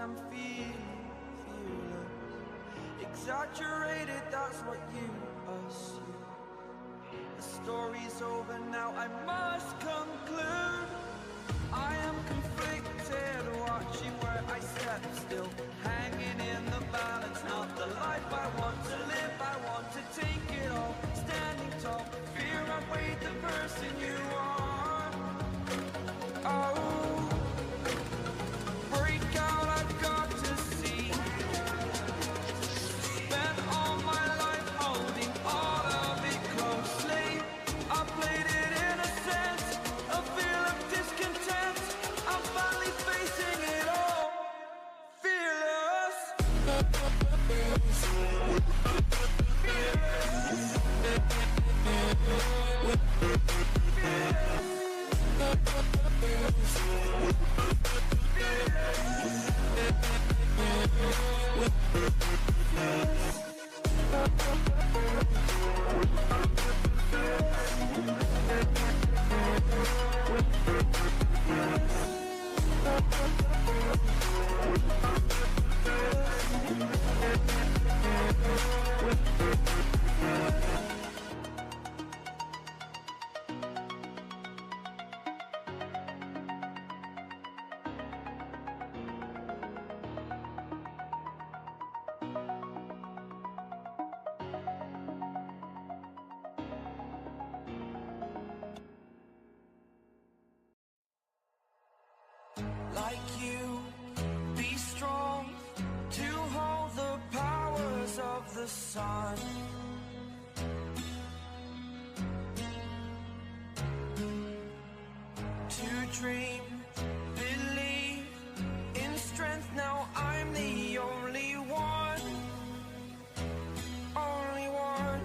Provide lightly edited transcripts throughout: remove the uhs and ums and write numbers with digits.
I'm feeling fearless. Exaggerated, that's what you assume. The story's over now, I must conclude. I am conflicted, watching where I step still, hanging in the balance. Not the life I want to live, I want to take it all. Standing tall, fear I've weighed the person you are. Oh, break out, I've got to see. Spent all my life holding all of it closely. I played it innocent, a feel of discontent. I'm finally facing it all, fearless. Like you, be strong to hold the powers of the sun. To dream, believe in strength. Now I'm the only one, only one.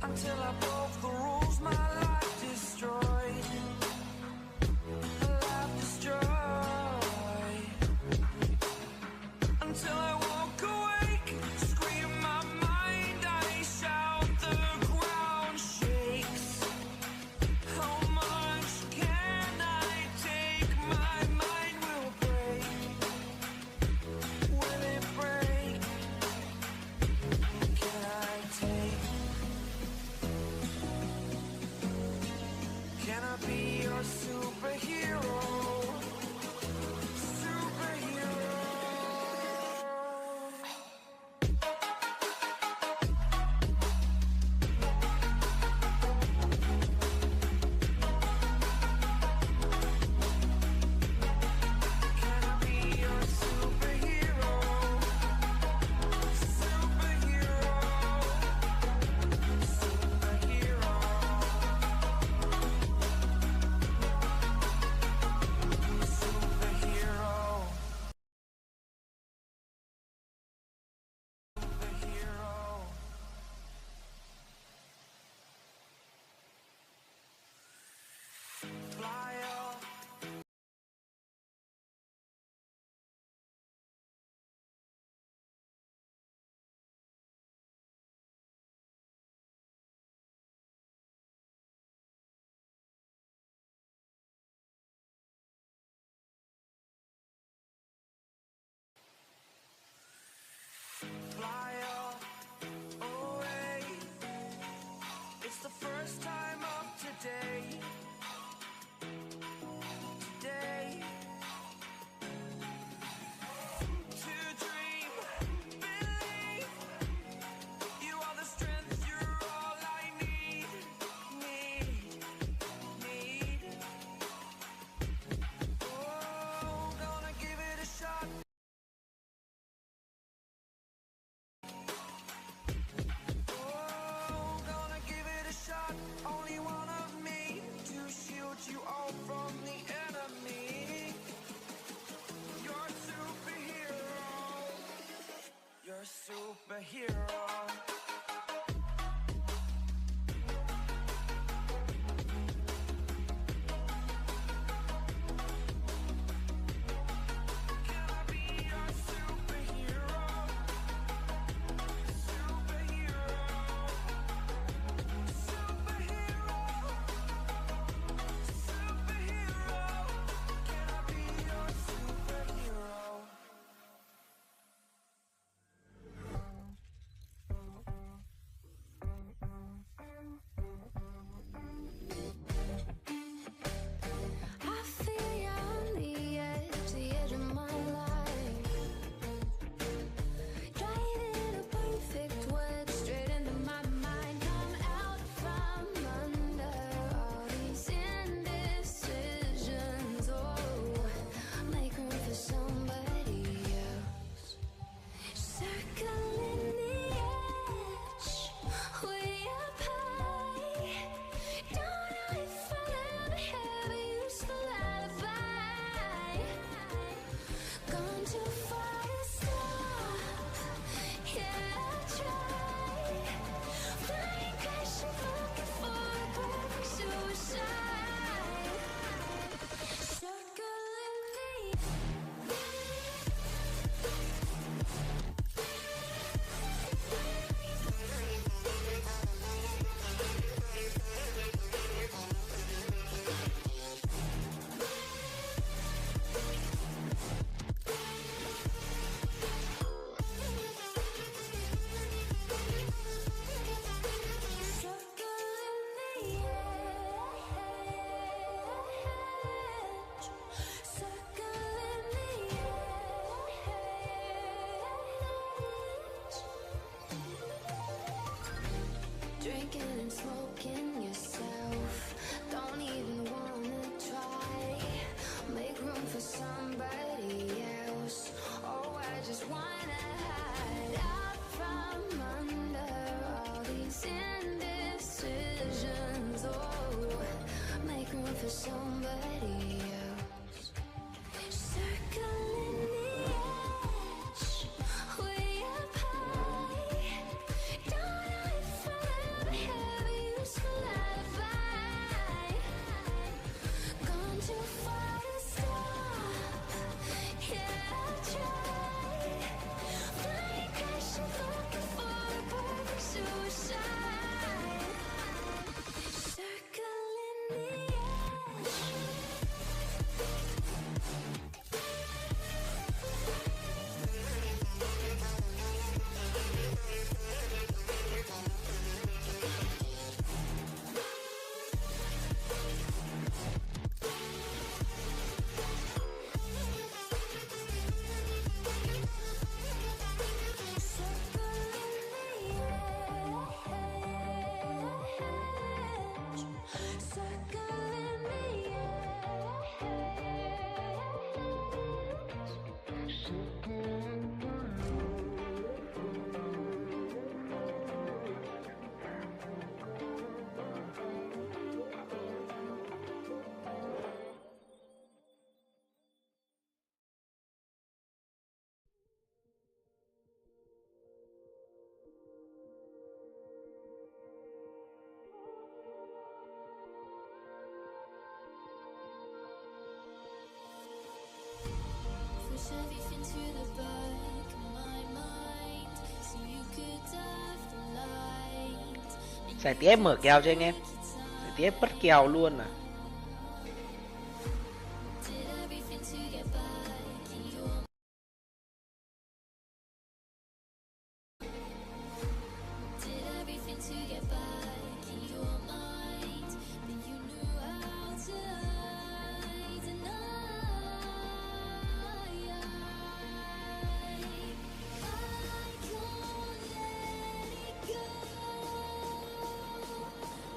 Until I broke the rules, my life destroyed. Life destroyed. somebody else. Oh, I just wanna hide out from under all these indecisions. Oh, make room for somebody else. Circling the edge, way up high. Don't know if I'll ever have a useful alibi. Gone too far to stop. Yeah, I'll try. Flying, crashing, looking for a perfect suicide. Circling the edge. Push everything to the back of my mind, so you could have the light. Xài tiếp mở kèo cho anh em. Xài tiếp bất kèo luôn à. Did everything to get back in your Did everything to get back in your mind, but you knew how to deny. I can't let it go,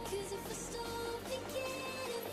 'cause if I stop thinking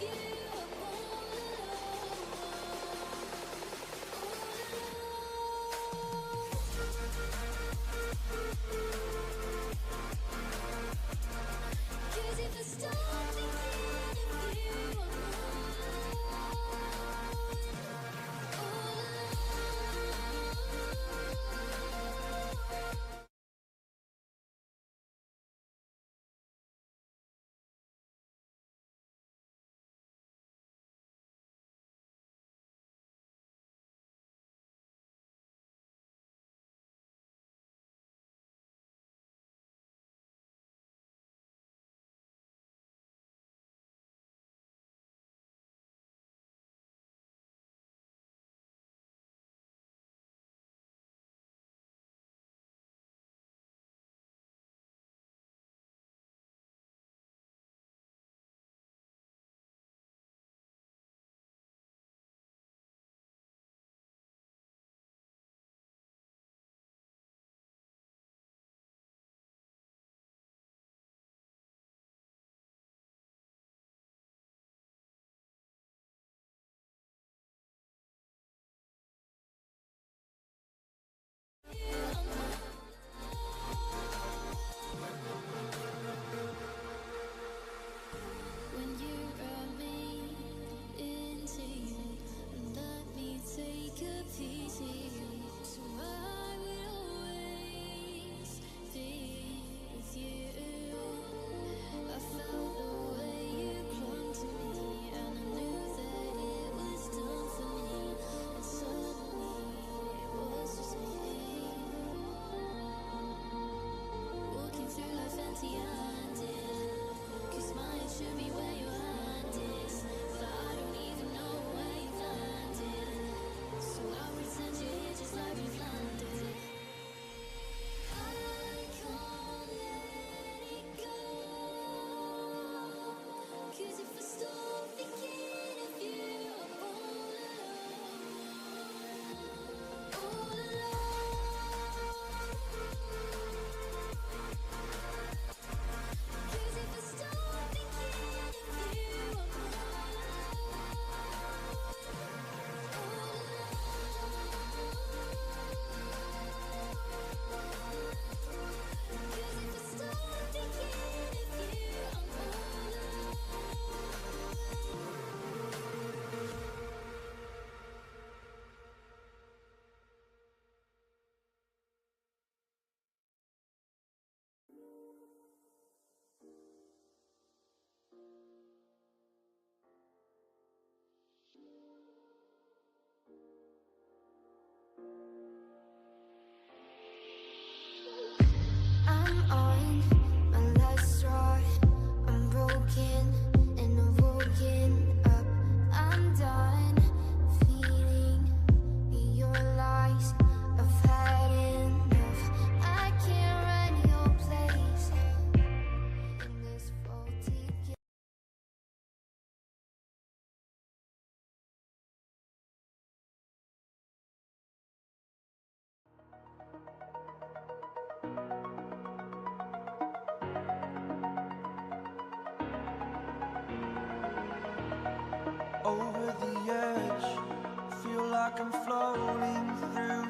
like I'm floating through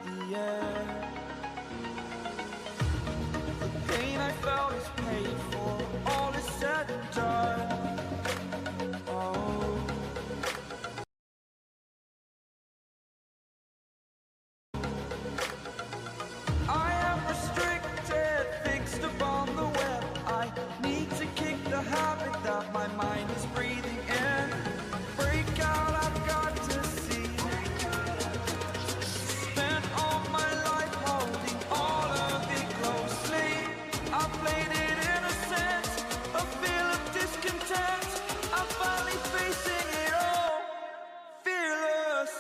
the air. The pain I felt is paid for, all is said and done. Oh, I am restricted, fixed upon the web. I need to kick the habit that my mind is breathing in. Break out, I've got to see. Spent all my life holding all of it closely. I played it innocent, a feel of discontent. I'm finally facing it all, fearless.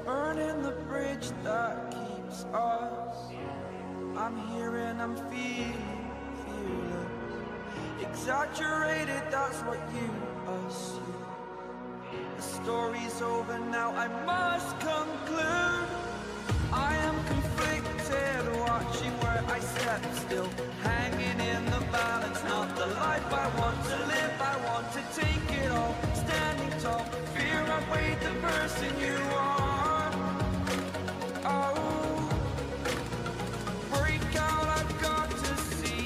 Burning the bridge that keeps us. I'm here and I'm feeling fearless. Exaggerated, that's what you assume. The story's over now, I must conclude. I am conflicted, watching where I step still. Hanging in the balance, not the life I want to live. I want to take it all, standing tall. Fear outweighed the person you are. Oh, break out, I've got to see.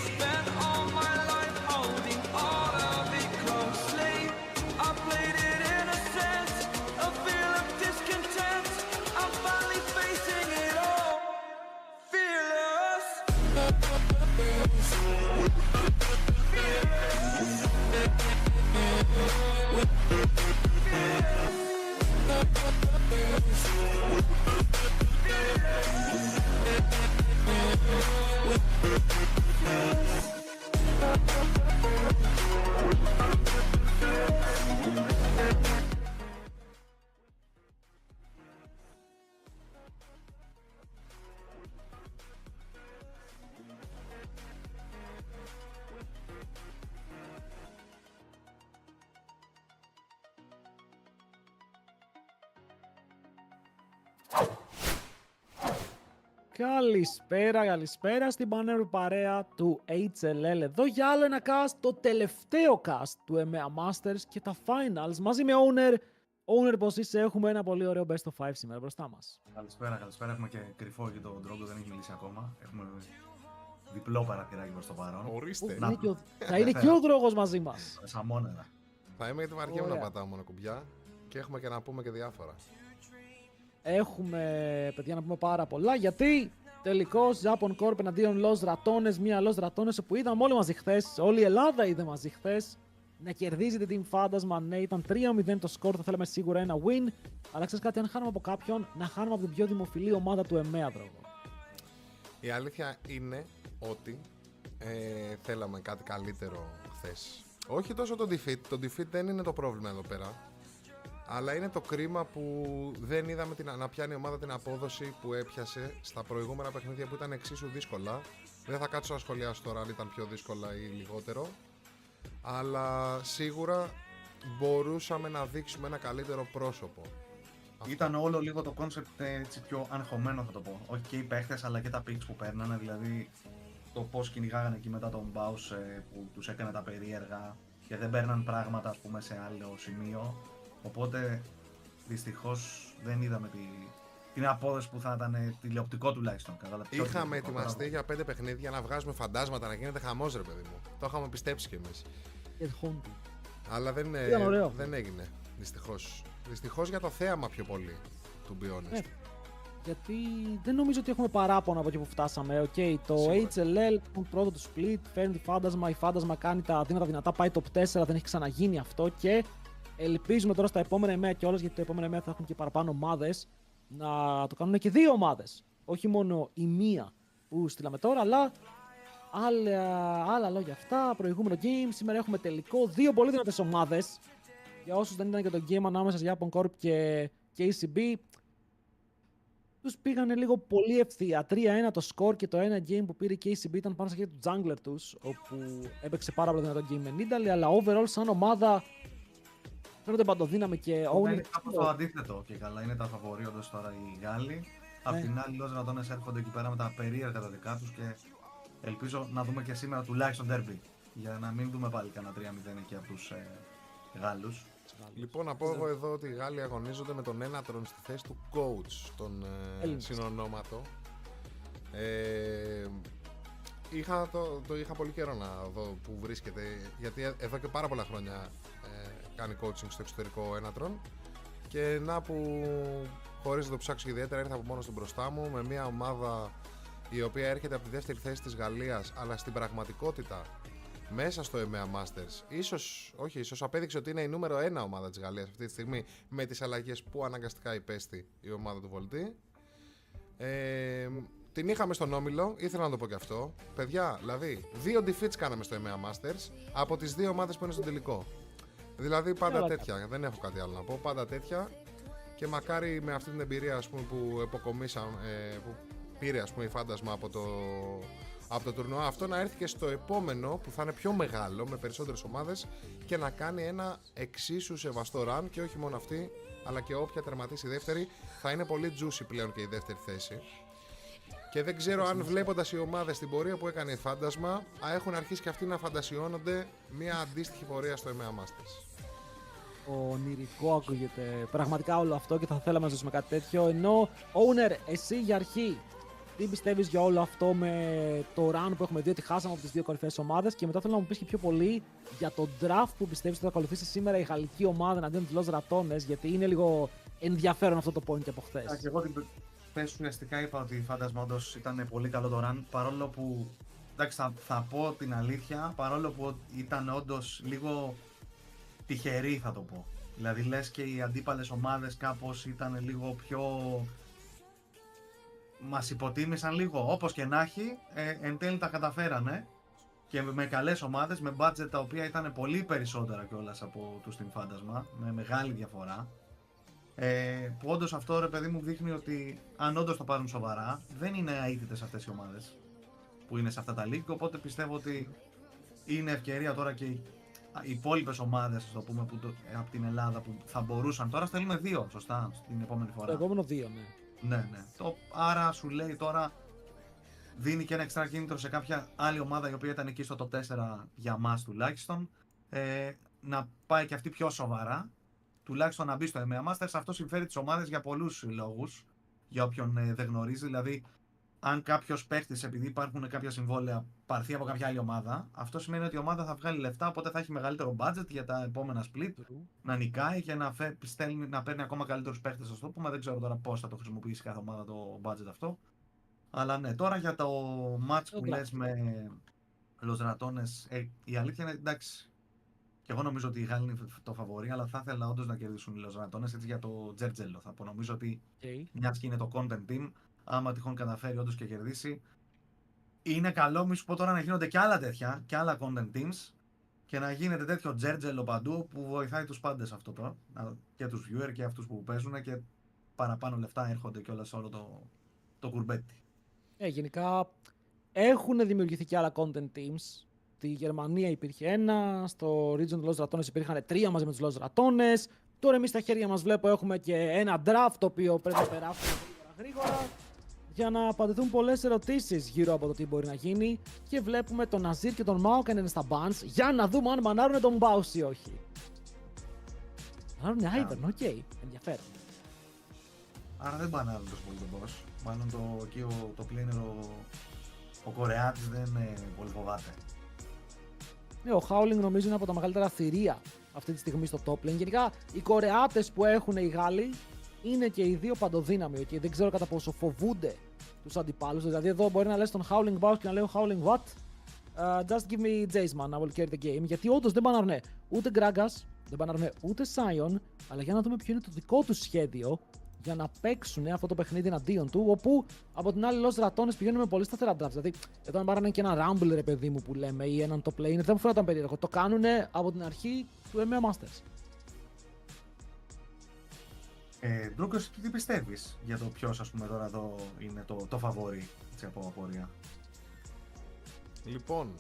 Spent all my life holding all of it closely. I played it innocent, a feel of discontent. I'm finally facing it all, fearless. Καλησπέρα στην πανέρου παρέα του HLL εδώ για άλλο ένα cast, το τελευταίο cast του EMEA Masters και τα Finals μαζί με Owner, πως είσαι, έχουμε ένα πολύ ωραίο Best of 5 σήμερα μπροστά μας. Καλησπέρα. Έχουμε και κρυφό και τον Ντρόγκο, δεν έχει μιλήσει ακόμα. Έχουμε διπλό παρατηράκι προς το παρόν. Ορίστε. Θα είναι και ο Δρόγος μαζί μας. Σαμόνερα. Θα είμαι γιατί βαριέμαι να πατάω μόνο κουμπιά και έχουμε και να πούμε και διάφορα. Έχουμε, παιδιά, να πούμε πάρα πολλά γιατί τελικώς Japan Corp εναντίον Los Ratones, μία Los Ratones που είδαμε όλοι μαζί χθες, όλη η Ελλάδα είδε μαζί χθες να κερδίζει την Team Fantasma. Ναι, ήταν 3-0 το σκορ, θα θέλαμε σίγουρα ένα win. Αλλά ξέρεις κάτι, αν χάνουμε από κάποιον, να χάνουμε από την πιο δημοφιλή ομάδα του EMEA, Δρόγο. Η αλήθεια είναι ότι θέλαμε κάτι καλύτερο χθες. Όχι τόσο το defeat, το defeat δεν είναι το πρόβλημα εδώ πέρα. Αλλά είναι το κρίμα που δεν είδαμε να πιάνει η ομάδα την απόδοση που έπιασε στα προηγούμενα παιχνίδια που ήταν εξίσου δύσκολα. Δεν θα κάτσω να σχολιάσω τώρα αν ήταν πιο δύσκολα ή λιγότερο. Αλλά σίγουρα μπορούσαμε να δείξουμε ένα καλύτερο πρόσωπο. Ήταν όλο λίγο το κόνσεπτ έτσι πιο αγχωμένο, θα το πω. Όχι και οι παίχτες αλλά και τα picks που παίρνανε. Δηλαδή το πώς κυνηγάγανε εκεί μετά τον Baus που τους έκανε τα περίεργα και δεν παίρναν πράγματα, ας πούμε, σε άλλο σημείο. Οπότε δυστυχώς δεν είδαμε την απόδοση που θα ήταν τηλεοπτικό τουλάχιστον. Είχαμε ετοιμαστεί για 5 παιχνίδια να βγάζουμε φαντάσματα, να γίνεται χαμός, ρε παιδί μου. Το είχαμε πιστέψει κι εμείς. Αλλά δεν έγινε, δυστυχώς. Δυστυχώς για το θέαμα πιο πολύ, to be honest. Γιατί δεν νομίζω ότι έχουμε παράπονα από εκεί που φτάσαμε. Okay, το HLL, το πρώτο του split, φέρνει τη Fantasma, η Fantasma κάνει τα αδύνατα δυνατά, πάει top 4, δεν έχει ξαναγίνει αυτό και ελπίζουμε τώρα στα επόμενα EMEA κιόλας, γιατί τα επόμενα EMEA θα έχουν και παραπάνω ομάδες, να το κάνουν και 2 ομάδες. Όχι μόνο η μία που στείλαμε τώρα, αλλά Άλλα λόγια αυτά. Προηγούμενο game. Σήμερα έχουμε τελικό. Δύο πολύ δυνατές ομάδες. Για όσους δεν ήταν και το game ανάμεσα σε Japan Corp και ACB, τους πήγανε λίγο πολύ ευθεία. 3-1 το score και το ένα game που πήρε η ACB ήταν πάνω στα χέρια του jungler τους, όπου έπαιξε πάρα πολύ δυνατό game με Nidalee, αλλά overall σαν ομάδα φαίνονται παντοδύναμη και είναι κάπως το αντίθετο και καλά. Είναι τα φαβορί όντως τώρα οι Γάλλοι. Απ' την άλλη, οι Ρατώνες έρχονται εκεί πέρα με τα περίεργα τα δικά τους και ελπίζω να δούμε και σήμερα τουλάχιστον derby. Για να μην δούμε πάλι κανένα 3-0 εκεί από τους Γάλλους. Λοιπόν, να πω εγώ εδώ ότι οι Γάλλοι αγωνίζονται με τον Ένατρον στη θέση του coach, τον συνονόματο. Είχα πολύ καιρό να δω που βρίσκεται, γιατί εδώ και πάρα πολλά χρόνια κάνει coaching στο εξωτερικό Ένατρον. Και να που, χωρίς να το ψάξω ιδιαίτερα, ήρθα από μόνος του μπροστά μου με μια ομάδα η οποία έρχεται από τη δεύτερη θέση της Γαλλίας, αλλά στην πραγματικότητα μέσα στο EMEA Masters, ίσως απέδειξε ότι είναι η νούμερο 1 ομάδα της Γαλλίας αυτή τη στιγμή, με τις αλλαγές που αναγκαστικά υπέστη η ομάδα του Βολτή. Την είχαμε στον όμιλο, ήθελα να το πω και αυτό. Παιδιά, δηλαδή, 2 defeats κάναμε στο EMEA Masters από τις 2 ομάδες που είναι στον τελικό. Δηλαδή πάντα τέτοια, δεν έχω κάτι άλλο να πω, πάντα τέτοια. Και μακάρι με αυτή την εμπειρία, ας πούμε, που εποκομίσαμε, που πήρε, ας πούμε, η Φάντασμα από το τουρνουά αυτό, να έρθει και στο επόμενο που θα είναι πιο μεγάλο, με περισσότερες ομάδες, και να κάνει ένα εξίσου σεβαστό run. Και όχι μόνο αυτή, αλλά και όποια τερματίσει η δεύτερη, θα είναι πολύ juicy πλέον και η δεύτερη θέση. Και δεν ξέρω αν, βλέποντας οι ομάδες την πορεία που έκανε η Φάντασμα, έχουν αρχίσει και αυτοί να φαντασιώνονται μια αντίστοιχη πορεία στο EMEA Masters. Ονειρικό ακούγεται πραγματικά όλο αυτό και θα θέλαμε να ζήσουμε κάτι τέτοιο. Ενώ, Owner, εσύ για αρχή, τι πιστεύεις για όλο αυτό με το run που έχουμε δει ότι χάσαμε από τις 2 κορυφαίες ομάδες, και μετά θέλω να μου πεις και πιο πολύ για το draft που πιστεύεις ότι θα ακολουθήσει σήμερα η γαλλική ομάδα εναντίον τους Los Ratones, γιατί είναι λίγο ενδιαφέρον αυτό το point από χθες. Και εγώ την πες ουσιαστικά είπα ότι η Φάντασμα όντως ήταν πολύ καλό το run, παρόλο που, εντάξει, θα πω την αλήθεια, παρόλο που ήταν όντως λίγο τυχερή, θα το πω. Δηλαδή λες και οι αντίπαλες ομάδες κάπως ήταν λίγο πιο... μας υποτίμησαν λίγο, όπως και να έχει, εν τέλει τα καταφέρανε και με καλές ομάδες, με budget τα οποία ήταν πολύ περισσότερα κιόλας από τους Team Φάντασμα, με μεγάλη διαφορά. Που όντως αυτό, ρε παιδί μου, δείχνει ότι αν όντως το πάρουν σοβαρά, δεν είναι αίτητες αυτές οι ομάδες που είναι σε αυτά τα league, οπότε πιστεύω ότι είναι ευκαιρία τώρα και οι υπόλοιπες ομάδες, ας το πούμε, από την Ελλάδα που θα μπορούσαν. Τώρα στέλνουμε 2, σωστά, στην επόμενη φορά. Το επόμενο 2, ναι. Ναι. Άρα σου λέει τώρα, δίνει και ένα εξτρά κίνητρο σε κάποια άλλη ομάδα η οποία ήταν εκεί στο top 4 για μας τουλάχιστον, να πάει και αυτή πιο σοβαρά, τουλάχιστον να μπει στο EMEA Masters. Αυτό συμφέρει τις ομάδες για πολλούς λόγους, για όποιον δεν γνωρίζει. Δηλαδή, αν κάποιος παίχτης, επειδή υπάρχουν κάποια συμβόλαια, πάρθει από κάποια άλλη ομάδα, αυτό σημαίνει ότι η ομάδα θα βγάλει λεφτά, οπότε θα έχει μεγαλύτερο budget για τα επόμενα split, να νικάει και να παίρνει ακόμα καλύτερους παίχτες, ας το πούμε. Δεν ξέρω τώρα πώς θα το χρησιμοποιήσει κάθε ομάδα το budget αυτό. Αλλά ναι, τώρα για το match που λες με Los Ratones, η αλήθεια είναι, εντάξει, και εγώ νομίζω ότι οι Γάλλοι είναι το φαβορί, αλλά θα ήθελα όντως να κερδίσουν οι Los Ratones, έτσι, για το τζέρτζελο. Θα πω, νομίζω ότι μιας και είναι το content team, άμα τυχόν καταφέρει όντως και κερδίσει, είναι καλό, μη σου πω τώρα, να γίνονται και άλλα τέτοια, και άλλα content teams, και να γίνεται τέτοιο τζέρτζελο παντού που βοηθάει τους πάντες αυτό τώρα, και τους viewer και αυτούς που παίζουν, και παραπάνω λεφτά έρχονται κιόλας σε όλο το κουρμπέτι. Γενικά έχουν δημιουργηθεί και άλλα content teams. Στη Γερμανία υπήρχε ένα, στο Region του Los Ratones υπήρχαν 3 μαζί με τους Los Ratones. Τώρα εμείς στα χέρια μας βλέπω έχουμε και ένα draft το οποίο πρέπει να περάσουμε γρήγορα για να απαντηθούν πολλές ερωτήσεις γύρω από το τι μπορεί να γίνει. Και βλέπουμε τον Ναζίρ και τον Μάουκ είναι στα bans για να δούμε αν μανάρουν τον Μπάους ή όχι. Μανάρουν Άιβερν, οκ, ενδιαφέρον. Άρα δεν μπανάρουν τόσο πολύ τον boss. Μάλλον το πλήνερο, ο Κορεάτης δεν πολύ φοβάται. Ναι, ο Howling νομίζω είναι από τα μεγαλύτερα θηρία αυτή τη στιγμή στο top lane. Γενικά οι Κορεάτες που έχουν οι Γάλλοι είναι και οι δύο παντοδύναμοι. Okay? Δεν ξέρω κατά πόσο φοβούνται τους αντιπάλους. Δηλαδή εδώ μπορεί να λες τον Howling Bows και να λέει ο Howling what? Just give me Jace man, I will carry the game. Γιατί όντως δεν μπανάρουν ούτε Gragas, δεν μπανάρουν ούτε Sion, αλλά για να δούμε ποιο είναι το δικό τους σχέδιο για να παίξουν αυτό το παιχνίδι εναντίον του. Όπου από την άλλη, Los Ratones πηγαίνουν με πολύ σταθερά drafts. Δηλαδή, εδώ αν πάρανε και ένα Rumble, ρε παιδί μου, που λέμε, ή έναν top laner, δεν μου φαίνονταν περίεργο. Το κάνουν από την αρχή του EMEA Masters. Ντρούκος, τι πιστεύεις για το ποιος, ας πούμε, τώρα εδώ είναι το φαβορί, έτσι, από απορία? Λοιπόν,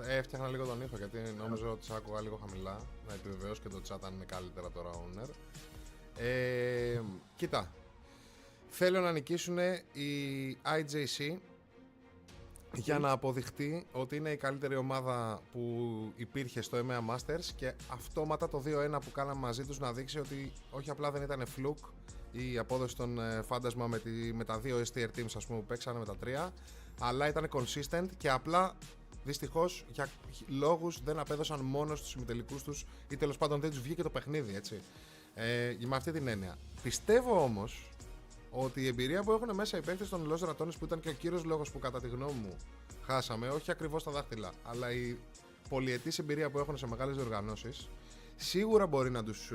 έφτιαχνα λίγο τον ήχο γιατί νόμιζα ότι σ' άκουγα λίγο χαμηλά. Να επιβεβαιώσω και το chat αν είναι καλύτερα τώρα owner. Κοίτα, θέλω να νικήσουν οι IJC για να αποδειχτεί ότι είναι η καλύτερη ομάδα που υπήρχε στο EMEA Masters και αυτόματα το 2-1 που κάναμε μαζί τους να δείξει ότι όχι απλά δεν ήταν fluke η απόδοση των φάντασμα με τα δύο STR teams, ας πούμε, που παίξανε με τα τρία, αλλά ήταν consistent και απλά δυστυχώς για λόγους δεν απέδωσαν μόνο στους συμμετελικούς τους ή τέλος πάντων δεν τους βγήκε το παιχνίδι, έτσι. Με αυτή την έννοια. Πιστεύω όμως ότι η εμπειρία που έχουν μέσα οι παίκτες των Los Ratones, που ήταν και ο κύριος λόγος που κατά τη γνώμη μου χάσαμε, όχι ακριβώς τα δάχτυλα, αλλά η πολυετής εμπειρία που έχουν σε μεγάλες διοργανώσεις, σίγουρα μπορεί να τους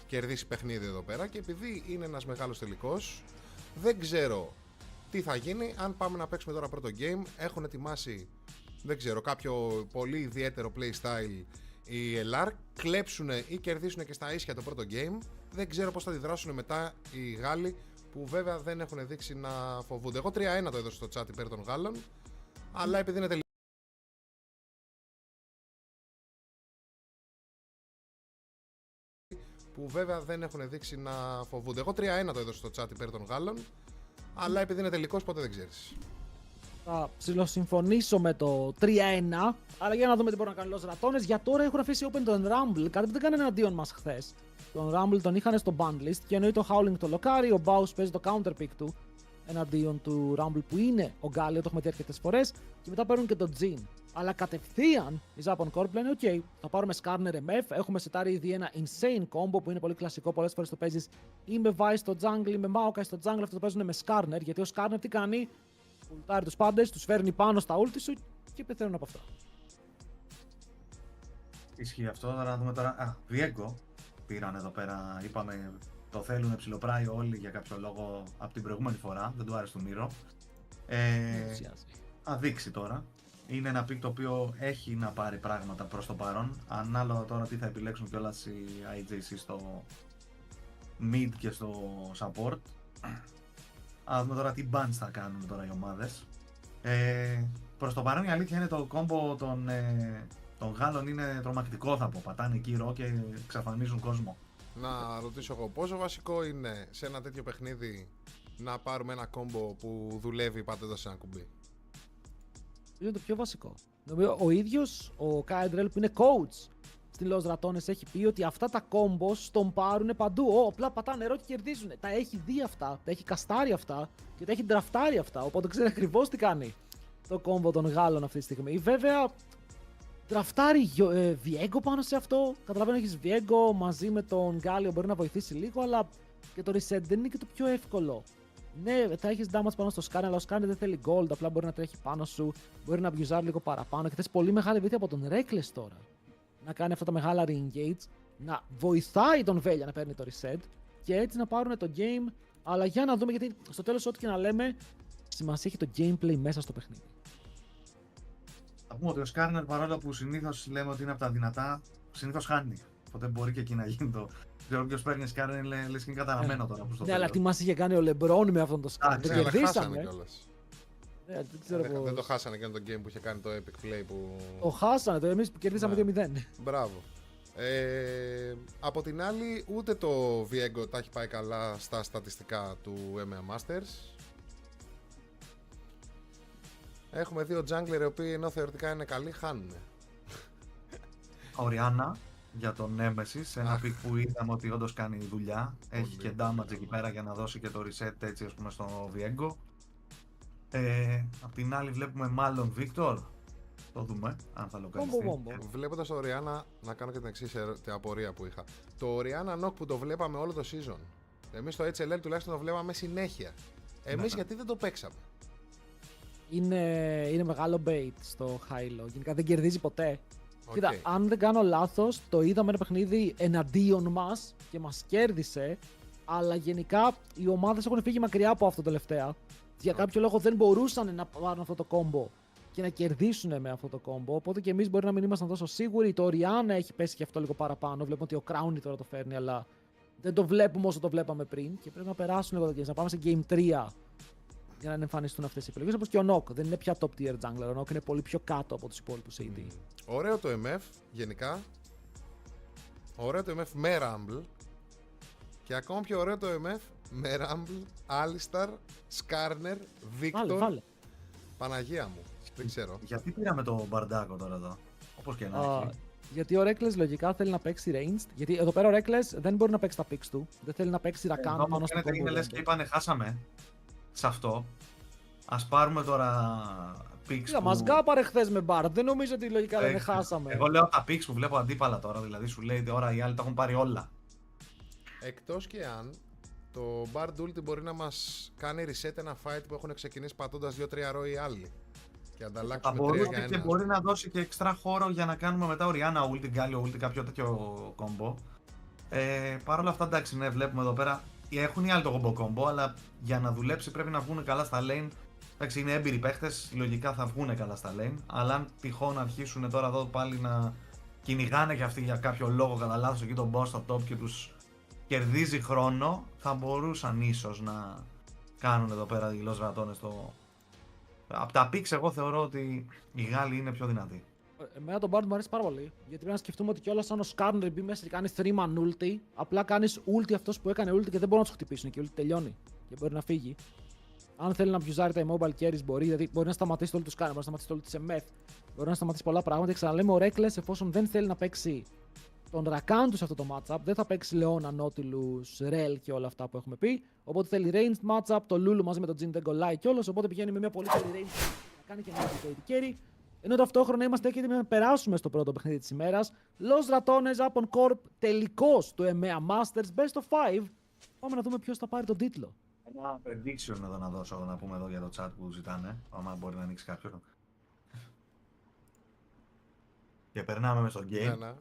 κερδίσει παιχνίδι εδώ πέρα και επειδή είναι ένας μεγάλος τελικός, δεν ξέρω τι θα γίνει αν πάμε να παίξουμε τώρα πρώτο game. Έχουν ετοιμάσει, δεν ξέρω, κάποιο πολύ ιδιαίτερο playstyle οι LR, κλέψουν ή κερδίσουν και στα ίσια το πρώτο game. Δεν ξέρω πώς θα αντιδράσουν μετά οι Γάλλοι, που βέβαια δεν έχουν δείξει να φοβούνται. Εγώ 3-1 το έδωσα στο chat υπέρ των Γάλλων, αλλά επειδή είναι που βέβαια δεν έχουν δείξει να φοβούνται. Εγώ 3-1 το έδωσα στο chat υπέρ των Γάλλων, αλλά επειδή είναι τελικός ποτέ δεν ξέρεις. Θα ψιλοσυμφωνήσω με το 3-1, αλλά για να δούμε τι μπορούν να κάνουν Los Ratones. Για τώρα έχουν αφήσει open τον Rumble, κάτι που δεν κάνανε εναντίον μας χθες. Τον Rumble τον είχαν στο banlist και εννοεί το Howling το λοκάρι, ο Baus παίζει το counter pick του εναντίον του Rumble που είναι ο Γκάλιο, το έχουμε δει αρκετές φορές, και μετά παίρνουν και το Jin. Αλλά κατευθείαν οι Japan Corp λένε: OK, θα πάρουμε Skarner MF. Έχουμε σετάρει ήδη ένα insane combo που είναι πολύ κλασικό. Πολλές φορές το παίζεις ή με Vi στο jungle ή με Maokai στο jungle. Αυτό το παίζουν με Skarner, γιατί ο Skarner τι κάνει? Πουλτάρει τους πάντες, τους φέρνει πάνω στα ulti σου και πεθαίνουν από αυτά. Ισχύει αυτό. Να δούμε τώρα. Viego πήραν εδώ πέρα. Είπαμε το θέλουν ψιλοπράει όλοι για κάποιο λόγο από την προηγούμενη φορά. Δεν του άρεσε του Μύρο. Θα δείξει τώρα. Είναι ένα pick το οποίο έχει να πάρει πράγματα προς το παρόν. Ανάλογα τώρα τι θα επιλέξουν κιόλας οι IJC στο mid και στο support. Α δούμε τώρα τι bans θα κάνουν τώρα οι ομάδες. Προς το παρόν η αλήθεια είναι το combo των Γάλλων είναι τρομακτικό, θα πω. Πατάνε εκεί ρο και εξαφανίζουν κόσμο. Να ρωτήσω εγώ, πόσο βασικό είναι σε ένα τέτοιο παιχνίδι να πάρουμε ένα combo που δουλεύει πάτε εδώ σε ένα κουμπί? Είναι το πιο βασικό. Νομίζω ο ίδιος ο Κάιντρελ που είναι coach στη Los Ratones έχει πει ότι αυτά τα combos τον πάρουν παντού. Απλά πατάνε νερό και κερδίζουν. Τα έχει δει αυτά, τα έχει καστάρει αυτά και τα έχει ντραφτάρει αυτά. Οπότε ξέρει ακριβώς τι κάνει το combo των Γάλλων αυτή τη στιγμή. Βέβαια, ντραφτάρει Viego πάνω σε αυτό. Καταλαβαίνω έχεις Viego μαζί με τον Γκάλιο, μπορεί να βοηθήσει λίγο, αλλά και το reset δεν είναι και το πιο εύκολο. Ναι, θα έχεις damage πάνω στο Skarner, αλλά ο Skarner δεν θέλει gold, απλά μπορεί να τρέχει πάνω σου, μπορεί να abusar λίγο παραπάνω και θες πολύ μεγάλη βοήθεια από τον Reckless τώρα. Να κάνει αυτά τα μεγάλα re-engage, να βοηθάει τον Velya να παίρνει το reset και έτσι να πάρουν το game. Αλλά για να δούμε, γιατί στο τέλος ό,τι και να λέμε, σημασία έχει το gameplay μέσα στο παιχνίδι. Θα πούμε ότι ο Skarner, παρόλο που συνήθως λέμε ότι είναι από τα δυνατά, συνήθως χάνει. Οπότε μπορεί και εκεί να γίνει το. Ξέρω ποιος παίρνει Skarner, λες και είναι καταραμένο τώρα. Ναι, αλλά τι μας είχε κάνει ο LeBron με αυτόν τον Skarner. Δεν κερδίσαμε. Δεν το χάσανε και το game που είχε κάνει το epic play που... Το χάσανε, το εμείς που κερδίσαμε 2-0. Μπράβο. Από την άλλη, ούτε το Viego τα έχει πάει καλά στα στατιστικά του EMEA Masters. Έχουμε δύο jungler οι οποίοι ενώ θεωρητικά είναι καλοί, χάνουν. Οριάννα για τον Nemesis, ένα pick που είδαμε ότι όντως κάνει δουλειά. Έχει και damage εκεί πέρα για να δώσει και το reset, έτσι, ας πούμε, στο Viego. Απ' την άλλη βλέπουμε μάλλον Victor. Το δούμε αν θα λοκαλιστεί. Βλέποντας το Orianna, να κάνω και την εξής απορία που είχα. Το Orianna knock που το βλέπαμε όλο το season, εμείς στο HLL τουλάχιστον το βλέπαμε συνέχεια. Εμείς γιατί δεν το παίξαμε? Είναι μεγάλο bait στο high low. Γενικά δεν κερδίζει ποτέ. Okay. Κοίτα, αν δεν κάνω λάθος, το είδαμε ένα παιχνίδι εναντίον μας και μας κέρδισε. Αλλά γενικά οι ομάδες έχουν φύγει μακριά από αυτό τελευταία. Για κάποιο λόγο δεν μπορούσαν να πάρουν αυτό το κόμπο και να κερδίσουν με αυτό το κόμπο. Οπότε και εμείς μπορεί να μην ήμασταν τόσο σίγουροι. Το Oriana έχει πέσει και αυτό λίγο παραπάνω. Βλέπουμε ότι ο Crowny τώρα το φέρνει, αλλά δεν το βλέπουμε όσο το βλέπαμε πριν. Και πρέπει να περάσουν λίγο το games. Να πάμε σε Game 3 για να εμφανιστούν αυτές οι επιλογές. Όπως και ο Nock. Δεν είναι πια top tier jungler. Ο Nock είναι πολύ πιο κάτω από τους υπόλοιπους AD. Ωραίο το MF γενικά. Ωραίο το MF με Rumble. Και ακόμα πιο ωραίο το MF με Rumble, Alistar, Skarner, Victor. Βάλε. Παναγία μου. Δεν ξέρω. Γιατί πήραμε το μπαρντάκο τώρα εδώ. Όπως και να έχει. Γιατί ο Reckless λογικά θέλει να παίξει ranged. Γιατί εδώ πέρα ο Reckless δεν μπορεί να παίξει τα picks του. Δεν θέλει να παίξει Rakan πάνω στο combo. Είναι λες και είπανε χάσαμε σε αυτό. Ας πάρουμε τώρα picks που... Μας γκάπαρε χθες με Bard. Δεν νομίζω ότι λογικά δεν χάσαμε. Εγώ λέω τα picks που βλέπω αντίπαλα τώρα. Δηλαδή σου λέει τώρα οι άλλοι τα έχουν πάρει όλα. Εκτός και αν το Bard Ulti μπορεί να μας κάνει reset ένα fight που έχουν ξεκινήσει πατώντας 2-3 ρο οι άλλοι. Και ανταλλάξουμε 3 για 1. Και μπορεί να δώσει και εξτρά χώρο για να κάνουμε μετά Oriana Ulti, Galio Ulti, κάποιο τέτοιο combo. Παρ' όλα αυτά, εντάξει, ναι, βλέπουμε εδώ πέρα. Έχουν οι άλλοι το combo, αλλά για να δουλέψει πρέπει να βγουν καλά στα lane. Εντάξει, είναι έμπειροι παίχτες, λογικά θα βγουν καλά στα lane. Αλλά αν τυχόν αρχίσουν τώρα εδώ πάλι να κυνηγάνε και αυτοί για κάποιο λόγο κατά λάθος εκεί τον boss στο top και τους κερδίζει χρόνο, θα μπορούσαν ίσως να κάνουν εδώ πέρα οι λοσβρατώνες το. Από τα picks εγώ θεωρώ ότι οι Γάλλοι είναι πιο δυνατοί. Εμένα τον Bard μου αρέσει πάρα πολύ. Γιατί πρέπει να σκεφτούμε ότι κιόλας αν ο Skarner μπει μέσα και κάνει 3-man ulti, απλά κάνεις ulti αυτός που έκανε ulti και δεν μπορούν να του χτυπήσουν και η ulti τελειώνει. Και μπορεί να φύγει. Αν θέλει να μπιουζάρει τα mobile carries μπορεί, δηλαδή μπορεί να σταματήσει το ulti του Skarner, μπορεί να σταματήσει το ulti της MF, μπορεί να σταματήσει πολλά πράγματα. Και ξαναλέμε ο Reckless, εφόσον δεν θέλει να παίξει τον Rakan του σε αυτό το matchup, δεν θα παίξει Leona, Nautilus, Rel και όλα αυτά που έχουμε πει. Οπότε θέλει ranged matchup, το Lulu μαζί με τον Jhin δεν κολλάει κιόλας. Οπότε πηγαίνει με μια πολύ καλή range να κάνει και ένα AD carry. Ενώ ταυτόχρονα είμαστε έτοιμοι να περάσουμε στο πρώτο παιχνίδι της ημέρας. Los Ratones Upon Corp, τελικός του EMEA Masters Best of 5. Πάμε να δούμε ποιος θα πάρει τον τίτλο. Ένα prediction εδώ να δώσω, να πούμε εδώ για το chat που ζητάνε. Άμα μπορεί να ανοίξει κάποιο. Και περνάμε μες στο game. Ναι.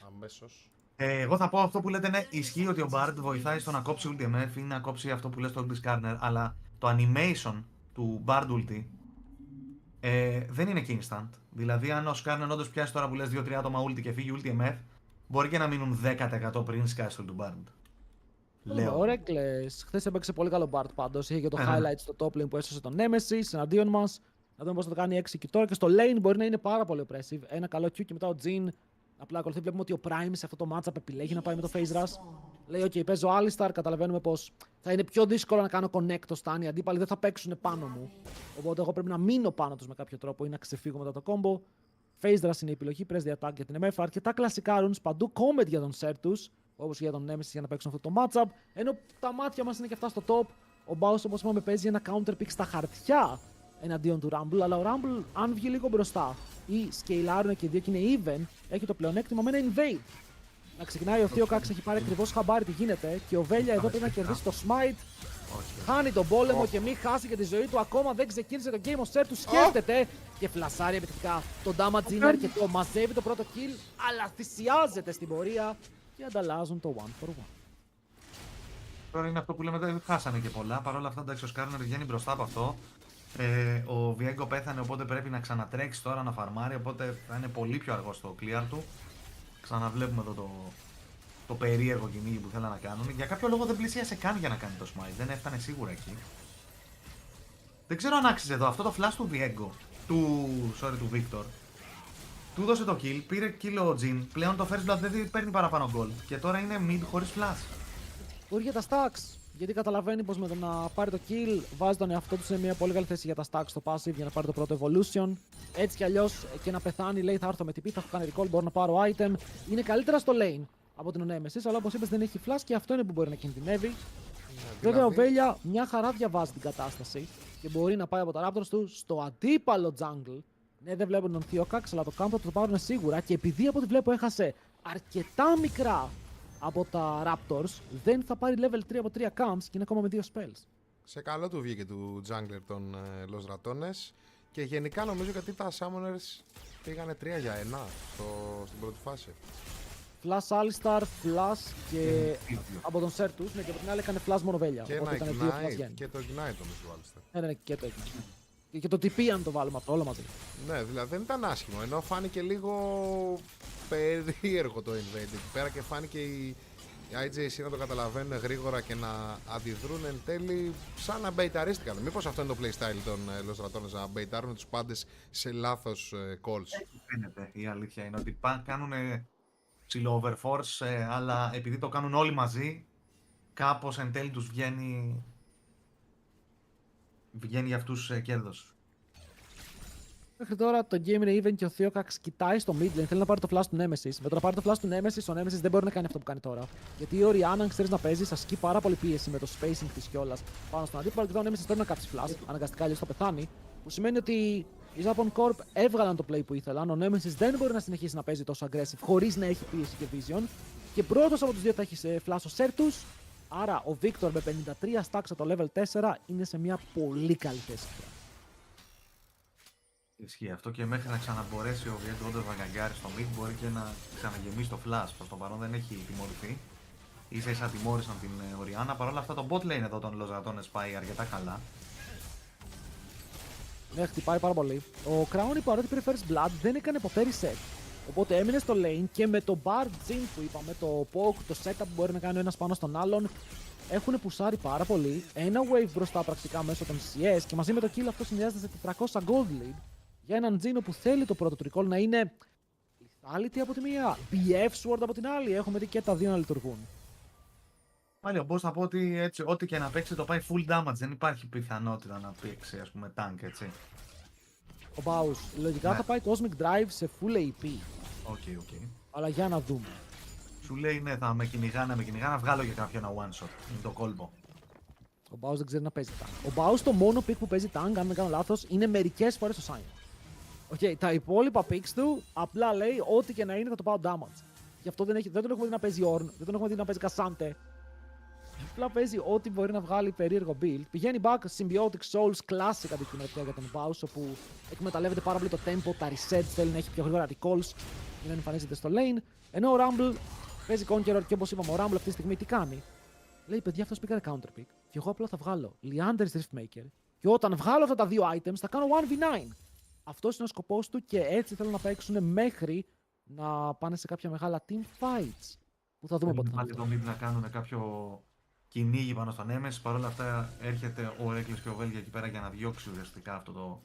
Αμέσως. Εγώ θα πω αυτό που λέτε, ναι, ισχύει ότι ο Bard βοηθάει στο να κόψει Ulti MF ή να κόψει αυτό που λες το Ulti Skarner, αλλά το animation του Bard Ulti δεν είναι instant. Δηλαδή, αν ο Skarner όντως πιάσει τώρα που λες 2-3 άτομα Ulti και φύγει Ulti MF, μπορεί και να μείνουν 10% πριν σκάσει του Bard. Λέω. Ο Reckless χθες έπαιξε πολύ καλό Bard πάντως. Είχε και το highlight στο top lane που έσωσε τον Nemesis εναντίον μας. Να δούμε πώς θα το κάνει execute τώρα. Και στο lane μπορεί να είναι πάρα πολύ oppressive. Ένα καλό Q και μετά ο Jhin απλά ακολουθεί. Βλέπουμε ότι ο Prime σε αυτό το matchup επιλέγει να πάει με το Phase Rush. Λέει: OK, παίζω Alistar. Καταλαβαίνουμε πως θα είναι πιο δύσκολο να κάνω connect το stun. Οι αντίπαλοι δεν θα παίξουν πάνω μου. Οπότε εγώ πρέπει να μείνω πάνω τους με κάποιο τρόπο ή να ξεφύγω μετά το combo. Phase Rush είναι η επιλογή. Press the attack για την MF. Αρκετά κλασικά runes παντού. Comment για τον Sertus. Όπως και για τον Nemesis για να παίξουν αυτό το matchup. Ενώ τα μάτια μας είναι και αυτά στο top. Ο Baus, όπως είπαμε, παίζει ένα counter pick στα χαρτιά εναντίον του Rumble. Αλλά ο Rumble, αν βγει λίγο μπροστά ή σκεϊλάρουν και οι δύο και είναι even, έχει το πλεονέκτημα με ένα invade. Να ξεκινάει ο Θείο Κάξ, έχει πάρει ακριβώς χαμπάρι τι γίνεται. Και ο Βέλια εδώ πρέπει να κερδίσει το smite. Χάνει τον πόλεμο και μην χάσει και τη ζωή του. Ακόμα δεν ξεκίνησε το game. Ο Sertus σκέφτεται και φλασάρει επιτυχικά. Το damage είναι αρκετό. Μαζεύει το πρώτο kill, αλλά θυσιάζεται στην πορεία. Και ανταλλάζουν το 1 for 1. Τώρα είναι αυτό που λέμε, δεν χάσανε και πολλά. Παρ' όλα αυτά, εντάξει, ο Skarner βγαίνει μπροστά από αυτό. Ο Viego πέθανε, οπότε πρέπει να ξανατρέξει τώρα να φαρμάρει. Οπότε θα είναι πολύ πιο αργό στο clear του. Ξαναβλέπουμε εδώ το περίεργο κυνήγι που θέλουν να κάνουν. Για κάποιο λόγο δεν πλησίασε καν για να κάνει το smite. Δεν έφτανε σίγουρα εκεί. Δεν ξέρω αν άξιζε εδώ αυτό το flash του Viego. Του Victor. Του δώσε το kill, πήρε kill ο Jhin. Πλέον το first blood δεν παίρνει παραπάνω gold. Και τώρα είναι mid χωρίς flash. Μπορεί για τα stacks. Γιατί καταλαβαίνει πως με το να πάρει το kill βάζει τον εαυτό του σε μια πολύ καλή θέση για τα stacks στο passive για να πάρει το πρώτο evolution. Έτσι κι αλλιώς και να πεθάνει, λέει θα έρθω με TP, θα έχω κάνει recall, μπορώ να πάρω item. Είναι καλύτερα στο lane από την Nemesis, αλλά όπως είπες δεν έχει flash και αυτό είναι που μπορεί να κινδυνεύει. Βέβαια ο Βέλια μια χαρά διαβάζει την κατάσταση και μπορεί να πάει από τα Raptors του στο αντίπαλο jungle. Ναι, δεν βλέπουν τον Θείο Κάξ, αλλά το camp θα το πάρουν σίγουρα και επειδή από ό,τι βλέπω έχασε αρκετά μικρά από τα Raptors, δεν θα πάρει level 3 από 3 camps και είναι ακόμα με 2 spells. Σε καλό του βγήκε του jungler των Los Ratones και γενικά νομίζω γιατί τα Summoners πήγανε 3 για 1 στην πρώτη φάση. Flash Alistar, Flash και από τον Sertus, ναι, και από την άλλη έκανε Flash Μονοβέλια. Και ένα Ignite, και το Ignite όμως του Alistar. Ναι, και το Ignite. Και το TP αν το βάλουμε αυτό, όλα μαζί. Ναι, δηλαδή δεν ήταν άσχημο, ενώ φάνηκε λίγο περίεργο το Invade εκεί πέρα και φάνηκε οι IJC να το καταλαβαίνουν γρήγορα και να αντιδρούν εν τέλει σαν να μπεϊταρίστηκαν. Μήπως αυτό είναι το playstyle των Los Ratones, να μπεϊτάρουν τους πάντες σε λάθος calls. Φαίνεται, η αλήθεια είναι ότι κάνουν ψηλό overforce, αλλά επειδή το κάνουν όλοι μαζί, κάπως εν τέλει τους βγαίνει για αυτούς κέρδος. Μέχρι τώρα το game είναι even και ο Theocax κοιτάει στο mid lane, θέλει να πάρει το flash του Nemesis. Με το να πάρει το flash του Nemesis, ο Nemesis δεν μπορεί να κάνει αυτό που κάνει τώρα. Γιατί η Orianna, αν ξέρει να παίζει, ασκεί πάρα πολύ πίεση με το spacing τη κιόλας πάνω στον αντίπαλο και τώρα ο Nemesis πρέπει να κάψει flash. Αναγκαστικά αλλιώς θα πεθάνει. Που σημαίνει ότι οι Japan Corp έβγαλαν το play που ήθελαν. Ο Nemesis δεν μπορεί να συνεχίσει να παίζει τόσο aggressive χωρίς να έχει πίεση και vision. Και πρώτος από τους δύο θα έχει σε flash ο Sertus. Άρα ο Victor με 53 stacks από το level 4 είναι σε μια πολύ καλή θέση. Ισχύει αυτό και μέχρι να ξαναμπορέσει ο Βιέντο όντως να γκαγκάρει στο mid μπορεί και να ξαναγεμίσει το flash. Προς το παρόν δεν έχει τιμωρηθεί. Ίσα ίσα τιμώρησαν την Orianna. Παρ' όλα αυτά το bot lane εδώ των Los Ratones πάει αρκετά καλά. Ναι, χτυπάει πάρα πολύ. Ο Crown παρότι πήρε first blood δεν έκανε ποτέ reset. Οπότε έμεινε στο lane και με το Bard Jhin που είπαμε, το poke, το setup που μπορεί να κάνει ο ένας πάνω στον άλλον, έχουν πουσάρει πάρα πολύ. Ένα wave μπροστά πρακτικά μέσω των CS και μαζί με το kill αυτό συνδυάζεται σε 400 gold lead για έναν Jhin που θέλει το πρώτο του recall να είναι lethality από τη μία, BF sword από την άλλη. Έχουμε δει και τα δύο να λειτουργούν. Πάλι ο boss θα πω ότι έτσι, ό,τι και να παίξει το πάει full damage. Δεν υπάρχει πιθανότητα να παίξει ας πούμε tank, έτσι. Ο Baus λογικά θα πάει Cosmic Drive σε full AP. Οκ. Αλλά για να δούμε. Σου λέει ναι, θα με κυνηγάνε, βγάλω για κάποιο ένα one shot. Είναι το κόλπο. Ο Baus δεν ξέρει να παίζει tank. Ο Baus το μόνο pick που παίζει tank, αν δεν κάνω λάθος, είναι μερικές φορές το Sign. Τα υπόλοιπα picks του απλά λέει ό,τι και να είναι θα το πάω damage. Γι' αυτό δεν τον έχουμε δει να παίζει Ornn, δεν τον έχουμε δει να παίζει Cassante. Απλά παίζει ό,τι μπορεί να βγάλει περίεργο build. Πηγαίνει back Symbiotic Souls Classic αντικειμενικά για τον Baus, όπου εκμεταλλεύεται πάρα πολύ το tempo, τα resets, θέλει να έχει πιο γρήγορα recalls για να εμφανίζεται στο lane. Ενώ ο Rumble παίζει Conqueror και όπως είπαμε, ο Rumble αυτή τη στιγμή τι κάνει. Λέει παιδιά, αυτός πήγανε counter pick και εγώ απλά θα βγάλω Leander's Riftmaker και όταν βγάλω αυτά τα δύο items θα κάνω 1v9. Αυτός είναι ο σκοπός του και έτσι θέλουν να παίξουν μέχρι να πάνε σε κάποια μεγάλα team fights. Που θα δούμε πότε θα το mid να κάνουν κάποιο κυνήγι πάνω στον Nemesis. Παρ' όλα αυτά έρχεται ο Reckless και ο Velgia εκεί πέρα για να διώξει ουσιαστικά αυτό το.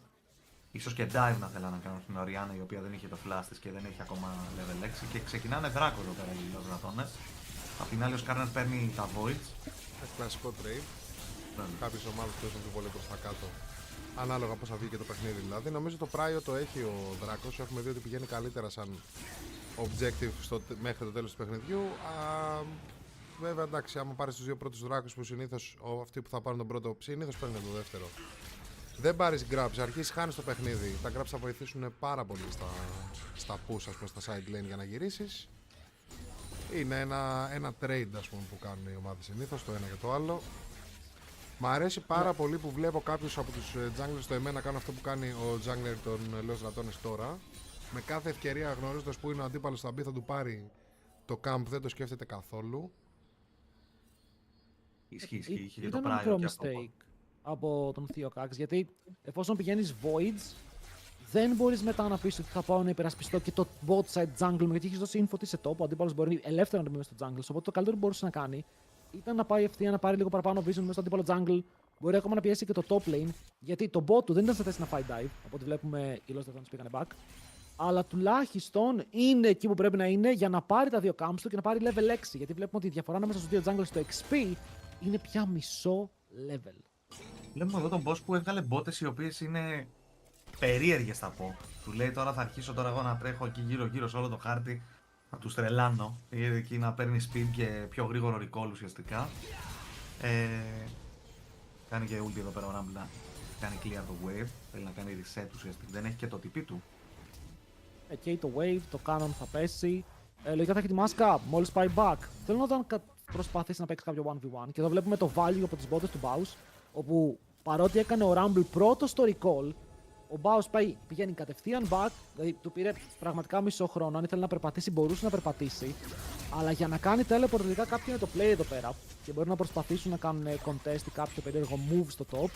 Ίσως και dive να θέλανε να κάνουν στην Orianna η οποία δεν είχε το flash της και δεν έχει ακόμα level 6 και ξεκινάνε δράκο εδώ πέρα οι Los Ratones. Απ' την άλλη ο Skarner παίρνει τα voids. Κλασικό trade. Κάποιες ομάδες παίζουν πιο πολύ προς τα κάτω. Ανάλογα πώς θα βγει και το παιχνίδι δηλαδή. Νομίζω το Prio το έχει ο Δράκος. Έχουμε δει ότι πηγαίνει καλύτερα σαν objective μέχρι το τέλος του παιχνιδιού. Βέβαια εντάξει, άμα πάρεις τους δύο πρώτους Δράκους που συνήθως αυτοί που θα πάρουν τον πρώτο συνήθως παίρνουν το δεύτερο. Δεν πάρεις grabs, αρχίσεις χάνεις το παιχνίδι. Τα grabs θα βοηθήσουν πάρα πολύ στα push, ας πούμε, στα side lane για να γυρίσεις. Είναι ένα trade, ας πούμε, που κάνουν οι ομάδες συνήθως, το ένα και το άλλο. Μ' αρέσει πάρα πολύ που βλέπω κάποιους από τους junglers στο εμένα να κάνουν αυτό που κάνει ο jungler των Los Ratones τώρα. Με κάθε ευκαιρία, γνωρίζοντας που είναι ο αντίπαλος θα μπει, θα του πάρει το camp, δεν το σκέφτεται καθόλου. Ισχύει και το Ήταν ένα μικρό mistake από τον Theocax, γιατί εφόσον πηγαίνεις voids, δεν μπορείς μετά να πεις ότι θα πάω να υπερασπιστώ και το bot side jungle μου, γιατί έχεις δώσει info τι σε top, ο αντίπαλος μπορεί ελεύθερα να μπει μέσα στο jungle, οπότε το καλύτερο που μπορούσε να κάνει ήταν να πάει ευθεία να πάρει λίγο παραπάνω vision μέσα στο αντίπαλο jungle, μπορεί ακόμα να πιέσει και το top lane, γιατί το bot του δεν ήταν σε θέση να φάει dive, από ό,τι βλέπουμε οι Los Ratones πήγανε back, αλλά τουλάχιστον είναι εκεί που πρέπει να είναι για να πάρει τα δύο camps του και να πάρει level 6, γιατί βλέπουμε ότι η διαφορά ανάμεσα στους δύο jungles στο XP είναι πια μισό level. Βλέπουμε εδώ τον boss που έβγαλε μπότες οι οποίες είναι περίεργες θα πω. Του λέει τώρα θα αρχίσω τώρα εγώ να τρέχω εκεί γύρω σε όλο το χάρτη, να τους τρελάνω, εκεί να παίρνει speed και πιο γρήγορο recall ουσιαστικά. Κάνει και ulti εδώ πέρα ο Rumble, κάνει clear το wave, θέλει να κάνει reset ουσιαστικά, δεν έχει και το TP του. Και το wave, το cannon θα πέσει, λογικά θα έχει τη μάσκα μόλις πάει back. Θέλω να δω αν προσπαθήσει να παίξει κάποιο 1v1 και εδώ βλέπουμε το value από τις μπότες του Baus, όπου παρότι έκανε ο Rumble πρώτο στο recall, ο Μπάος πηγαίνει κατευθείαν back, δηλαδή του πήρε πραγματικά μισό χρόνο. Αν ήθελε να περπατήσει, μπορούσε να περπατήσει. Αλλά για να κάνει teleport, τελικά κάποιο είναι το play εδώ πέρα. Και μπορεί να προσπαθήσουν να κάνουν contest ή κάποιο περίεργο move στο top.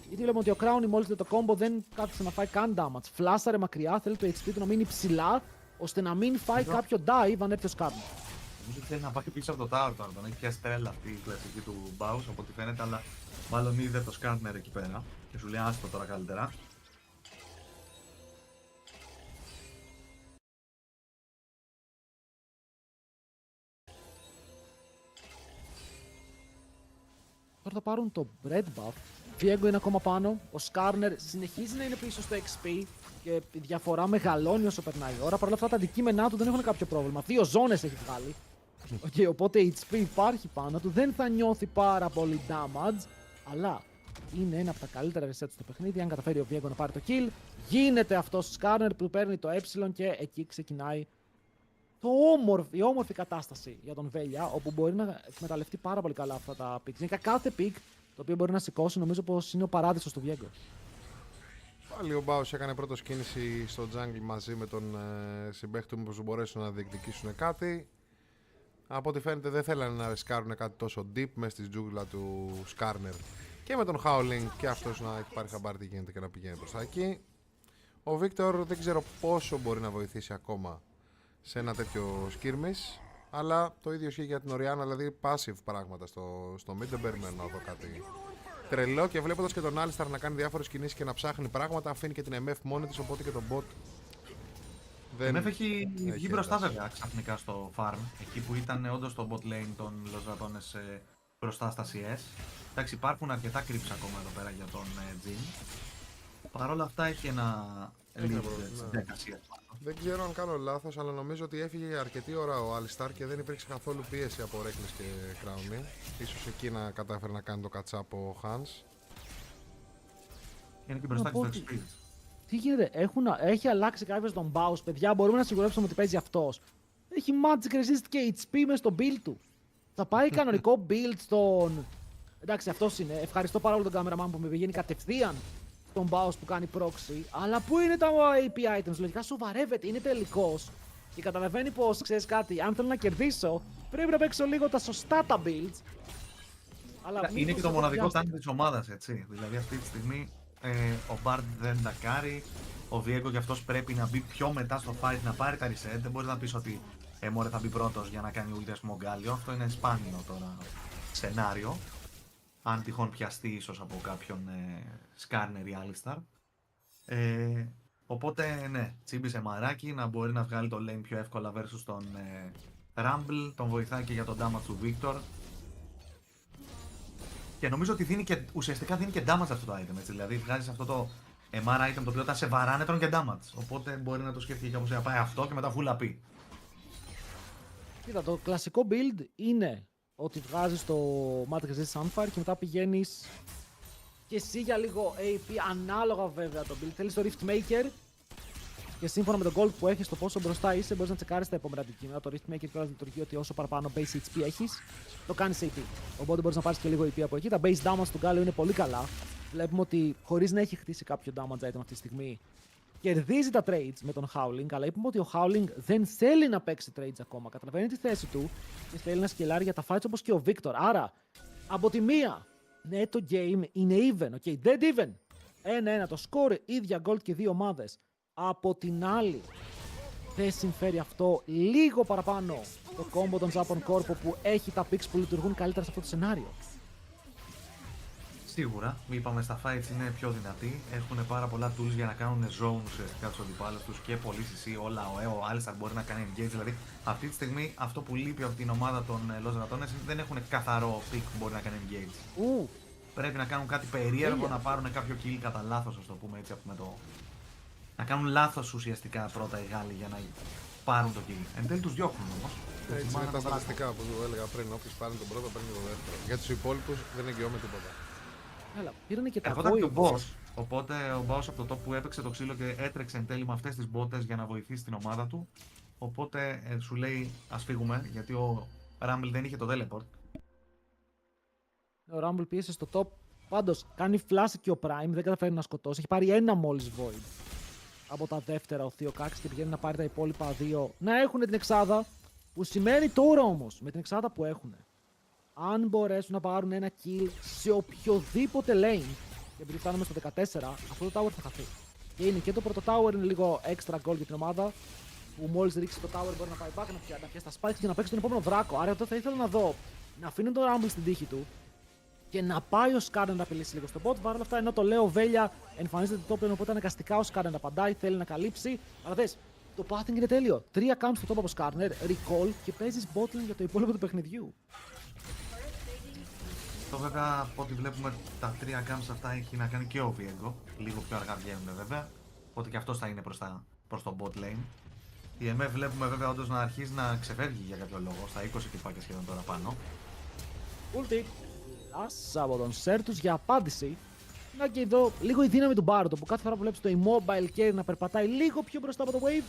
Γιατί λέμε ότι ο Crowny μόλις το combo δεν κάθισε να φάει καν damage. Φλάσαρε μακριά, θέλει το HP του να μείνει ψηλά, ώστε να μην φάει κάποιο dive αν έρθει ο Skarner. Νομίζω ότι θέλει να πάει πίσω από το tower τώρα. Τον έχει πιάσει τρέλα αυτή η κλασική του Baus από ό,τι φαίνεται, αλλά μάλλον είδε το Skarner εκεί πέρα. Και σου λέει άστο τώρα καλύτερα. Τώρα θα πάρουν το Red Buff. Viego είναι ακόμα πάνω. Ο Skarner συνεχίζει να είναι πίσω στο XP και η διαφορά μεγαλώνει όσο περνάει η ώρα. Παρ' όλα αυτά τα αντικείμενά του δεν έχουν κάποιο πρόβλημα. 2 ζώνες έχει βγάλει. Okay, οπότε HP υπάρχει πάνω του. Δεν θα νιώθει πάρα πολύ damage. Αλλά είναι ένα από τα καλύτερα reset στο παιχνίδι. Αν καταφέρει ο Viego να πάρει το kill, γίνεται αυτός ο Skarner που παίρνει το ε και εκεί ξεκινάει η όμορφη κατάσταση για τον Βέλια, όπου μπορεί να εκμεταλλευτεί πάρα πολύ καλά αυτά τα picks. Γενικά κάθε pick το οποίο μπορεί να σηκώσει, νομίζω πως είναι ο παράδεισος του Viego. Πάλι ο Μπάους έκανε πρώτος κίνηση στο jungle μαζί με τον συμπαίχτη του, μήπως μπορέσουν να διεκδικήσουν κάτι. Από ό,τι φαίνεται δεν θέλανε να ρισκάρουν κάτι τόσο deep μέσα στη τζούγκλα του Skarner και με τον Howling και αυτός να έχει πάρει χαμπάρι τι γίνεται και να πηγαίνει προς τα εκεί. Ο Victor δεν ξέρω πόσο μπορεί να βοηθήσει ακόμα σε ένα τέτοιο skirmish, αλλά το ίδιο ισχύει για την Orianna, δηλαδή passive πράγματα στο mid. Δεν περιμένω να δω κάτι τρελό και βλέποντας και τον Alistar να κάνει διάφορες κινήσεις και να ψάχνει πράγματα, αφήνει και την MF μόνη της, οπότε και τον bot δεν έχει βγει μπροστά βέβαια ξαφνικά στο farm, εκεί που ήταν όντως το bot lane των Los Ratones μπροστά στα CS. Εντάξει, υπάρχουν αρκετά creeps ακόμα εδώ πέρα για τον Jhin. Παρ' όλα αυτά έχει ένα λίγο διαδικασία. Δεν ξέρω αν κάνω λάθος, αλλά νομίζω ότι έφυγε αρκετή ώρα ο Alistar και δεν υπήρξε καθόλου πίεση από Reckless και Crowny. Ίσως εκεί να κατάφερε να κάνει το catch-up ο Hans. Είναι και μπροστά και στο XP. Τι γίνεται, έχει αλλάξει κάποιος τον Baus, παιδιά, μπορούμε να σιγουρέψουμε ότι παίζει αυτός. Έχει magic resist και HP μέσα στο build του. Θα πάει κανονικό build στον... Εντάξει, αυτός είναι. Ευχαριστώ πάρα πολύ τον cameraman που με πηγαίνει κατευθείαν τον Baus που κάνει proxy. Αλλά πού είναι τα AP items, λογικά σοβαρεύεται, είναι τελικός. Και καταλαβαίνει πως, ξέρεις κάτι, αν θέλω να κερδίσω, πρέπει να παίξω λίγο τα σωστά τα builds. Αλλά είναι και το μοναδικό tank της ομάδας, έτσι. Δηλαδή αυτή τη στιγμή ο Bard δεν τα κάρει, ο Viego και αυτός πρέπει να μπει πιο μετά στο fight να πάρει τα reset. Δεν μπορεί να πεις ότι μωρέ θα μπει πρώτος για να κάνει ulti Μογκάλιο. Αυτό είναι σπάνιο τώρα σενάριο. Αν τυχόν πιαστεί ίσως από κάποιον Skarner ή Alistar. Οπότε ναι, τσίμπησε μαράκι να μπορεί να βγάλει το lane πιο εύκολα versus τον Rumble. Τον βοηθάει και για τον damage του Victor. Και νομίζω ότι ουσιαστικά δίνει και damage αυτό το item, έτσι. Δηλαδή βγάζεις αυτό το MR item το οποίο όταν σε βαράνε τρώνε και damage. Οπότε μπορεί να το σκέφτηκε κάπως να πάει αυτό και μετά full AP. Κοίτα, το κλασικό build είναι ότι βγάζεις το Magic Resist Sunfire και μετά πηγαίνεις και εσύ για λίγο AP, ανάλογα βέβαια το build. Θέλεις το Rift Maker και σύμφωνα με το gold που έχεις, το πόσο μπροστά είσαι, μπορείς να τσεκάρεις τα επόμενα αντικείμενα. Το Rift Maker κιόλας λειτουργεί ότι όσο παραπάνω base HP έχεις, το κάνεις AP. Οπότε μπορείς να πάρεις και λίγο AP από εκεί. Τα base damage του Γκάλιο είναι πολύ καλά. Βλέπουμε ότι χωρίς να έχει χτίσει κάποιο damage item αυτή τη στιγμή, κερδίζει τα trades με τον Howling, αλλά είπαμε ότι ο Howling δεν θέλει να παίξει trades ακόμα. Καταλαβαίνει τη θέση του και θέλει να σκελάρει για τα fights όπως και ο Victor. Άρα, από τη μία, ναι, το game είναι even, okay, dead even. 1-1 το score, ίδια gold και δύο ομάδες. Από την άλλη, δεν συμφέρει αυτό λίγο παραπάνω το combo των Japan Corp που έχει τα picks που λειτουργούν καλύτερα σε αυτό το σενάριο. Σίγουρα, είπαμε στα fights είναι πιο δυνατοί. Έχουν πάρα πολλά tools για να κάνουν zone ουσιαστικά τους αντιπάλους τους και πολύ CC, όλα ο Alistar μπορεί να κάνει engage. Δηλαδή, αυτή τη στιγμή αυτό που λείπει από την ομάδα των Los Ratones είναι ότι δεν έχουν καθαρό pick που μπορεί να κάνει engage. Πρέπει να κάνουν κάτι περίεργο, να πάρουν κάποιο kill κατά λάθος, ας το πούμε έτσι, με το... να κάνουν λάθος ουσιαστικά πρώτα οι Γάλλοι για να πάρουν το kill. Εν τέλει τους διώχνουν όμως. Έτσι είναι τα στατιστικά που έλεγα πριν. Όποιος πάρει τον πρώτο, παίρνει τον δεύτερο. Για τους υπόλοιπους δεν εγγυώμαι τίποτα. Έλα, πήρανε και τα ερχόταν και ο boss. Οπότε ο boss από το top που έπαιξε το ξύλο και έτρεξε εν τέλει με αυτές τις μπότες για να βοηθήσει την ομάδα του. Οπότε σου λέει ας φύγουμε, γιατί ο Rumble δεν είχε το teleport. Ο Rumble πίεσε στο top Πάντως, κάνει flash και ο Prime, δεν καταφέρει να σκοτώσει. Έχει πάρει ένα μόλις Void από τα δεύτερα ο Theo Kax και πηγαίνει να πάρει τα υπόλοιπα 2 να έχουν την εξάδα. Που σημαίνει τώρα όμως, με την εξάδα που έχουν, αν μπορέσουν να πάρουν ένα kill σε οποιοδήποτε lane, και επειδή φτάνουμε στο 14, αυτό το tower θα χαθεί. Και είναι και το πρώτο tower, είναι λίγο extra goal για την ομάδα. Που μόλις ρίξει το tower μπορεί να πάει back, να πιάσει τα spikes και να παίξει τον επόμενο δράκο. Άρα εδώ θα ήθελα να δω να αφήνει τον Rumble στην τύχη του και να πάει ο Skarner να απειλήσει λίγο στον bot. Παρ' όλα αυτά, ενώ το λέω Βέλια εμφανίζεται το top, οπότε αναγκαστικά ο Skarner απαντάει, θέλει να καλύψει. Αλλά δες, το pathing είναι τέλειο. 3 camps στο top από Skarner, recall και παίζεις botlane για το υπόλοιπο του παιχνιδιού. Το βέβαια από ό,τι βλέπουμε τα 3 camps αυτά έχει να κάνει και ο Viego. Λίγο πιο αργά βγαίνουν βέβαια. Οπότε και αυτός θα είναι προς το bot lane. Η MF βλέπουμε βέβαια όντως να αρχίζει να ξεφεύγει για κάποιο λόγο. Στα 20 κυπάκια σχεδόν τώρα πάνω. Ulti. Άσα από τον Σέρτους για απάντηση. Να και εδώ λίγο η δύναμη του Μπάρτο που κάθε φορά που βλέπεις το immobile carry να περπατάει λίγο πιο μπροστά από το wave,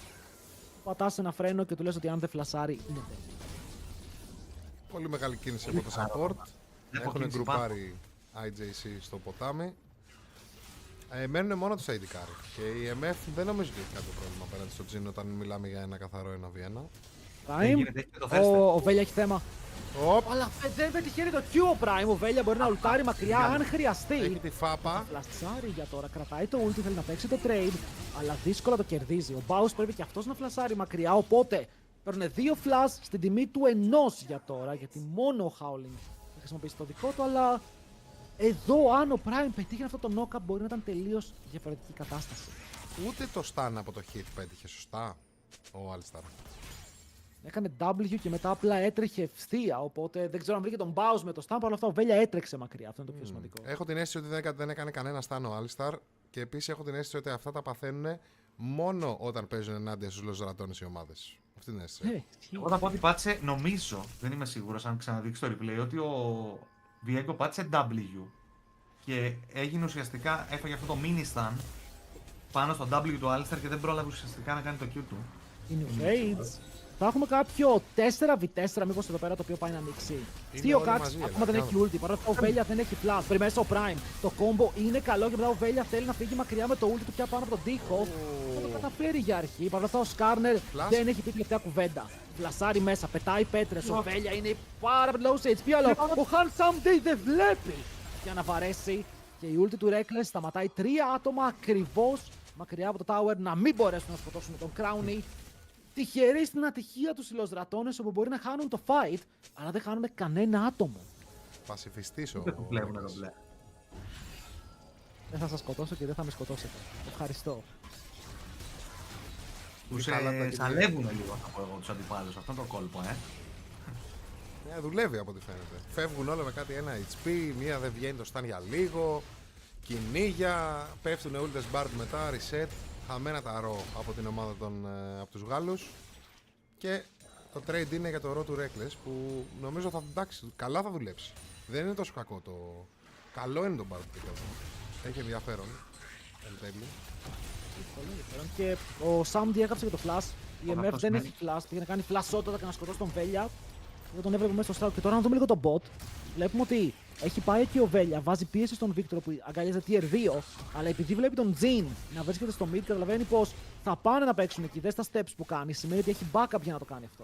πατάς ένα φρένο και του λες ότι αν δεν φλασάρει είναι τέλειο. Πολύ μεγάλη κίνηση από το support. Έχουν γκρουπάρει IJC στο ποτάμι. Μένουν μόνο τους AD carry. Και η MF δεν νομίζω ότι έχει κάποιο πρόβλημα απέναντι στο Jhin όταν μιλάμε για ένα καθαρό 1v1. Ο Βέλια έχει θέμα. Αλλά δεν πετυχαίνει το Q ο Prime. Ο Βέλια μπορεί να λουτάρει μακριά αν χρειαστεί. Έχει τη φάπα. Φλασάρει για τώρα. Κρατάει το ulti, θέλει να παίξει το trade. Αλλά δύσκολα το κερδίζει. Ο Baus πρέπει και αυτός να φλασάρει μακριά. Οπότε παίρνουν 2 flash στην τιμή του 1 για τώρα. Γιατί μόνο ο Howling θα χρησιμοποιήσει το δικό του. Αλλά εδώ αν ο Prime πετύχει αυτό το knock-up μπορεί να ήταν τελείως διαφορετική κατάσταση. Ούτε το stun από το hit πέτυχε σωστά ο Alistar. Έκανε W και μετά απλά έτρεχε ευθεία. Οπότε δεν ξέρω αν βρήκε τον Baus με το stun. Παρ' όλα αυτά ο Βέλια έτρεξε μακριά. Αυτό είναι το πιο σημαντικό. Έχω την αίσθηση ότι δεν έκανε κανένα stun ο Alistar. Και επίσης έχω την αίσθηση ότι αυτά τα παθαίνουν μόνο όταν παίζουν ενάντια στους λοζρατώνες οι ομάδες. Αυτή είναι η αίσθηση. Εγώ θα πω ότι πάτησε, νομίζω, δεν είμαι σίγουρος αν ξαναδείξει το replay, ότι ο Viego πάτησε W και έγινε ουσιαστικά, έφαγε αυτό το mini stun πάνω στο W του Alistar και δεν πρόλαβε ουσιαστικά να κάνει το Q του. Είναι Raids. Θα έχουμε κάποιο 4v4 μήπως εδώ πέρα το οποίο πάει να ανοίξει. Theo Kax ακόμα δεν έχει ulti, παρόλο που ο Βέλια δεν έχει flash. Περιμένει στο Prime. Το combo είναι καλό και μετά ο Βέλια θέλει να φύγει μακριά με το ulti του πια πάνω από τον Deco. Θα το καταφέρει για αρχή. Παρόλο αυτά ο Skarner δεν έχει πει τελευταία κουβέντα. Φλασάρει μέσα, πετάει πέτρες. Ο Βέλια είναι πάρα πολύ low σε HP, αλλά ο Handsome Day δεν βλέπει για να βαρέσει. Και η ulti του Reckless σταματάει 3 άτομα ακριβώς μακριά από το tower να μην μπορέσουν να σκοτώσουν τον Crowny. Τυχεροί στην ατυχία τους οι λοζρατώνες όπου μπορεί να χάνουν το fight, αλλά δεν χάνουν κανένα άτομο. Πασιφιστής ο... Δεν θα σας σκοτώσω και δεν θα με σκοτώσετε. Ευχαριστώ. Τους σαλεύουν λίγο, θα πω εγώ, τους αντιπάλους. Αυτό είναι το κόλπο, δουλεύει από ό,τι φαίνεται. Φεύγουν όλα με κάτι 1 HP, μία δεν βγαίνει το stun για λίγο. Κυνήγια, πέφτουν ούλτες μπάρτ μετά, reset. Χαμένα τα ρο από την ομάδα από τους Γάλλους. Και το trade είναι για το ρο του Reckless που νομίζω θα εντάξει, καλά θα δουλέψει. Δεν είναι τόσο κακό το... Καλό είναι το μπάρτ που έχει ενδιαφέρον. Εν τέλει. Και ο Sam διέγραψε και το flash. Η MF δεν έχει flash, πήγε να κάνει flash ότοτα και να σκοτώσει τον Βέλια. Δεν τον έβλεπε μέσα στο strat. Και τώρα να δούμε λίγο τον bot. Βλέπουμε ότι έχει πάει και ο Βέλια, βάζει πίεση στον Victor που αγκαλιάζει tier 2. Αλλά επειδή βλέπει τον Jhin να βρίσκεται στο mid, καταλαβαίνει πως θα πάνε να παίξουν εκεί. Δες τα steps που κάνει. Σημαίνει ότι έχει backup για να το κάνει αυτό.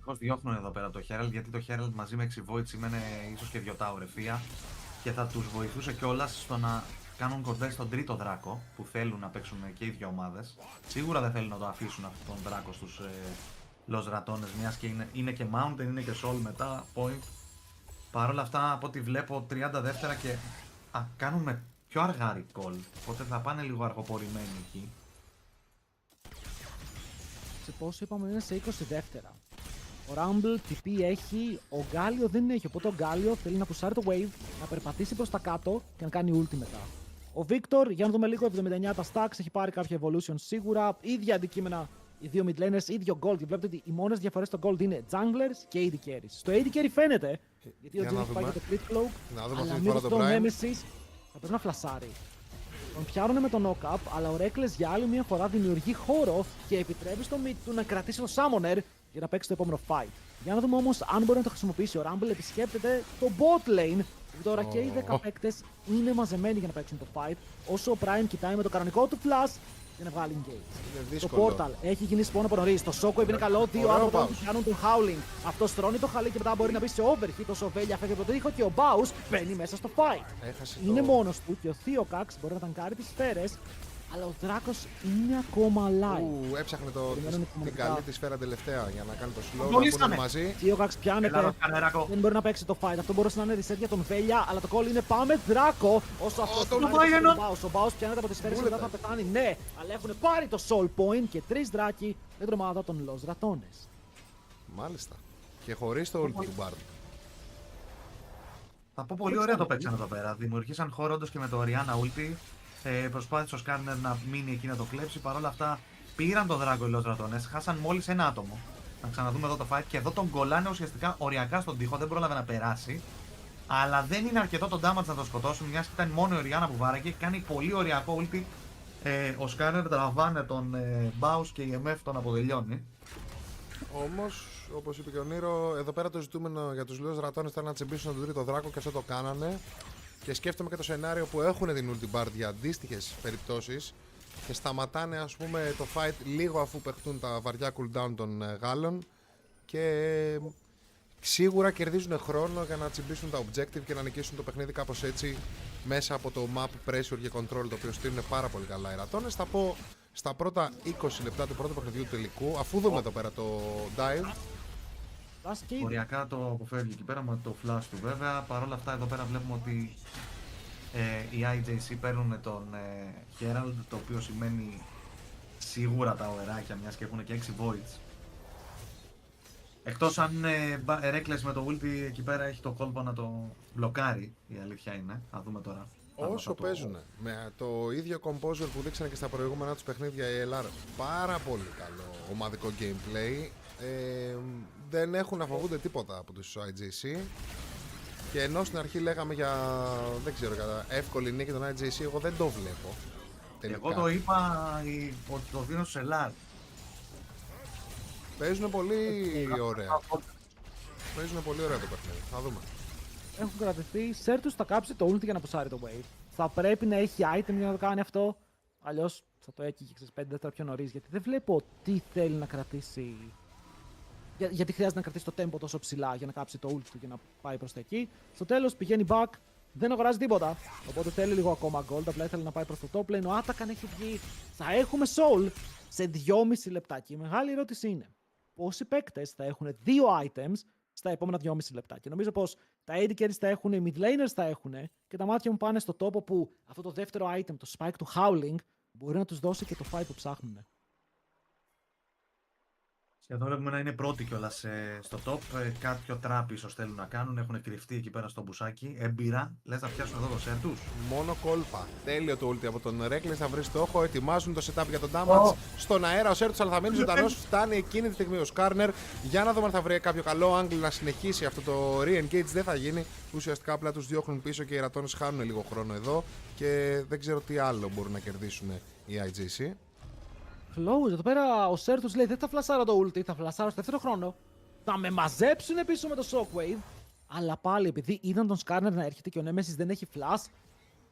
Πώς διώχνουν εδώ πέρα το Herald, γιατί το Herald μαζί με 6 void σημαίνει ίσως και 2 tower ευθεία. Και θα τους βοηθούσε κιόλας στο να κάνουν κοντέ στον τρίτο δράκο που θέλουν να παίξουν και οι δύο ομάδες. Σίγουρα δεν θέλουν να το αφήσουν αυτόν τον δράκο στους λοζρατώνες, μιας και είναι και mountain, είναι και soul μετά, point. Παρ' όλα αυτά, από ό,τι βλέπω, 30 δεύτερα και κάνουμε πιο αργά recall, οπότε θα πάνε λίγο αργοπορημένοι εκεί. Σε πόσο είπαμε είναι σε 20 δεύτερα. Ο Rumble TP έχει, ο Γκάλιο δεν έχει, οπότε ο Γκάλιο θέλει να πουσάρει το wave, να περπατήσει προς τα κάτω και να κάνει ulti μετά. Ο Victor, για να δούμε λίγο, 79 τα stacks, έχει πάρει κάποια evolution σίγουρα, ίδια αντικείμενα οι δύο mid laners, ίδιο gold, και βλέπετε ότι οι μόνες διαφορές στο gold είναι junglers και AD carries. Στο AD carry φαίνεται, γιατί ο Jhin έχει πάει για το crit cloak, αλλά μήπως το Nemesis θα πρέπει να φλασάρει. Τον πιάνουν με το knock-up, αλλά ο Reckless για άλλη μια φορά δημιουργεί χώρο και επιτρέπει στο mid του να κρατήσει το summoner για να παίξει το επόμενο fight. Για να δούμε όμως αν μπορεί να το χρησιμοποιήσει. Ο Rumble επισκέπτεται το bot lane Τώρα και οι 10 παίκτες είναι μαζεμένοι για να παίξουν το fight, όσο ο Prime κοιτάει με το κανονικό του flash για να βγάλει engage. Το portal έχει γίνει spawn από νωρίς. Το shockwave είναι καλό. Δύο άτομα που κάνουν τον howling. Αυτό στρώνει το χαλί και μετά μπορεί να μπει σε overhit. Ο Σοβέλια φεύγει από το τείχο και ο Baus μπαίνει μέσα στο fight. Είναι μόνος του και ο Theocax μπορεί να ταγκάρει τις σφαίρες. Αλλά ο Δράκος είναι ακόμα alive. Έψαχνε την καλή τη σφαίρα τελευταία για να κάνει το slow. Κολλήσανε. Να μαζί. Theocax πιάνεται. Δεν μπορεί να παίξει το fight. Αυτό μπορούσε να είναι reset για τον Βέλια. Αλλά το call είναι πάμε Δράκο. Όσο αυτό το πάει ένα. Ο Baus πιάνεται από τις σφαίρες και μετά θα πεθάνει. Ναι, αλλά έχουν πάρει το soul point και 3 δράκοι με την ομάδα των Los Ratones. Μάλιστα. Και χωρίς το ult του Bard. Θα πω πολύ ωραία το παίξαν εδώ πέρα. Δημιουργήσαν χώρο όντως και με το Orianna ulti. Προσπάθησε ο Σκάρνερ να μείνει εκεί να το κλέψει. Παρ' όλα αυτά πήραν τον Δράκο οι Los Ratones. Χάσαν μόλις ένα άτομο. Να ξαναδούμε εδώ το fight. Και εδώ τον κολλάνε ουσιαστικά οριακά στον τοίχο. Δεν πρόλαβε να περάσει. Αλλά δεν είναι αρκετό το damage να το σκοτώσουν. Μιας και ήταν μόνο η Orianna που βάραγε. Κάνει πολύ οριακό ulti. Ο Σκάρνερ τραβάνε τον Baus και η MF τον αποτελειώνει. Όμως, όπως είπε και ο Νίρο, εδώ πέρα το ζητούμενο για τους Los Ratones ήταν να τσιμπήσουν τον τρίτο Δράκο και αυτό το κάνανε. Και σκέφτομαι και το σενάριο που έχουν την ulti Bard για αντίστοιχες περιπτώσεις και σταματάνε ας πούμε το fight λίγο αφού παιχτούν τα βαριά cooldown των Γάλλων και σίγουρα κερδίζουν χρόνο για να τσιμπήσουν τα objective και να νικήσουν το παιχνίδι κάπως έτσι μέσα από το map pressure και control το οποίο στείλουν πάρα πολύ καλά οι Ρατώνες. Θα πω στα πρώτα 20 λεπτά του πρώτου παιχνιδιού του τελικού, αφού δούμε εδώ πέρα το dive. Οριακά το αποφεύγει εκεί πέρα με το flash του βέβαια. Παρ' όλα αυτά εδώ πέρα βλέπουμε ότι οι IJC παίρνουν τον Herald, το οποίο σημαίνει σίγουρα τα ορεράκια μιας και έχουν και 6 voids. Εκτός αν Reckless με το ulti εκεί πέρα έχει το κόλπο να το μπλοκάρει, η αλήθεια είναι. Θα δούμε τώρα. Όσο παίζουν με το ίδιο composer που δείξανε και στα προηγούμενα τους παιχνίδια η LR, πάρα πολύ καλό ομαδικό gameplay. Δεν έχουν να φοβούνται τίποτα από τους IJC. Και ενώ στην αρχή λέγαμε για, δεν ξέρω, για εύκολη νίκη των IJC, εγώ δεν το βλέπω. Τελικά. Εγώ το είπα ότι το δίνω σε LR. Παίζουν πολύ ωραία. Παίζουν πολύ ωραία το παιχνίδι. Θα δούμε. Έχουν κρατηθεί. Σέρτους θα κάψει το ulti για να ποσάρει το wave. Θα πρέπει να έχει item για να το κάνει αυτό. Αλλιώς θα το έκυγε 5 δεύτερα πιο νωρίς. Γιατί δεν βλέπω τι θέλει να κρατήσει. Γιατί χρειάζεται να κρατήσει το tempo τόσο ψηλά για να κάψει το ult του και να πάει προς τα εκεί. Στο τέλος πηγαίνει back, δεν αγοράζει τίποτα. Οπότε θέλει λίγο ακόμα gold. Απλά ήθελε να πάει προς το top lane. Ο Atakan έχει βγει. Θα έχουμε soul σε 2,5 λεπτά. Και η μεγάλη ερώτηση είναι πόσοι παίκτες θα έχουν 2 items στα επόμενα 2,5 λεπτά. Και νομίζω πως τα AD carries θα έχουν, οι mid laners θα έχουν και τα μάτια μου πάνε στο τόπο που αυτό το δεύτερο item, το spike του howling, μπορεί να τους δώσει και το fight που ψάχνουν. Σχεδόν βλέπουμε να είναι πρώτοι κιόλας στο top. Κάποιο trap ίσως θέλουν να κάνουν. Έχουν κρυφτεί εκεί πέρα στο μπουσάκι. Έμπειρα. Λες να πιάσουν εδώ το σερ τους. Μόνο κόλπα. Τέλειο το ulti από τον Reckless. Θα βρει στόχο. Ετοιμάζουν το setup για τον damage στον αέρα. Ο σερ τους αλλά θα μείνει ζωντανός. Φτάνει εκείνη τη στιγμή ο Σκάρνερ. Για να δούμε αν θα βρει κάποιο καλό angle να συνεχίσει αυτό το re-engage. Δεν θα γίνει. Ουσιαστικά απλά τους διώχνουν πίσω και οι Ρατώνες χάνουν λίγο χρόνο εδώ. Και δεν ξέρω τι άλλο μπορούν να κερδίσουν οι IJC. Close, εδώ πέρα ο Σέρτους λέει δεν θα φλασάρω το ulti, θα φλασάρω στο δεύτερο χρόνο. Θα με μαζέψουν πίσω με το shockwave. Αλλά πάλι επειδή είδαν τον Σκάρνερ να έρχεται και ο Nemesis δεν έχει flash,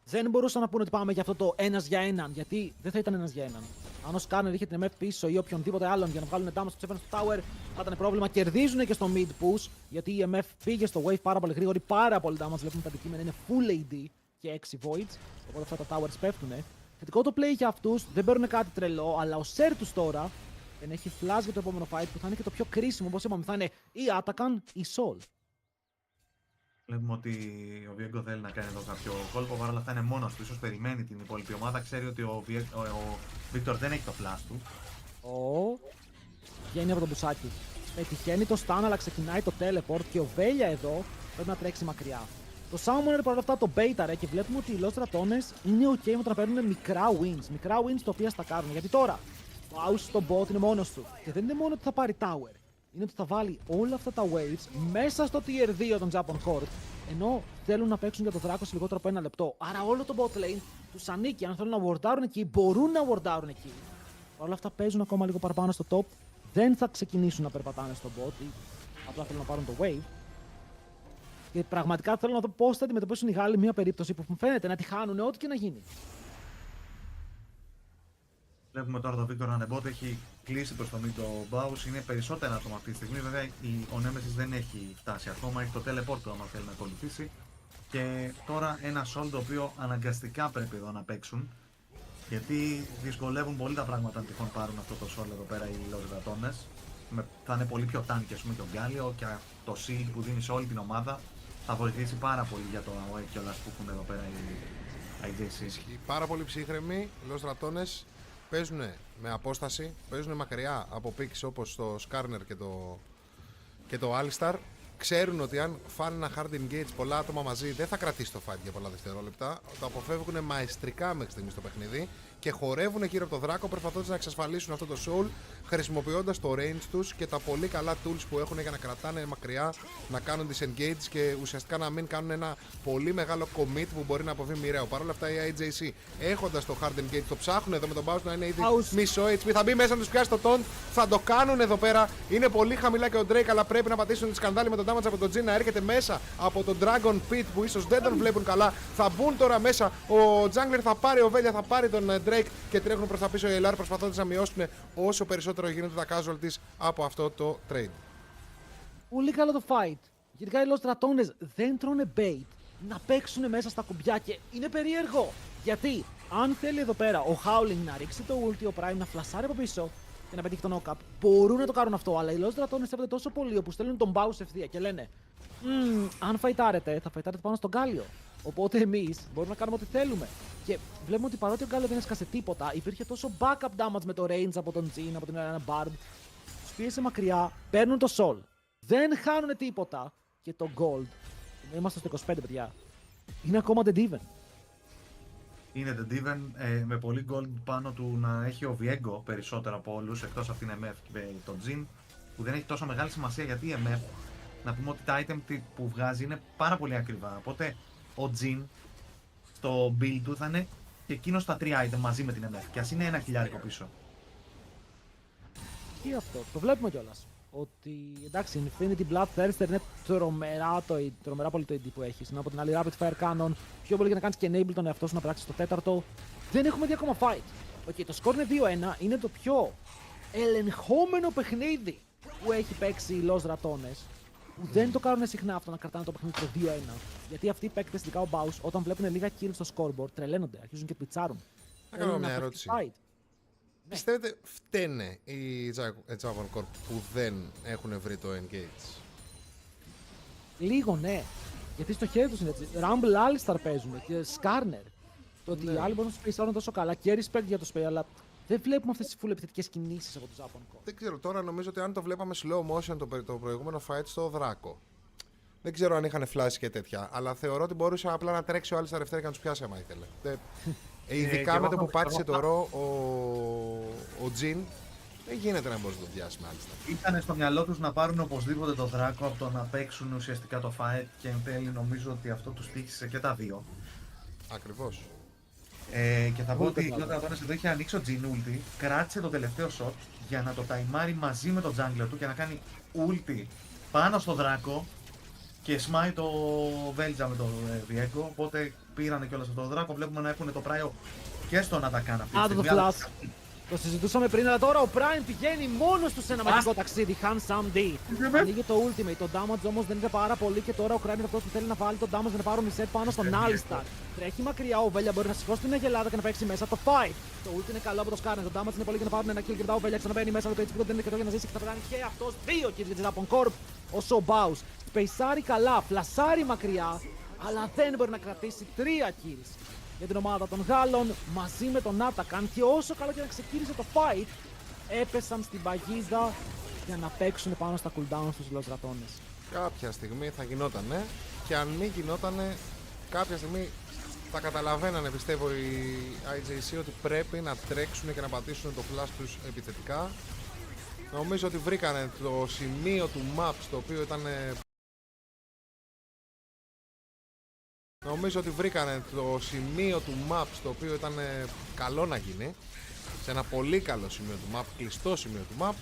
δεν μπορούσαν να πούνε ότι πάμε για αυτό το ένας για έναν. Γιατί δεν θα ήταν ένας για έναν. Αν ο Σκάρνερ είχε την MF πίσω ή οποιονδήποτε άλλον για να βγάλουν damage στο ξέφεραν στο tower, θα ήταν πρόβλημα. Κερδίζουν και στο mid push, γιατί η MF πήγε στο wave πάρα πολύ γρήγορη, πάρα πολύ damage. Βλέπουμε τα αντικείμενα είναι full AD και 6 voids. Οπότε αυτά τα towers πέφτουνε. Θετικό το play για αυτούς, δεν παίρνουν κάτι τρελό, αλλά ο Σέρτους τώρα δεν έχει flash για το επόμενο fight που θα είναι και το πιο κρίσιμο, όπως είπαμε, θα είναι ή Atakan ή Sol. Βλέπουμε ότι ο Viego θέλει να κάνει εδώ κάποιο κόλπο, παρόλα αυτά είναι μόνος του, ίσως περιμένει την υπόλοιπη ομάδα, ξέρει ότι ο Victor δεν έχει το flash του. Βγαίνει από το μπουσάκι. Πετυχαίνει το stun, αλλά ξεκινάει το teleport και ο Βέλια εδώ πρέπει να τρέξει μακριά. Το Summoner παρόλα αυτά το bait και βλέπουμε ότι οι Los Ratones είναι ok με το να παίρνουν μικρά wins. Μικρά wins τα οποία στακάρουν. Γιατί τώρα πάω στο bot είναι μόνος του. Και δεν είναι μόνο ότι θα πάρει tower. Είναι ότι θα βάλει όλα αυτά τα waves μέσα στο tier 2 των Japan Court. Ενώ θέλουν να παίξουν για το Δράκο σε λιγότερο από 1 λεπτό. Άρα όλο το bot lane τους ανήκει. Αν θέλουν να wardarουν εκεί, μπορούν να wardarουν εκεί. Παρ' όλα αυτά παίζουν ακόμα λίγο παραπάνω στο top. Δεν θα ξεκινήσουν να περπατάνε στο bot ή απλά θέλουν να πάρουν το wave. Και πραγματικά θέλω να δω πώς θα αντιμετωπίσουν οι Γάλλοι μια περίπτωση που μου φαίνεται να τη χάνουν ό,τι και να γίνει. Βλέπουμε τώρα το Βίκτορ Ανεμπότ έχει κλείσει προς το mid το Baus. Είναι περισσότερα άτομα αυτή τη στιγμή. Βέβαια ο Nemesis δεν έχει φτάσει ακόμα. Έχει το teleport του άμα θέλει να ακολουθήσει. Και τώρα ένα Soul το οποίο αναγκαστικά πρέπει εδώ να παίξουν. Γιατί δυσκολεύουν πολύ τα πράγματα αν τυχόν πάρουν αυτό το Soul εδώ πέρα οι Λοζρατώνες. Θα είναι πολύ πιο tanky, ας πούμε, και ο Γκάλιο και το shield που δίνει σε όλη την ομάδα θα βοηθήσει πάρα πολύ για το AOE και όλα που έχουν εδώ πέρα οι IJC. Πάρα πολύ ψύχρεμοι, οι Λοζρατώνες παίζουν με απόσταση, παίζουν μακριά από picks όπως το Skarner και το Alistar. Ξέρουν ότι αν φάνε ένα hard engage πολλά άτομα μαζί δεν θα κρατήσει το fight για πολλά δευτερόλεπτα. Το αποφεύγουν μαεστρικά μέχρι στιγμή στο παιχνίδι και χορεύουν γύρω από το δράκο προσπαθώντας να εξασφαλίσουν αυτό το soul χρησιμοποιώντας το range τους και τα πολύ καλά tools που έχουν για να κρατάνε μακριά, να κάνουν disengage και ουσιαστικά να μην κάνουν ένα πολύ μεγάλο commit που μπορεί να αποβεί μοιραίο. Παρ' όλα αυτά οι IJC έχοντας το hard engage το ψάχνουν εδώ με τον Baus να είναι ήδη μισό HP. Θα μπει μέσα να τους πιάσει το taunt, θα το κάνουν εδώ πέρα. Είναι πολύ χαμηλά και ο Drake, αλλά πρέπει να πατήσουν τη σκανδάλη με τον damage από τον Jhin να έρχεται μέσα από τον Dragon Pit που ίσως δεν τον βλέπουν καλά. Θα μπουν τώρα μέσα. Ο Jungler θα πάρει, ο Velya θα πάρει τον Drake και τρέχουν προς τα πίσω οι LR προσπαθώντας να μειώσουν όσο περισσότερο γίνονται τα casualties από αυτό το trade. Πολύ καλό το fight. Γενικά οι Λοστρατώνες δεν τρώνε bait να παίξουν μέσα στα κουμπιά και είναι περίεργο. Γιατί αν θέλει εδώ πέρα ο Howling να ρίξει το ulti, ο Prime να φλασάρει από πίσω και να πετύχει τον knock-up, μπορούν να το κάνουν αυτό. Αλλά οι Λοστρατώνες σέβονται τόσο πολύ όπου στέλνουν τον Baus ευθεία και λένε αν φαϊτάρετε, θα φαϊτάρετε πάνω στον Γκάλιο. Οπότε εμείς μπορούμε να κάνουμε ό,τι θέλουμε. Και βλέπουμε ότι παρότι ο Γκάλιο δεν έσκασε τίποτα, υπήρχε τόσο backup damage με το range από τον Jhin, από την Bard. Τους πίεσε μακριά, παίρνουν το soul. Δεν χάνουν τίποτα. Και το gold. Είμαστε στο 25, παιδιά. Είναι ακόμα dead even. Είναι dead even με πολύ gold πάνω του να έχει ο Viego περισσότερο από όλους εκτός από την MF και τον Jhin, που δεν έχει τόσο μεγάλη σημασία γιατί η MF, να πούμε ότι τα item που βγάζει είναι πάρα πολύ ακριβά. Οπότε ο Jhin στο build του θα είναι και εκείνο στα 3 item μαζί με την MF. Και ας είναι ένα χιλιάρικο πίσω. Τι αυτό, το βλέπουμε κιόλας. Ότι εντάξει, Infinity Bloodthirster είναι τρομερά πολύ το AD που έχεις. Από την άλλη, Rapid Fire Cannon, πιο πολύ για να κάνεις και enable τον εαυτό σου να πράξεις το τέταρτο. Δεν έχουμε δει ακόμα fight. Okay, το score είναι 2-1, είναι το πιο ελεγχόμενο παιχνίδι που έχει παίξει οι Los Ratones. Που δεν το κάνουν συχνά αυτό να κρατάνε το παιχνίδι στο 2-1. Γιατί αυτοί οι παίκτες, ειδικά ο Baus, όταν βλέπουν λίγα kills στο scoreboard, τρελαίνονται, αρχίζουν και πιτσάρουν. Να κάνω μια ερώτηση. Πιστεύετε φταίνε οι Javon Corp που δεν έχουν βρει το engage? Λίγο ναι. Γιατί στο χέρι τους είναι έτσι. Rumble Alistar παίζουν και Skarner. Το ότι οι άλλοι μπορούν να τους spaceάρουν τόσο καλά και respect για το spray, αλλά δεν βλέπουμε αυτές τις full επιθετικές κινήσεις από τους Javon Corp. Δεν ξέρω, τώρα νομίζω ότι αν το βλέπαμε slow motion το προηγούμενο fight στο Δράκο. Δεν ξέρω αν είχαν flash και τέτοια, αλλά θεωρώ ότι μπορούσε απλά να τρέξει ο Alistar ευθέρα και να τους πιάσει άμα ήθελε. Ειδικά με το που πάτησε το ρο ο Jhin, δεν γίνεται να μπορεί να το πιάσει μάλιστα. Ήταν στο μυαλό τους να πάρουν οπωσδήποτε το δράκο από το να παίξουν ουσιαστικά το fight και εν τέλει νομίζω ότι αυτό τους τύχησε και τα δύο. Ακριβώς. Και θα πω ότι ο Λοζρατώνες εδώ είχε ανοίξει ο Jhin ulti, κράτησε το τελευταίο shot για να το ταϊμάρει μαζί με το jungler του και να κάνει ulti πάνω στο δράκο και σμάει το Velja με το Viego, οπότε πήρανε κιόλας αυτό το δράκο. Βλέπουμε να έχουν το πράιο και στον Ατακάν αυτή τη στιγμή. Το συζητούσαμε πριν, αλλά τώρα ο Prime πηγαίνει μόνος του σε ένα μαγικό ταξίδι. Handsome D. Ανοίγει το ultimate. Το damage όμως δεν είναι πάρα πολύ και τώρα ο Prime είναι αυτός που θέλει να βάλει το damage να πάρει reset πάνω στον Alistar. Τρέχει μακριά, ο Velya μπορεί να σηκώσει την αγελάδα και να παίξει μέσα το fight. Το ult είναι καλό από το Skarner. Το damage είναι πολύ για να πάρουν ένα kill και μετά ο Velya ξαναμπαίνει μέσα από το HP που δεν είναι αρκετό για να ζήσει και θα κάνει και αυτός 2 kills για τη Japon Corp. Όσο ο Baus σπεϊσάρει καλά, φλασάρει μακριά, αλλά δεν μπορεί να κρατήσει 3 kills για την ομάδα των Γάλλων μαζί με τον Άτακαν και όσο καλό και να ξεκίνησε το fight έπεσαν στην παγίδα για να παίξουν πάνω στα cooldowns τους Los Ratones. Κάποια στιγμή θα γινότανε και αν μην γινότανε κάποια στιγμή θα καταλαβαίνανε πιστεύω οι IJC ότι πρέπει να τρέξουν και να πατήσουν το flash τους επιθετικά. Νομίζω ότι βρήκανε το σημείο του map στο οποίο ήταν καλό να γίνει. Σε ένα πολύ καλό σημείο του map, κλειστό σημείο του map.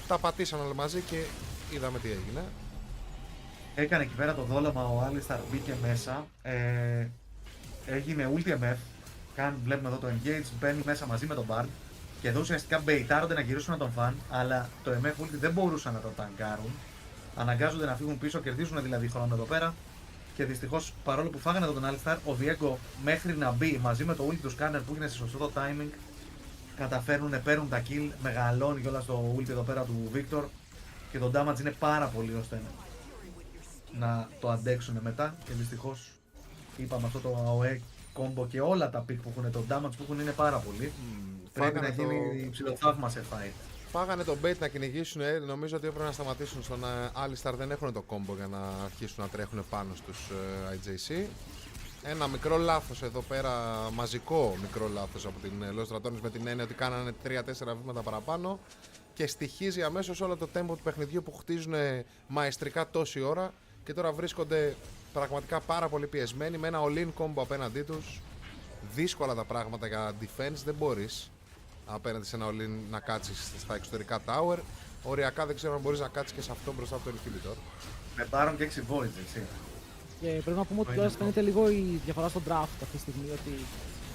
Τα πατήσαν όλα μαζί και είδαμε τι έγινε. Έκανε εκεί πέρα το δόλωμα, ο Άλισταρ μπήκε μέσα, έγινε ulti MF, βλέπουμε εδώ το engage, μπαίνει μέσα μαζί με τον Bard και εδώ ουσιαστικά μπεϊτάρονται να γυρίσουν τον φαν, αλλά το MF ulti δεν μπορούσαν να το ταγκάρουν, αναγκάζονται να φύγουν πίσω, κερδίζουν δηλαδή χρόνο εδώ πέρα και δυστυχώς παρόλο που φάγανε τον Άλισταρ, ο Diego μέχρι να μπει μαζί με το ulti του Scanner που έγινε σε σωστό το timing, καταφέρουν, παίρνουν τα kill, μεγαλώνει κιόλας το ulti εδώ πέρα του Victor και το damage είναι πάρα πολύ ώστε να το αντέξουν μετά και δυστυχώς είπαμε αυτό το AOE combo και όλα τα pick που έχουν, το damage που έχουν είναι πάρα πολύ. Πρέπει να γίνει ψιλοθαύμα σε fight. Φάγανε το bait να κυνηγήσουν, νομίζω ότι έπρεπε να σταματήσουν στον Alistar, δεν έχουν το combo για να αρχίσουν να τρέχουν πάνω στους IJC. Ένα μικρό λάθος εδώ πέρα, μαζικό μικρό λάθος από την Los Ratones με την έννοια ότι κάνανε 3-4 βήματα παραπάνω και στοιχίζει αμέσως όλο το tempo του παιχνιδιού που χτίζουν μαεστρικά τόση ώρα και τώρα βρίσκονται πραγματικά πάρα πολύ πιεσμένοι με ένα all-in combo απέναντί τους. Δύσκολα τα πράγματα για defense, δεν μπορείς απέναντι σε ένα all-in να κάτσεις στα εξωτερικά tower. Οριακά δεν ξέρω αν μπορείς να κάτσεις και σε αυτό μπροστά από το inhibitor. Με πάρουν και 6 voids, έτσι. Και πρέπει να πούμε ότι τώρα φαίνεται λίγο η διαφορά στο draft αυτή τη στιγμή. Ότι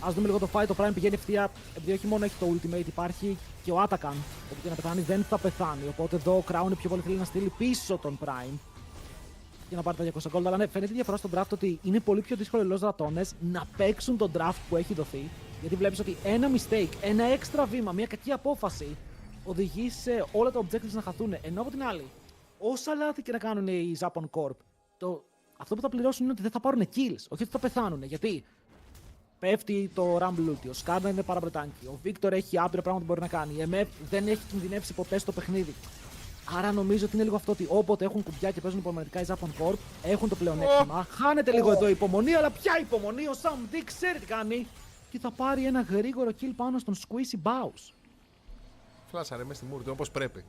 ας δούμε λίγο το fight, το Prime πηγαίνει ευθεία. Επειδή όχι μόνο έχει το ultimate, υπάρχει και ο Atakan. Όπου και να πεθάνει δεν θα πεθάνει. Οπότε εδώ ο Crown πιο πολύ θέλει να στείλει πίσω τον Prime για να πάρει τα 200 gold. Αλλά ναι, φαίνεται η διαφορά στο draft ότι είναι πολύ πιο δύσκολο οι Los Ratones να παίξουν τον draft που έχει δοθεί. Γιατί βλέπεις ότι ένα mistake, ένα έξτρα βήμα, μια κακή απόφαση οδηγεί σε όλα τα objectives να χαθούν. Ενώ από την άλλη, όσα λάθη και να κάνουν οι Japan Corp, αυτό που θα πληρώσουν είναι ότι δεν θα πάρουν kills, όχι ότι θα πεθάνουν. Γιατί πέφτει το Rumble Ulti, ο Skarner είναι πάρα μπρετάνικη, ο Victor έχει άπειρα πράγματα που μπορεί να κάνει, η MF δεν έχει κινδυνεύσει ποτέ στο παιχνίδι. Άρα νομίζω ότι είναι λίγο αυτό ότι όποτε έχουν κουμπιά και παίζουν υπομονετικά οι Japan Corp, έχουν το πλεονέκτημα. Χάνεται λίγο εδώ η υπομονή, αλλά ποια υπομονή, ο Sam D ξέρει τι κάνει. Και θα πάρει ένα γρήγορο kill πάνω στον Squeezy Bows. Φλάσαρε μέσα στη μούρτη όπως πρέπει,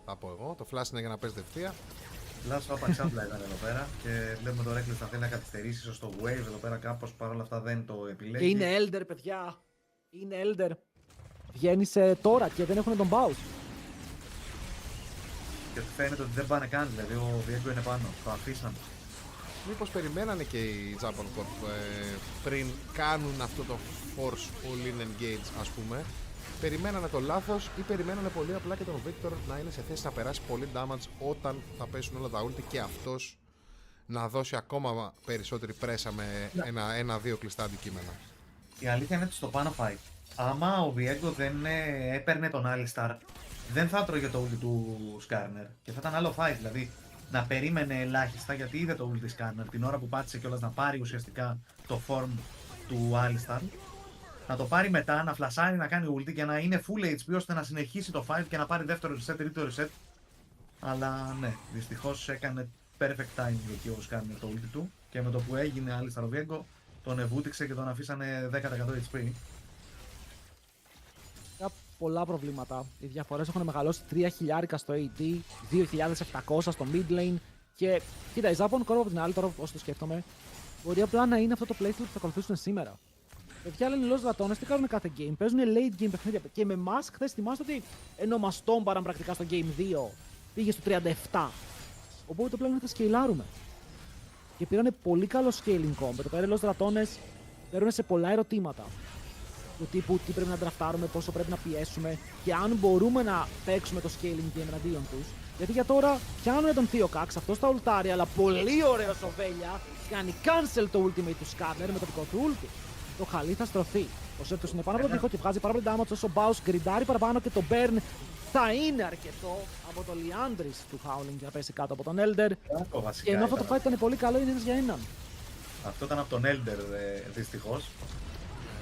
θα πω εγώ. Το flash είναι για να παίζει ευθεία. Λάσο απαξάπλα ήταν εδώ πέρα και βλέπουμε το Reckless να θέλει να καθυστερήσει ίσως το wave εδώ πέρα κάπως, παρόλα αυτά δεν το επιλέγει. Και είναι Elder, παιδιά. Είναι Elder. Βγαίνει τώρα και δεν έχουν τον Bows. Και φαίνεται ότι δεν πάνε καν, δηλαδή ο Diego είναι πάνω, το αφήσαν. Μήπως περιμένανε και οι Japan Corp πριν κάνουν αυτό το force all-in engage, ας πούμε. Περιμένανε το λάθος ή περιμένανε πολύ απλά και τον Victor να είναι σε θέση να περάσει πολύ damage όταν θα πέσουν όλα τα ulti και αυτός να δώσει ακόμα περισσότερη πρέσα με ένα-δύο κλειστά αντικείμενα. Η αλήθεια είναι ότι στο πάνω fight, άμα ο Diego δεν έπαιρνε τον Alistar, δεν θα τρώγε το ulti του Skarner και θα ήταν άλλο fight, δηλαδή να περίμενε ελάχιστα γιατί είδε το ulti Skarner την ώρα που πάτησε κιόλας να πάρει ουσιαστικά το form του Alistar. Να το πάρει μετά, να φλασάρει, να κάνει ulti και να είναι full HP ώστε να συνεχίσει το fight και να πάρει δεύτερο reset, τρίτο reset. Αλλά ναι, δυστυχώς έκανε perfect time εκεί ο Skarner το ulti του και με το που έγινε Alistar ο Diego τον ευούτυξε και τον αφήσανε 10% HP. Πολλά προβλήματα. Οι διαφορές έχουν μεγαλώσει 3.000 στο AD, 2.700 στο mid lane και κοίτα, η Japan Corp από την άλλη, τώρα όσο το σκέφτομαι, μπορεί απλά να είναι αυτό το playstyle που θα ακολουθήσουν σήμερα. Παιδιά λένε Los Ratones, τι κάνουν κάθε game, παίζουν late game παιχνίδια και με εμάς χθες θυμάστε ότι ενώ μας τόμπαραν πρακτικά στο game 2 πήγε στο 37. Οπότε πλέον θα σκεϊλάρουμε. Και πήρανε πολύ καλό scaling combo. Το πέρα Los Ratones παίρνουν σε πολλά ερωτήματα. Του τύπου τι πρέπει να ντραφτάρουμε, πόσο πρέπει να πιέσουμε και αν μπορούμε να παίξουμε το scaling game εναντίον τους. Γιατί για τώρα πιάνουν τον Theo Cax, αυτό στα ουλτάρια, αλλά πολύ ωραίο ο Βέλια κάνει cancel το ultimate του Skarner με το δικό του ulti. Το χαλί θα στρωθεί. Ο Σέρτος είναι πάνω από τον τοίχο και βγάζει πάρα πολύ damage όσο ο Baus γκριντάρει παραπάνω και το burn θα είναι αρκετό από το Liandris του Howling για να πέσει κάτω από τον Elder. Και ενώ αυτό το fight ήταν πολύ καλό, είναι ένας για έναν. Αυτό ήταν από τον Elder δυστυχώς.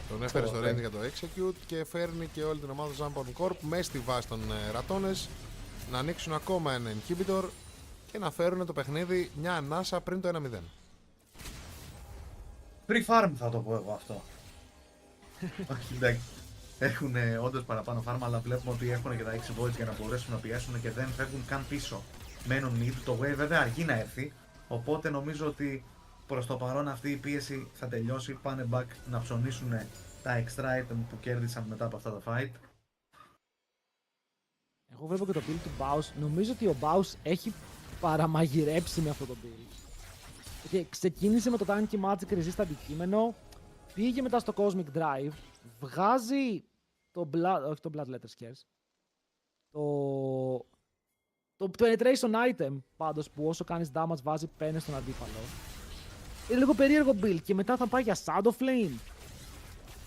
Τον έφερε στο range για το execute και φέρνει και όλη την ομάδα του Japan Corp μέσα στη βάση των Ratones να ανοίξουν ακόμα ένα inhibitor και να φέρουν το παιχνίδι μια ανάσα πριν το 1-0. Free farm θα το πω εγώ αυτό. Όχι, εντάξει. Έχουν όντως παραπάνω farm, αλλά βλέπουμε ότι έχουν και τα 6 voids για να μπορέσουν να πιέσουν και δεν φεύγουν καν πίσω. Μένουν mid, το wave βέβαια αργεί να έρθει, οπότε νομίζω ότι προς το παρόν αυτή η πίεση θα τελειώσει, πάνε back να ψωνίσουν τα extra item που κέρδισαν μετά από αυτά τα fight. Εγώ βλέπω και το build του Baus, νομίζω ότι ο Baus έχει παραμαγειρέψει με αυτό το build. Και ξεκίνησε με το Tanky Magic Resist αντικείμενο, πήγε μετά στο Cosmic Drive, βγάζει το όχι το Bloodletter Scares, το Penetration Item πάντως που όσο κάνεις damage βάζει πένες στον αντίπαλο. Είναι λίγο περίεργο build και μετά θα πάει για Shadow Flame,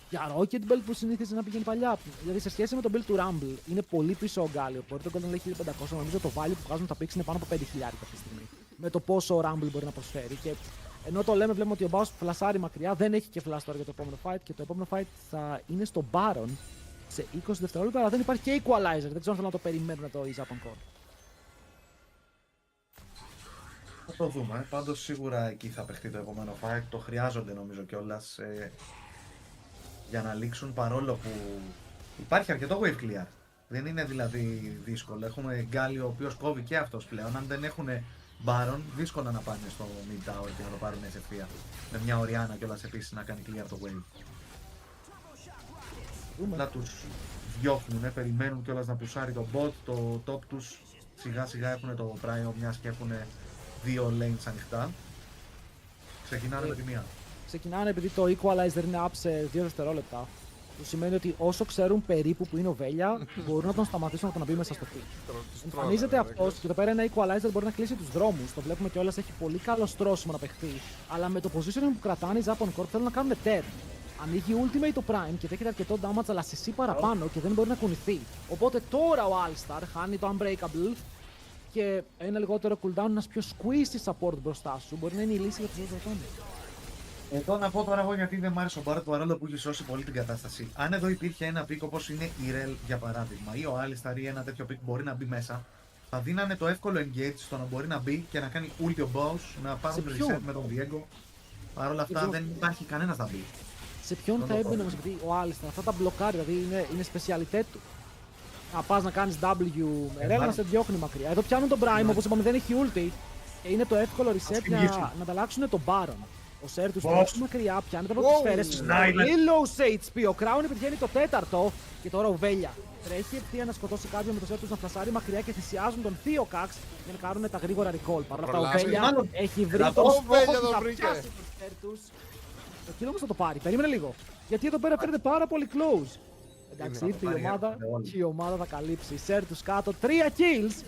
για Rocket Belt που συνήθιζε να πηγαίνει παλιά. Δηλαδή σε σχέση με το build του Rumble είναι πολύ πίσω ο Γκάλιο. Μπορεί το Golden λέει 1500, νομίζω το value που βγάζουν τα picks είναι πάνω από 5.000 αυτή τη στιγμή. Με το πόσο ο Rumble μπορεί να προσφέρει. Και ενώ το βλέπουμε ότι ο Baus φλασάρει μακριά, δεν έχει και flash τώρα για το επόμενο fight. Και το επόμενο fight θα είναι στο Baron σε 20 δευτερόλεπτα, αλλά δεν υπάρχει και Equalizer. Δεν ξέρω αν θέλουν να το περιμένουν το Japan Core. Θα το δούμε. Πάντως σίγουρα εκεί θα παιχτεί το επόμενο fight. Το χρειάζονται νομίζω κιόλας για να λήξουν, παρόλο που υπάρχει αρκετό wave clear. Δεν είναι δηλαδή δύσκολο. Έχουμε Γκάλιο ο οποίος κόβει και αυτός πλέον. Αν δεν έχουν Baron, δύσκολο να πάνε στο mid tower και να το πάρουν σε ευθεία. Με μια Οριάννα κιόλας επίσης να κάνει clear το wave. Να τους διώχνουν, περιμένουν κιόλας να πουσάρει το bot, το top τους. Σιγά σιγά έχουν το prio, μιας και έχουν δύο lanes ανοιχτά. Ξεκινάνε με τη μία. Ξεκινάνε επειδή το Equalizer είναι up σε 2 δευτερόλεπτα. Που σημαίνει ότι όσο ξέρουν περίπου που είναι ο Βέλια, μπορούν να τον σταματήσουν από το να μπει μέσα στο team. Εμφανίζεται αυτός και εδώ πέρα ένα Equalizer μπορεί να κλείσει τους δρόμους. Το βλέπουμε κιόλας, έχει πολύ καλό στρώσιμο να παιχτεί. Αλλά με το positioning που κρατάνε οι Japan Corp θέλουν να κάνουν turn. Ανοίγει ultimate το Prime και δέχεται αρκετό damage, αλλά σε C παραπάνω και δεν μπορεί να κουνηθεί. Οπότε τώρα ο Alistar χάνει το Unbreakable και ένα λιγότερο cooldown, ένας πιο squeezy support μπροστά σου μπορεί να είναι η λύση για τους δύο δρόμους. Εδώ να πω τώρα εγώ γιατί δεν μ' άρεσε ο Μπάρτ, παρόλο που έχει σώσει πολύ την κατάσταση. Αν εδώ υπήρχε ένα πικ όπως είναι η Rel για παράδειγμα, ή ο Alistar ή ένα τέτοιο πικ μπορεί να μπει μέσα, θα δίνανε το εύκολο engage στο να μπορεί να μπει και να κάνει ulti ο Boss, να πάρουν το reset με τον Diego. Παρ' όλα αυτά δεν υπάρχει κανένας να μπει. Σε ποιον θα έμπαινε όμως, επειδή ο Alistar αυτά τα μπλοκάρει, δηλαδή είναι σπεσιαλιτέ του. Να πας να κάνεις W με Rel να σε διώχνει μακριά. Εδώ πιάνουν τον Prime, όπως είπαμε δεν έχει ulti και είναι το εύκολο reset να ανταλλάξουν τον Baron. Ο Σέρ τους τρώσει μακριά, πιάνεται από τις σφαίρες. Πολύ low σε HP, ο Crown πετυχαίνει το τέταρτο και τώρα ο Βέλια τρέχει ευθεία να σκοτώσει κάποιον με το Σέρ τους να φλασάρει μακριά και θυσιάζουν τον Θείο Καξ για να κάνουν τα γρήγορα recall. Παρ' όλα αυτά ο Βέλια έχει βρει τον στόχο που θα πιάσει τον Σέρ τους. Το kill όμως θα το πάρει, περίμενε λίγο. Γιατί εδώ πέρα φαίνεται πάρα πολύ close. Εντάξει, ήρθε η ομάδα και η ομάδα θα καλύψει. Σέρ τους κάτω, 3 kills.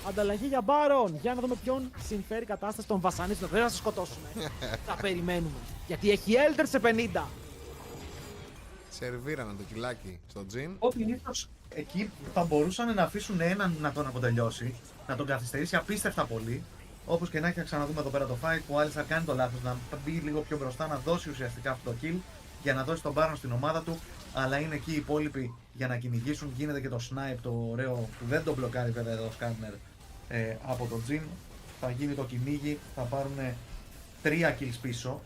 Ανταλλαγή για Baron. Για να δούμε ποιον συμφέρει η κατάσταση. Τον βασανίσουν. Δεν θα σε σκοτώσουμε. Θα περιμένουμε. Γιατί έχει Elder σε 50. Σερβίρανε το κιλάκι στο Τζιν. Ότι ίσως εκεί θα μπορούσαν να αφήσουν έναν να τον αποτελειώσει, να τον καθυστερήσει απίστευτα πολύ. Όπως και να έχει, ξαναδούμε εδώ πέρα το fight που ο Alistar κάνει το λάθος να μπει λίγο πιο μπροστά, να δώσει ουσιαστικά αυτό το kill για να δώσει τον Baron στην ομάδα του. Αλλά είναι εκεί οι υπόλοιποι για να κυνηγήσουν. Γίνεται και το snipe το ωραίο που δεν τον μπλοκάρει βέβαια εδώ ο Σκάρνερ από το Jin. Θα γίνει το κυνήγι, θα πάρουν 3 kills πίσω.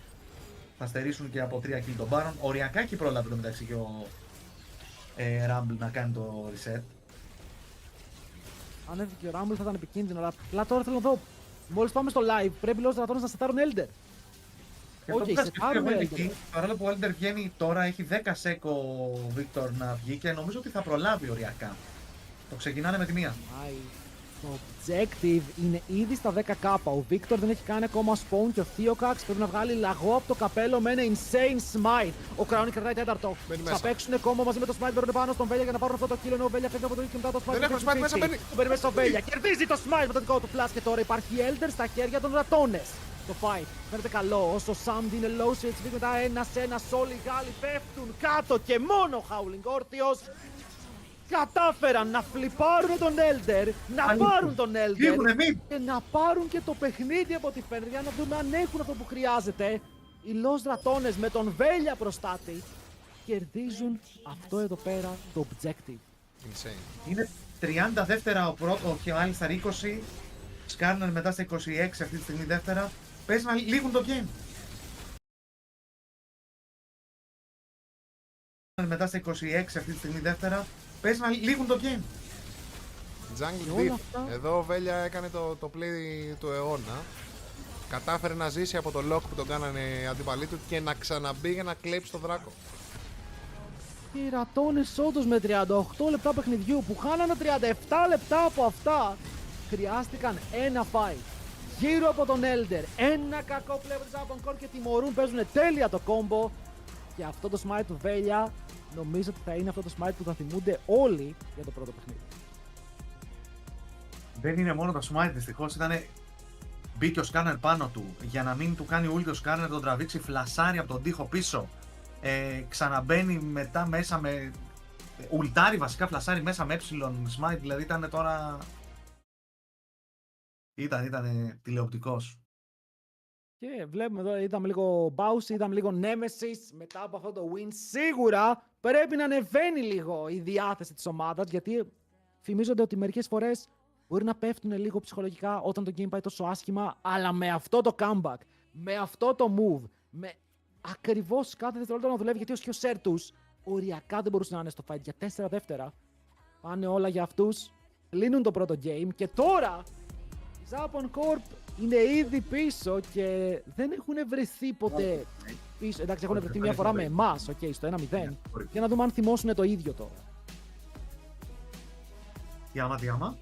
Θα στερήσουν και από 3 kills τον Baron. Οριακά εκεί πρόλαβε το μεταξύ και ο Rumble να κάνει το reset. Αν έρθει και ο Rumble θα ήταν επικίνδυνο, αλλά απλά τώρα θέλω να δω. Μόλις πάμε στο live πρέπει λόγω στρατώνες να σετάρουν Elder. Όχι, παρόλο που ο Elder βγαίνει τώρα, έχει 10 σεκ ο Victor να βγει και νομίζω ότι θα προλάβει οριακά. Το ξεκινάνε με τη μία. Το objective είναι ήδη στα 10k. Ο Victor δεν έχει κάνει ακόμα spawn και ο Theocax πρέπει να βγάλει λαγό από το καπέλο με ένα insane smite. Ο Crown κρατάει τέταρτο. Θα παίξουν κόμμα μαζί με το smite, μπαίνουν πάνω στον Βέλια για να πάρουν αυτό το kill. Ενώ ο Βέλια φεύγει από το και μετά το smite. Δεν έχουν smite μέσα, μπαίνει. Μπαίνει μέσα στο Βέλια. Κερδίζει το smite με το δικό του flash και τώρα υπάρχει Elder στα χέρια των ρατώνες. Το fight φαίνεται καλό. Όσο ο Samd είναι low σε HP μετά ένας όλοι οι Γάλλοι πέφτουν κάτω και μόνο ο Howling όρθιος. Κατάφεραν να φλιπάρουν τον Elder, να πάρουν τον Elder και να πάρουν και το παιχνίδι από τη φαίνεται για να δούμε αν έχουν αυτό που χρειάζεται. Οι Lost Ρατώνες με τον Βέλια προστάτη κερδίζουν αυτό εδώ πέρα το objective. Insane. Είναι 30 δεύτερα ο πρώτο, όχι ο Alistar 20. Σκάρνερ μετά στα 26 αυτή τη στιγμή δεύτερα. Πες να λήγουν το game. Μετά στα 26 αυτή τη στιγμή δεύτερα. Πες να λήγουν το game. Jungle Deep. Εδώ ο Βέλια έκανε το play του αιώνα. Κατάφερε να ζήσει από το lock που τον κάνανε οι αντιπαλοί του και να ξαναμπεί για να κλέψει το δράκο. Οι Ρατώνες όντως με 38 λεπτά παιχνιδιού που χάνανε 37 λεπτά από αυτά χρειάστηκαν ένα fight γύρω από τον Elder, ένα κακό play από τον Japan Core και τιμωρούν, παίζουν τέλεια το combo. Και αυτό το smite του Βέλια νομίζω ότι θα είναι αυτό το smite που θα θυμούνται όλοι για το πρώτο παιχνίδι. Δεν είναι μόνο το smite, δυστυχώς μπήκε ο σκάνερ πάνω του. Για να μην του κάνει ούλτι ο σκάνερ, τον τραβήξει, φλασάρει από τον τοίχο πίσω. Ξαναμπαίνει μετά μέσα με. Ουλτάρει βασικά, φλασάρει μέσα με smite, δηλαδή ήταν τώρα. Ήταν τηλεοπτικός. Και βλέπουμε εδώ, είδαμε λίγο Bounce, είδαμε λίγο Nemesis. Μετά από αυτό το win, σίγουρα πρέπει να ανεβαίνει λίγο η διάθεση της ομάδας. Γιατί θυμίζονται ότι μερικές φορές μπορεί να πέφτουν λίγο ψυχολογικά όταν το game πάει τόσο άσχημα. Αλλά με αυτό το comeback, με αυτό το move, με ακριβώς κάθε δευτερόλεπτο να δουλεύει. Γιατί ως και ο Σέρτους οριακά δεν μπορούσε να είναι στο fight για 4 δεύτερα. Πάνε όλα για αυτούς. Λύνουν το πρώτο game και τώρα η Japan Corp είναι ήδη πίσω και δεν έχουν βρεθεί ποτέ πίσω. Εντάξει, έχουν βρεθεί μια φορά με εμάς, στο 1-0. Για να δούμε αν θυμώσουν το ίδιο τώρα. Τι άμα.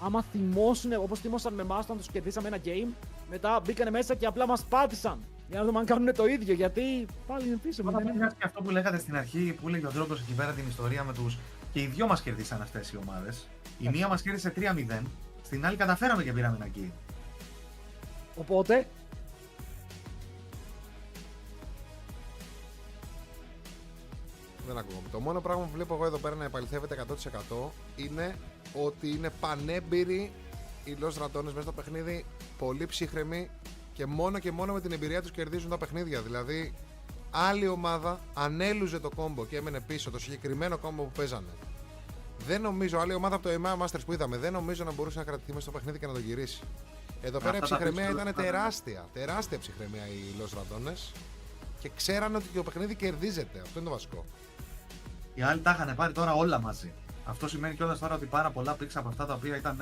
Άμα θυμώσουν όπως θυμώσαν με εμάς όταν τους κερδίσαμε ένα game, μετά μπήκανε μέσα και απλά μας πάτησαν. Για να δούμε αν κάνουν το ίδιο, γιατί πάλι είναι πίσω. Και αυτό που λέγατε στην αρχή, που έλεγε ο Ντρόγκος εκεί πέρα την ιστορία με τους. Και οι δυο μας κερδίσαν αυτές οι ομάδες. Η μία μας κέρδισε 3-0, στην άλλη καταφέραμε και πήραμε ένα kill. Οπότε. Δεν ακούγομαι. Το μόνο πράγμα που βλέπω εγώ εδώ πέρα να επαληθεύεται 100% είναι ότι είναι πανέμπειροι οι Lost Ratones μέσα στο παιχνίδι, πολύ ψύχρεμοι και μόνο με την εμπειρία τους κερδίζουν τα παιχνίδια. Δηλαδή, άλλη ομάδα ανέλουζε το κόμπο και έμενε πίσω το συγκεκριμένο κόμπο που παίζανε. Δεν νομίζω, άλλη ομάδα από το EMEA Masters που είδαμε, δεν νομίζω να μπορούσε να κρατηθεί μέσα στο παιχνίδι και να το γυρίσει. Εδώ πέρα η ψυχραιμία ήταν τεράστια ψυχραιμία οι Lost Ratones και ξέρανε ότι το παιχνίδι κερδίζεται. Αυτό είναι το βασικό. Οι άλλοι τα είχαν πάρει τώρα όλα μαζί. Αυτό σημαίνει κιόλας τώρα ότι πάρα πολλά picks από αυτά τα οποία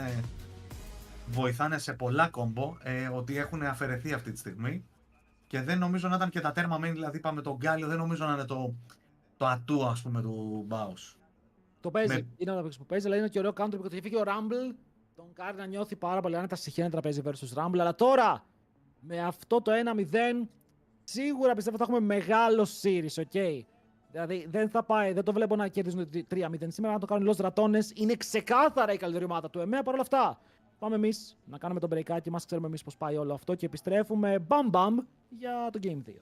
βοηθάνε σε πολλά κόμπο, ότι έχουν αφαιρεθεί αυτή τη στιγμή. Και δεν νομίζω να ήταν και τα τέρμα main, δηλαδή πάμε τον Γκάλιο, δεν νομίζω να είναι το ατού, ας πούμε, του Baus. Το παίζει, είναι ένα που παίζει, αλλά είναι και ωραίο counter που το φύγει ο Rumble. Τον κάνει να νιώθει πάρα πολύ άνετα στη χέρια να παίζει versus Rumble. Αλλά τώρα, με αυτό το 1-0, σίγουρα πιστεύω θα έχουμε μεγάλο series, ok. Δηλαδή δεν το βλέπω να κερδίζουν 3-0 σήμερα, να το κάνουν Lost Ratones. Είναι ξεκάθαρα η καλύτερη ομάδα του EMEA. Παρ' όλα αυτά, πάμε εμείς να κάνουμε τον breakάκι μας, ξέρουμε εμείς πώς πάει όλο αυτό και επιστρέφουμε μπαμ για το Game 2.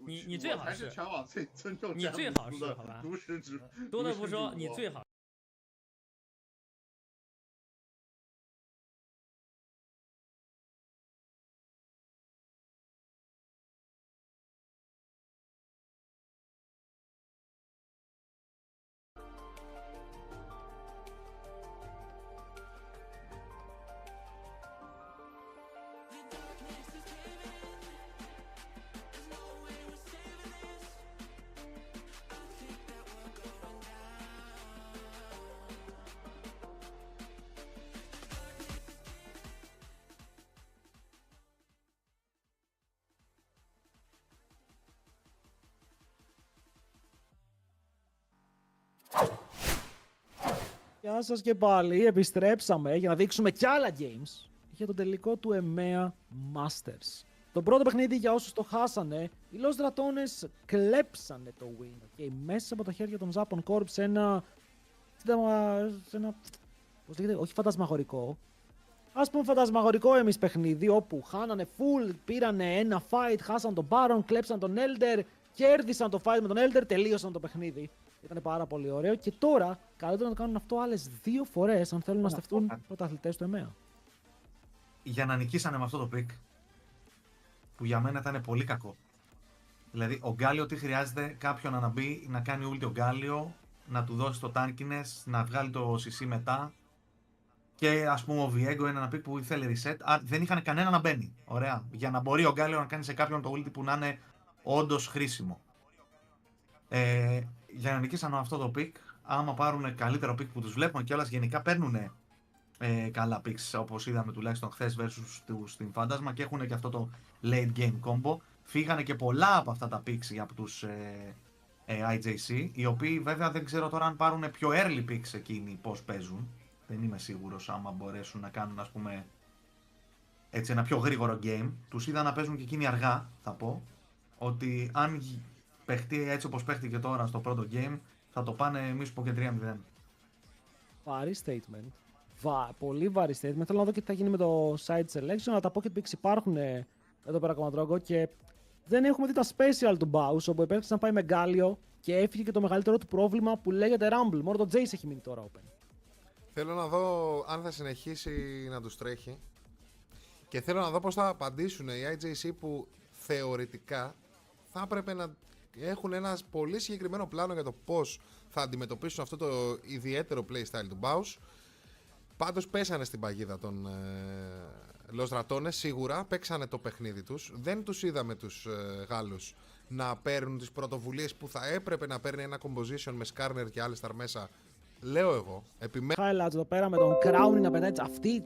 你最好是全网最尊重詹姆斯的独食主多的不说，你最好。Γεια σας και πάλι, επιστρέψαμε για να δείξουμε κι άλλα games για το τελικό του EMEA Masters. Το πρώτο παιχνίδι, για όσους το χάσανε, οι Los Ratones κλέψανε το win και μέσα από τα χέρια των Japan Corp σε ένα πώς λέγεται, όχι φαντασμαγορικό, ας πούμε φαντασμαγορικό εμείς παιχνίδι, όπου χάνανε full, πήρανε ένα fight, χάσαν τον Baron, κλέψαν τον Elder, κέρδισαν το fight με τον Elder, τελείωσαν το παιχνίδι. Ήταν πάρα πολύ ωραίο και τώρα καλύτερα να το κάνουν αυτό άλλες 2 φορές αν θέλουν να στεφτούν πρωταθλητές του EMEA. Για να νικήσανε με αυτό το pick, που για μένα ήταν πολύ κακό. Δηλαδή, ο Γκάλιο τι χρειάζεται, κάποιον να μπει, να κάνει ulti ο Γκάλιο, να του δώσει το tankiness, να βγάλει το CC μετά. Και ας πούμε ο Viego είναι ένα pick που ήθελε reset. Δεν είχαν κανένα να μπαίνει. Ωραία. Για να μπορεί ο Γκάλιο να κάνει σε κάποιον το ulti που να είναι όντως χρήσιμο. Για να νικήσαν αυτό το pick, άμα πάρουν καλύτερο pick που τους βλέπουν και όλας γενικά παίρνουν καλά picks, όπως είδαμε τουλάχιστον χθες versus τους Team Fantasma, και έχουν και αυτό το late game combo. Φύγανε και πολλά από αυτά τα picks για τους IJC, οι οποίοι βέβαια δεν ξέρω τώρα αν πάρουν πιο early picks εκείνοι πώς παίζουν. Δεν είμαι σίγουρος άμα μπορέσουν να κάνουν, ας πούμε, έτσι ένα πιο γρήγορο game. Τους είδα να παίζουν και εκείνοι αργά, θα πω, ότι αν παιχτεί έτσι όπως παίχτηκε τώρα στο πρώτο game, θα το πάνε μη σου πω και 3-0. Βαρύ statement. Πολύ βαρύ statement. Θέλω να δω και τι θα γίνει με το side selection, αλλά τα pocket picks υπάρχουν εδώ πέρα ακόμα και δεν έχουμε δει τα special του Baus, όπου επέλεξε να πάει με Γκάλιο και έφυγε και το μεγαλύτερο του πρόβλημα που λέγεται Rumble. Μόνο το Jace έχει μείνει τώρα open. Θέλω να δω αν θα συνεχίσει να τους τρέχει και θέλω να δω πώς θα απαντήσουν οι IJC που θεωρητικά θα έπρεπε να έχουν ένα πολύ συγκεκριμένο πλάνο για το πώς θα αντιμετωπίσουν αυτό το ιδιαίτερο playstyle του Baus. Πάντως πέσανε στην παγίδα των Los Ratones, σίγουρα παίξανε το παιχνίδι τους. Δεν τους είδαμε τους Γάλλους να παίρνουν τις πρωτοβουλίες που θα έπρεπε να παίρνει ένα composition με Skarner και Alistar μέσα. Λέω εγώ, Highlights εδώ πέρα με τον Crowny να πετάει αυτή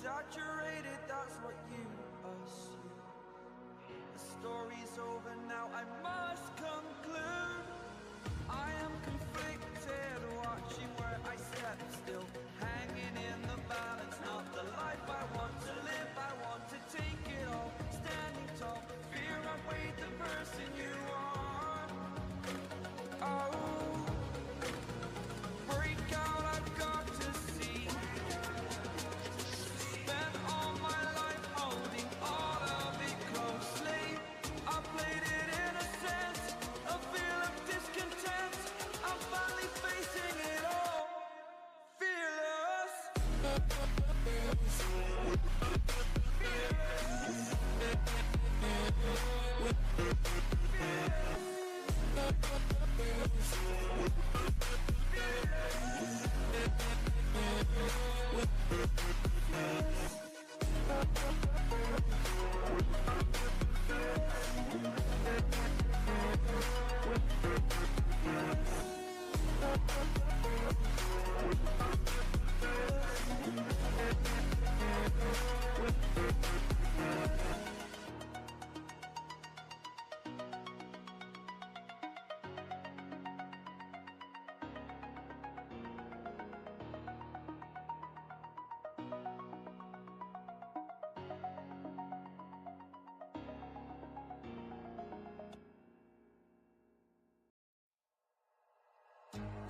exaggerated, that's what you assume. The story's over now, I must conclude. I am conflicted, watching where I step still, hanging in the balance, not the life I want to live. I want to take it all, standing tall, fear I weighed the person you are. Oh, break out, I've got to see. Spent all my life holding all of it closely. I played it in a sense, a feel of discontent. I'm finally facing it all, fearless.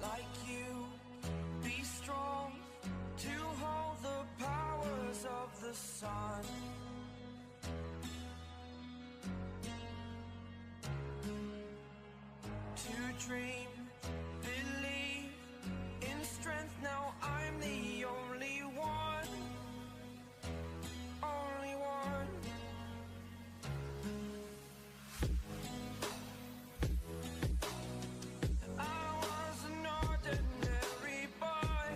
Like you, be strong to hold the powers of the sun. To dream, believe in strength, now I'm the only one. Only one. I was an ordinary boy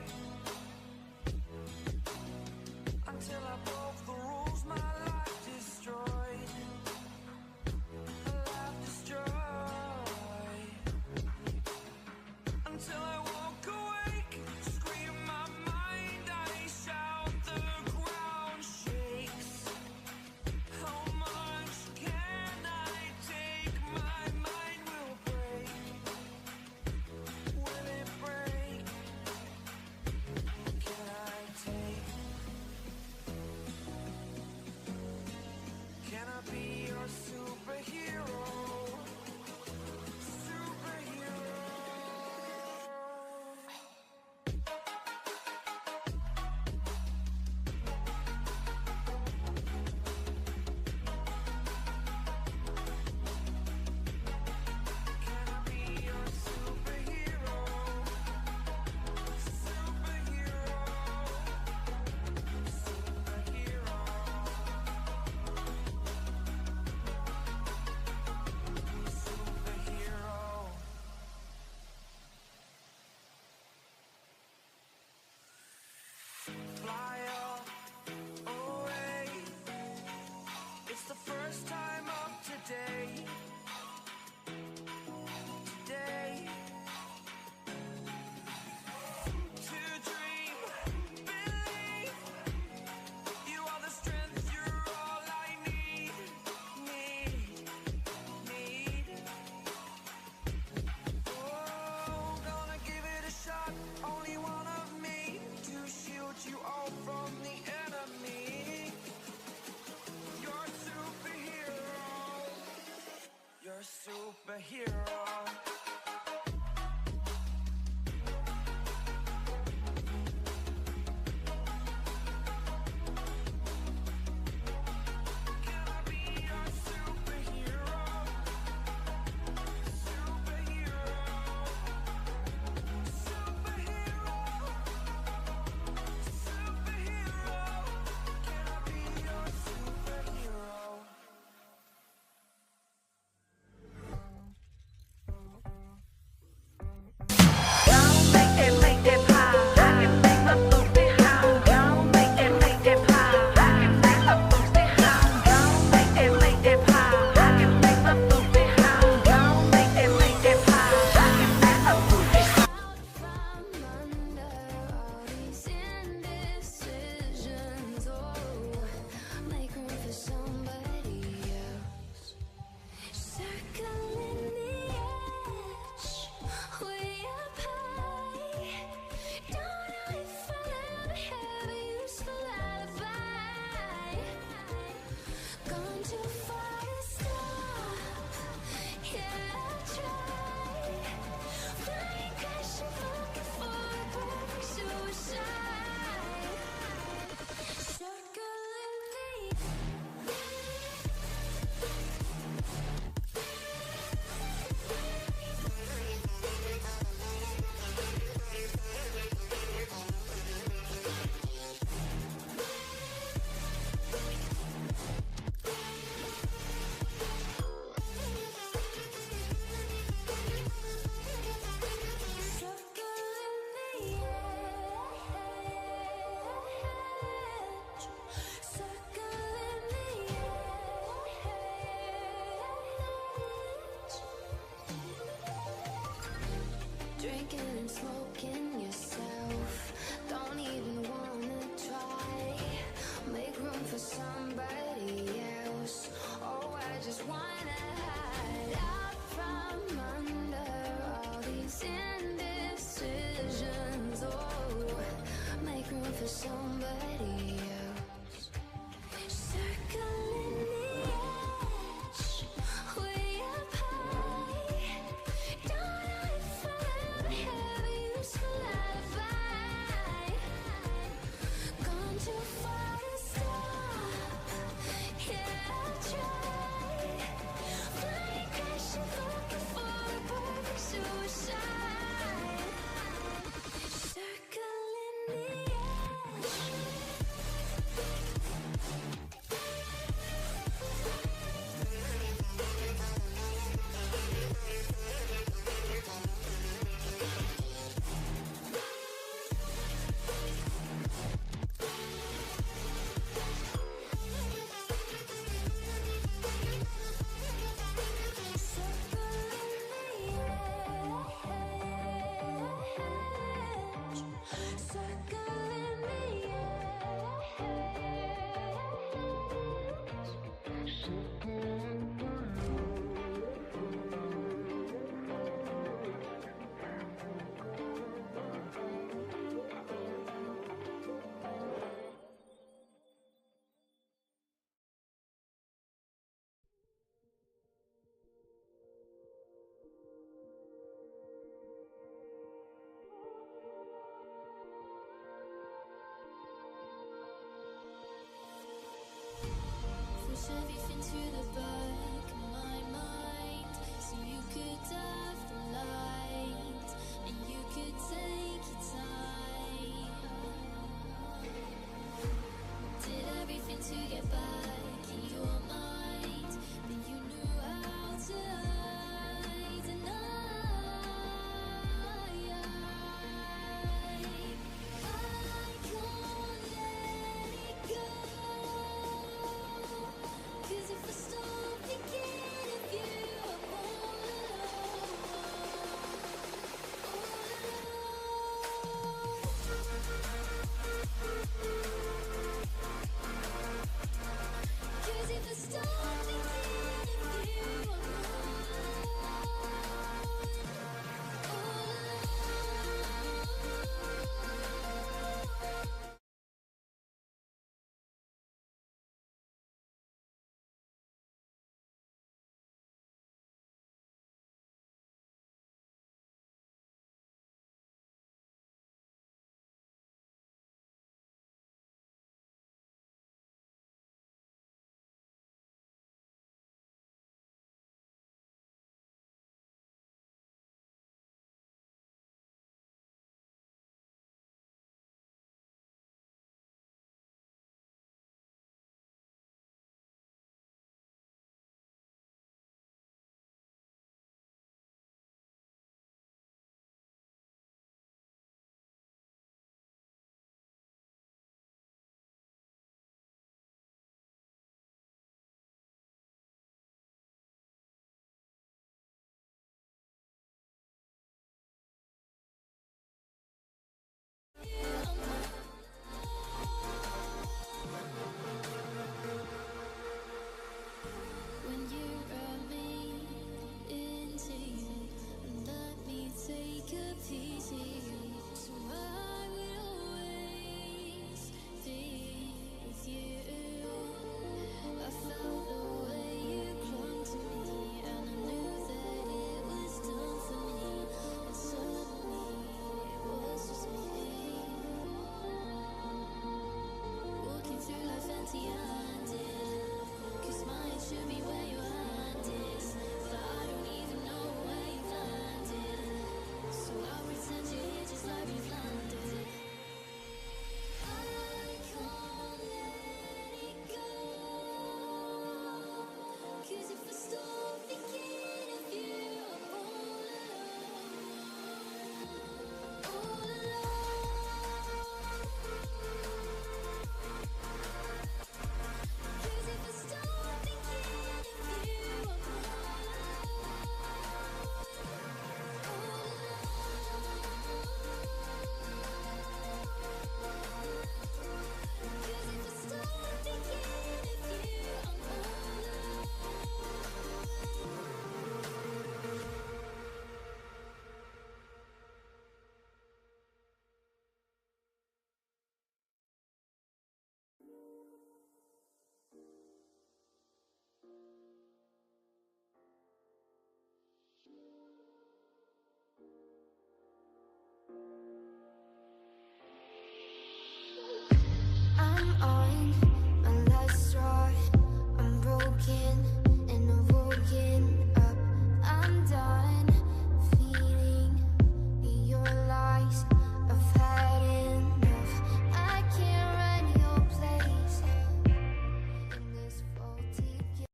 until I broke the rules, my life destroyed. A life destroyed. everything to the back of my mind, so you could have the light and you could take your time. Did everything to get back in your mind, but you knew how to hide, and I can't let it go. 'Cause if I stop thinking of you, I'm all alone, all alone. 'Cause if I stop thinking of you, I'm all alone, all alone. When you wrap me into you and let me take a piece of you, so I will always be with you. I felt the way you clung to me, and I knew that it was done for me, and suddenly it was just me. Walking through life empty-handed, 'cause mine should be where your hand is, but I don't even know where you've landed, so I'll pretend you're here just like we've landed. I can't let it go, 'cause if I stop thinking of you, I'm all alone, all alone. 'Cause if I stop thinking of you, I'm all I'm on my last straw. I'm broken and I'm woken up. I'm done feeding your lies. I've had enough. I can't run your place in this faulty game.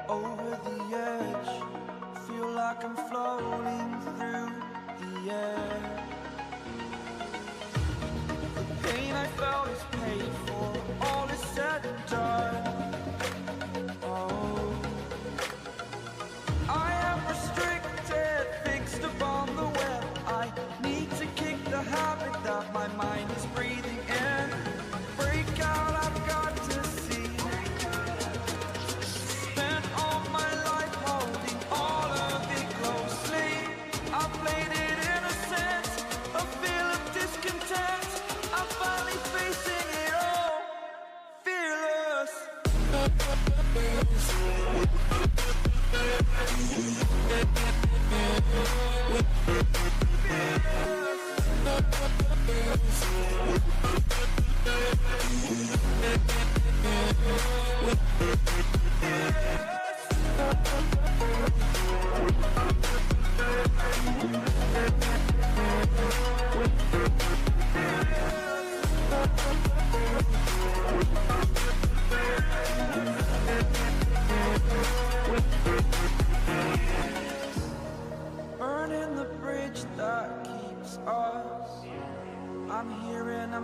Over the edge, feel like I'm floating through the air. The pain I felt is paid for, all is said and done. Oh, I am restricted, fixed upon the web. I need to kick the habit that my mind is breathing in. Break out, I've got to see. Spent all my life holding all of it closely. I played it innocent, Burning the bridge that keeps us. I'm here and I'm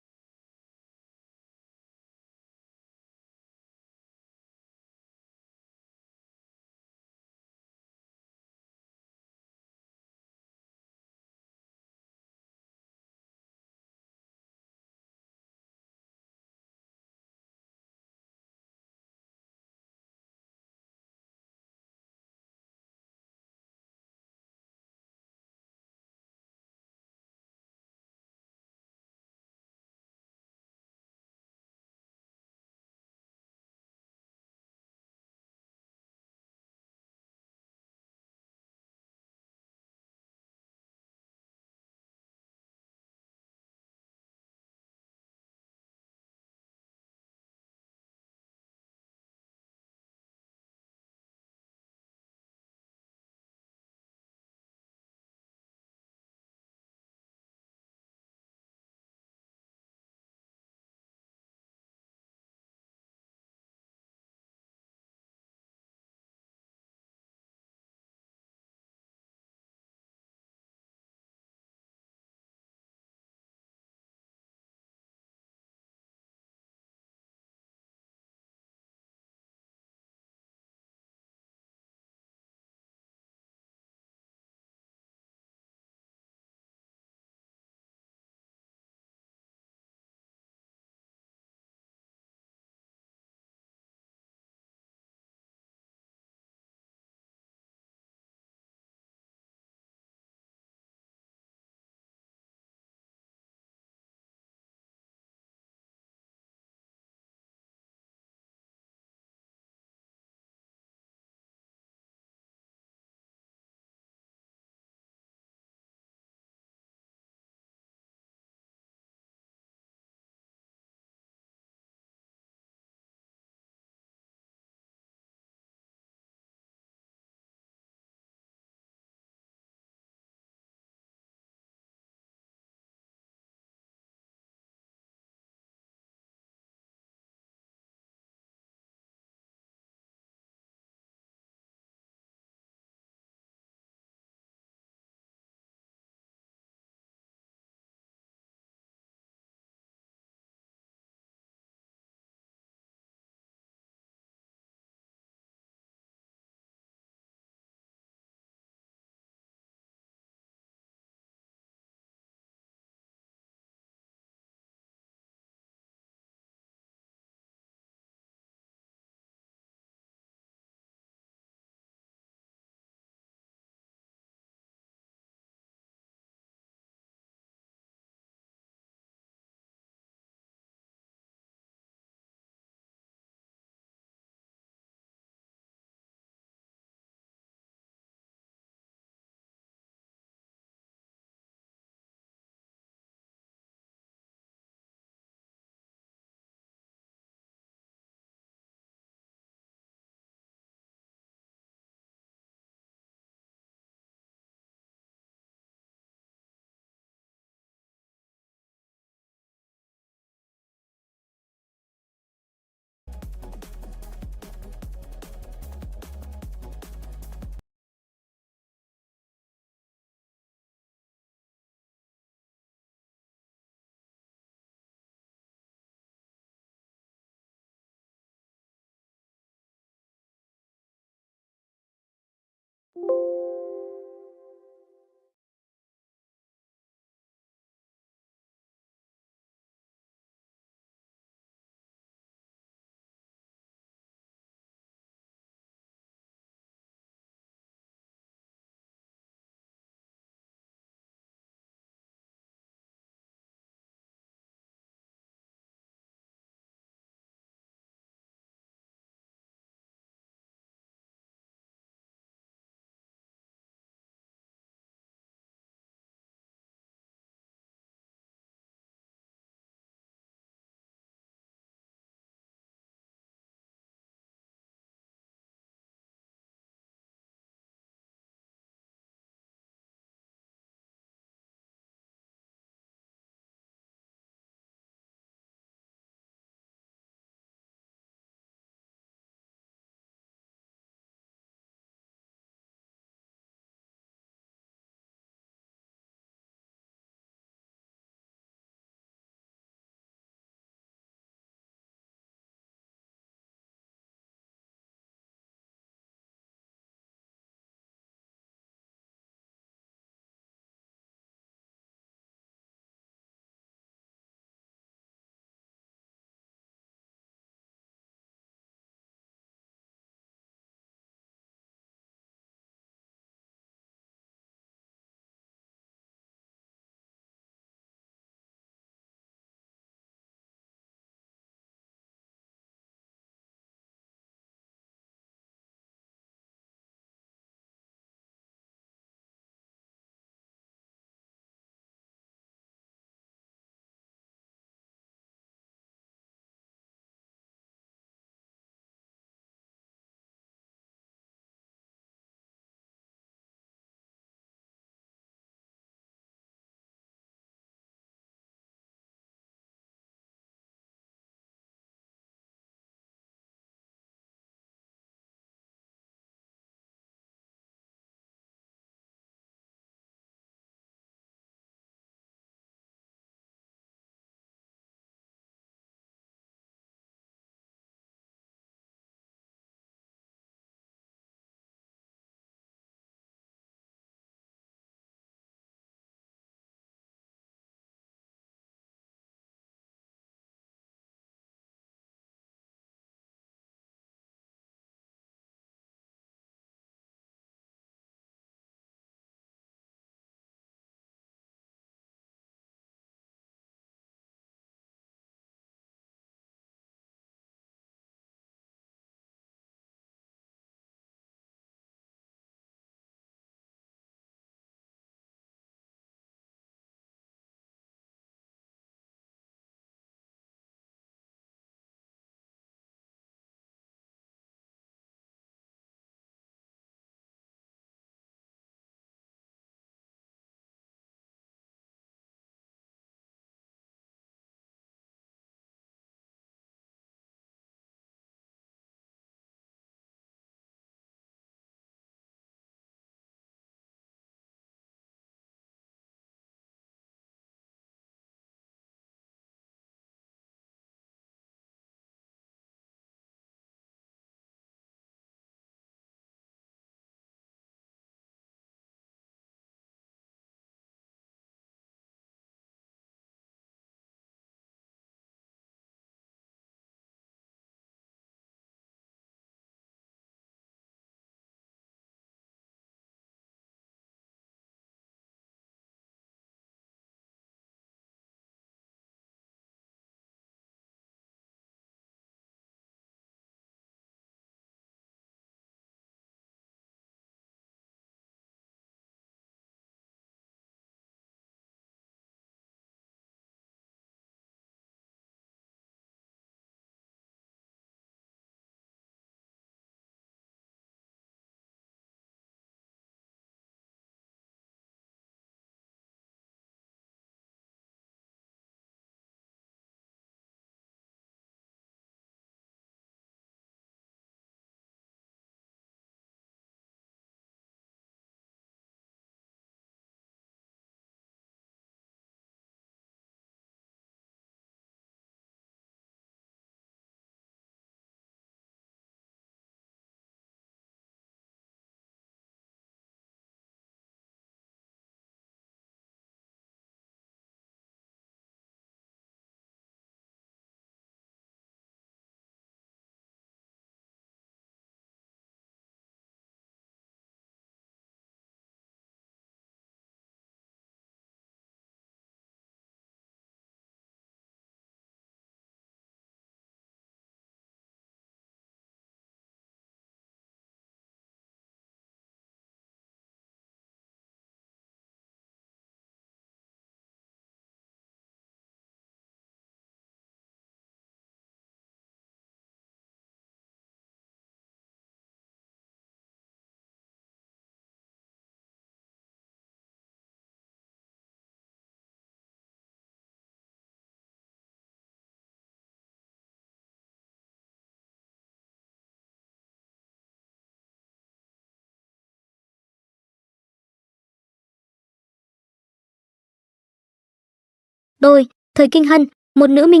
Đôi, thời kinh hân, một nữ minh.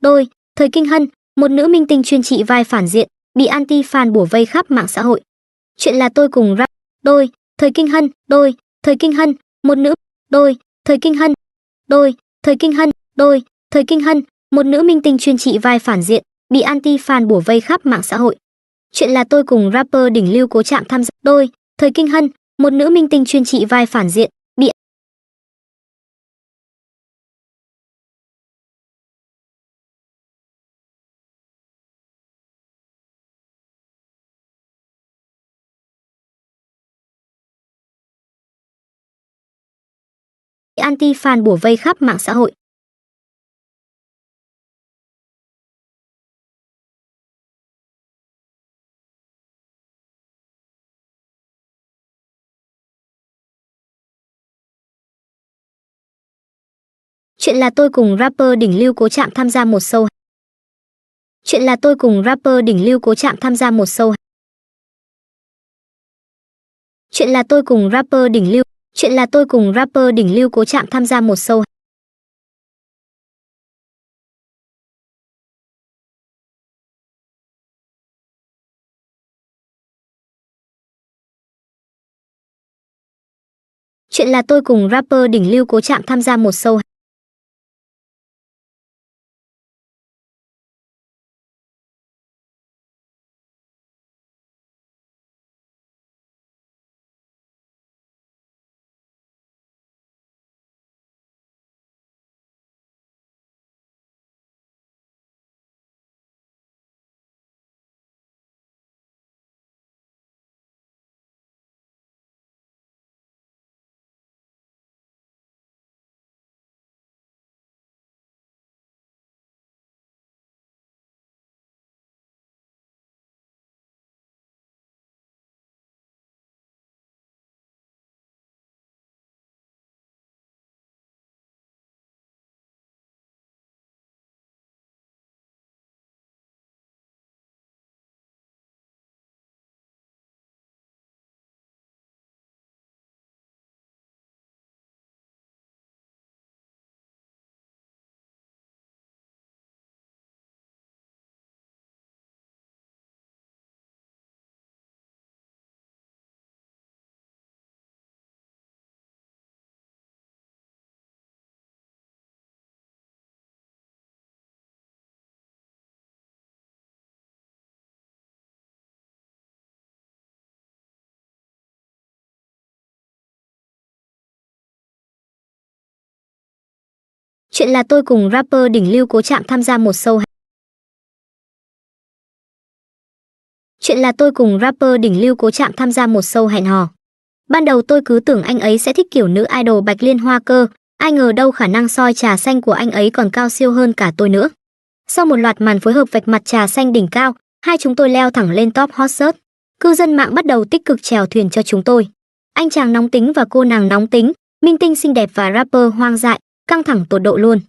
Đôi, thời kinh hân, một nữ minh tinh chuyên trị vai phản diện, bị anti-fan bủa vây khắp mạng xã hội. Chuyện là tôi cùng rap. Đôi, thời kinh hân, đôi, thời kinh hân, một nữ. Đôi, thời kinh hân. Đôi, thời kinh hân, đôi, thời kinh hân, một nữ minh tinh chuyên trị vai phản diện, bị anti-fan bủa vây khắp mạng xã hội. Chuyện là tôi cùng rapper đỉnh lưu Cố Trạm tham gia. Đôi, thời kinh hân, một nữ minh tinh chuyên trị vai phản diện, bị. Anti-fan bủa vây khắp mạng xã hội. Chuyện là tôi cùng rapper đỉnh lưu Cố Trạm tham gia một show. Chuyện là tôi cùng rapper đỉnh lưu Cố Trạm tham gia một show. Chuyện là tôi cùng rapper đỉnh lưu. Chuyện là tôi cùng rapper đỉnh lưu Cố Trạm tham gia một show. Chuyện là tôi cùng rapper đỉnh lưu Cố Trạm tham gia một show. Chuyện là tôi cùng rapper đỉnh lưu Cố Trạm tham gia một show. Chuyện là tôi cùng rapper đỉnh lưu Cố Trạm tham gia một show hẹn hò. Ban đầu tôi cứ tưởng anh ấy sẽ thích kiểu nữ idol Bạch Liên Hoa cơ, ai ngờ đâu khả năng soi trà xanh của anh ấy còn cao siêu hơn cả tôi nữa. Sau một loạt màn phối hợp vạch mặt trà xanh đỉnh cao, hai chúng tôi leo thẳng lên top hot search. Cư dân mạng bắt đầu tích cực chèo thuyền cho chúng tôi. Anh chàng nóng tính và cô nàng nóng tính, minh tinh xinh đẹp và rapper hoang dại, căng thẳng tột độ luôn.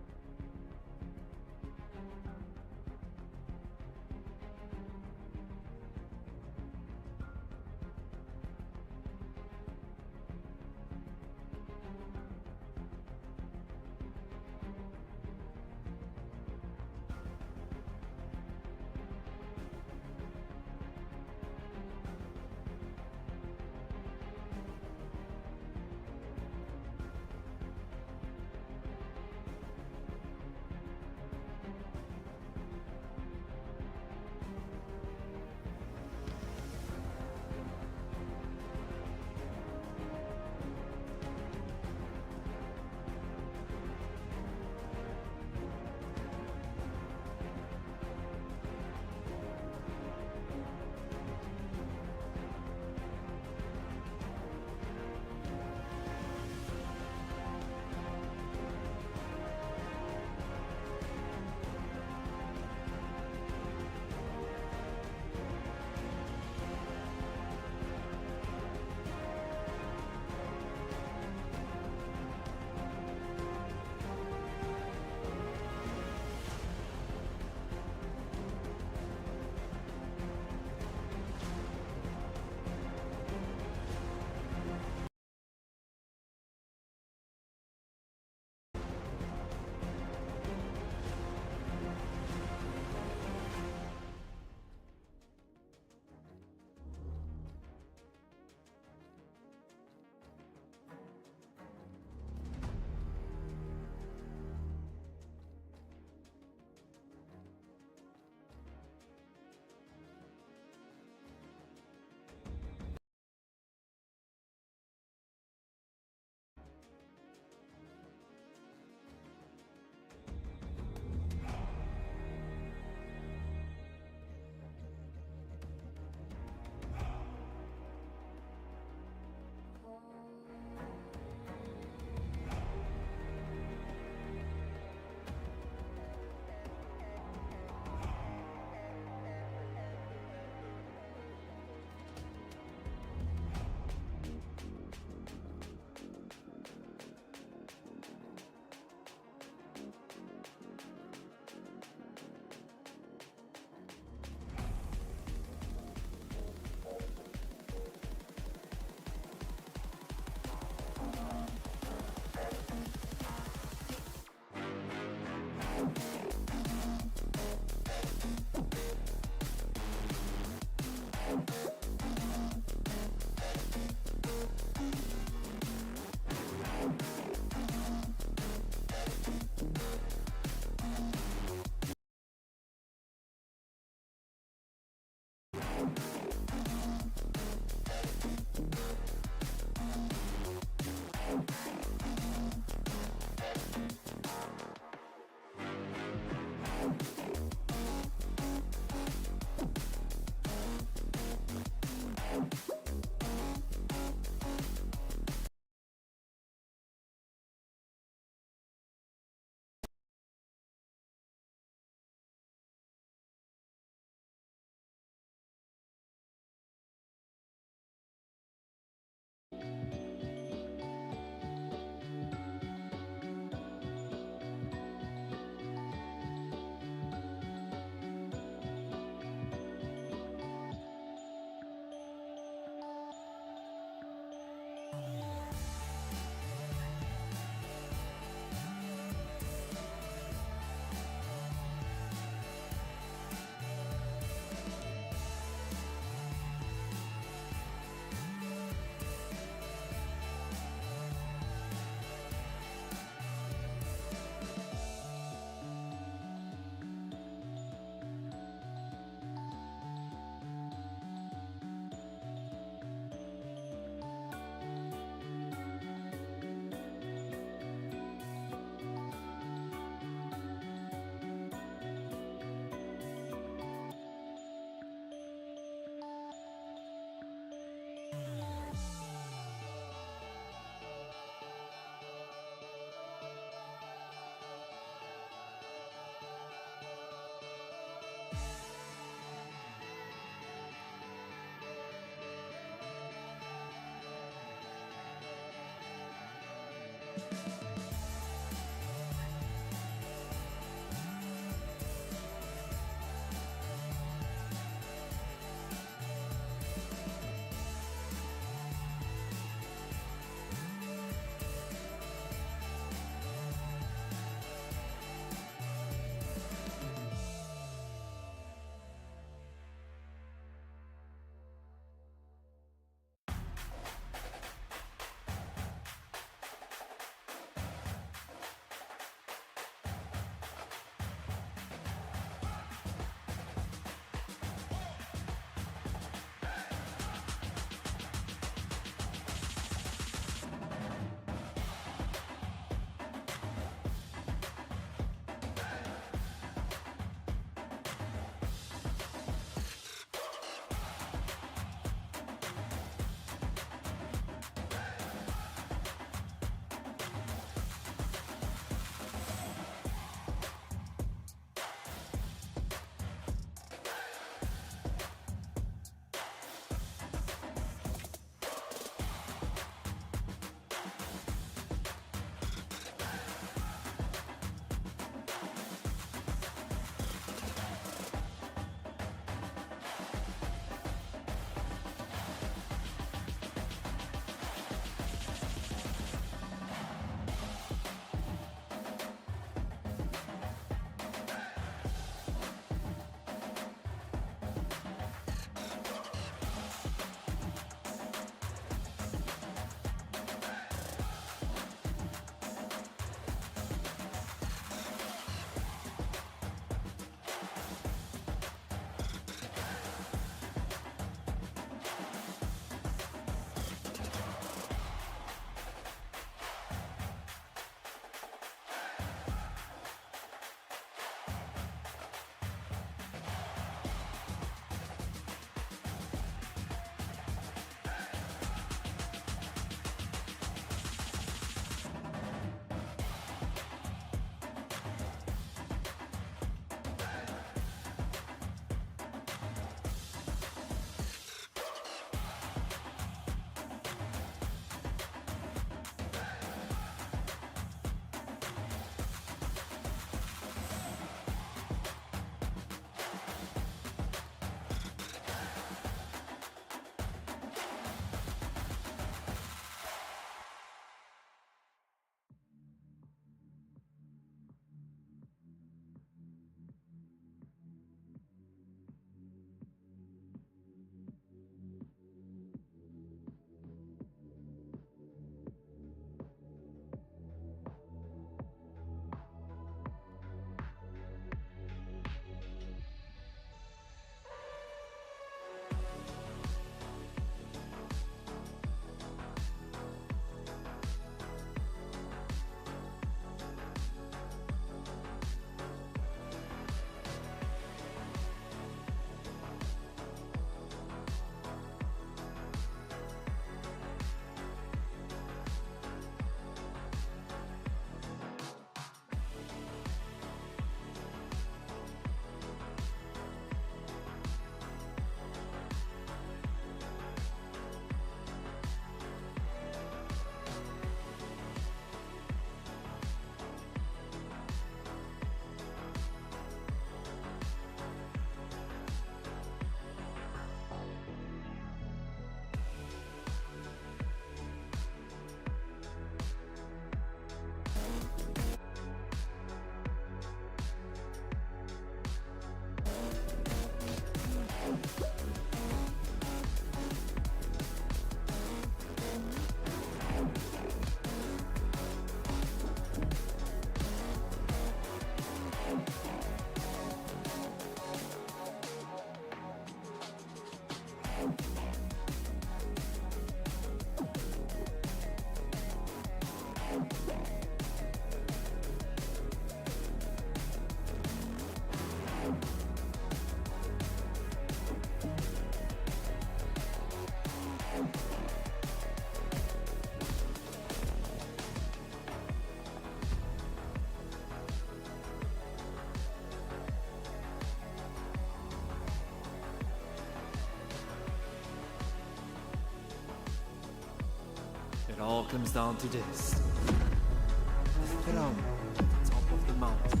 It all comes down to this. The throne at the top of the mountain.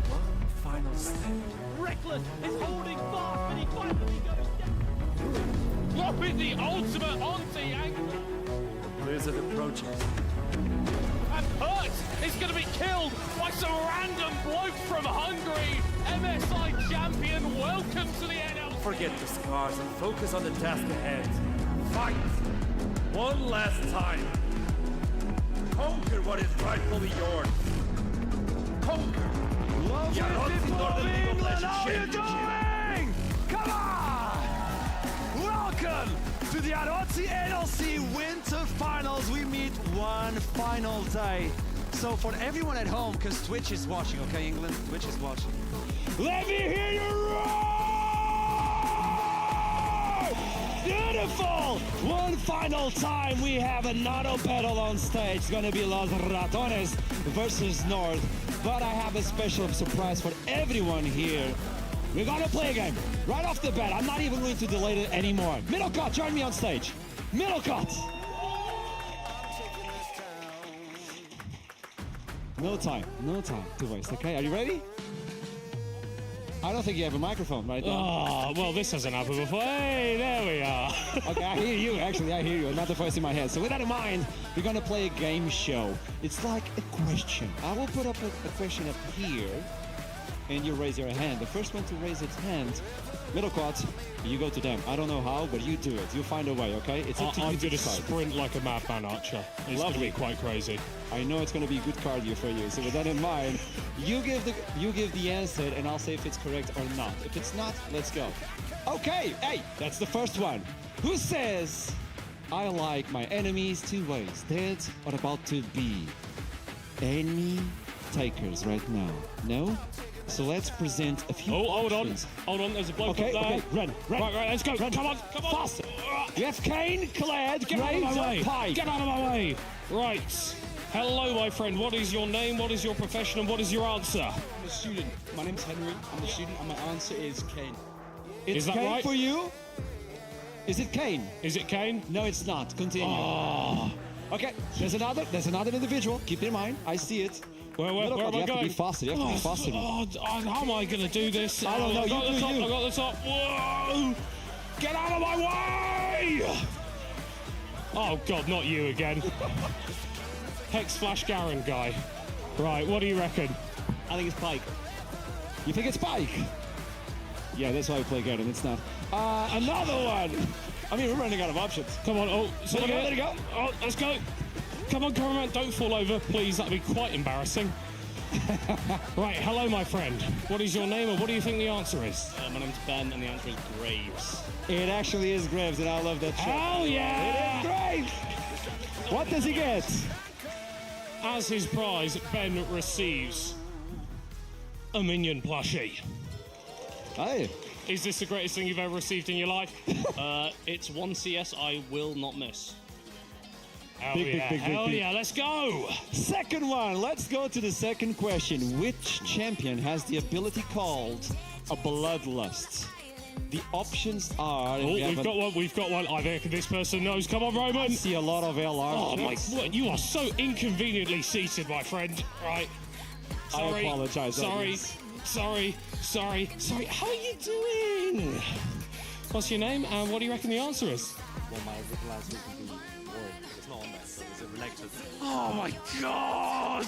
One final step. Reckless is holding fast, but he finally goes down. What with the ultimate onto angle? The blizzard approaches. And Hurt is going to be killed by some random bloke from Hungary. MSI champion, welcome to the NLC. Forget the scars and focus on the task ahead. Fight! One last time. Conquer what is rightfully yours. Conquer! Lovely people of England, how are you doing? Come on! Welcome to the Arotsi NLC Winter Finals. We meet one final day. So for everyone at home, because Twitch is watching, okay, England? Twitch is watching. Let me hear you roar! Beautiful! One final time, we have another battle on stage. It's gonna be Los Ratones versus North. But I have a special surprise for everyone here. We're gonna play a game right off the bat. I'm not even going to delay it anymore. Middle cut, join me on stage. Middle cut. No time to waste, okay? Are you ready? I don't think you have a microphone right now. Oh, well, this hasn't happened before. Hey, there we are. Okay, I hear you, actually, I hear you. Not the voice in my head. So with that in mind, we're gonna play a game show. It's like a question. I will put up a question up here, and you raise your hand. The first one to raise its hand, middle cut, you go to them. I don't know how, but you do it. You find a way, okay? It's up to you I'm to going to decide. sprint like a madman archer. It's going to be quite crazy. I know it's going to be good cardio for you. So with that in mind, you give the answer, and I'll say if it's correct or not. If it's not, let's go. Okay, hey, that's the first one. Who says, I like my enemies two ways, dead or about to be? Any takers right now? No? So let's present a few options. Hold on, there's a bloke up there. Okay, run. Right, let's go. Run. Come on. Faster. You have Kane, Clad, Get out of my way. Pike. Get out of my way. Right. Hello, my friend. What is your name? What is your profession? And what is your answer? I'm a student. My name's Henry. I'm a student, and my answer is Kane. Is that Kane right? for you? Is it Kane? Is it Kane? No, it's not. Continue. Oh. Okay, there's another individual. Keep it in mind. I see it. Where am I You have going? to be faster. You have to be faster. How am I going to do this? I don't know. I got the top. Whoa! Get out of my way! Oh, God, not you again. Hex Flash Garen guy. Right, what do you reckon? I think it's Pike. You think it's Pike? Yeah, that's why we play Garen. It's not. Another one. I mean, we're running out of options. Come on. Oh, There you go. Oh, let's go. Come on, cameraman, don't fall over, please. That'd be quite embarrassing. Right, hello, my friend. What is your name, and what do you think the answer is? My name's Ben, and the answer is Graves. It actually is Graves, and I love that shot. Hell yeah! It is Graves. What does he get? As his prize, Ben receives a minion plushie. Hey. Is this the greatest thing you've ever received in your life? It's 1 CS I will not miss. Hell yeah, let's go! Second one, let's go to the second question. Which champion has the ability called a bloodlust? The options are... Oh, we've got one. I think this person knows. Come on, Roman! I see a lot of LR. Oh, my... What, you are so inconveniently seated, my friend. Right. Sorry. I apologize. Sorry. How are you doing? What's your name, and what do you reckon the answer is? Well, my original answer would be Warren. It's not on there, so it's related. Oh, my God!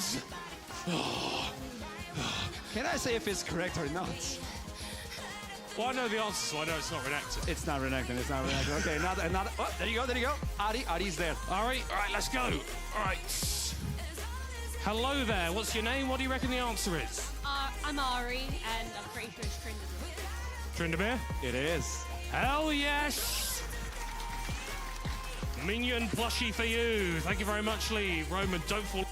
Can I say if it's correct or not? Well, I know the answer, so I know it's not Renekton. It's not Renekton. Okay, another. Oh, there you go. Ari's there. All right, let's go. All right. Hello there. What's your name? What do you reckon the answer is? I'm Ari, and I'm pretty sure it's Tryndamere. Tryndamere? It is. Hell yes! Minion plushie for you. Thank you very much, Lee. Roman, don't fall...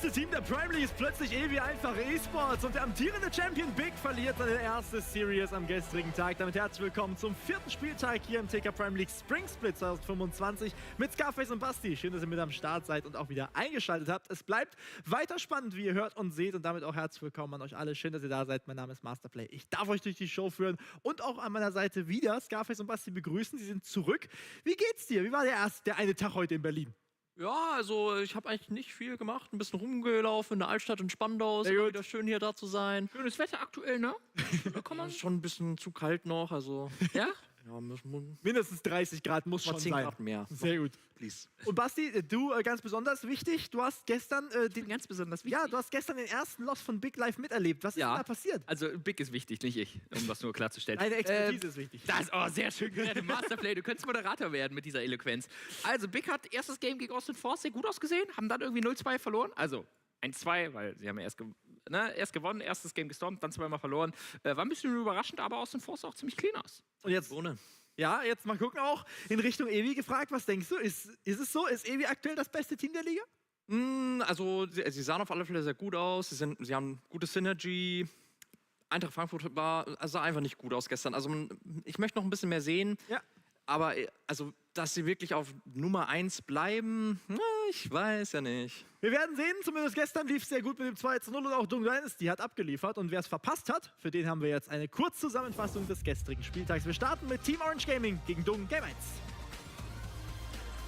beste Team der Prime League ist plötzlich Evi einfach E-Sports und der amtierende Champion Big verliert seine erste Series am gestrigen Tag. Damit herzlich willkommen zum 4. Spieltag hier im TK Prime League Spring Split 2025 mit Scarface und Basti. Schön, dass ihr mit am Start seid und auch wieder eingeschaltet habt. Es bleibt weiter spannend, wie ihr hört und seht, und damit auch herzlich willkommen an euch alle. Schön, dass ihr da seid. Mein Name ist Masterplay. Ich darf euch durch die Show führen und auch an meiner Seite wieder Scarface und Basti begrüßen. Sie sind zurück. Wie geht's dir? Wie war der eine Tag heute in Berlin? Ja, also ich habe eigentlich nicht viel gemacht. Ein bisschen rumgelaufen in der Altstadt in Spandau. Ist wieder schön hier da zu sein. Schönes Wetter aktuell, ne? Da kann man schon ein bisschen zu kalt noch, also. Ja? Ja, mindestens 30 Grad muss schon 10 sein. Grad mehr. Sehr gut. Please. Und Basti, du ganz besonders wichtig, du hast gestern ganz besonders wichtig. Ja, du hast gestern den ersten Loss von Big live miterlebt. Was ist denn da passiert? Also Big ist wichtig, nicht ich, um das nur klarzustellen. Deine Expertise ist wichtig. Das ist sehr schön gerettet. Masterplay, du könntest Moderator werden mit dieser Eloquenz. Also Big hat erstes Game gegen Austin Force sehr gut ausgesehen, haben dann irgendwie 0-2 verloren, also 1-2, weil sie haben ja erst gewonnen, erstes Game gestormt, dann zweimal verloren. War ein bisschen überraschend, aber Austin Force auch ziemlich clean aus. Und jetzt Ja, jetzt mal gucken auch in Richtung Evi gefragt, was denkst du? Ist es so? Ist Evi aktuell das beste Team der Liga? Also, sie sahen auf alle Fälle sehr gut aus. Sie haben gute Synergy. Eintracht Frankfurt sah einfach nicht gut aus gestern. Also, ich möchte noch ein bisschen mehr sehen. Ja. Aber, also, dass sie wirklich auf Nummer 1 bleiben, ich weiß ja nicht. Wir werden sehen, zumindest gestern lief es sehr gut mit dem 2-0 und auch Dung Dynasty hat abgeliefert. Und wer es verpasst hat, für den haben wir jetzt eine Kurzzusammenfassung des gestrigen Spieltags. Wir starten mit Team Orange Gaming gegen Dung Game 1.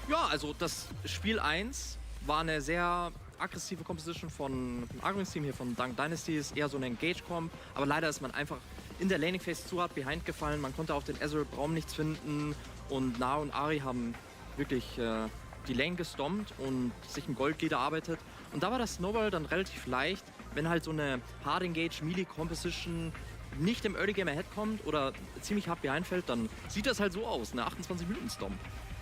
Ja, also das Spiel 1 war eine sehr aggressive Composition von Arguins Team hier von Dung Dynasty, ist eher so eine Engage-Comp, aber leider ist man einfach in der Laning Phase zu hart behind gefallen, man konnte auf den Azure-Raum nichts finden und Na und Ari haben wirklich die Lane gestompt und sich im Gold-Lead erarbeitet. Und da war das Snowball dann relativ leicht, wenn halt so eine Hard Engage Melee Composition nicht im Early Game ahead kommt oder ziemlich hart behind fällt, dann sieht das halt so aus, eine 28-Minuten-Stomp.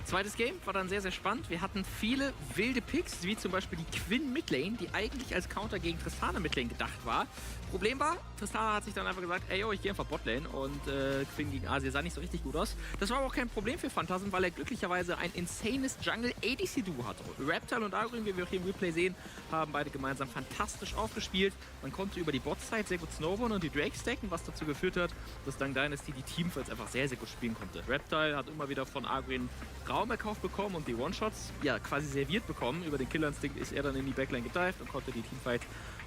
Zweites Game war dann sehr, sehr spannend. Wir hatten viele wilde Picks, wie zum Beispiel die Quinn Midlane, die eigentlich als Counter gegen Tristana Midlane gedacht war. Problem war, Tristana hat sich dann einfach gesagt, ey yo, ich gehe einfach Botlane und Quinn gegen Asia sah nicht so richtig gut aus. Das war aber auch kein Problem für Phantasm, weil er glücklicherweise ein insanes Jungle ADC-Duo hatte. Reptile und Arguin, wie wir auch hier im Replay sehen, haben beide gemeinsam fantastisch aufgespielt. Man konnte über die Bot-Side sehr gut snowballen und die Drake stacken, was dazu geführt hat, dass Dung Dynasty die Teamfights einfach sehr, sehr gut spielen konnte. Reptile hat immer wieder von Arguin Raum erkauft bekommen und die One-Shots ja quasi serviert bekommen. Über den Killerinstinkt ist er dann in die Backline gedived und konnte die Teamfight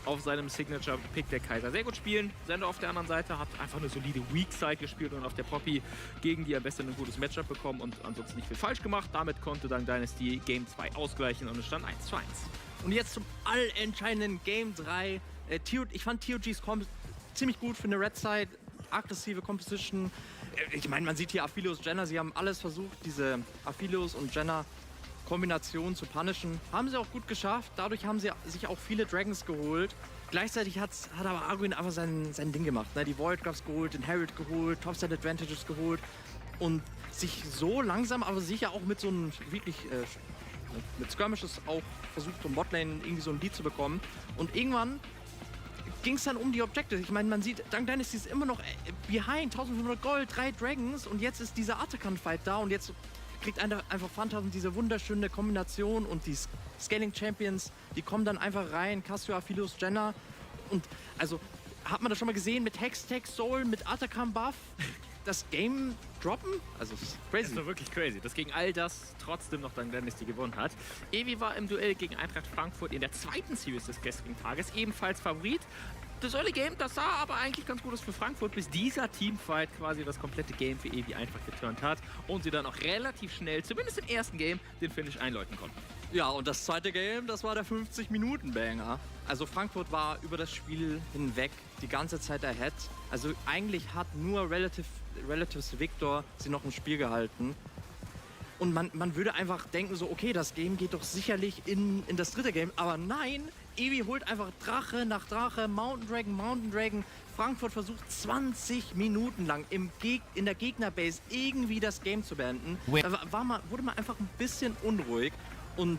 auf seinem Signature-Pick der Kaiser sehr gut spielen. Sender auf der anderen Seite hat einfach eine solide Weak-Side gespielt und auf der Poppy gegen die am besten ein gutes Matchup bekommen und ansonsten nicht viel falsch gemacht. Damit konnte dann Dynasty Game 2 ausgleichen und es stand 1:1. Und jetzt zum allentscheidenden Game 3. Ich fand TOG's Comp ziemlich gut für eine Red-Side. Aggressive Composition. Ich meine, man sieht hier Aphelios, Jenna, sie haben alles versucht, diese Aphelios und Jenna Kombination zu punishen. Haben sie auch gut geschafft. Dadurch haben sie sich auch viele Dragons geholt. Gleichzeitig hat aber Arguin einfach sein Ding gemacht. Ne? Die Void Gloves geholt, den Herald geholt, Topside Advantages geholt und sich so langsam, aber sicher auch mit so einem wirklich mit Skirmishes auch versucht, um Botlane irgendwie so ein Lead zu bekommen. Und irgendwann ging es dann um die Objectives. Ich meine, man sieht, Dung Dynasty ist immer noch behind, 1500 Gold, 3 Dragons und jetzt ist dieser Atakan-Fight da und jetzt kriegt einfach Phantasm diese wunderschöne Kombination und die Scaling Champions, die kommen dann einfach rein, Cassio, Aphelios, Jenna und also hat man das schon mal gesehen mit Hex, Tech, Soul, mit Atakan Buff, das Game droppen? Also, das ist crazy. Das war wirklich crazy, dass gegen all das trotzdem noch Dung Dynasty gewonnen hat. Evi war im Duell gegen Eintracht Frankfurt in der zweiten Series des gestrigen Tages ebenfalls Favorit. Das Early Game, das sah aber eigentlich ganz gut aus für Frankfurt, bis dieser Teamfight quasi das komplette Game für Evi einfach geturnt hat und sie dann auch relativ schnell, zumindest im ersten Game, den Finish einläuten konnten. Ja, und das zweite Game, das war der 50-Minuten-Banger. Also Frankfurt war über das Spiel hinweg die ganze Zeit ahead. Also eigentlich hat nur Relatives Victor sie noch im Spiel gehalten. Und man würde einfach denken so, okay, das Game geht doch sicherlich in das dritte Game. Aber nein, Evi holt einfach Drache nach Drache, Mountain Dragon. Frankfurt versucht 20 Minuten lang in der Gegnerbase irgendwie das Game zu beenden. Da wurde man einfach ein bisschen unruhig. Und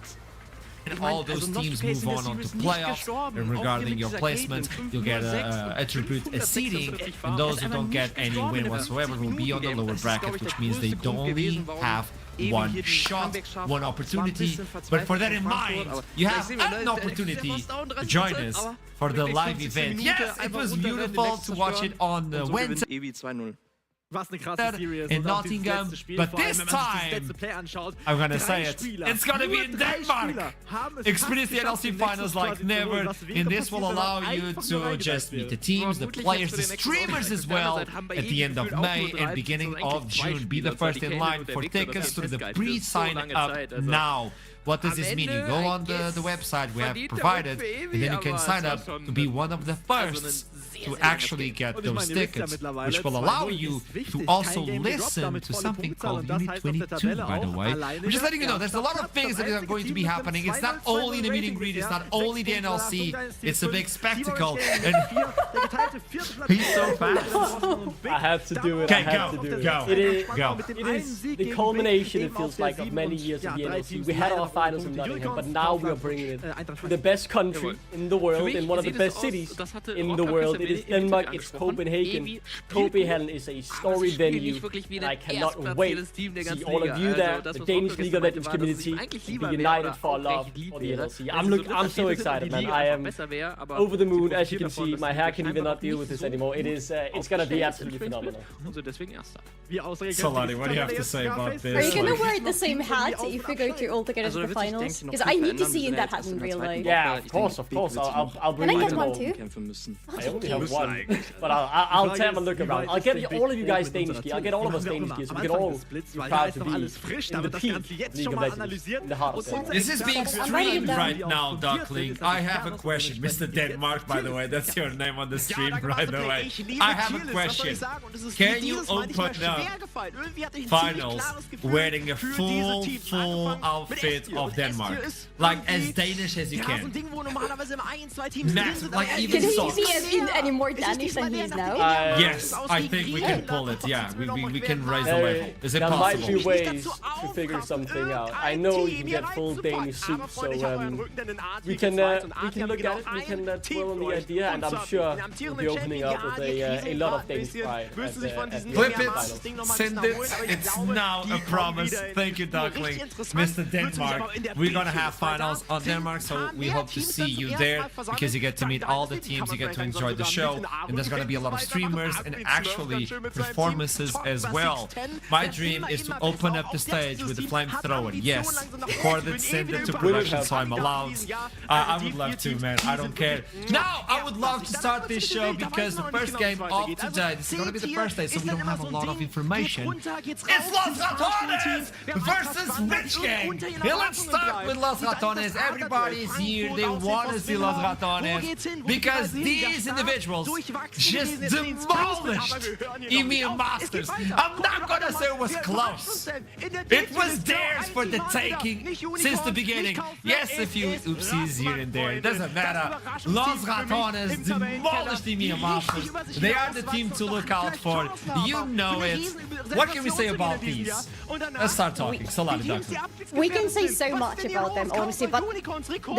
and all those teams move on to playoffs. And regarding your placement, you'll get an attribute, a seeding, and those who don't get any win whatsoever will be on the lower bracket, which means they don't only have one shot, one opportunity. But for that in mind, you have an opportunity to join us for the live event. Yes, it was beautiful to watch it on Wednesday Was eine krasse Series. in Nottingham, but this time, I'm gonna say it, it's gonna be in Denmark! Experience the NLC finals like never, and this will allow you to just meet the teams, the players, the streamers as well at the end of May and beginning of June. Be the first in line for tickets through the pre-sign up now. What does this mean? You go on the website we have provided, and then you can sign up to be one of the first to actually get those tickets, which will allow you to also listen to something called Unit 22, by the way. We're just letting you know, there's a lot of things that are going to be happening. It's not only the meet and greet, it's not only the NLC, it's a big spectacle. And he's so fast. I have to do it. Okay, It is the culmination, it feels like, of many years of the NLC. We had our finals in Nottingham, but now we are bringing it to the best country in the world, in one of the best cities in the world. It is Denmark, it's Copenhagen. Copenhagen is a storied venue, and I cannot wait to see all of you there, the Danish League of Legends community, be united for love for the NLC. I'm so excited, man. I am over the moon. As you can see, my hair can even not deal with this anymore. It's gonna be absolutely phenomenal. Solani, what do you have to say about this? Are you gonna wear the same hat if we go to all together to the finals? Because I need to see in that hat in real life. Yeah, of course. I'll bring Can I you get all. one too? I only have one, but I'll have a look around. I'll get all of you guys Danish gear. I'll get all of us Danish gear, so we can all be proud to be in the peak League of Legends, in the heart of Denmark. This is being streamed right now, Duckling. I have a question. Mr. Denmark, by the way, that's your name on the stream, by the way. I have a question. Can you open up finals wearing a full outfit of Denmark? Like as Danish as you can. Massive, like even Can he socks. be any more Danish than he is now? Yes, I think we can pull it. Yeah, we can raise the level. Is it there possible? might be ways to figure something out. I know you can get full Danish suits, so we can look at it. We can twirl on the idea, and I'm sure we'll be opening up with a lot of Danish pride at the Flip it, finals. send it. It's now a promise. Thank you, Duckling. Mr. Denmark, we're gonna have finals on Denmark, so we hope to see you there because you get to meet all the teams, you get to enjoy the show, and there's gonna be a lot of streamers and actually performances as well. My dream is to open up the stage with the flamethrower. Yes, record it, send it to production, so I'm allowed. I would love to, man. I don't care. Now, I would love to start this show because the first game of today, this is gonna be the first day, so we don't have a lot of information. It's Los Ratones versus Rich Gang. And let's start with Los Ratones. Everybody's here. They want to see Los Ratones because these individuals just demolished EMEA Masters. I'm not gonna say it was close. It was theirs for the taking since the beginning. Yes, a few oopsies here and there. It doesn't matter. Los Ratones demolished EMEA Masters. They are the team to look out for. You know it. What can we say about these? Let's start talking. Solani, Duckling. We can say so much about them, honestly, but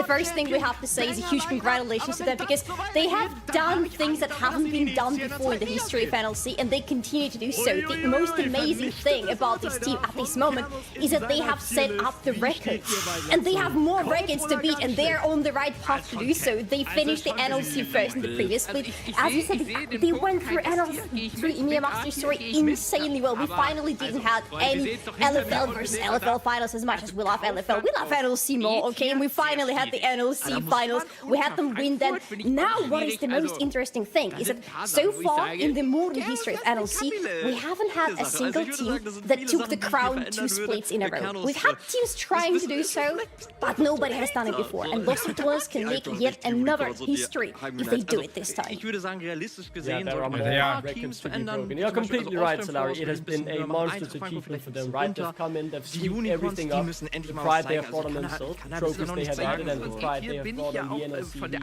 the first thing we have to say is a huge congratulations to them because they have done things that haven't been done before in the history of NLC, and they continue to do so. The most amazing thing about this team at this moment is that they have set up the records, and they have more records to beat, and they're on the right path to do so. They finished the NLC first in the previous split. As we said, they went through EMEA Master Story insanely well. We finally didn't have any LFL versus LFL finals as much as we love LFL. We love NLC more, okay? And we finally had the NLC finals. We had them win them. Now, what is the most interesting thing is that so far in the modern history of NLC, we haven't had a single team that took the crown 2 splits in a row. We've had teams trying to do so, but nobody has done it before. And Los Ratones can make yet another history if they do it this time. Yeah, there are more records to be broken. You're completely right, Solari. It has been a monstrous achievement for them, right? They've come in, they've swept everything up. The pride they have brought on themselves, the trophies they have added, and the pride they have brought on the NLC region.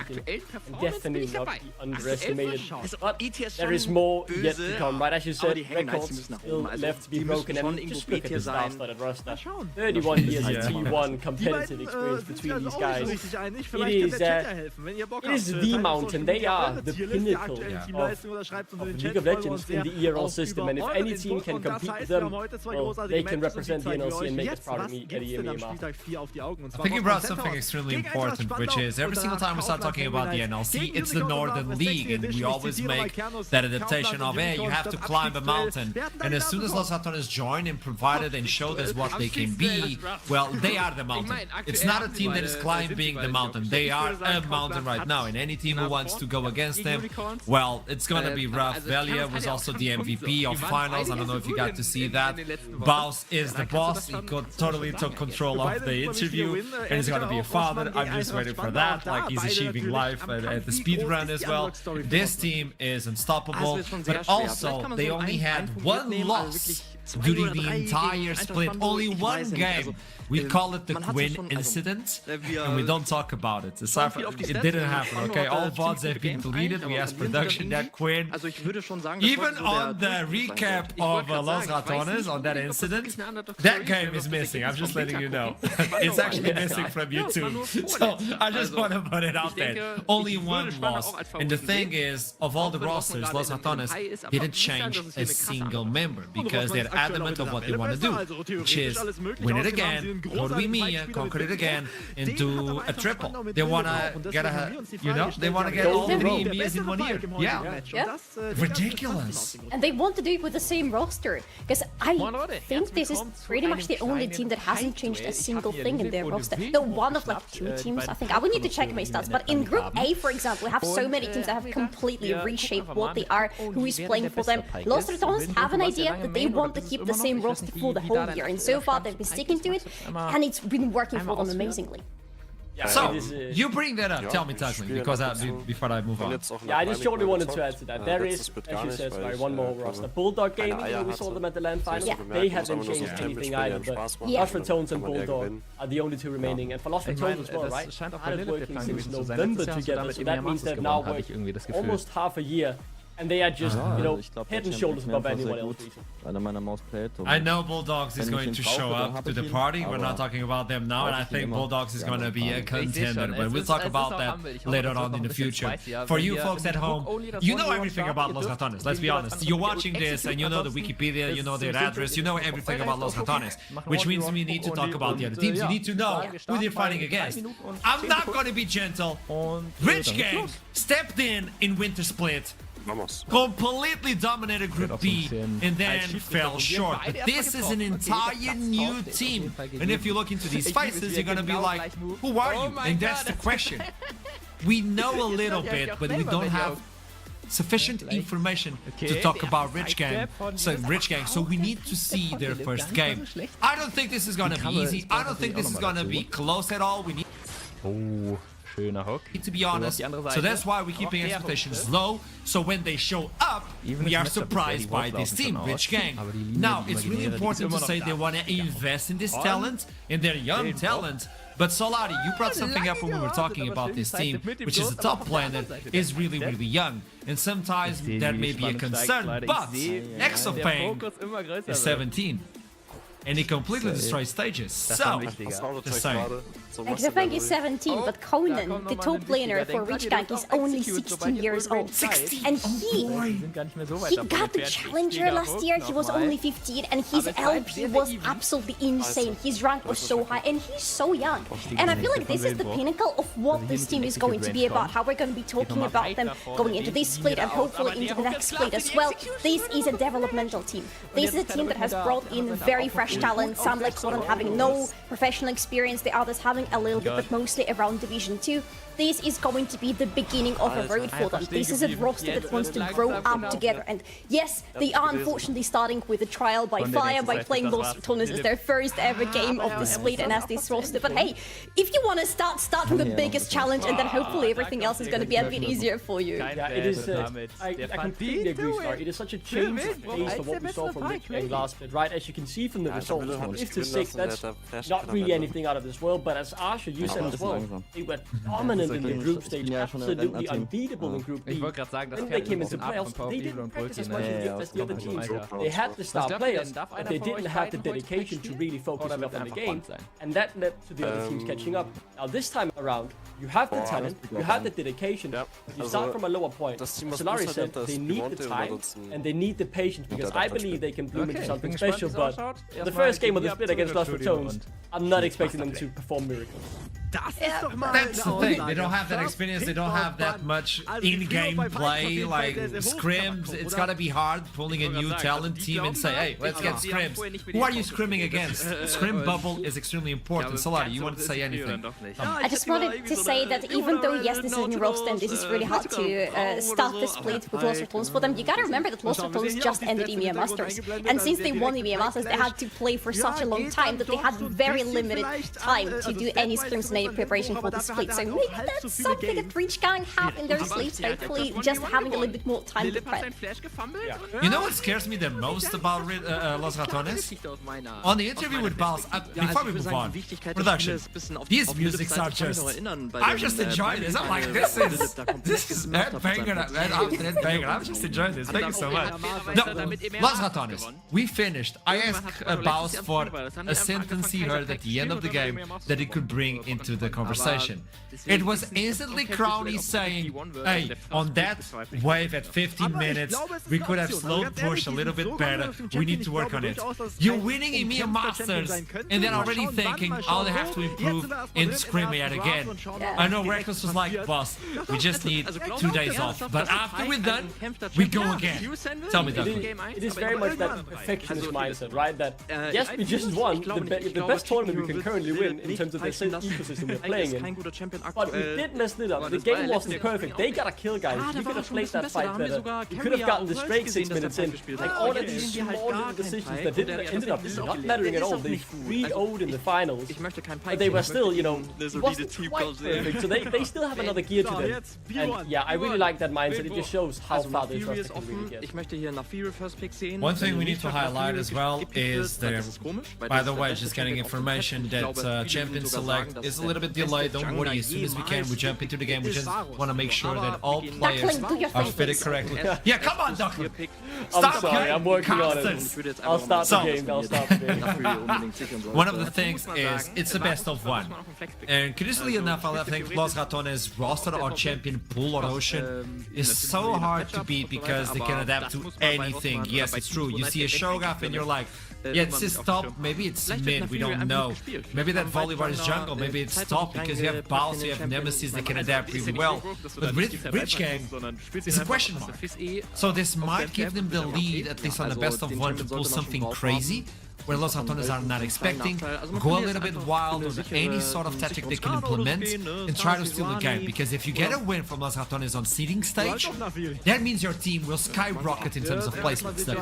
And definitely not be underestimated. But there is more yet to come, right? As you said, records still left to be broken. And just look at the star-studded roster. 31 years of T1 competitive experience between these guys. It is the mountain. They are the pinnacle of League of Legends in the ERL system, and if any team can compete with them, well, they can represent the NLC and make us proud at the EMEA. I think you brought something extremely important, which is every single time we start talking about the NLC, it's the Northern League, and we always make that adaptation of, hey, you have to climb a mountain, and as soon as Los Ratones join and provided and showed us what they can be, well, they are the mountain. It's not a team that is climbing the mountain. They are a mountain right now, and any team who wants to go against them, well, it's gonna be rough. Velia was also the MVP of finals. I don't know if you got to see that. Baus is the boss. He totally took control of the interview, and he's gonna be a father. I'm just waiting for that. Like, he's achieving life at the speed run as well. This team is unstoppable, but also they only had one loss during the entire split. Only one game. We call it the Quinn incident, and we don't talk about it. It didn't happen, okay? All VODs have been deleted. We asked production that Quinn. Even on the recap of Los Ratones, on that incident, that game is missing. I'm just letting you know. It's actually missing from YouTube. So I just want to put it out there. Only one loss. And the thing is, of all the rosters, Los Ratones didn't change a single member because they're adamant of what they want to do, which is win it again, go to EMEA, conquer it again, and do a triple. They want to get they want to get all the EMEAs in 1 year. Yeah. Ridiculous. And they want to do it with the same roster, because I think this is pretty much the only team that hasn't changed a single thing in their roster. No, one of like 2 teams, I think. I would need to check my stats, but in Group A, for example, we have so many teams that have completely reshaped what they are, who is playing for them. Los Ratones have an idea that they want to keep the same roster for the whole year, and so far they've been sticking to it, and it's been working for them amazingly. Yeah, so, you bring that up, tell me, Tugman, because before I move on. Yeah, I just shortly wanted to add to that. There is, as you said, sorry, one more roster. Bulldog Gaming, we saw them at the LAN finals. They haven't changed anything either, but Los Ratones and Bulldog are the only 2 remaining. And for Los Ratones as well, right? Started working since November together, so that means they've now worked almost half a year. And they are just, head and shoulders above anyone else. I know Bulldogs is going to show up to the party. We're not talking about them now, and I think Bulldogs is going to be a contender. But we'll talk about that later on in the future. For you folks at home, you know everything about Los Ratones. Let's be honest. You're watching this, and you know the Wikipedia, you know their address, you know everything about Los Ratones. Which means we need to talk about the other teams. You need to know who they're fighting against. I'm not going to be gentle. Rich Gang stepped in Winter Split. Completely dominated Group B and then fell short. But this is an entire new team. And if you look into these faces, you're gonna be like, who are you? And that's the question. We know a little bit, but we don't have sufficient information to talk about Rich Gang. So we need to see their first game. I don't think this is gonna be easy. I don't think this is gonna be close at all. We need to be honest, so that's why we're keeping expectations low, so when they show up, we are surprised by this team, Rich Gang. Now, it's really important to say they want to invest in this talent, in their young talent, but Solari, you brought something up when we were talking about this team, which is a top player that is really, really young, and sometimes that may be a concern, but Exopane is 17. And he completely destroys stages. So, just saying. Exopane is 17, but Conan, the top laner for Rich Gang, is only 16 years old. 16? And he got the Challenger last year, he was only 15, and his LP was absolutely insane. His rank was so high, and he's so young. And I feel like this is the pinnacle of what this team is going to be about, how we're going to be talking about them going into this split and hopefully into the next split as well. This is a developmental team. This is a team that has brought in very fresh talent, some like Conan having no professional experience, the others having a little bit, but mostly around Division 2. This is going to be the beginning of a road for them. This is a roster that wants to grow up together. And yes, they are unfortunately starting with a trial by fire by playing Los Ratones as their first ever game of the split and as this roster. But hey, if you want to start from the biggest challenge, and then hopefully everything else is going to be a bit easier for you. Yeah, it is. I completely agree, Star. It is such a change of pace of what we saw from Rich Gang last split, right? As you can see from the results, 5-6, that's not really anything out of this world. But as Arsha, you said as well, they were dominant dominant in the group stage, absolutely unbeatable in Group B. When they came into playoffs, they didn't practice as much as the other teams. They had the star players, but they didn't have the dedication to really focus enough on the game, and that led to the other teams catching up. Now this time around, you have the talent, you have the dedication, you start from a lower point. Solari said they need the time and they need the patience, because I believe they can bloom into something special, but the first game of the split against Lost Ratones, I'm not expecting them to perform miracles. That's the thing, they don't have that experience, they don't have that much in-game play, like scrims. It's gotta be hard pulling a new talent team and say, hey, let's get scrims. Who are you scrimming against? Scrim bubble is extremely important. Solari, you want to say anything? I just wanted to say that even though, yes, this is in Roast and this is really hard to start the split with Lost Ratones for them, you gotta remember that Lost Ratones just ended EMEA Masters. And since they won EMEA Masters, they had to play for such a long time that they had very limited time to do any scrims and any preparation for the split. So maybe that's something that Reach Gang have in their sleeves, hopefully just having a little bit more time to prep. You know what scares me the most about Los Ratones? On the interview with Bals, before we move on, production, these musics are just, I'm just enjoying this. I'm like, this is headbanger after headbanger. I'm just enjoying this. Thank you so much. No, Los Ratones, we finished. I asked Bals for a sentence he heard at the end of the game that he could bring into the conversation. It was instantly Crowny saying, hey, on that wave at 15 minutes, we could have slowed push a little bit better. We need to work on it. You're winning EMEA Masters and then already thinking, I'll have to improve in scrim yet again. I know Reckless was like, boss, we just need 2 days off. But after we're done, we go again. Tell me that. It is very much that perfectionist mindset, right? That, yes, we just won the best tournament we can currently win in terms of the ecosystem we're playing in. But we did mess it up. The game wasn't perfect. They got a kill, guys. You could have played that fight better. You could have gotten the straight 6 minutes in. Like all of these small little decisions that ended up not mattering at all. They 3-0'd in the finals. But they were still, you know, it wasn't quite perfect. So they still have another gear to them. And yeah, I really like that mindset. It just shows how far they trust they can really get. One thing we need to highlight as well is there, by the way, just getting information that Champion Select is a little bit delayed. Don't worry, as soon as we can, we jump into the game. We just want to make sure that all players are fitted correctly. Yeah, come on, Duckling! I'm sorry, I'm working on it. I'll start the game, I'll start the game. One of the things is, it's the best of one. And curiously enough, I think Los Ratones roster or champion pool or ocean is so hard to beat because they can adapt to anything. Yes, it's true. You see a Shogath and you're like, yeah, it's his top, maybe it's mid, we don't know. Maybe that Volivar is jungle, maybe it's top because you have Baus, you have Nemesis that can adapt really well. But with Rich Gang, it's a question mark. So this might give them the lead, at least on the best of one, to pull something crazy, where Los Ratones are not expecting, go a little bit wild on any sort of tactic they can implement and try to steal the game. Because if you get a win from Los Ratones on seeding stage, that means your team will skyrocket in terms of placements there.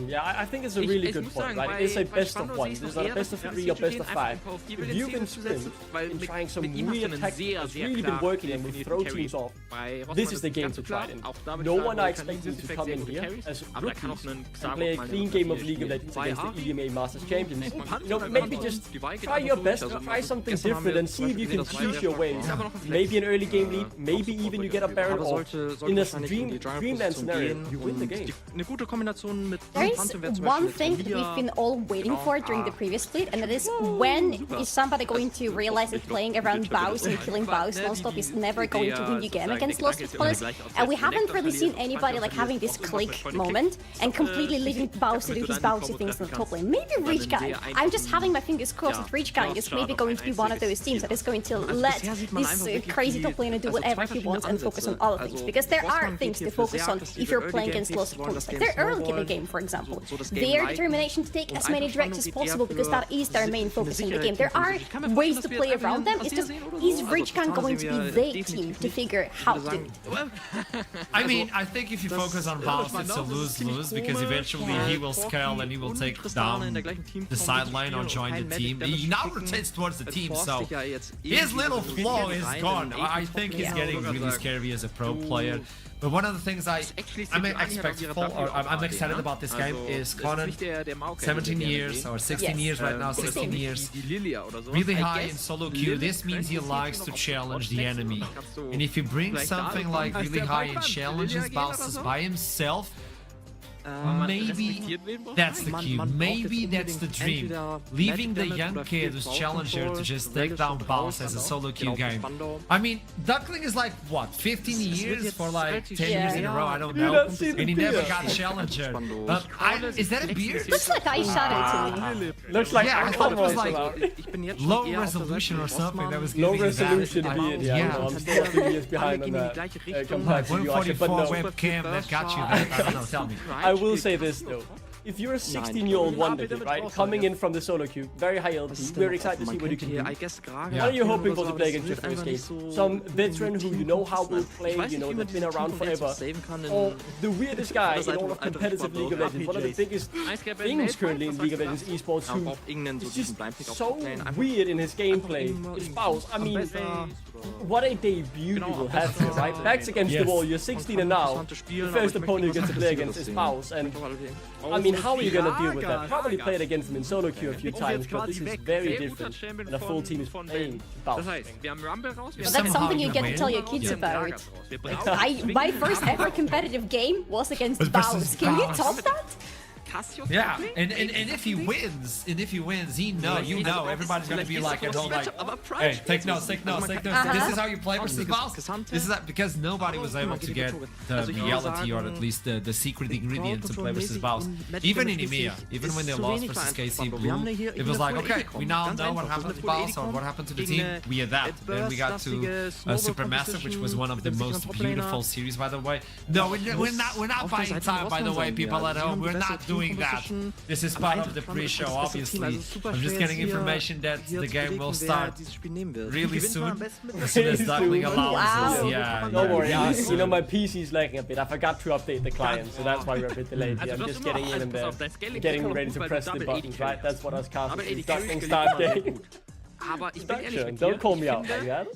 Yeah, I think it's a really good point, right? It is a best of one. There's not a best of 3 or best of 5. If you've been sprint and trying some weird tactics that's really been working and we throw teams off, this is the game to try it in. No one are expecting to come in here as rookies and play a clean game of League of Legends against the EMEA Masters Champions. You know, maybe just try your best, try something different and see if you can choose your ways. Maybe an early game lead, maybe even you get a Baron, or in a dreamland scenario, you win the game. There is one thing that we've been all waiting for during the previous split, and that is, when is somebody going to realize that playing around Baus and killing Baus non-stop is never going to win you game against Lost Ratones? And we haven't really seen anybody like having this click moment and completely leaving Baus to do his Bausy things in the top lane. Maybe Reach Gang. I'm just having my fingers crossed that Reach Gang is maybe going to be one of those teams that is going to let this crazy top laner do whatever he wants and focus on other things. Because there are things to focus on if you're playing against Lost Ratones. Like their early in the game, for example. Their determination to take as many directs as possible because that is their main focus in the game. There are ways to play around them. It's just, is Reach Gang going to be the team to figure how to do it? I mean, I think if you focus on Baus, it's a lose-lose because eventually he will scale and he will take down the sideline or join the team. He now rotates towards the team, so his little flaw is gone. I think he's getting really scary as a pro player. But one of the things I'm excited about this game is Conan, 17 years or 16 years right now, 16 years, really high in solo queue. This means he likes to challenge the enemy. And if he brings something like really high in challenges, bounces by himself, maybe that's the cue, maybe that's the dream. Leaving the young kid who's challenger to just take down boss as a solo queue game. I mean, Duckling is like, what, 15 years for like 10 years in a row, I don't know. And he never got challenger. Is that a beard? Looks like eyeshadow to me. Looks like I thought it was like low resolution or something that was giving low resolution beard, yeah. I'm still a few years behind on that. Compared to you, 144 but no. webcam that got you that, I don't know, tell me. I will say this though. If you're a 16-year-old wonder kid, right, coming in from the solo queue, very high LP, we're excited to see what you can do. What are you hoping for to play against your first game? Some veteran who you know how will play, you know, they've been around forever, or the weirdest guy in all of competitive League of Legends, one of the biggest things currently in League of Legends esports, who is just so weird in his gameplay. His spouse, I mean, what a debut you will have here, right? Backs against the wall, you're 16 and now, the first opponent you get to play against is spouse, and I mean, how are you going to deal with that? Probably played against him in solo queue a few times, but this is very different when a full team is playing bounce. That's something you get to tell your kids about. My first ever competitive game was against Bounce. Can you top that? Yeah, and if he wins, you know, everybody's gonna be like at home, like, hey, take notes. This is how you play versus boss. This is because nobody was able to get the reality or at least the secret ingredient to play versus boss. Even in EMEA, even when they lost versus KC Blue, it was like, okay, we now know what happened to boss or what happened to the team. We adapt, and we got to Supermassive, which was one of the most beautiful series, by the way. No, we're not buying time, by the way, people at home. We're not doing that. This is part of the pre-show, obviously. I'm just getting information that the game will start really soon, as soon as Duckling allows us. Yeah, don't worry, you know, my PC's lagging a bit. I forgot to update the client, so that's why we're a bit delayed. Yeah, I'm just getting in and there, getting ready to press the buttons, right? That's what us casters do. Duckling start game. Don't call me out, man.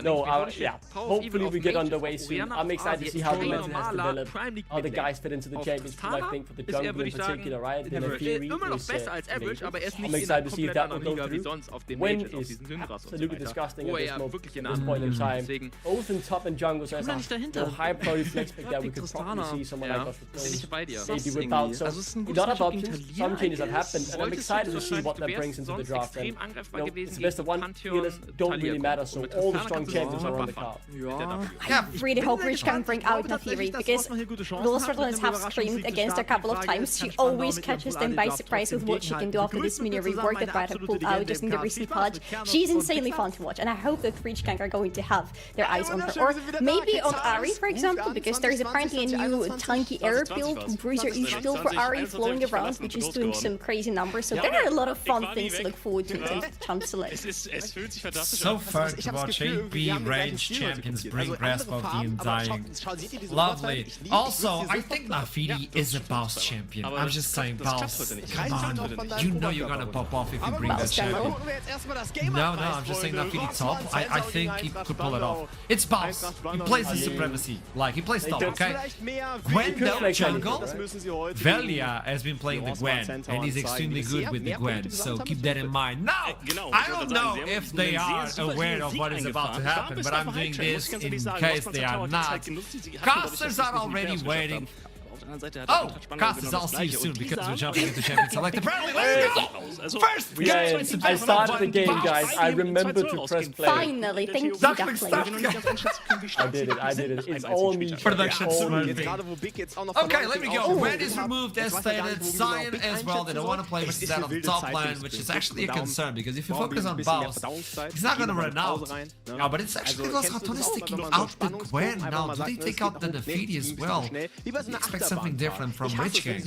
No, yeah. Hopefully we get underway soon. I'm excited to see how the meta has developed, how the guys fit into the Champions Pool, I think, for the jungle in particular, right? In the theory I'm excited to see if that will go through. Win is absolutely disgusting at this point in time. Both in top and jungle, so there's a high priority flex pick that we could probably see someone like us maybe without. So a lot of options, some changes have happened, and I'm excited to see what that brings into the draft. And, you know, it's the best of one. Healers don't really matter, so all the strong champions are on the card. I really hope Rich can bring out Nathiri, because those Rodlands have screamed against her a couple of times. She always catches them by surprise with what she can do after this mini rework that Riot have pulled out just in the recent patch. She's insanely fun to watch, and I hope that Rich Gang are going to have their eyes on her. Or maybe on Ahri, for example, because there's apparently a new tanky air build, Bruiser-ish build for Ahri flowing around, which is doing some crazy numbers. So there are a lot of fun things to look forward to in terms of champ select. So fun to watch AP range champions bring grasp of the Undying. Lovely. Also, I think Nafiri is a boss champion. I'm just saying, boss, come on. You know you're gonna pop off if you bring that champion. No, I'm just saying Nafiri top. I think he could pull it off. It's boss. He plays the supremacy. Like, he plays top, okay? Gwen though, jungle. Velia has been playing the Gwen, and he's extremely good with the Gwen, so keep that in mind. No! I don't know if they are aware of what is about to happen, but I'm doing this in case they are not. Casters are already waiting. Oh, Casters, I'll see you soon because we're jumping into Champions Select. Apparently, let's go! First game! I started the game, guys. I remember to press play. Finally, thank you, Duckling. I did it. It's all me. Production smoothing. Okay, let me go. Red is removed as stated. Cyan as well. They don't want to play versus that on the top lane, which is actually a concern because if you focus on Baus, he's not going to run out. No, but it's actually Los Ratones taking out the Gwen now. Do they take out the Nafiri as well? Expect some something different from Rich Gang.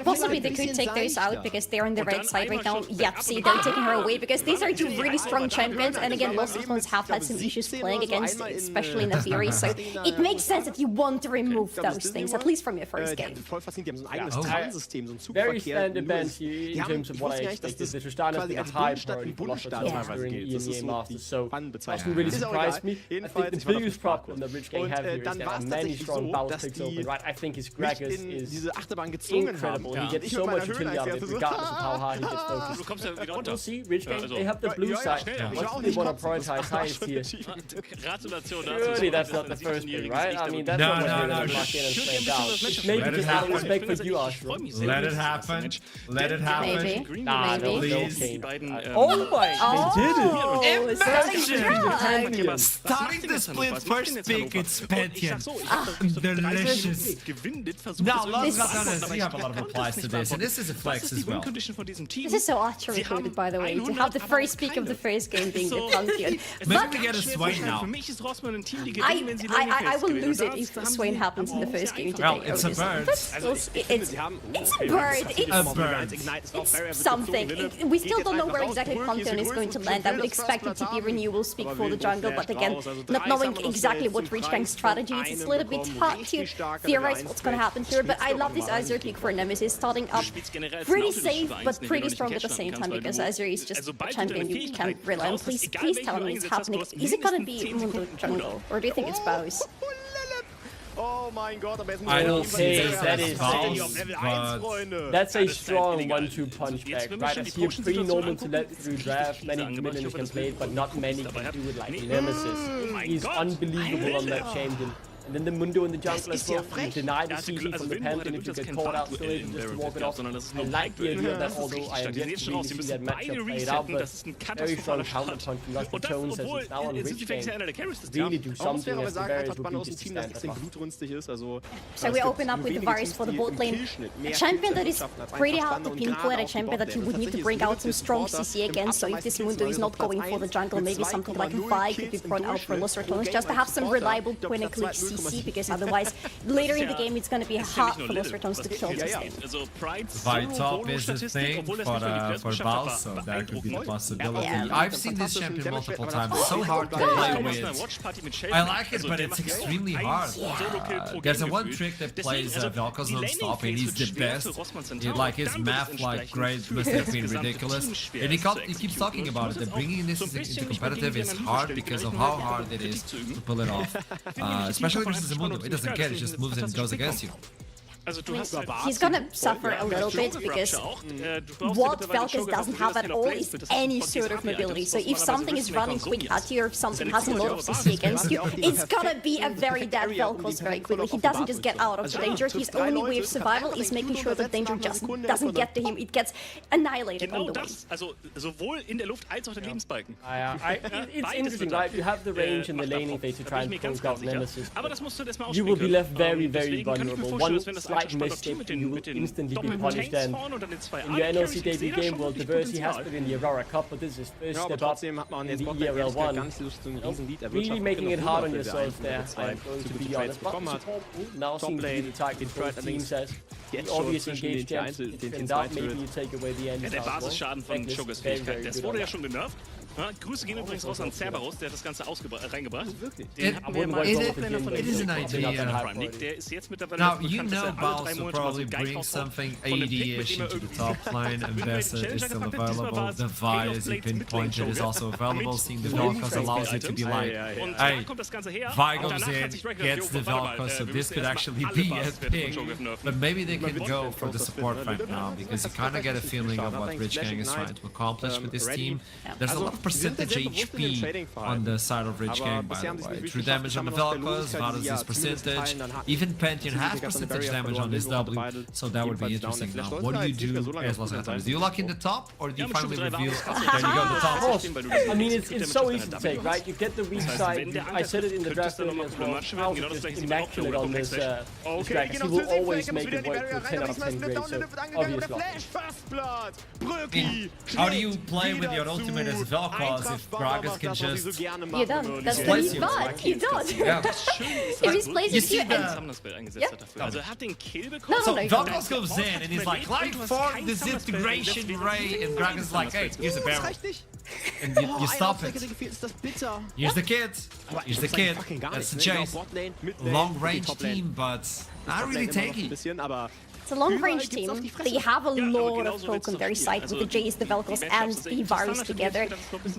Possibly they could take those out because they're on the red side right now. Yep, see, they're taking her away because these are two really strong champions, and again, Lost Ratons have had some issues playing against, especially in the theory, so it makes sense that you want to remove those things, at least from your first game. Very standard bench in terms of what I expected. The Tristana has been a high priority for Lost Ratons during EMEA Masters, so doesn't really surprise me. I think the biggest problem that Rich Gang have here is there are many strong bounce picks open, right? I think his Gragas is incredible. He gets so much utility out of it, regardless of how hard he gets focused. But we'll see, Rich Gang, they have the blue side. What do they want to prioritize highest here? Surely that's not the first pick, right? I mean, that's not what they're going to lock in and stand down. It's maybe just out of respect for you, Ashram. Let it happen. Let it happen. Maybe. Nah, no, Please. Oh my! They did it! Imagine! Starting the split first pick, it's Pantheon. Delicious. Now, Lost Ratons, we have a lot of replies to this, and this is a flex as well. This is so archery coded, by the way, to have the first pick of the first game being the Pantheon. Maybe we get a Swain now. I will lose it if Swain happens in the first game today. Well, it's a bird. It's a bird. It's something. We still don't know where exactly Pantheon is going to land. I would expect it to be Renewal speak for the jungle, but again, not knowing exactly what Rich Gang's strategy is, it's a little bit hard to theorize what's going to happen here, but I love this Azure pick for Nemesis, starting up pretty safe, but pretty strong at the same time, because Azure is just a champion you can't rely on. Please tell me it's happening. Is it going to be Mundo jungle, or do you think it's Baus? I don't say that is that's a strong 1-2 punch back, right? As here pretty normal to let through draft. Many minions can play it, but not many can do it like Nemesis. He's unbelievable on that champion. And then the Mundo in the jungle as well. You deny the CC from the Pantheon if you get caught out, still able just to walk it off. I like the idea of that, although I am yet to really see that matchup played out, but very strong counterpunch from Rusty Jones as it's now on Rich Gang. Really do something as the Varus would be just stand. So we open up with the Varus for the bot lane. A champion that is pretty hard to pinpoint, a champion that you would need to bring out some strong CC against, so if this Mundo is not going for the jungle, maybe something like a Vi could be brought out for Lost Ratons, just to have some reliable twin-click CC, because otherwise later in the game it's going to be hard for Lost Ratons to kill this game. Vi top is a thing for Baus, so that could be the possibility. I've seen this champion multiple times. It's so hard to play with. I like it, but it's extremely hard. There's a one trick that plays Vel'Koz non-stop, and he's the best. Like his math, like grade must have been ridiculous. And he keeps talking about it. That bringing this into competitive is hard because of how hard it is to pull it off, especially versus the Mundo. It doesn't get it, just moves and goes against you. He's gonna suffer a little bit because what Vel'Koz doesn't have at all is any sort of mobility. So if something is running quick at you or if something has a lot of CC against you, it's gonna be a very dead Vel'Koz very quickly. He doesn't just get out of the danger. His only way of survival is making sure that danger just doesn't get to him. It gets annihilated on the way. It's interesting, right? You have the range in the laning phase to try and poke out Nemesis. You will be left very, very vulnerable. One slight misstep and you will instantly be punished, and in your NLC debut game world, Diversity has put in the Aurora Cup, but this is first step up in the ERL 1. Really making it hard on yourself there, I'm going to be honest. But now seems to be the target both teams as the obvious engaged champs. And that maybe you take away the end. Der Basisschaden von Cho'Gath's das wurde ja schon genervt. Ja, Grüße gehen übrigens raus an Cerberus, der hat das Ganze reingebracht. It is an idea. Now, you know Baus will probably bring something AD-ish into the top line, and Bessa is still available. The Vi, as you pinpointed, is also available. Seeing the Vel'Koz allows it to be like, hey, Vi goes in, gets the Vel'Koz, so this could actually be a pick. But maybe they can go for the support right now, because you kind of get a feeling of what Rich Gang is trying to accomplish with this team. There's a lot of percentage HP on the side of Rich Gang, by the way. True damage on the Vel'Koz, Varus' percentage, even Pantheon has percentage damage on his W, so that would be interesting. Now, what do you do as Lost Ratons? Do you lock in the top, or do you finally reveal, there you go, the top? I mean, it's so easy to take, right? You get the weak side, I said it in the draft earlier as well, House is just immaculate on this Gragas. He will always make it work for 10 out of 10 grade, so obvious lock. How do you play with your ultimate as Vel'Koz because if Gragas can just... You're done. That's the place he's you. done. He's done. Yeah. If he's places you and... Yeah. Also er hat den Kill No, bekommen. no, So no. Vel'Koz goes in and he's like, light for disintegration ray, and Gragas like, hey, here's a barrel. And you stop it. Here's the kid. He's the kid. That's the chase. Long range team, but not really tanky. It's a long-range team. They have a lot of poke on their side with the Jace, the Vel'Koz, and the Varus together.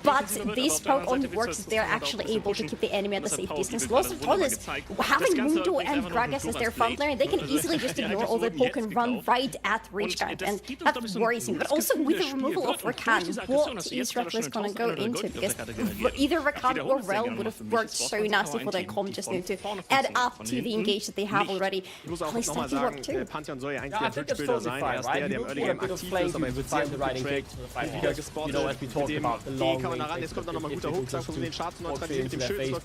But this poke only works if they're actually able to keep the enemy at a safe distance. Lost of Torres, having Mundo and Gragas as their front laner, they can easily just ignore all the poke and run right at Richguard, and that worries me. But also with the removal of Rakan, what is Reckless gonna go into? Because either Rakan or Rel would have worked so nasty for their comp just now to add up to the engage that they have already. At least that could work too. Yeah, I think that's totally fine, right? You want a bit of flank with find the right engage to the fight because, you know, as we talked about, the long range it's difficult just to walk into their face, but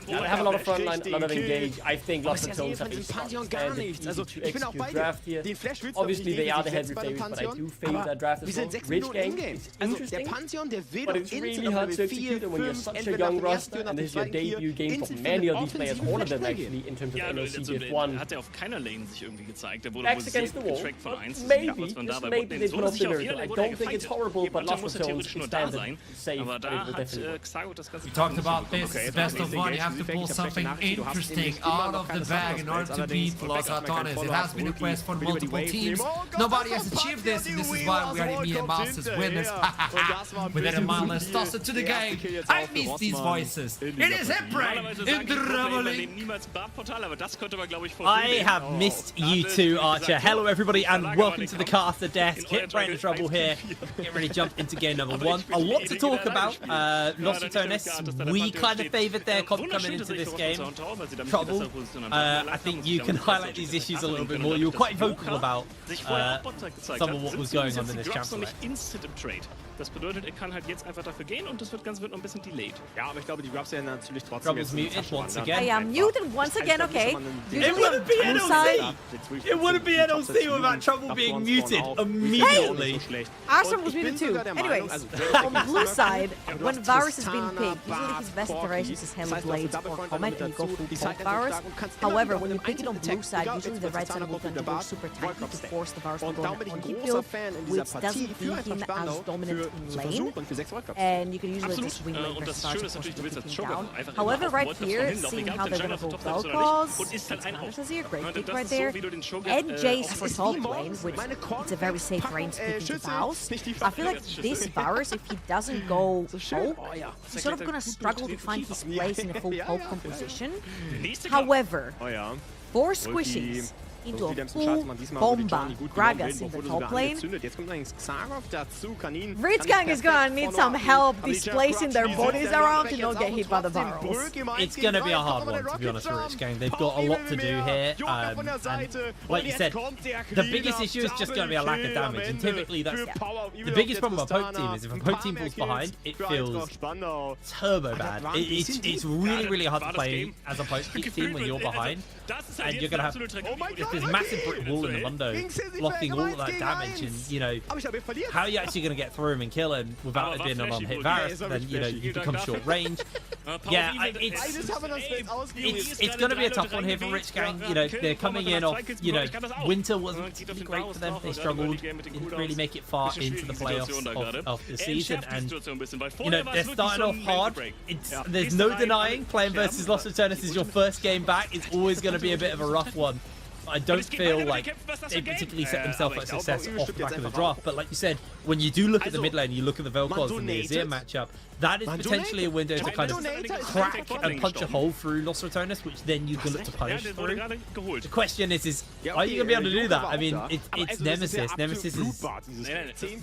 they have a lot of frontline, a lot of engage. I think lots of tones have to stand easy to execute draft here. Obviously, they are the heavy favorites, but I do favor that draft as well. Rich game is interesting, but it's really hard to execute, and when you're such a young roster, and this is your debut game for many of these players, all of them actually, in terms of NLC Div 1. Hat er auf keiner Lane sich irgendwie gezeigt. Er wurde Against the wall, maybe, just maybe they put off the miracle. I don't think it's horrible, but lots of tones standard safe. Aber da hat Xago das Ganze. We talked about this, best of one, you have to pull something interesting out of the bag in order to beat Los Ratones. It has been a quest for multiple teams. Nobody has achieved this, and this is why we are immediate Masters winners. With that in mind, let's toss it to the game. I miss these voices. It is Hipbrain in the reveling. I have missed you too, Archer. Hello everybody and welcome to the caster desk. Hipbrain in trouble here. Getting ready to jump into game number one. A lot to talk about. Los Ratones, we kind of favoured their comp coming into this game. Trouble. I think you can highlight these issues a little bit more. You were quite vocal about some of what was going on in this champ select. Das bedeutet, er kann halt jetzt einfach dafür gehen und das Ganze wird noch ein bisschen delayed. Ja, aber ich glaube, die Grubs werden natürlich trotzdem Trouble's muted once again. I am muted once again, okay. It wouldn't be NLC! It wouldn't be NLC without Trouble being muted immediately. Ashram was muted too. Anyways, on the blue side, when Varus has been picked, usually his best iterations is Halo Blades or Comet and you go full pop Varus. However, when you pick it on blue side, usually the right side will tend to go super tanky to force the Varus to go on hit build, which doesn't leave him as dominant in lane, and you can usually just win lane versus Varus to keep him down. However, right here, seeing how they're gonna go Vel'Koz, it's a great pick right there, and Jace for top lane, which it's a very safe range picking to Baus. I feel like this Varus, if he doesn't go poke, he's sort of gonna struggle to find his place in a full poke composition. However, 4 squishies into a full bomba Gragas in the top lane. Blitzgang is gonna need some help displacing their bodies around to not get hit by the barrels. It's gonna be a hard one, to be honest, for Blitzgang. They've got a lot to do here, and like you said, the biggest issue is just gonna be a lack of damage, and typically that's the biggest problem with a poke team is if a poke team falls behind, it feels turbo bad. It's really, really hard to play as a poke team when you're behind, and you're gonna have this massive brick wall in the Mundo blocking all of that damage, and you know, how are you actually going to get through him and kill him without it being a one-hit Varus? Then you know, you become short range. Yeah, it's going to be a tough one here for Blitzgang. You know, they're coming in off, you know, winter wasn't particularly great for them. They struggled, didn't really make it far into the playoffs of the season, and you know, they're starting off hard. There's no denying playing versus Los Ratones is your first game back. It's always going to be a bit of a rough one. I don't feel like they particularly set themselves up for success off the back of the draft, but like you said, when you do look at the mid lane, you look at the Vel'Koz and the Azir matchup, that is potentially a window to kind of crack and punch a hole through Los Ratones, which then you can look to punish through. The question is are you going to be able to do that? I mean, it's Nemesis. Nemesis is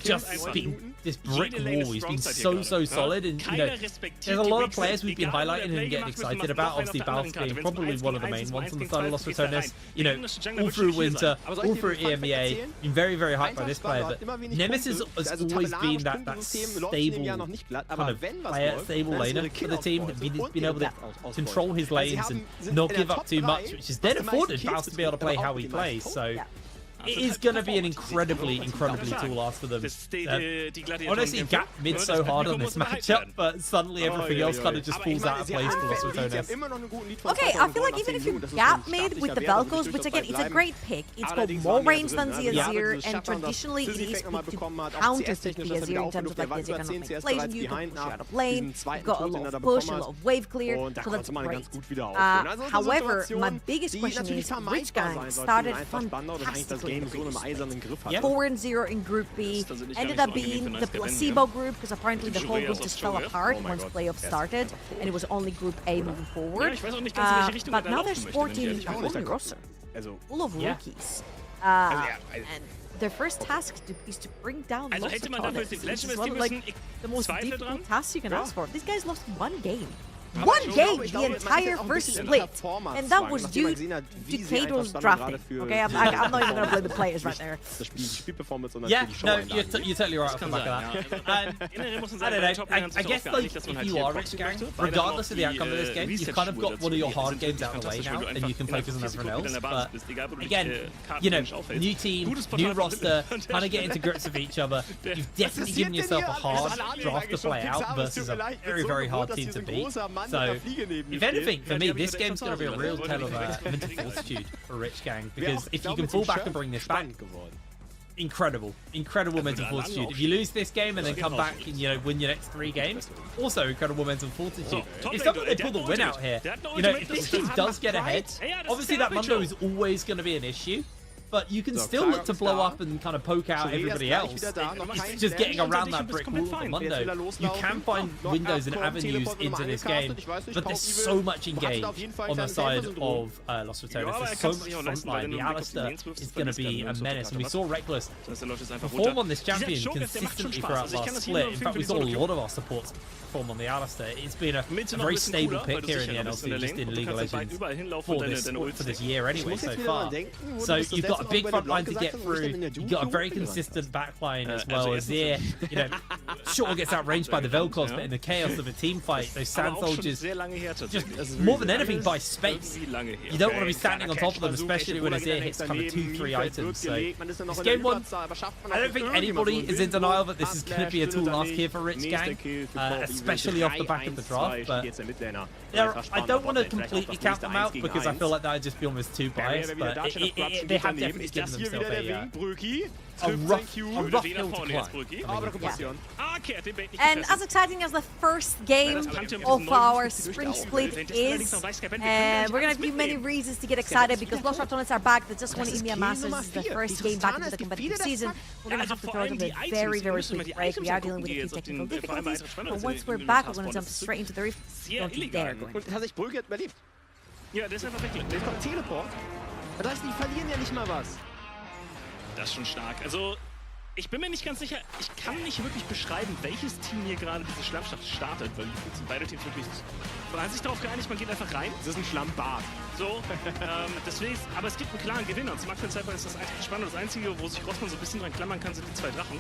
just been this brick wall. He's been so solid, and you know, there's a lot of players we've been highlighting and getting excited about. Obviously, Baus being probably one of the main ones on the side of Los Ratones. You know, all through winter, all through EMEA, been very, very hyped by this player, but Nemesis has always been that stable kind of player, stable laner for the team. He's been able to control his lanes and not give up too much, which has then afforded Baus to be able to play how he plays. So it is going to be an incredibly tall ask for them. Honestly, Gap mid so hard on this matchup, but suddenly everything else kind of just falls out of place for Los Ratones. Okay, I feel like even if you Gap mid with the Velcos, which again, it's a great pick. It's got more range than the Azir, and traditionally it is quick to counter the Azir in terms of like the Azir cannot make plays, you can push out of lane, you've got a lot of push, a lot of wave clear, so that's great. However, my biggest question is, Rich Gang started fantastically in 4-0 in Group B, ended up being the placebo group because apparently the whole group just fell apart once playoffs started, and it was only Group A moving forward. But now they're sporting a whole new roster, full of rookies. And their first task is to bring down Los Ratones, which is one of like the most difficult tasks you can ask for. These guys lost one game. One game the entire first split, and that was due to Kato's drafting. Okay, I'm not even gonna blame the players right there. Yeah, no, you're totally right off the back of that. I don't know. I guess like if you are Rich Gang, regardless of the outcome of this game, you've kind of got one of your hard games out of the way now, and you can focus on everyone else. But again, you know, new team, new roster, kind of getting to grips with each other. You've definitely given yourself a hard draft to play out versus a very hard team to beat. So, if anything, for me, this game's going to be a real tale of mental fortitude for Rich Gang, because if you can fall back and bring this back, incredible mental fortitude. If you lose this game and then come back and, you know, win your next 3 games, also incredible mental fortitude. If they pull the win out here, you know, if this team does get ahead, obviously that Mundo is always going to be an issue. But you can still look to blow up and kind of poke out everybody else. It's just getting around that brick wall for Mundo. You can find windows and avenues into this game, but there's so much engaged on the side of Los Ratones. There's so much frontline. The Alistar is going to be a menace. And we saw Reckless perform on this champion consistently throughout last split. In fact, we saw a lot of our supports perform on the Alistar. It's been a very stable pick here in the NLC, just in League of Legends for this year anyway so far. So you've got a big front line to get through. You've got a very consistent back line as well. Azir, you know, sure gets outranged by the Velcos, but in the chaos of a team fight, those Sand Soldiers just more than anything by space. You don't want to be standing on top of them, especially when Azir hits kind of 2-3 items. So this game one, I don't think anybody is in denial that this is going to be a tall ask here for Rich Gang, especially off the back of the draft. But I don't want to completely count them out because I feel like that would just be almost too biased. But they have definitely given themselves a rough hill to climb. And as exciting as the first game of our spring split is, we're going to have many reasons to get excited because Los Ratones are back. They just won EMEA Masters. This is the first game back into the competitive season. We're going to have to throw it a very quick break. We are dealing with a few technical difficulties, but once we're back, we're going to jump straight into the reef. Don't you dare go in. Hat sich Brügge überlebt. Ja, der ist einfach weg. Der kommt Teleport. Das heißt, die verlieren ja nicht mal was. Das ist schon stark. Also, ich bin mir nicht ganz sicher, ich kann nicht wirklich beschreiben, welches Team hier gerade diese Schlammschlacht startet, weil sind beide Teams wirklich... Man hat sich darauf geeinigt, man geht einfach rein. Das ist ein Schlammbad. So, deswegen, aber es gibt einen klaren Gewinner. Und zum aktuellen Zeitpunkt ist das eigentlich spannend. Das Einzige, wo sich Rossmann so ein bisschen dran klammern kann, sind die 2 Drachen.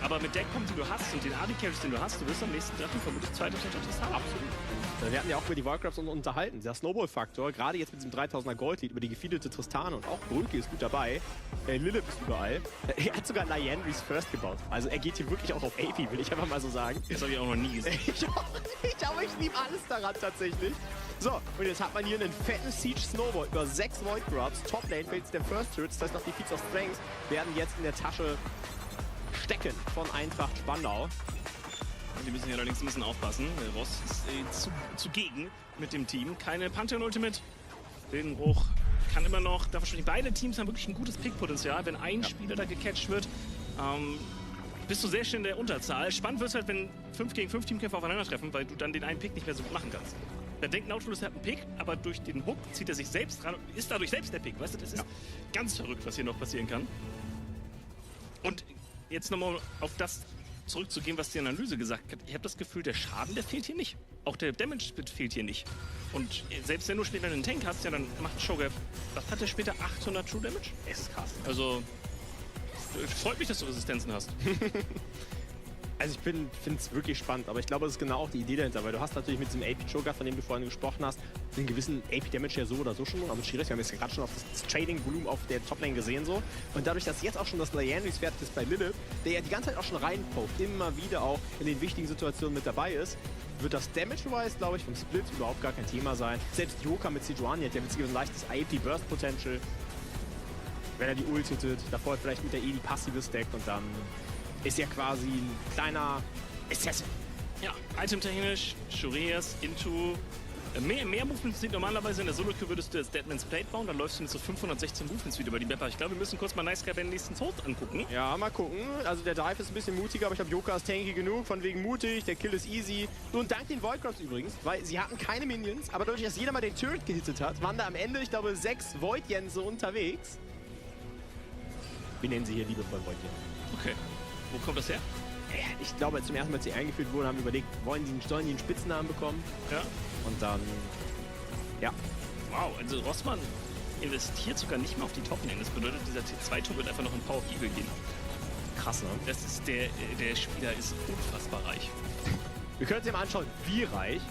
Aber mit der Comp, die du hast und den AD-Carries, den du hast, du wirst am nächsten Drachen vermutlich 2 Drachen haben. Absolut. Wir hatten ja auch über die Warcrafts unterhalten. Der Snowball-Faktor, gerade jetzt mit diesem 3000er Gold-Lead, über die gefeedete Tristana und auch Brügge ist gut dabei. Lilith ist überall. Er hat sogar Liandry's First gebaut. Also er geht hier wirklich auch auf AP, will ich einfach mal so sagen. Das habe ich auch noch nie gesehen. Aber ich liebe alles daran tatsächlich. So, und jetzt hat man hier einen fetten Siege Snowball über 6 Void Grubs. Top-Lane fehlt der First Turret, das heißt noch die Feats of Strength werden jetzt in der Tasche stecken von Eintracht Spandau. Die müssen hier allerdings ein bisschen aufpassen. Ross ist zugegen mit dem Team. Keine Pantheon-Ultimate. Wildenbruch kann immer noch, da wahrscheinlich beide Teams haben wirklich ein gutes Pick-Potenzial. Wenn ein Spieler da gecatcht wird, bist du sehr schnell in der Unterzahl. Spannend wird es halt, wenn 5 gegen 5 Teamkämpfer aufeinandertreffen, weil du dann den einen Pick nicht mehr so gut machen kannst. Dann denkt Nautilus, er hat einen Pick, aber durch den Hook zieht er sich selbst ran und ist dadurch selbst der Pick. Weißt du, das ist ganz verrückt, was hier noch passieren kann. Und jetzt nochmal auf das zurückzugehen, was die Analyse gesagt hat. Ich habe das Gefühl, der Schaden, der fehlt hier nicht. Auch der Damage-Split fehlt hier nicht. Und selbst wenn du später einen Tank hast, ja, dann macht Shogun, was hat der später? 800 True Damage? Es ist krass. Also, freut mich, dass du Resistenzen hast. Also ich finde es wirklich spannend, aber ich glaube, das ist genau auch die Idee dahinter, weil du hast natürlich mit diesem AP-Choker, von dem du vorhin gesprochen hast, den gewissen AP-Damage ja so oder so schon, aber schwierig. Wir haben jetzt gerade schon auf das Trading-Volumen auf der Toplane gesehen so. Und dadurch, dass jetzt auch schon das Leandris fertig ist bei Lilith, der ja die ganze Zeit auch schon reinpokt, immer wieder auch in den wichtigen Situationen mit dabei ist, wird das Damage-wise, glaube ich, vom Split überhaupt gar kein Thema sein. Selbst Joker mit Sejuani hat ja ein leichtes AP-Burst-Potential. Wenn er die Ult hittet, davor vielleicht mit der die passive Stack und dann ist ja quasi ein kleiner Assassin. Ja, itemtechnisch, Shurias, Into. Mehr Movements sind normalerweise in der Solo-Queue würdest du jetzt Deadman's Plate bauen, dann läufst du mit so 516 Movements wieder über die Map. Ich glaube, wir müssen kurz mal Nice Guy bei den nächsten Tod angucken. Ja, mal gucken. Also der Dive ist ein bisschen mutiger, aber ich glaube, Joker ist tanky genug, von wegen mutig, der Kill ist easy. Und dank den Voidcrabs übrigens, weil sie hatten keine Minions, aber dadurch, dass jeder mal den Turret gehittet hat, waren da am Ende, ich glaube, 6 Void-Jense unterwegs. Wir nennen sie hier liebevoll Void-Jense. Okay. Wo kommt das her? Ich glaube, zum ersten Mal, als sie eingeführt wurden, haben wir überlegt, sollen die einen Spitznamen bekommen? Ja. Und dann, ja. Wow, also Rossmann investiert sogar nicht mehr auf die Top-Lane. Das bedeutet, dieser T2-Tour wird einfach noch in Power of Evil gehen. Krass, ne? Das ist der Spieler ist unfassbar reich. Wir können uns ja mal anschauen, wie reich.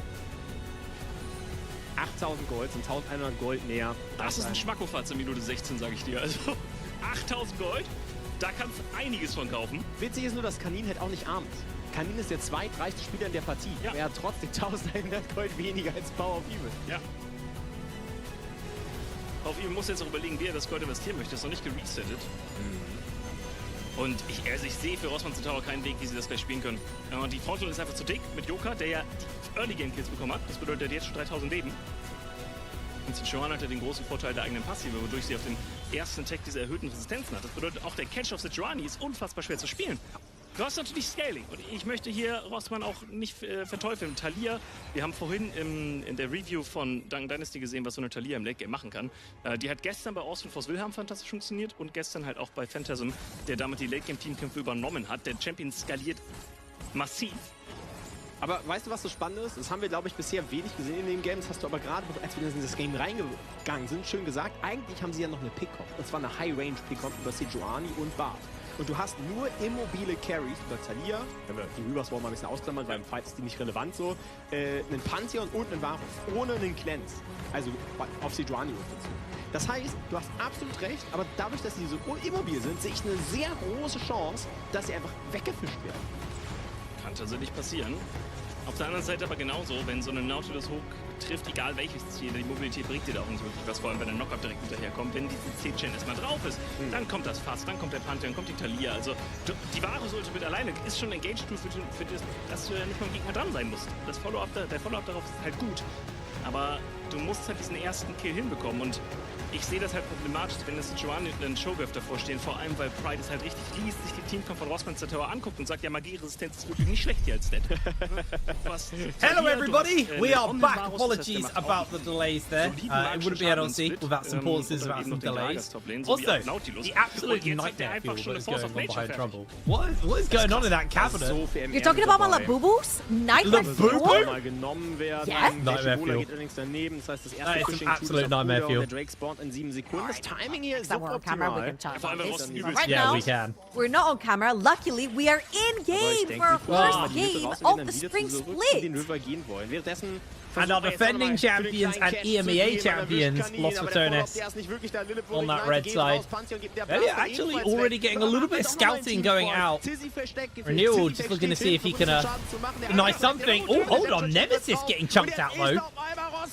8000 Gold sind 1100 Gold näher. Das ist ein Schmackofatz in Minute 16, sage ich dir. Also 8000 Gold. Da kannst du einiges von kaufen. Witzig ist nur, dass Kanin halt auch nicht arm ist. Kanin ist der zweitreichste Spieler in der Partie. Ja. Er hat trotzdem 1100 Gold weniger als Power of Evil. Ja. Auf Evil muss jetzt auch überlegen, wie er das Gold investieren möchte. Das ist noch nicht geresettet. Und ich sehe für Rossmann Tower keinen Weg, wie sie das gleich spielen können. Und die Frontline ist einfach zu dick mit Joker, der ja die Early Game Kills bekommen hat. Das bedeutet, er hat jetzt schon 3000 Leben. Und Sejuani hat ja den großen Vorteil der eigenen Passive, wodurch sie auf den ersten Tag diese erhöhten Resistenzen hat. Das bedeutet, auch der Catch of Sejuani ist unfassbar schwer zu spielen. Du hast natürlich Scaling und ich möchte hier Rossmann auch nicht verteufeln. Talia, wir haben vorhin in der Review von Dunk Dynasty gesehen, was so eine Talia im Late Game machen kann. Die hat gestern bei Austin Force Wilhelm fantastisch funktioniert und gestern halt auch bei Phantasm, der damit die Late Game Teamkämpfe übernommen hat. Der Champion skaliert massiv. Aber weißt du, was so spannend ist? Das haben wir, glaube ich, bisher wenig gesehen in dem Game. Das hast du aber gerade, als wir in dieses Game reingegangen sind, schön gesagt. Eigentlich haben sie ja noch eine Pick-Off. Und zwar eine High-Range-Pick-Off über Sejuani und Bart. Und du hast nur immobile Carries über Talia, wenn wir die Reavers wollen mal ein bisschen ausklammern, weil im Fight ist die nicht relevant so, einen Pantheon und einen Varus, ohne einen Cleanse. Also auf Sejuani bezogen. Das heißt, du hast absolut recht, aber dadurch, dass sie so immobil sind, sehe ich eine sehr große Chance, dass sie einfach weggefischt werden. Kann tatsächlich passieren. Auf der anderen Seite aber genauso, wenn so eine Nautilus Hook trifft, egal welches Ziel, die Mobilität bringt dir da auch nicht wirklich was, vor allem wenn der Knockup direkt hinterherkommt. Wenn diese C-Chain erstmal drauf ist, dann kommt das Fass, dann kommt der Pantheon, kommt die Talia. Also die Varus Ultimate alleine ist schon ein Engage-Tool für das, dass du ja nicht mal am Gegner dran sein musst. Der Follow-up darauf ist halt gut. Aber du musst halt diesen ersten Kill hinbekommen und ich sehe das halt problematisch, wenn das Sejuani und ein Shoggoth davor stehen, vor allem weil Pride es halt richtig liest, sich die Teamkampf von Rossmann Tower anguckt und sagt, ja, Magieresistenz ist wirklich nicht schlecht hier als Stat. Hello everybody, we are back. Apologies about the delays there. It wouldn't be NLC without some pauses, without some delays. Also, the absolute nightmare fuel that is going on behind Trouble. What is going on in that cabinet? You're talking about my Labubus? Nightmare fuel? Yeah. Nightmare fuel. That is an absolute nightmare fuel. In 7 Sekunden. Das Timing hier ist we're on camera, we can talk about this. Right Yeah, now, we can. we're not on camera. Luckily, we are in game for our first game of the spring split. And our defending champions and EMEA champions, Los Fatones, on that red side. They're actually already getting a little bit of scouting going out. Renewal just looking to see if he can deny something. Oh, hold on. Nemesis getting chunked out, though.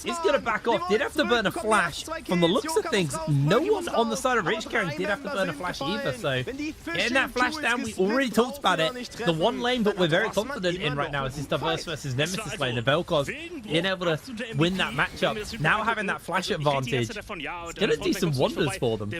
He's going to back off. Did have to burn a flash. From the looks of things, no one on the side of Rich Karen did have to burn a flash either. So getting that flash down, we already talked about it. The one lane that we're very confident in right now is this Diverse versus Nemesis lane. The Vel'Koz being able to win that matchup. Now having that flash advantage, it's going to do some wonders for them.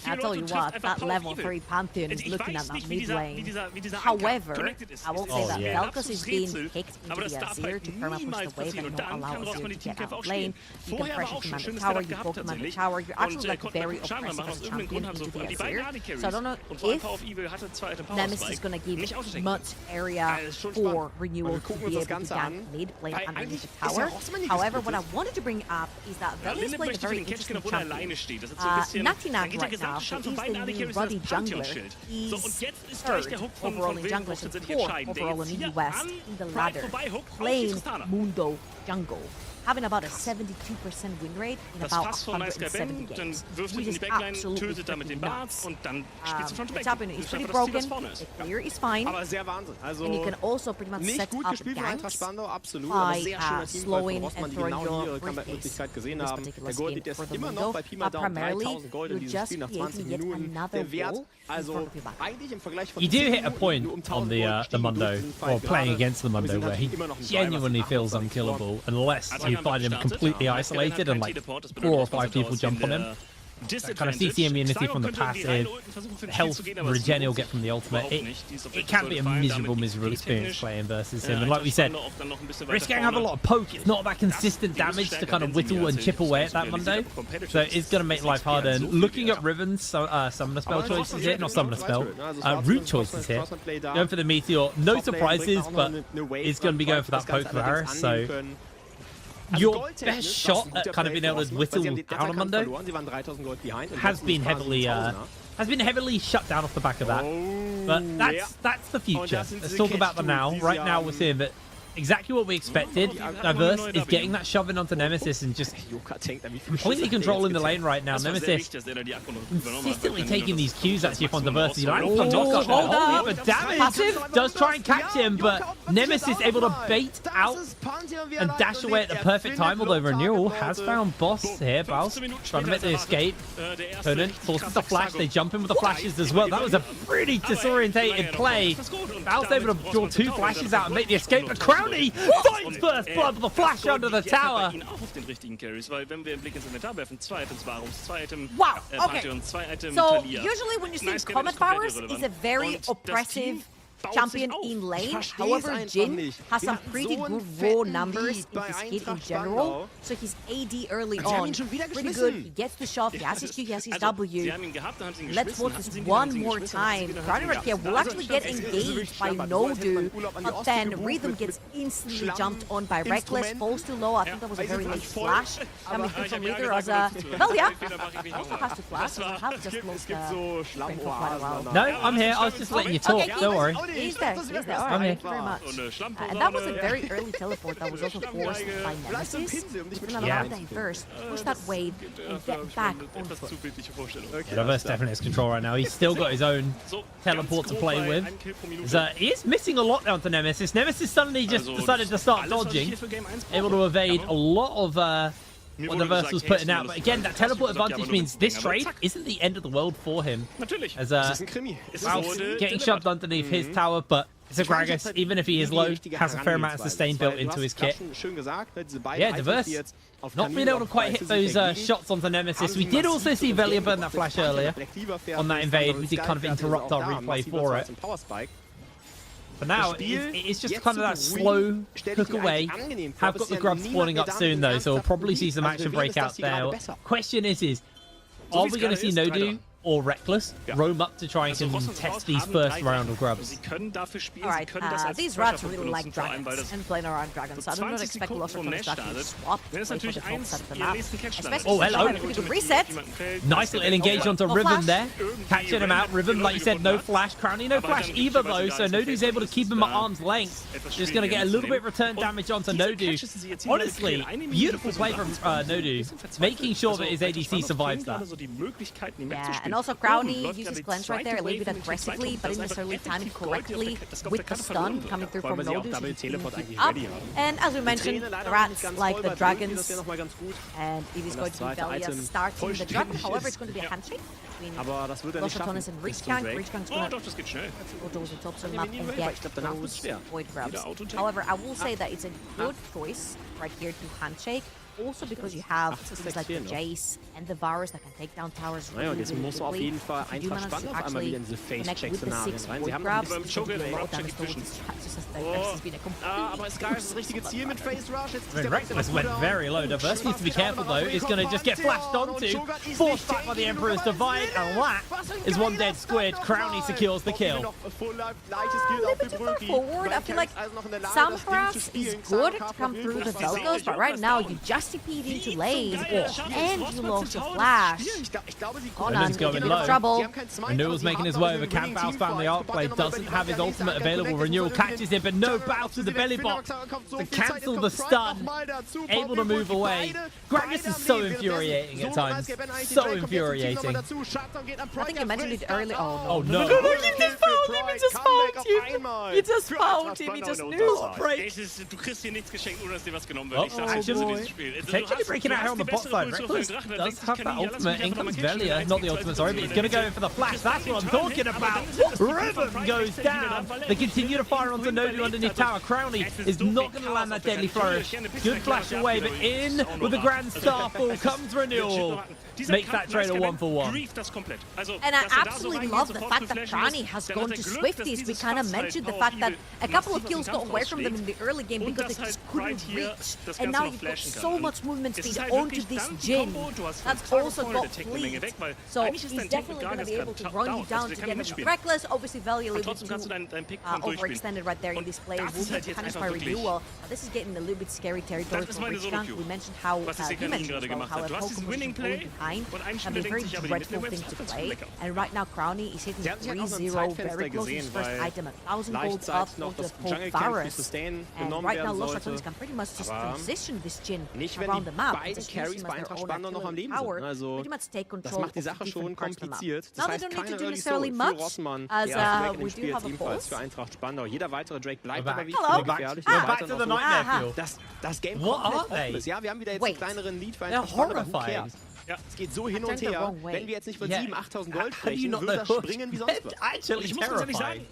I tell you what, that level 3 Pantheon is looking at that mid lane. However, I will say that Vel'Koz is being picked into the Azir to perma push the wave and not allow Azir to get out. mid lane. You can pressure command the tower, you pull command the tower. You're actually like very oppressive as a champion into the Azir. So I don't know if Nemesis is going to give much area for Renewal to be able to gank mid lane underneath the tower. However, what I wanted to bring up is that Veli is playing a very interesting champion. Natinag right now, who is the new Ruddy jungler, is third overall in junglers and fourth overall in the US in the ladder, playing Mundo jungle, having about a 72% win rate in about 170 games, which is absolutely freaking nuts. The champion is pretty broken, the clear is fine, and you can also pretty much set up ganks by slowing and throwing your briefcase in this particular skin for the Mundo. Primarily, you're just creating yet another wall in front of your back. You do hit a point on the Mundo, or playing against the Mundo, where he genuinely feels unkillable unless you find him completely isolated and like 4 or 5 people jump on him. That kind of CC immunity from the passive, health regen he'll get from the ultimate. It can be a miserable experience playing versus him. And like we said, Riskang have a lot of poke. It's not that consistent damage to kind of whittle and chip away at that Mundo. So it's going to make life harder. And looking at Riven's summoner spell choices here, not summoner spell, root choices here. Going for the Meteor, no surprises, but it's going to be going for that poke for Varus. So your best shot at kind of being able to whittle down a Mundo has been heavily shut down off the back of that. But that's the future. Let's talk about the now. Right now we're seeing that exactly what we expected. Diverse is getting that shove in onto Nemesis and just completely controlling the lane right now. Nemesis consistently taking these cues actually from Diverse. But damage does try and catch him, but Nemesis able to bait out and dash away at the perfect time, although Renewal has found Boss here. Baus trying to make the escape. Opponent forces the flash. They jump in with the flashes as well. That was a pretty disorientated play. Baus able to draw 2 flashes out and make the escape. But Crowney finds first blood with the flash under the tower. Wow, okay. So usually when you see Comet Varus, it's a very oppressive champion in lane. However, Jin has some pretty good raw numbers in his hit in general. So his AD early on, pretty good. He gets the shot, he has his Q, he has his W. Let's watch this one more time. Crowder right here will actually get engaged by Nodu, but then Rhythm gets instantly jumped on by Reckless, falls too low. I think that was a very late flash coming through from Leader as a... Well, yeah, also has to flash. I have just lost the thing for quite a while. No, I'm here. I was just letting you talk. Don't worry. He's there. All right, thank you very much. And that was a very early teleport that was also forced by Nemesis. He's gonna allow them first, push that wave, and get back on foot. Diverse definitely has control right now. He's still got his own teleport to play with. He is missing a lot down to Nemesis. Nemesis suddenly just decided to start dodging, able to evade a lot of what Diverse was putting out. But again, that teleport advantage means this trade isn't the end of the world for him. As Baus getting shoved underneath his tower, but it's a Gragas, even if he is low, has a fair amount of sustain built into his kit. Yeah, Diverse not being able to quite hit those shots onto Nemesis. We did also see Velia burn that flash earlier on that invade. We did kind of interrupt our replay for it. But now, it's just kind of that slow hook away. Have got the grub spawning up soon, though, so we'll probably see some action break out there. Question is are we going to see Nodu or Reckless roam up to try and contest these first round of grubs? Alright, these rats really like dragons and playing around dragons, so I do not expect lots of them to actually swap play for the top side of the map. Oh, hello. Reset. Nice little engage onto Riven there. Catching him out. Riven, like you said, no flash. Crowny, no flash either, though, so Nodu's able to keep him at arm's length. Just going to get a little bit of return damage onto Nodu. Honestly, beautiful play from Nodu, making sure that his ADC survives that. Yeah, and also Crowny uses cleanse right there a little bit aggressively, but didn't necessarily time it correctly with the stun coming through from Nodu, so he can keep up. And as we mentioned, the rats like the dragons, and it is going to be Velia starting the dragon. However, it's going to be a handshake between Loshatonis and Riskang. Riskang's going to go towards the top of the map and get those void grabs. However, I will say that it's a good choice right here to handshake, also because you have things like the Jace and the Varus that can take down towers Naja, und really, jetzt really muss auf quickly. jeden Fall If you do Eintracht manage Spandau to auf einmal wieder in actually diese connect with the Face-Check-Szenarien 6 rein. void Sie haben grabs, beim it's Choke gonna be a lot of Dropcheck damage towards dazwischen. this chat. It's just like this has been a complete Aber Sky ist das richtige Ziel mit Face Rush. Jetzt I mean, Reckless went very low. Diverse needs to be careful though. It's going to just get flashed onto, forced back by the Emperor's Divide, and that is one dead squid. Crowny secures the kill. A little bit too far forward. I feel like some harass is good to come through the Velcos, but right now you just TP'd into lanes and you lost your flash. Renewal's going in low. trouble. Renewal's making his way over. Can Bounce found the arc play. Doesn't have his ultimate available. Renewal catches it, but no Bounce with the belly box to cancel the stun. Able to move away. Gragas is so infuriating at times. So infuriating. I think I mentioned it earlier. Oh no. You just found him. He just found you. You just found him. He just knew. Du kriegst hier nichts geschenkt, ohne dass dir was genommen wird. Ich sag's Actions in diesem Spiel. potentially breaking out here on the bot side. Reckless does have that ultimate. In comes Velia. Not the ultimate, sorry, but he's going to go in for the flash. That's what I'm talking about. Ribbon goes down. They continue to fire onto Nodu underneath tower. Crowley is not going to land that deadly flourish. Good flash away, but in with the Grand Starfall comes Renewal. Makes that trade a 1-for-1. And I absolutely love the fact that Crowny has gone to Swifties. We kind of mentioned the fact that a couple of kills got away from them in the early game because they just couldn't reach. And now you've got so much movement speed onto this Jhin. That's also got fleet. So he's definitely going to be able to run you down to get him Reckless. Obviously, Velia a little bit too overextended right there in this play. Will be punished by Renewal. This is getting a little bit scary territory for Richkant. We mentioned how, you mentioned as well, how a Pokemon behind can be a very dreadful thing to play. And right now, Crowny is hitting 3-0, very close to his first item, 1,000 golds up onto the Poke Varus. And right now, Los Ratones can pretty much just position this Jhin around the map and just use him as their own Achilles power, pretty much take control of the different parts of the map. Now they don't need to do necessarily much, as we do have a pulse. Hello. Back to the nightmare field. Das Game What are komplett they? offen ist. Ja, wir haben wieder jetzt einen kleineren Lead für They're Eintracht Spandau, aber who horrifying. cares? Ja, es geht so hin und her. Wenn wir jetzt nicht von 7.000, 8.000 Gold How do you sprechen, not würde das know? springen wie sonst was. Actually Ich muss ganz ehrlich terrifying. sagen,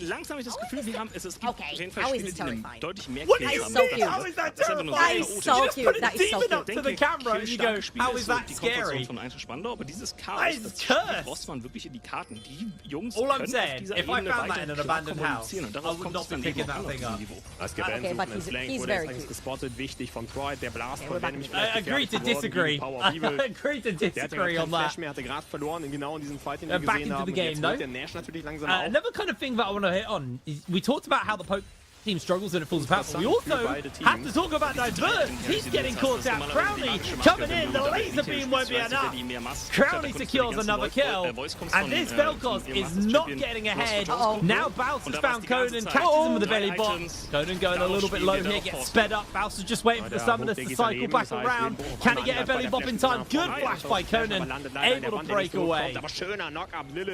langsam habe ich das Gefühl, wir haben es gibt auf jeden Fall how is Spiele, it die einen terrifying? deutlich mehr What Kills is haben. so cute? How is that Das ist einfach nur That sehr is chaotisch. so cute. That is so Demon up cute. to the camera and you go, how is that Die scary? Komfortzone von Eintracht Spandau, aber dieses Chaos, That is das cursed. Rossmann wirklich in die Karten. Die Jungs All I'm können auf saying, dieser if I Ebene found that weiter in an klar abandoned house, kommunizieren. Und I darauf would kommt not es be dann picking eben that auch thing auf up. diesem Niveau. Das Gewinn Okay, but von Flank he's wurde very jetzt eigentlich cute. gespottet. Wichtig von Troy. Der Blast von we're nämlich back I agree to disagree. I agree to Der hatte disagree gerade on keinen Flash that. mehr, hatte gerade verloren, genau in diesem Fight, den wir Back gesehen into haben. the game, Jetzt though. holt der Nash natürlich langsam auf. Another kind of thing that I want to hit on is we talked about how the Poke team struggles and it falls apart, but we also have to talk about Diverse. He's getting caught out. Crowley coming in, the laser beam won't be enough. Crowley secures another kill, and this Velkos is not getting ahead. Now Baus has found Conan, catches him with the belly bot. Conan going a little bit low here, gets sped up. Baus is just waiting for the summoners to cycle back around. Can he get a belly bop in time? Good flash by Conan, able to break away.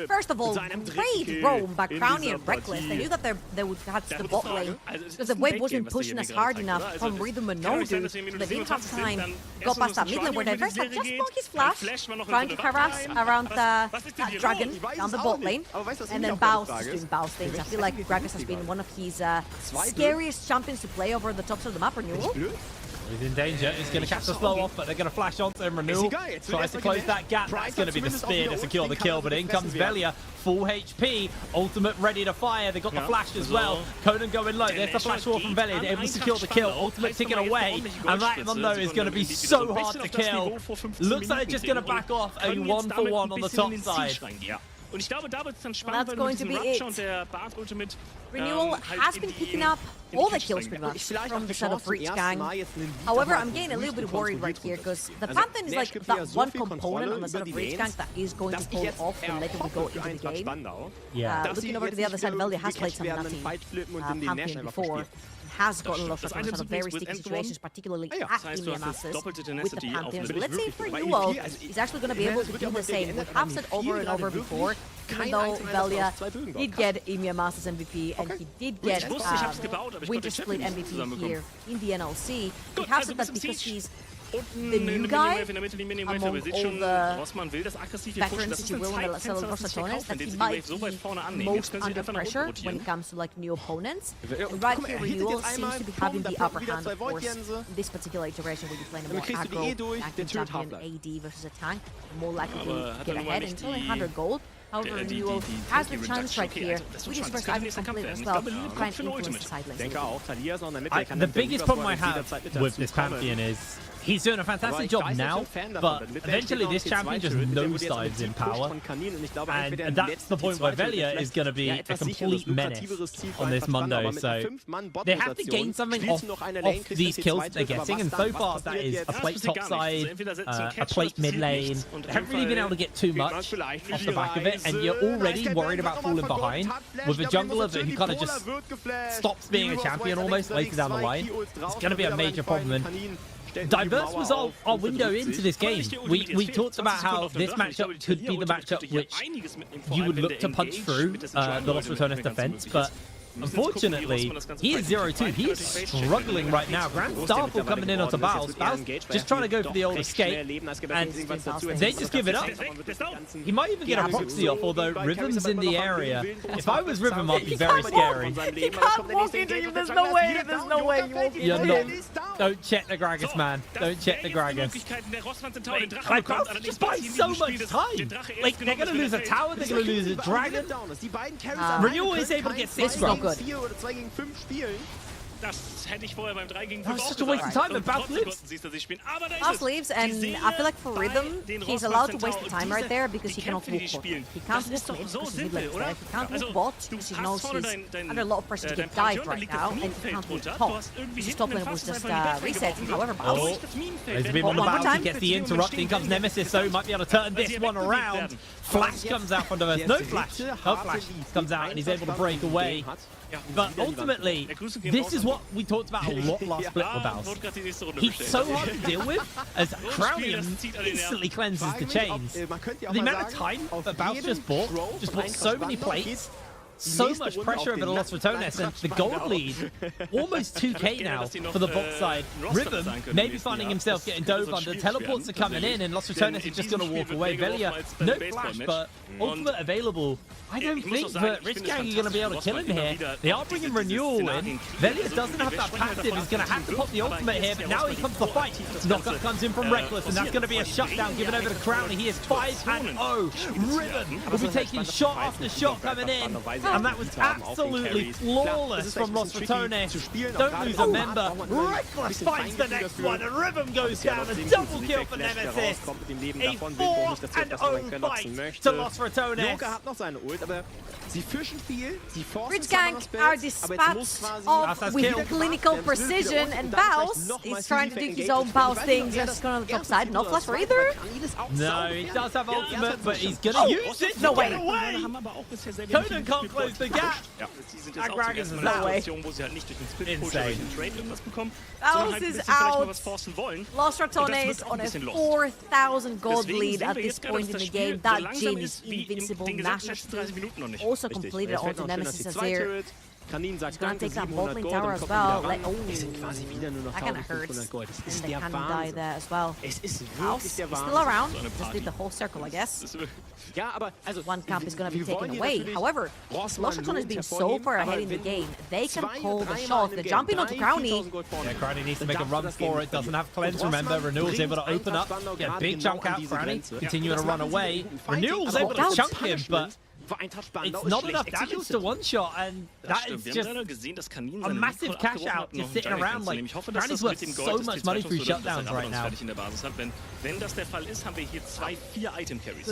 First of all, great roam by Crowny and Reckless. They knew that they would catch the bot lane because the wave wasn't pushing us hard enough from Rhythm and Nodu, so they didn't have time to go past that mid lane where Diverse had just blocked his flash, trying to harass around that dragon down the bot lane, and then Baus is doing Baus things. I feel like Gragas has been one of his scariest champions to play over the tops of the map. Renewal. He's in danger. He's going to catch the slow off, but they're going to flash onto him. Renewal tries to close that gap. That's going to be the spear to secure the kill, but in comes Velia, full HP, ultimate ready to fire. They got the flash as well. Conan going low. There's the flash wall from Velia, able to secure the kill. Ultimate ticking away, and that Mondo is going to be so hard to kill. Looks like they're just going to back off a 1-for-1 on the top side. Und ich glaube, da wird es dann spannend, That's weil going mit to diesem be Rupture it. und der Bart Ultimate Renewal has been picking up all the kills pretty much from the side of Richgang. However, I'm getting a little bit worried right here because the Pantheon is like that one component on the side of Richgang that is going to pull off the later we go into the game. Looking over to the other side, Velia has played some nutty Pantheon before. Has gotten a lot of out of very sticky situations, particularly at Emia Masters with the Pantheons. But let's see if Renewal is actually going to be able to do the same. We have said over and over before, even though Velia did get Emia Masters MVP and he did get Winter Split MVP here in the NLC, we have said that because he's unten the eine new Minion guy Wave in der Mittellinie nehmen möchte. among Aber ihr seht all schon, the Rossmann will das aggressiv hier pushen. veterans, Das if ist you ein will, in the Zeitfenster, Los das sich hier Ratones, kauft, that indem he sie die Wave might so weit be vorne annehmen. Jetzt most können sie under einfach nach pressure unten when it rotieren. comes to like new opponents. Und And right guck mal, here, er hittet Renewal jetzt seems einmal, to be bumm, having da the kommt upper wieder hand, zwei of course, Volt-Jense. in this particular iteration where you're playing a Dann more kriegst du die aggro, durch, tanking der Turret champion, bleibt. AD versus a tank, more likely Aber to hat get er nun mal ahead nicht and only die 100 gold. However, Renewal has the chance right here with his first item complete as well to try and influence the side lanes. Ich denke auch, Talia ist noch in der Mitte. er kann The dann biggest Reavers problem I wollen have jederzeit mit with dazu this kommen. champion is he's doing a fantastic job now, but eventually this champion just nosedives in power, and that's the point where Velia is going to be a complete menace on this Mundo, so they have to gain something off these kills that they're getting, and so far that is a plate top side, a plate mid lane. They haven't really been able to get too much off the back of it, and you're already worried about falling behind with a jungler who kind of just stops being a champion almost later down the line. It's going to be a major problem. And Diverse was our window into this game. We talked about how this matchup could be the matchup which you would look to punch through the Los Ratones defense, but unfortunately, he is 0-2. He is struggling right now. Grand Starfall coming in onto Baus. Baus just trying to go for the old escape, and they just give it up. He might even get a proxy off, although Rhythm's in the area. If I was Rhythm, I'd be very scary. He can't walk into you. There's no way. There's no way you walk You're into not. him. Don't check the Gragas, man. Don't check the Gragas. Like, Baus just buys so much time. Like, they're going to lose a tower, they're going to lose a dragon. Renewal is able to get 6 grubs. Good. 4 oder 2 gegen 5 spielen. Das hätte ich vorher beim 3 gegen 5 That's auch such a waste of time, but Baus trotzdem lives. konnten sie es tatsächlich spielen. Aber da ist Baus es. leaves, and Die I feel like for Seele Rhythm, bei den he's Rossmann allowed to waste Centaur. the time right there because he cannot Kämpfe, walk die die bot. spielen, He can't das walk ist doch mid so because his mid simpel, lane's oder? there. He can't Also, walk bot du because he hast knows vorne he's under a lot of pressure to dein get died Pantheon, da right liegt now, das and he Minenfeld can't walk drunter. Du top. hast irgendwie His hinten top einen lane was Fass just einfach in die Backline resetting. geworfen. However, Aber Baus durch das Minenfeld There's a werden bit die on the One more bounce. He time. gets the interrupt. In comes Nemesis, so he might be able to turn this one around. Flash comes out from Diverse. No Flash. No Flash comes out, and he's able to break away. But ultimately, this is what we talked about a lot last split with Baus. He's so hard to deal with, as Crownium instantly cleanses the chains. The amount of time that Baus just bought so many plates, so much pressure over the Los Ratones, and the gold lead, almost 2k now for the bot side. Rhythm maybe finding himself getting dove under. Teleports are coming in, and Los Ratones are just going to walk away. Velia, no flash, but ultimate available. I don't think that Rich Gang are going to be able to kill him here. They are bringing Renewal in. Velia doesn't have that passive. He's going to have to pop the ultimate here, but now he comes to fight. Knockup comes in from Reckless, and that's going to be a shutdown given over to Crowley. He is 5-0. Rhythm will be taking shot after shot coming in, and that was absolutely flawless from Los Ratones. Don't lose a member. Reckless finds the next one, and Rhythm goes down. A double kill for Nemesis. A 4-0 fight to Los Ratones. Aber sie fischen viel, sie forcen Rich Gang are dispatched of with clinical precision, and Baus is trying to do his own Baus things. Just going on the top side. No flash for either. No, he does have ultimate, but he's gonna use it. No way. Conan can't close the gap. Agragas is no way. Insane. Baus is out. Los Ratones on a 4,000 gold lead at this point in the game. That Jin is invincible. Nash also completed onto Nemesis as there. He's gonna take that bot lane tower as well. That kinda hurts. And they can die there as well. Baus is still around. Just did the whole circle, I guess. One camp is gonna be taken away. However, Los Ratones being so far ahead in the game, they can call the shot. They're jumping onto Crowny. Yeah, Crowny needs to make a run for it. Doesn't have cleanse, remember. Renewal's able to open up, get a big chunk out. Crowny continuing to run away. Renewal's able to chunk him, but it's not enough damage to one-shot, and that is just a massive cash out just sitting around. Like, Crowny's worth so much money through shutdowns right now. Wenn das der Fall ist, haben wir hier 2-4 Item-Carries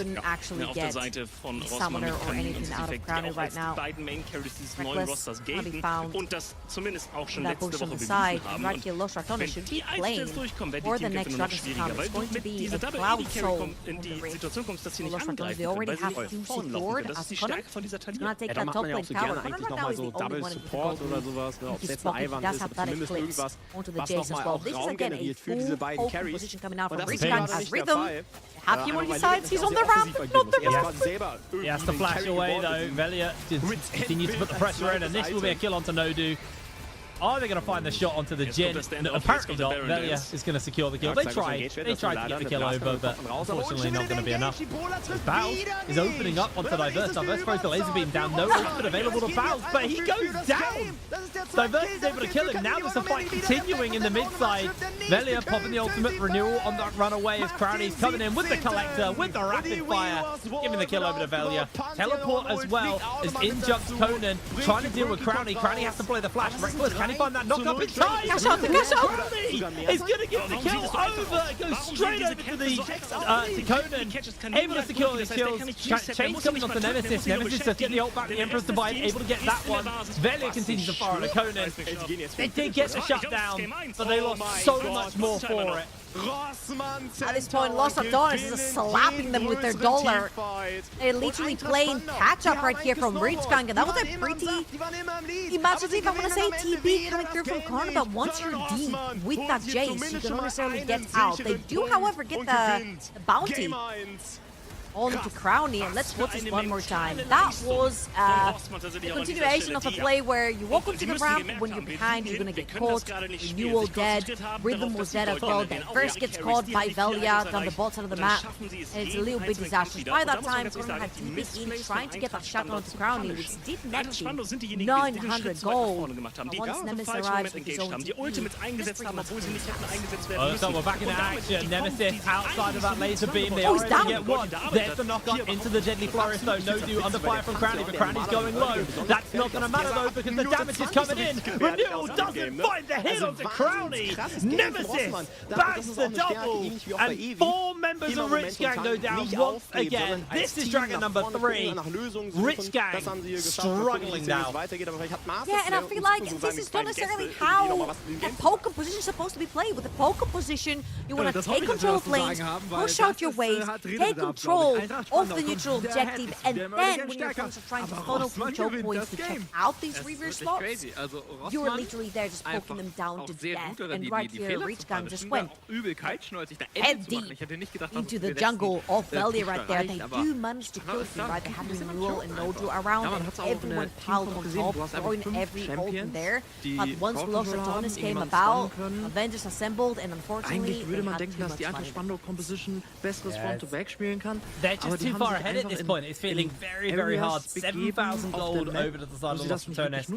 auf der Seite von Rossmann und Kanin im Endeffekt, die auch als beiden Main-Carries dieses neuen Rosters gelten und das zumindest auch schon letzte Woche bewiesen haben. Und wenn die Items durchkommen, werden die Teamkämpfe nur noch schwieriger, weil du mit dieser Double-AD-Carry in die Situation kommst, dass sie nicht angreifen können, weil sie vorn laufen. Das ist die Stärke von dieser Talia. Da macht man ja auch so gerne eigentlich nochmal so Double Support oder sowas, ne? Ob es jetzt ein Eiwand ist, ist zumindest irgendwas, was nochmal auch Raum generiert für diese beiden Carries. Und das ist gerade nicht der Fall. Have him on his sides, he's on the ramp, not the ramp. He has to flash away though. Velia just continues to put the pressure in, and this will be a kill onto Nodu. Are they going to find the shot onto the Jin? No, apparently not. Velia is going to secure the kill. They tried to get the kill over, but unfortunately not going to be enough. Bows is opening up onto Diverse. Diverse throws the laser beam down. No ultimate available to Bows, but he goes down. Diverse is able to kill him. Now there's a fight continuing in the mid side. Velia popping the ultimate renewal on that runaway as Crowdy's coming in with the collector, with the rapid fire, giving the kill over to Velia. Teleport as well as in jumps Conan, trying to deal with Crowdy. Crowdy has to play the flash. Reckless, can he find that knock up in time? Crowdy is going to get the kill over. Goes straight over to Conan. Able to secure his kills. Chains coming onto Nemesis. Nemesis just get the ult back. The Emperor's Divide able to get that one. Velia continues to fire on Conan. They did get the shutdown, but they lost so much more for it. At this point, Lost Adonis is just slapping them with their dollar. They're literally playing catch-up right here from Ritzgang, and that was a pretty imaginative, I want to say, TP coming through from corner, but once you're deep with that Jace, you don't necessarily get out. They do, however, get the bounty onto Crowny, and let's watch this one more time. That was a continuation of a play where you walk onto the ramp, when you're behind, you're gonna get caught. Renewal dead, Rhythm was dead as well. Then first gets caught by Velia down the bottom side of the map, and it's a little bit disastrous. By that time, Conan had TP in, trying to get that shot onto Crowny, which did net him 900 gold. And once Nemesis arrives with his own TP, so we're back in action. Nemesis outside of that laser beam. They already get one. There's the knock up into the Deadly Flourish though. No do under fire from Crowny, but Crowny's going low. That's not going to matter though because the damage is coming in. Renewal doesn't find the hit onto Crowny. Nemesis bags the double. And 4 members of Rich Gang go down once again. This is Dragon number 3. Rich Gang struggling now. Yeah, and I feel like this is not necessarily how a poker position is supposed to be played. With a poker position, you want to take control of lanes, push out your waves, take control of the neutral objective, and then when your opponents are trying to funnel control points to check out these reverse slots, you're literally there just poking them down to death. And right here, Ritzgang just went head deep into the jungle of Velia right there. They do manage to kill him, right? They have Renewal and Nodu around, and everyone piled on top, throwing every ult in there. But once Lost Adonis came about, Avengers assembled, and unfortunately, they had too much money. They're just too far ahead at this point. It's feeling very, very hard. 7,000 gold over to the side of Lost Adonis.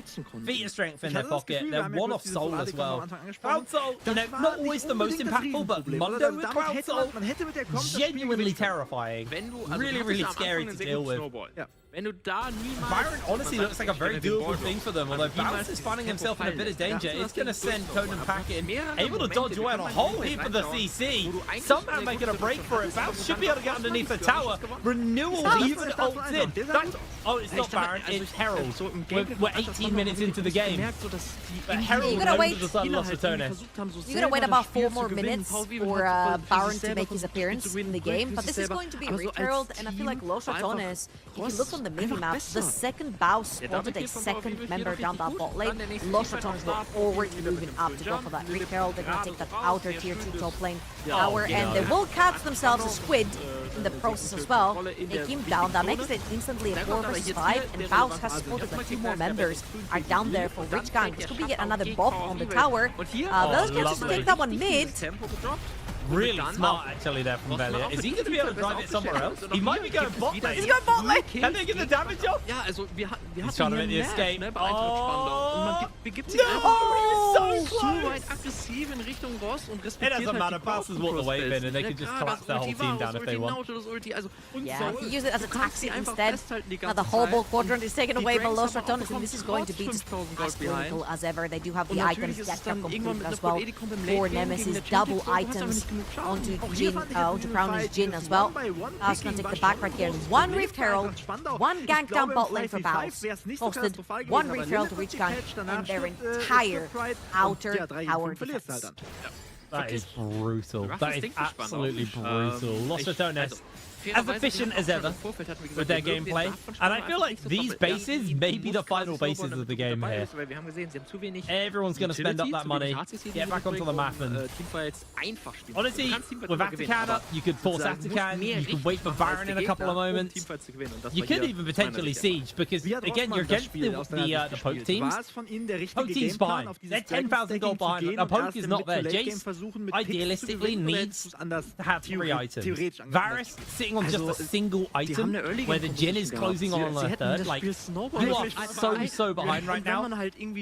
Feat of strength in their pocket. They're one off soul as well. Cloud Soul, you know, not always the most impactful, but Mundo with Cloud Soul, genuinely terrifying. Really, really scary to deal with. Byron honestly looks like a very doable thing for them, although Bounce is finding himself in a bit of danger. It's going to send Conan packing, able to dodge away on a whole heap of the CC. Somehow making a break for it. Bounce should be able to get underneath the tower. Renewal even ults in. Oh, it's not Baron, it's Herald. We're 18 minutes into the game. But Herald over the side of Lost Adonis. You're going to wait about 4 more minutes for Baron to make his appearance in the game, but this is going to be Reef Herald, and I feel like Lost Adonis, if you look on the minimap, the second Bao spotted a second member down that bot lane. Lost Adonis were already moving up to go for that Reef Herald. They're going to take that outer tier 2 top lane tower, and they will catch themselves a squid in the process as well. Take him down. That makes it instantly a 4 versus 5, and Baus has spotted that 2 more members are down there for Rich Gang. This could be yet another bop on the tower. Velia gets to take that one mid. Really smart actually there from Velia. Is he going to be able to drive it somewhere else? He might be going bot lane. He's going bot lane. Can they get the damage off? He's trying to make the escape. Oh, it doesn't matter. Baus has walked away then, and they can just collapse their whole team down if they want. Yeah, he used it as a taxi instead. Now the Hobo Quadrant is taken away by Lost Adonis, and this is going to be just as clinical as ever. They do have the items that are complete as well for Nemesis. Double items onto Jin, onto Crowny's Jin as well. Baus gonna take the back right here. 1 Rift Herald, 1 gank down bot lane for Baus. Posted 1 Rift Herald to Rich Gang, and their entire outer tower defense. That is brutal. That is absolutely brutal. Lost Adonis as efficient as ever with their gameplay. And I feel like these bases may be the final bases of the game here. Everyone's going to spend up that money, get back onto the map, and honestly, with Atakan, you could force Atakan, you could wait for Baron in a couple of moments. You could even potentially siege, because again, you're against the Poke teams. Poke team's behind. They're 10,000 gold behind. Now Poke is not there. Jace idealistically needs to have 3 items. Varus sitting on just a single item, where the Jhin is closing on a third. Like, you are so behind right now.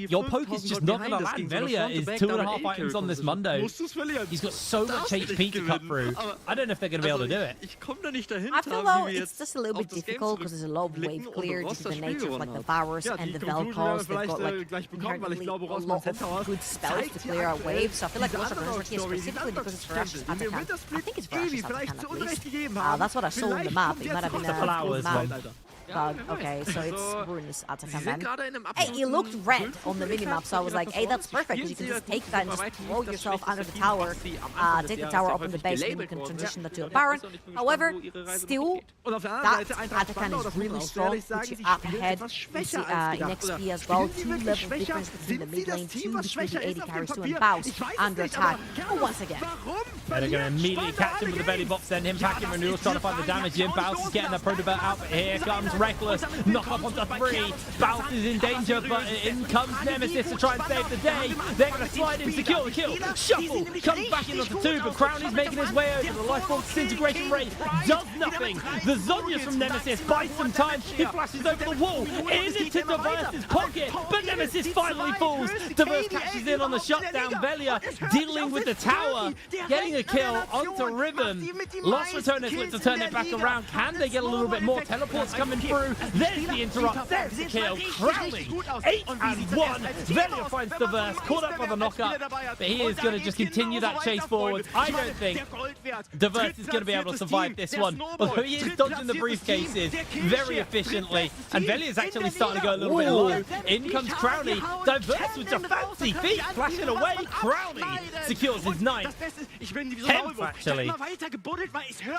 Your Poke is just not going to land. Velia is 2.5 items on this Mundo. He's got so much HP to cut through. I don't know if they're going to be able to do it. I feel though it's just a little bit difficult because there's a lot of wave clear due to the nature of like the Varus and the Vel'Koz. They've got like inherently a lot of good spells to clear out waves. So I feel like Lost Runners here specifically because it's Varus's Atakan. I think it's Varus's Atakan at least. That's what I saw on the map. It might have been a flowers map. Okay, so it's Ruinous Atakan then. Hey, it looked red on the minimap, so I was like, hey, that's perfect, because you can just take that and just throw yourself under the tower, take the tower up in the base, and you can transition that to a Baron. However, still, that Atakan is really strong, puts you up ahead in XP as well. 2 level difference between the mid lane, 2 between the AD carries, 2 and Baus under attack. But once again. They're going to immediately catch him with the belly box, then him packing Renewals, trying to find the damage in. Baus is getting the Protobert out, but here comes Reckless, knock up onto 3. Baus is in danger, but in comes Nemesis to try and save the day. They're going to slide in, secure the kill. Shuffle comes back in onto 2, but Crowley's making his way over. The Lifeform disintegration rate does nothing. The Zhonya's from Nemesis buys some time. He flashes over the wall, into Diverse's pocket, but Nemesis finally falls. Diverse catches in on the shutdown. Velia dealing with the tower, getting a kill onto Riven. Lost Returners look to turn it back around. Can they get a little bit more? Teleports coming through. There's the interrupt. There's the kill. Crowley, 8-1. Velia finds Diverse, caught up by the knockup, but he is going to just continue that chase forward. I don't think Diverse is going to be able to survive this one, although he is dodging the briefcases very efficiently, and Velia is actually starting to go a little bit low. In comes Crowley. Diverse with a fancy feet, flashing away. Crowley secures his 9th. 10th, actually.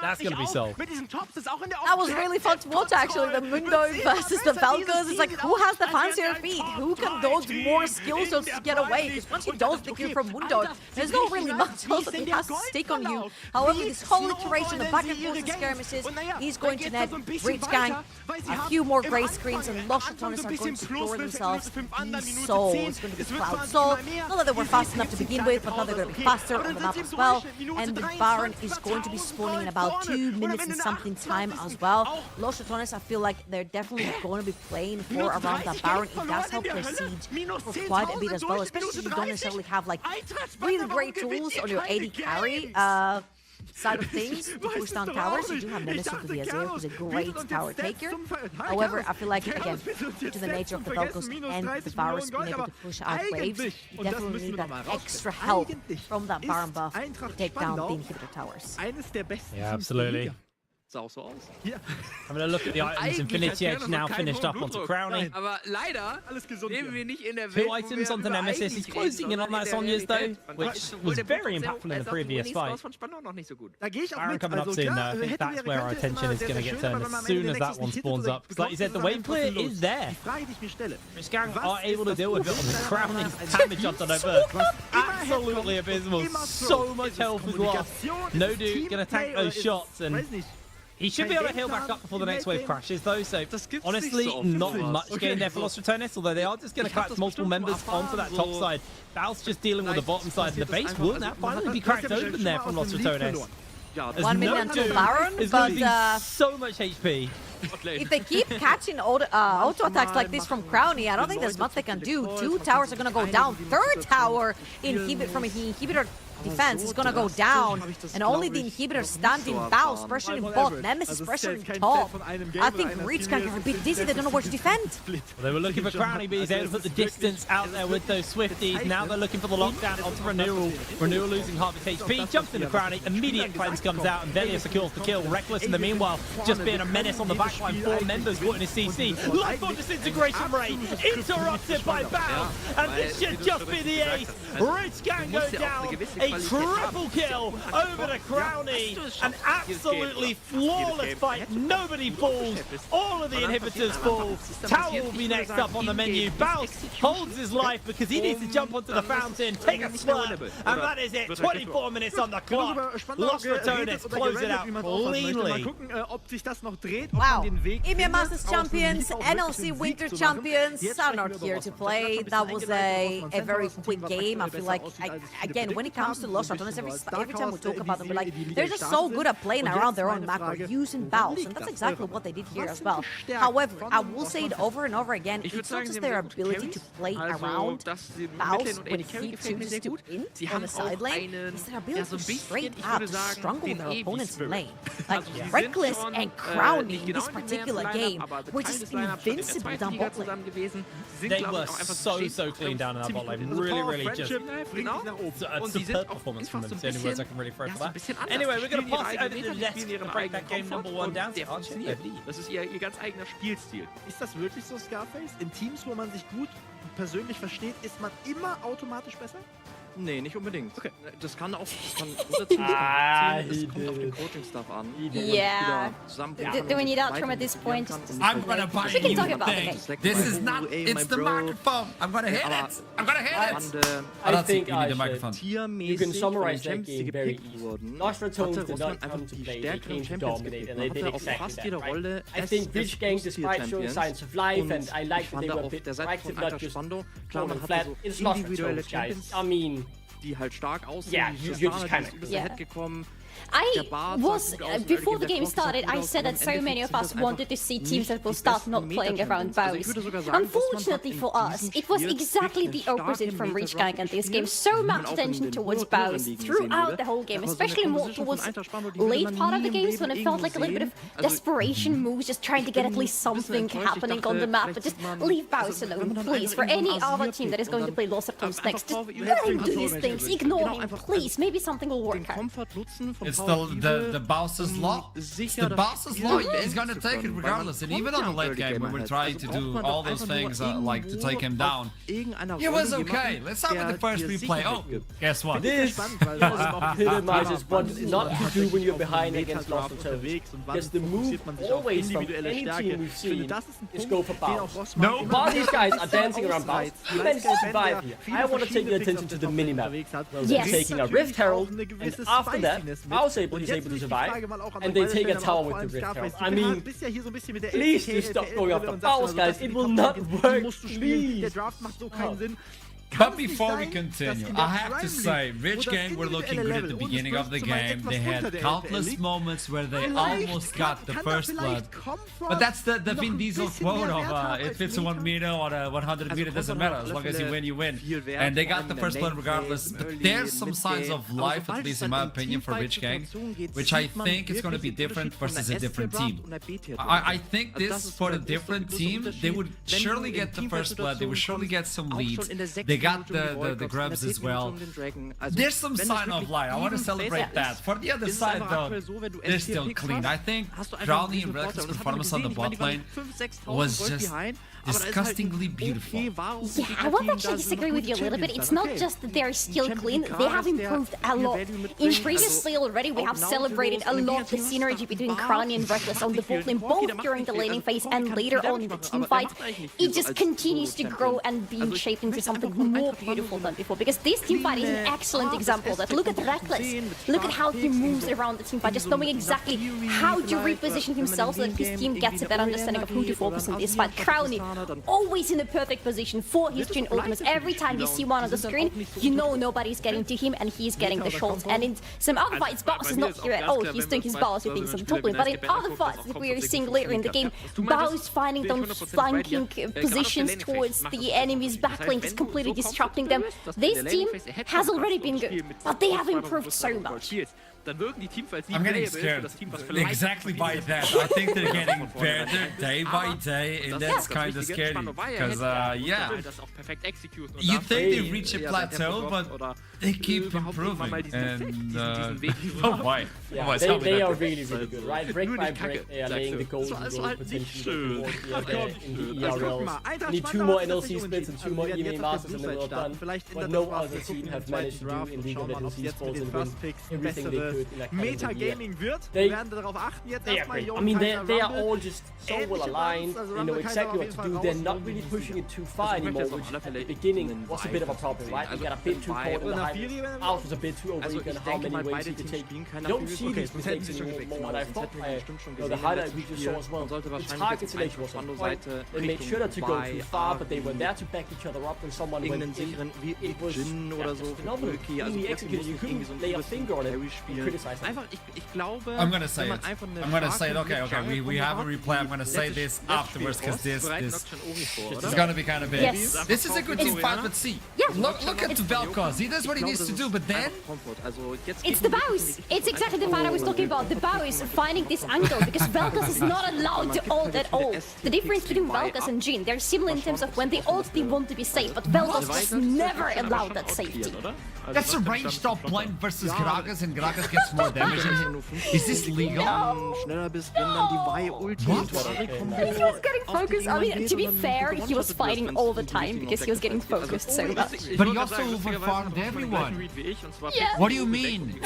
That's going to be sold. That was really fun to watch, actually. The Mundo versus the Vel'Koz. It's like, who has the fancier feet? Who can dodge more skills to get away? Because once you dodge the kill from Mundo, there's not really much else that he has to stick on you. However, this whole iteration, the back and forth and skirmishes, he's going to net Rich Gang, a few more grey screens, and Lost Returners are going to secure themselves these souls. It's going to be Cloud Soul. Not that they were fast enough to begin with, but now they're going to be faster on the map as well. And the Baron is going to be spawning in about 2 minutes and something time as well. Lost Returners, I feel like they're definitely going to be playing for around that Baron. It does help their siege for quite a bit as well, especially if you don't necessarily have like really great tools on your AD carry side of things to push down towers. You do have Nemesis with the Azir, who's a great tower taker. However, I feel like, again, due to the nature of the Vel'Koz and the Varus being able to push out waves, you definitely need that extra help from that Baron buff to take down the inhibitor towers. Yeah, absolutely. Having a look at the items, Infinity Edge now finished up onto Crowley. 2 items onto Nemesis. He's closing in on that Sonya's though, which was very impactful in the previous fight. Baron coming up soon though. I think that's where our attention is going to get turned as soon as that one spawns up. Because like you said, the wave clear is there. Rich Gang are able to deal with it on the Crowley's damage onto Diverse. Absolutely abysmal. So much health is lost. No dude going to tank those shots, and he should be able to heal back up before the next wave crashes, though, so honestly, not much gain there for Lost Returners, although they are just going to collapse multiple members onto that top side. Baus just dealing with the bottom side, and the base will now finally be cracked open there from Lost Returners. 1 million to Baron, but so much HP. If they keep catching auto attacks like this from Crowley, I don't think there's much they can do. 2 towers are going to go down. 3rd tower from an inhibitor defense is gonna go down, and only the inhibitor standing. Baus pressuring bot, Nemesis pressuring top. I think Reach can get a bit dizzy, they don't know where to defend. Well, they were looking for Crowley, but he's able to put the distance out there with those Swifties. Now they're looking for the lockdown onto Renewal. Renewal losing half its HP, jumps into Crowley, immediate cleanse comes out, and Velia secures the kill. Reckless in the meanwhile, just being a menace on the backline. 4 members caught in his CC. Lifeform disintegration rate interrupted by Baus, and this should just be the ace. Rich Gang goes down. A triple kill over to Crowny. An absolutely flawless fight. Nobody falls. All of the inhibitors fall. Tower will be next up on the menu. Baus holds his life because he needs to jump onto the fountain, take a slurp, and that is it. 24 minutes on the clock. Lost Ratonis close it out cleanly. Wow. EMEA Masters champions, NLC Winter champions are not here to play. That was a very quick game. I feel like, again, when it comes to Lost Ratonis, every time we talk about them, we're like, they're just so good at playing around their own macro, using Baus, and that's exactly what they did here as well. However, I will say it over and over again, it's not just their ability to play around Baus when he chooses to int on the side lane, it's their ability to straight up strangle their opponents in lane. Like, Reckless and Crowny in this particular game were just invincible down bot lane. They were so clean down in that bot lane. Really just a superb performance from them. It's the only words I can really throw for that. Anyway, we're going to pass it over to the desk to break that game number 1 down. Das ist ihr ganz eigener Spielstil. Ist das wirklich so, Scarface? In Teams, wo man sich gut persönlich versteht, ist man immer automatisch besser? Nee, nicht unbedingt. Okay. Das kann auch es kommt auf den Coaching-Stuff an. Yeah. Do we need Outram at this point? I'm gonna buy we can you talk about thing. This is not, it's the microphone. I'm gonna hit it. I'm gonna hit it. I think you need the microphone. You can summarize that game very easily. Lost Ratonis did not come to play, they came to dominate, and they did exactly that, right? I think Rich Gang, despite showing signs of life, and I like that they were a bit proactive, not just falling flat, it's Lost Ratonis, guys. I mean, die halt stark aussehen. Yeah, you're just kind of Head gekommen. I was, before the game started, I said that so many of us wanted to see teams that will start not playing around Baus. Unfortunately for us, it was exactly the opposite from Reach Gang in this game. So much attention towards Baus throughout the whole game, especially more towards late part of the games when it felt like a little bit of desperation moves, just trying to get at least something happening on the map. But just leave Baus alone, please. For any other team that is going to play Lost Ratonis next, just let him do his things, ignore him, please. Maybe something will work out. It's the Baus's law. The Baus's law. He's gonna take it regardless. And even on the late game, when we're trying to do all those things like to take him down, it was okay. Let's start with the first replay. Oh, guess what? This epitomizes what not to do when you're behind against Lost Ratonis. Because the move always from any team we've seen is go for Baus. No. While these guys are dancing around Baus, you managed to survive here. I want to take your attention to the minimap. Well, they're taking a Rift Herald, and after that, he's able to survive, and they take a tower with the Rift Herald. I mean, please just stop going after Baus, guys. It will not work, please. But before we continue, I have to say, Rich Gang were looking good at the beginning of the game. They had countless moments where they almost got the first blood. But that's the Vin Diesel quote of if it's a 1 meter or a 100 meter, doesn't matter. As long as you win, you win. And they got the first blood regardless. But there's some signs of life, at least in my opinion, for Rich Gang, which I think is going to be different versus a different team. I think this, for a different team, they would surely get the first blood. They would surely get some leads. They got the grubs as well. There's some sign of life. I want to celebrate that. For the other side though, they're still clean. I think Crowny and Reckless' performance on the bot lane was just disgustingly beautiful. Yeah, I want to actually disagree with you a little bit. It's not just that they're still clean, they have improved a lot. In previously already, we have celebrated a lot the synergy between Crowny and Reckless on the bot lane, both during the laning phase and later on in the team fight. It just continues to grow and be shaped into something more beautiful than before, because this team fight is an excellent example of that. Look at Reckless, look at how he moves around the team fight, just knowing exactly how to reposition himself so that his team gets a better understanding of who to focus in this fight. Crowny, always in the perfect position for his Jhin ultimates. Every time you see one on the screen, you know nobody's getting to him and he's getting the shots. And in some other fights, Baus is not here at all. He's doing his Baus with some top lane. But in other fights that we are seeing later in the game, Baus finding those flanking positions towards the enemy's backlane, just completely disrupting them. This team has already been good, but they have improved so much. dann wirken die Teamfights nie I'm getting playable für scared. das Team, was vielleicht Exactly by that. I think they're getting better day by day, and that's kind of scary. Because, yeah, you think they reach a plateau, but they keep improving. And, oh my. Yeah, they are really, really good, right? Brick by brick, they are laying the golden goal potential in the ERL. Need 2 more NLC splits and 2 more EMA Masters and then we're done. What no other team have managed to do in League of Legends esports and win everything they could in that Metagaming wird. They, wir werden darauf achten jetzt they erstmal. I mean, they are all just so well aligned. They know exactly what to do. They're not really pushing it too far anymore, which at the beginning was a bit of a problem, right? They got a bit too caught in the hype. Alf was a bit too overeager in how many ways he could take. You don't see these mistakes anymore. And I thought the highlight we just saw as well. The target selection was on point. They made sure not to go too far, but they were there to back each other up when someone went in. It was phenomenal. Really executed. You couldn't lay a finger on it and criticize it. I'm gonna say it. I'm gonna say it. Okay. We have a replay. I'm gonna say this afterwards because this is gonna be kind of big. Yes. This is a good team fight, but see, look at Vel'Koz. He does what he needs to do, but then it's the bows. It's exactly the fight I was talking about. The bows finding this angle because Vel'Koz is not allowed to ult at all. The difference between Vel'Koz and Jhin, they're similar in terms of when they ult, they want to be safe, but Vel'Koz just never allowed that safety. That's a ranged top blind versus Gragas, and Gragas gets more damage in him. Is this legal? He was getting focused. I mean, to be fair, he was fighting all the time because he was getting focused so much. But he also overfarmed everyone. Yeah. What do you mean?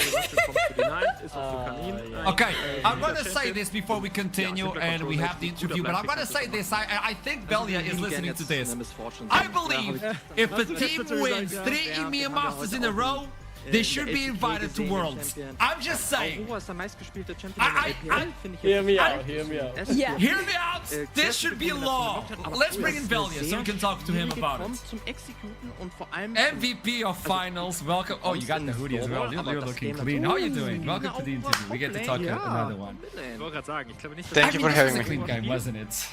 Okay, I'm gonna say this before we continue and we have the interview, but I'm gonna say this. I think Belia is listening to this. I believe if a team wins 3 EMEA Masters in a row, they should be invited to Worlds. I'm just saying. Hear me out. Yeah. Hear me out. This should be law. Let's bring in Velia so we can talk to him about it. MVP of finals. Welcome. Oh, you got the hoodie as well. You're looking clean. How are you doing? Welcome to the interview. We get to talk about another one. Thank you for having me. It was a clean game, wasn't it?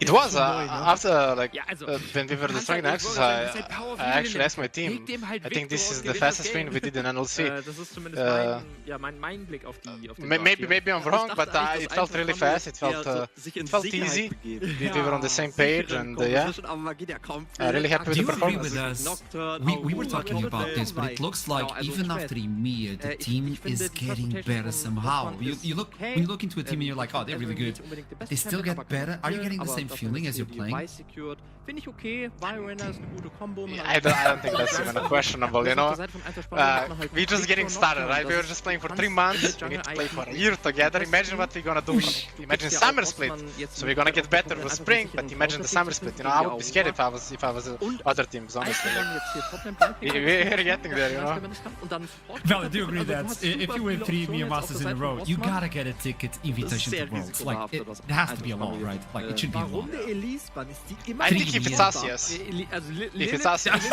It was after when we were destroying the Nexus, I actually asked my team. I think this is the fastest win we did in NLC. Maybe I'm wrong, but it felt really fast. It felt easy. We were on the same page, and yeah, I'm really happy with the performance. Do you agree with us? We were talking about this, but it looks like even after EMEA, the team is getting better somehow. When you look into a team and you're like, oh, they're really good. They still get better. Are you getting the same feeling as you're playing? I don't think that's even a questionable, you know. We're just getting started, right? We were just playing for 3 months. We need to play for a year together. Imagine what we're gonna do. Imagine summer split. So we're gonna get better with spring, but imagine the summer split. You know, I would be scared if I was other teams, honestly. We're getting there, you know. Val, do you agree that if you win 3 EMEA Masters in a row, you gotta get a ticket invitation to Worlds? Like, it has to be a law, right? Like, it should be a law. I think if it's us, yes. If it's us, yes.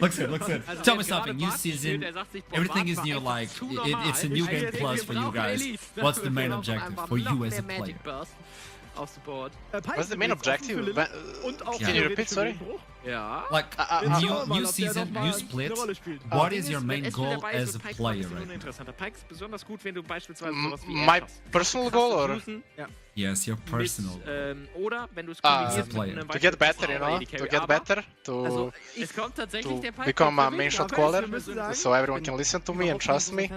Looks good. Tell me something, new season, everything is new, like, it's a new game plus for you guys. What's the main objective for you as a player? What's the main objective? Can you repeat, sorry? Like, new season, new split, what is your main goal as a player right now? My personal goal, or? Yes, your personal as a player. To get better, you know, to get better, to become a main shot caller, so everyone can listen to me and trust me,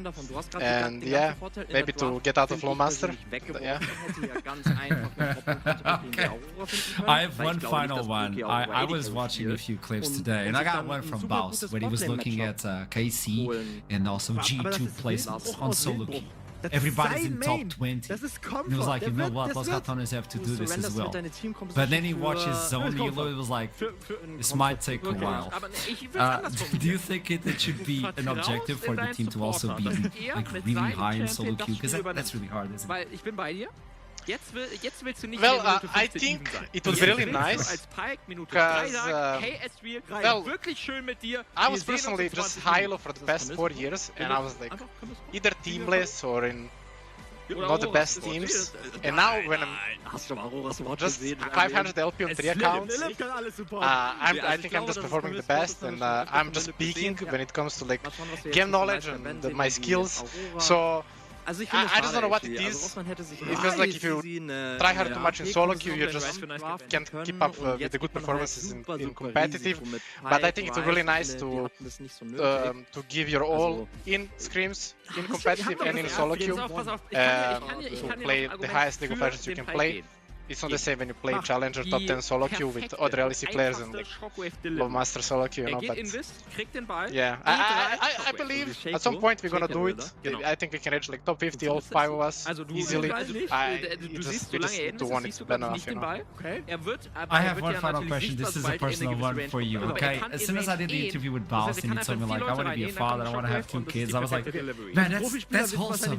and yeah, maybe to get out of Low Master, yeah. Okay. I have one final one. I was watching a few clips today, and I got one from Baus, when he was looking at KC and also G2 placements on solo queue. Everybody's in top 20. And he was like, you know what, Los Ratones have to do this as well. But then he watches Zone Elo, it was like, this might take a while. Do you think it should be an objective for the team to also be like really high in solo queue? Because that's really hard, isn't it? Well, I think it would be really nice, because, well, I was personally just high elo for the past 4 years, and I was like either teamless or in not the best teams. And now when I'm just 500 LP on 3 accounts, I think I'm just performing the best, and I'm just peaking when it comes to like game knowledge and my skills. So I just don't know what it is. It feels like if you try hard too much in solo queue, you just can't keep up with the good performances in competitive. But I think it's really nice to give your all in scrims, in competitive and in solo queue, to play the highest League of Legends you can play. It's not the same when you play Challenger top 10 solo queue with other LEC players and like low master solo queue, you know, but yeah, I believe at some point we're gonna do it. I think we can reach like top 50, all 5 of us, easily. We just need to want it bad enough, you know. I have one final question. This is a personal one for you, okay? As soon as I did the interview with Baus and he told me like, I want to be a father, I want to have 2 kids, I was like, man, that's wholesome.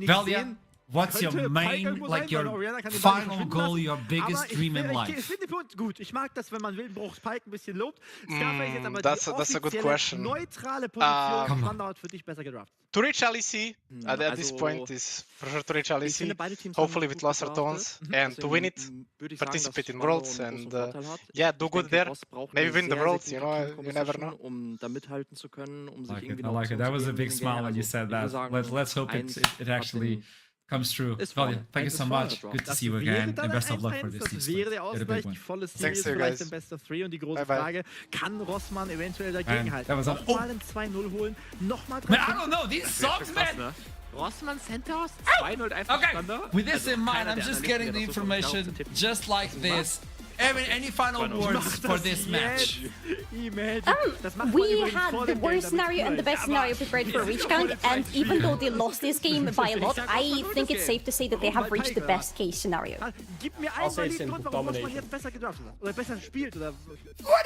Valiant, what's your main, like your final goal, your biggest dream in life? That's a good question. To reach LEC at this point is for sure to reach LEC, hopefully with lesser tones, and to win it, participate in Worlds, and yeah, do good there. Maybe win the Worlds, you know, you never know. I like it. That was a big smile when you said that. Let's hope it actually comes true. Valiant, thank you so much. Good to see you again, and best of luck for this season. Thanks to you guys. Bye-bye. Kann Rossmann eventuell dagegenhalten? Man, I don't know, these sucks, man! Rossmann Centaurs 2-0 einfach Okay, with this in mind, I'm just getting the information just like this. Any final words for this match? We had the worst scenario and the best scenario prepared for Reach Gang, and even though they lost this game by a lot, I think it's safe to say that they have reached the best case scenario. I'll say simple domination. What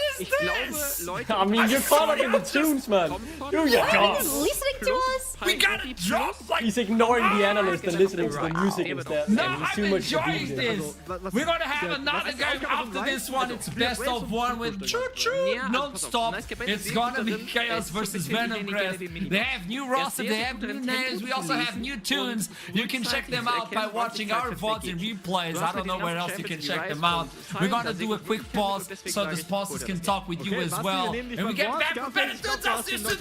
is this? I mean, you're caught up in the tunes, man. Do your job. Listening to us? We gotta drop like... He's ignoring the analyst and listening to the music instead. No, I'm enjoying this. We're gonna have another game after this one. It's best of 1 with choo-choo non-stop. It's gonna be Chaos versus Venomcrest. They have new roster, they have new names, we also have new tunes. You can check them out by watching our VODs and replays. I don't know where else you can check them out. We're gonna do a quick pause so the sponsors can talk with you as well. And we get back for better tunes. I'll see you soon.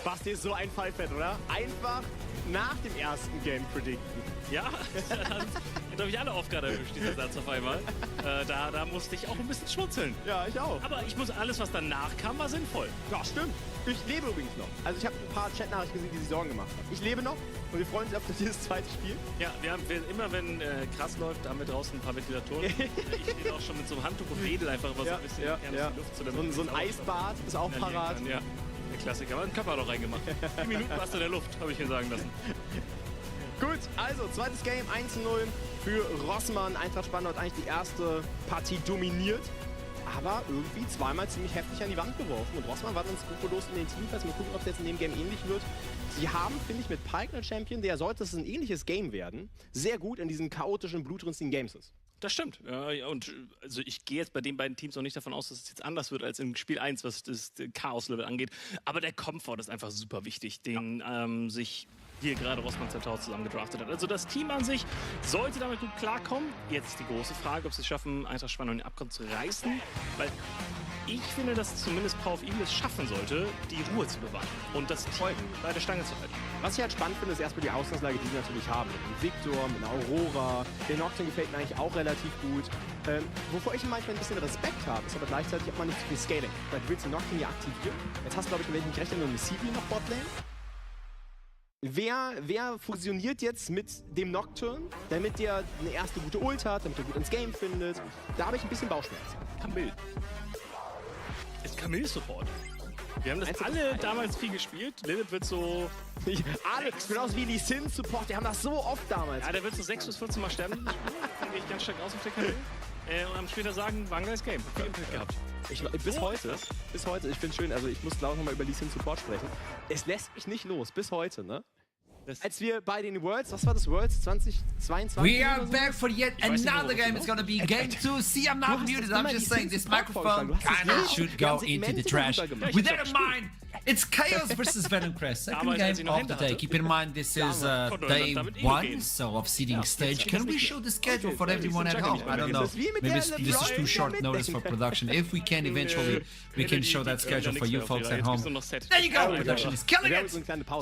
Basti ist so ein Fallfett, oder? Einfach nach dem ersten Game predikten. Ja, da habe ich alle Aufgaben erwischt, dieser Satz auf einmal. Da musste ich auch ein bisschen schmunzeln. Ja, ich auch. Aber ich muss, alles, was danach kam, war sinnvoll. Ja, stimmt. Ich lebe übrigens noch. Also ich habe ein paar Chatnachrichten gesehen, die sich Sorgen gemacht haben. Ich lebe noch und wir freuen uns auf dieses zweite Spiel. Ja, immer wenn krass läuft, haben wir draußen ein paar Ventilatoren. Ich stehe auch schon mit so einem Handtuch und wedel einfach immer so ein bisschen die Luft zu dem. So ein Eisbad ist auch parat. Ja, der Klassiker. Aber einen Körper noch reingemacht. 10 Minuten warst du in der Luft, habe ich mir sagen lassen. Gut, also zweites Game, 1:0 für Rossmann. Eintracht Spandau hat eigentlich die erste Partie dominiert, aber irgendwie zweimal ziemlich heftig an die Wand geworfen. Und Rossmann war dann skrupellos in den Teamfights. Mal gucken, ob es jetzt in dem Game ähnlich wird. Sie haben, finde ich, mit Pike einen Champion, der sollte es ein ähnliches Game werden, sehr gut in diesen chaotischen, blutrünstigen Games ist. Das stimmt. Ja, und also ich gehe jetzt bei den beiden Teams auch nicht davon aus, dass es jetzt anders wird als im Spiel 1, was das Chaos-Level angeht. Aber der Komfort ist einfach super wichtig, den sich hier gerade Rossmann Centaurs zusammen gedraftet hat. Also das Team an sich sollte damit gut klarkommen. Jetzt ist die große Frage, ob sie es schaffen, Eintracht Spandau in den Abgrund zu reißen. Weil ich finde, dass zumindest VfI es schaffen sollte, die Ruhe zu bewahren und das Team bei der Stange zu halten. Was ich halt spannend finde, ist erstmal die Ausgangslage, die sie natürlich haben. Mit Victor, mit Aurora, der Nocturne gefällt mir eigentlich auch relativ gut. Wovor ich manchmal ein bisschen Respekt habe, ist aber gleichzeitig hat man nicht so viel Scaling. Weil du willst den Nocturne ja aktivieren. Jetzt hast du, glaube ich, wenn ich mich recht erinnere, eine CV noch Botlane. Wer fusioniert jetzt mit dem Nocturne, damit der eine erste gute Ult hat, damit er gut ins Game findet? Da habe ich ein bisschen Bauchschmerzen. Camille. Ist Camille Support? Wir haben das alle damals viel gespielt. Lilith wird so... Alex, genauso wie Lee Sin Support, die haben das so oft damals. Ja, der wird so 6 bis 14 Mal sterben. Da gehe ich ganz stark aus auf der Camille. Und dann später sagen, war ein geiles Game. Viel Impact gehabt. Bis heute, ich finde schön, also ich muss glaube ich nochmal über Lee Sin Support sprechen. Es lässt mich nicht los, bis heute, ne? Als wir bei den Worlds, was war das, Worlds 2022? We are back for yet another game. It's gonna be game 2. See, I'm not muted. I'm just saying this microphone kinda should go into the trash. With that in mind, It's Chaos versus Venomcrest, second game of the day. Keep in mind this is day 1, so of seeding stage. Can we show the schedule for everyone at home? I don't know. Maybe this is too short notice for production. If we can eventually, we can show that schedule for you folks at home. There you go, production is killing it!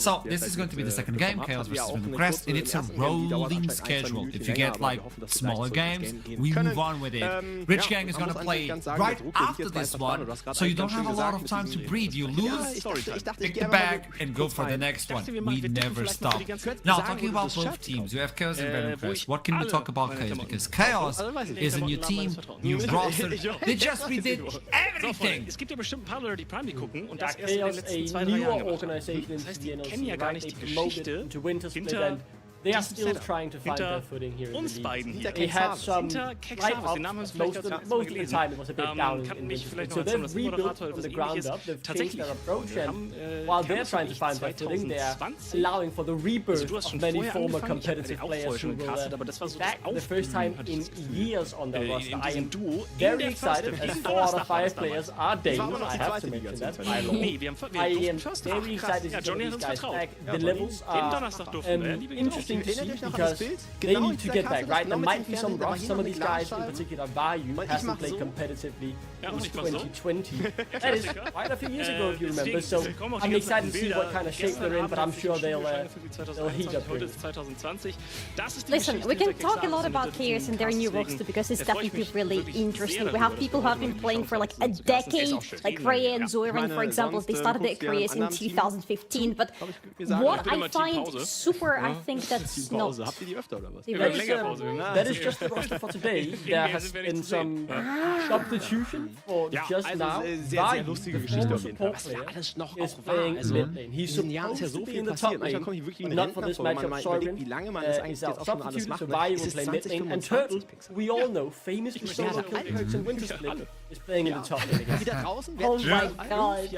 So this is going to be the second game, Chaos versus Venomcrest, and it's a rolling schedule. If you get like smaller games, we move on with it. Rich Gang is gonna play right after this one, so you don't have a lot of time to breathe. You lose, pick the bag, and go for the next one. We never stop. Now, talking about both teams, you have Chaos and Venomcrest. What can we talk about Chaos? Because Chaos is a new team, new roster. They just redid everything. Es gibt ja bestimmt ein paar Leute, die Prime gucken und das erst in den letzten 2-3 Jahren gemacht haben. Das heißt, die kennen ja gar nicht die Geschichte hinter They are still trying to find their footing here in the league. They had some right up, most of the time it was a bit down in Winter. So they've rebuilt from the ground up, they've changed their approach, and while they're trying to find their footing, they're allowing for the rebirth of many former competitive players who will be back for the first time in years on their roster. I am very excited, as 4 out of 5 players are Danes, I have to mention that. I am very excited to see these guys back. The levels are interesting to see because they need to get back, right? There might be some rust. Some of these guys, in particular Vayu, hasn't played competitively since 2020. That is quite a few years ago, if you remember. So I'm excited to see what kind of shape they're in, but I'm sure they'll heat up here. Listen, we can talk a lot about Chaos and their new roster because it's definitely really interesting. We have people who have been playing for like a decade, like Rhea and Zoran, for example. They started their careers in 2015, but what I find super, I think that's not. That is just the roster for today. There has been some substitution for just now. Vayu, the former support player, is playing mid lane. He's supposed to be in the top lane, but not for this matchup. Sorin is out substituted, so Vayu will play mid lane. And Turtle, we all know, famously solo killed Perks in Winter Split, is playing in the top lane again. Oh my god.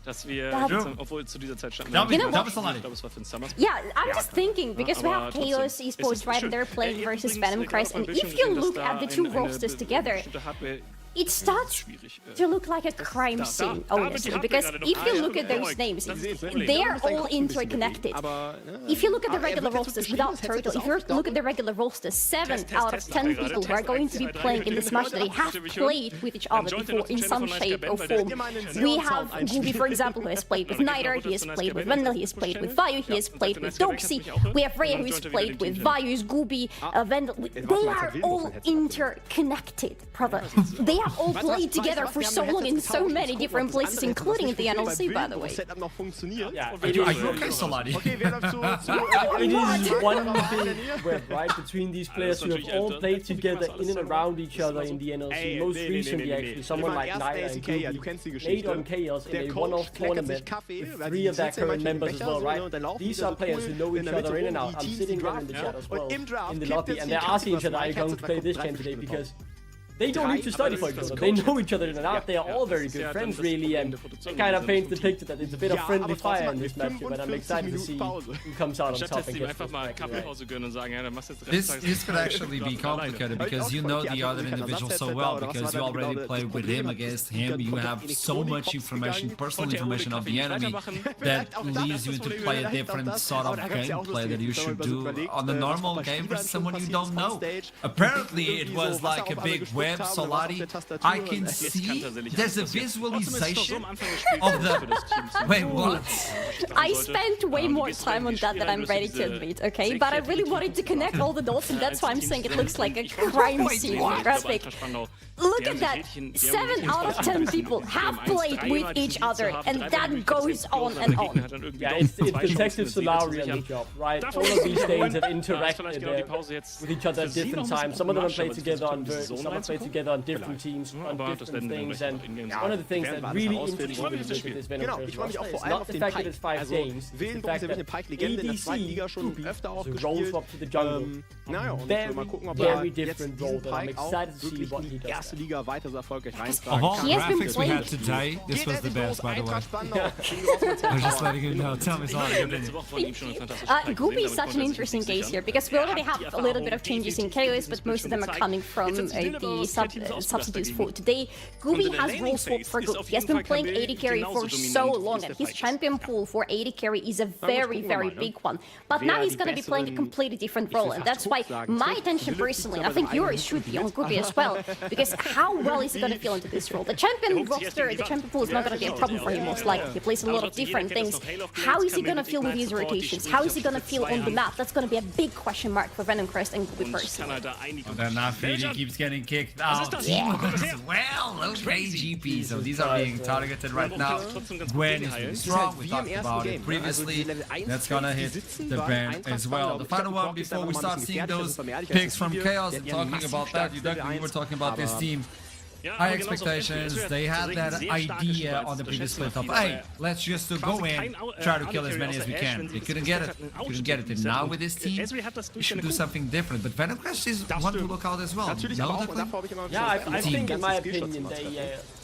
Dass wir, obwohl zu dieser Zeit standen. You know what? Ich glaube, es war für den Summer. Yeah, I'm just thinking, because we have Chaos Esports, right, and they're playing versus Venomcrest, and if you look at the two rosters together, it starts to look like a crime scene, honestly, because if you look at those names, they're all interconnected. If you look at the regular rosters without Turtle, if you look at the regular rosters, 7 out of 10 people who are going to be playing in this match, they have played with each other before in some shape or form. We have Gooby, for example, who has played with Niter, he has played with Vendel, he has played with Vayu, he has played with Doxy. We have Rhea, who has played with Vayu, Gooby, Vendel. They are all interconnected, brother. They have all played together for so long in so many different places, including the NLC, by the way. Yeah, it is one big web, right, between these players who have all played together in and around each other in the NLC. Most recently, actually, someone like Niter and Gooby played on Chaos in a one-off tournament with 3 of their current members as well, right? These are players who know each other in and out. I'm sitting there in the chat as well, in the lobby, and they're asking each other, are you going to play this game today? Because they don't need to study for each other. They know each other in and out. They are all very good friends, really, and it kind of paints the picture that it's a bit of friendly fire in this matchup, and I'm excited to see who comes out on top and gets This could actually be complicated because you know the other individual so well, because you already played with him, against him. You have so much information, personal information of the enemy, that leads you to play a different sort of gameplay that you should do on a normal game versus someone you don't know. Apparently, it was like a big web. Solari, I can see there's a visualization of the... Wait, what? I spent way more time on that than I'm ready to admit, okay? But I really wanted to connect all the dots, and that's why I'm saying it looks like a crime scene graphic. Look at that! 7 out of 10 people have played with each other, and that goes on and on. Yeah, it's Detective Solari on the job, right? All of these things have interacted with each other at different times. Some of them have played together on versions, some have played together on different teams, on different things, and one of the things that really interests me when you look at this Venomcrest roster is not the fact that it's 5 games, it's the fact that ADC role swap to the jungle. Very different role that I'm excited to see what he does. Of all the graphics we had today, this was the best, by the way. I'm just letting you know. Tell me something. Gooby is such an interesting case here because we already have a little bit of changes in Chaos, but most of them are coming from the substitutes for today. Gooby has role swapped for good. He has been playing AD carry for so long, and his champion pool for AD carry is a very, very big one. But now he's going to be playing a completely different role, and that's why my attention personally, and I think yours should be on Gooby as well, because how well is he going to feel into this role? The champion roster, the champion pool is not going to be a problem for him most likely. He plays a lot of different things. How is he going to feel with his rotations? How is he going to feel on the map? That's going to be a big question mark for Venom Crest and Gooby personally. And then Nafiri keeps getting kicked out as well. Okay, GP. So these are being targeted right now. Gwen is being strong. We talked about it previously. That's gonna hit the ban as well. The final one before we start seeing those picks from Chaos and talking about that. You were talking about this team. High expectations, they had that idea on the previous split of, hey, let's just go in, try to kill as many as we can. They couldn't get it. And now with this team, we should do something different. But Venom Crest is one to look out as well. Yeah, I think in my opinion,